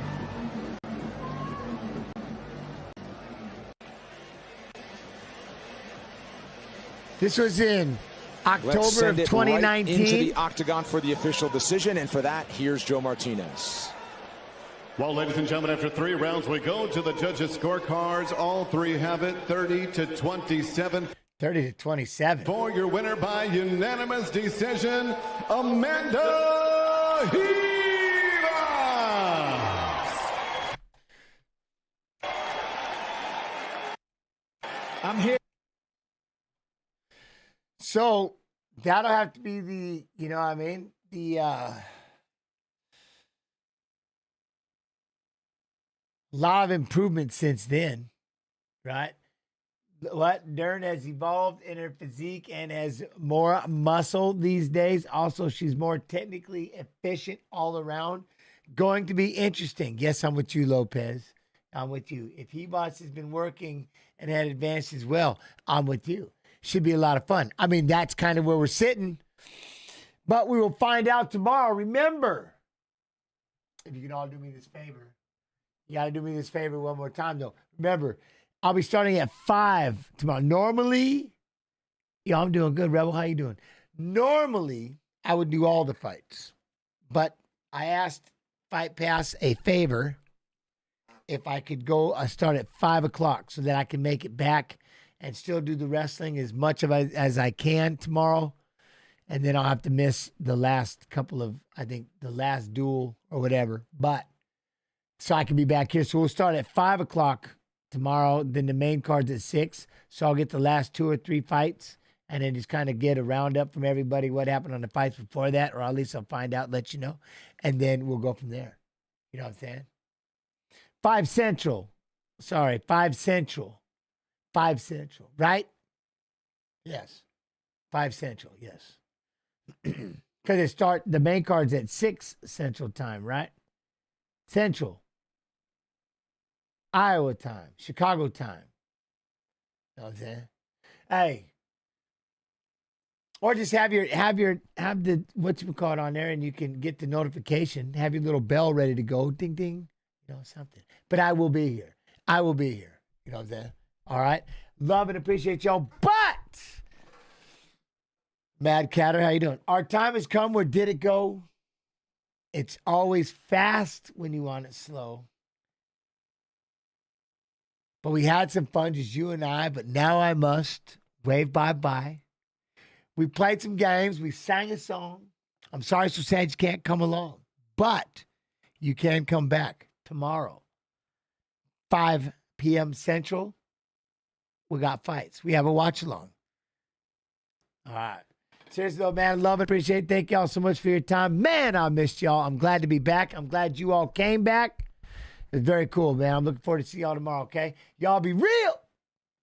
This was in Let's October send of it right 2019. into the octagon for the official decision, and for that, here's Joe Martinez. Well, ladies and gentlemen, after 3 rounds, we go to the judges' scorecards. All three have it 30-27. 30-27. For your winner by unanimous decision, Amanda Ribas. I'm here. So that'll have to be the, you know what I mean? The lot of improvement since then, right? What Dern has evolved in her physique and has more muscle these days. Also, she's more technically efficient all around. Going to be interesting. Yes, I'm with you, Lopez. I'm with you. If Ribas has been working and had advanced as well, I'm with you. Should be a lot of fun. I mean, that's kind of where we're sitting. But we will find out tomorrow. Remember, if you can all do me this favor, you got to do me this favor one more time, though. Remember, I'll be starting at 5 tomorrow. Normally, I'm doing good. Rebel, how you doing? Normally, I would do all the fights. But I asked Fight Pass a favor if I could go start at 5 o'clock so that I can make it back and still do the wrestling as much of it as I can tomorrow. And then I'll have to miss the last couple of, I think, the last duel or whatever. But so I can be back here. So we'll start at 5 o'clock tomorrow. Then the main card's at 6. So I'll get the last 2 or 3 fights and then just kind of get a roundup from everybody what happened on the fights before that, or at least I'll find out, let you know. And then we'll go from there. You know what I'm saying? 5 Central. Sorry, 5 Central. 5 Central, right? Yes. 5 Central, yes. Because the main card's at 6 Central time, right? Central. Iowa time. Chicago time. You know what I'm saying? Hey. Or just have the whatchamacallit on there and you can get the notification. Have your little bell ready to go. Ding, ding. You know, something. But I will be here. I will be here. You know what I'm saying? All right? Love and appreciate y'all. But Mad Catter, how you doing? Our time has come. Where did it go? It's always fast when you want it slow. But we had some fun, just you and I. But now I must wave bye-bye. We played some games. We sang a song. I'm sorry so sad you can't come along. But you can come back tomorrow. 5 p.m. Central. We got fights. We have a watch-along. All right. Seriously, though, man, love and appreciate it. Thank y'all so much for your time. Man, I missed y'all. I'm glad to be back. I'm glad you all came back. It's very cool, man. I'm looking forward to see y'all tomorrow, okay? Y'all be real.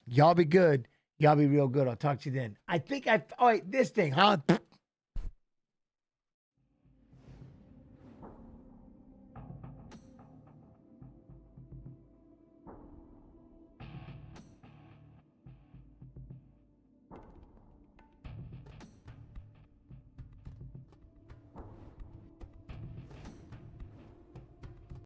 Y'all be good. Y'all be real good. I'll talk to you then. I think oh, wait, this thing, huh?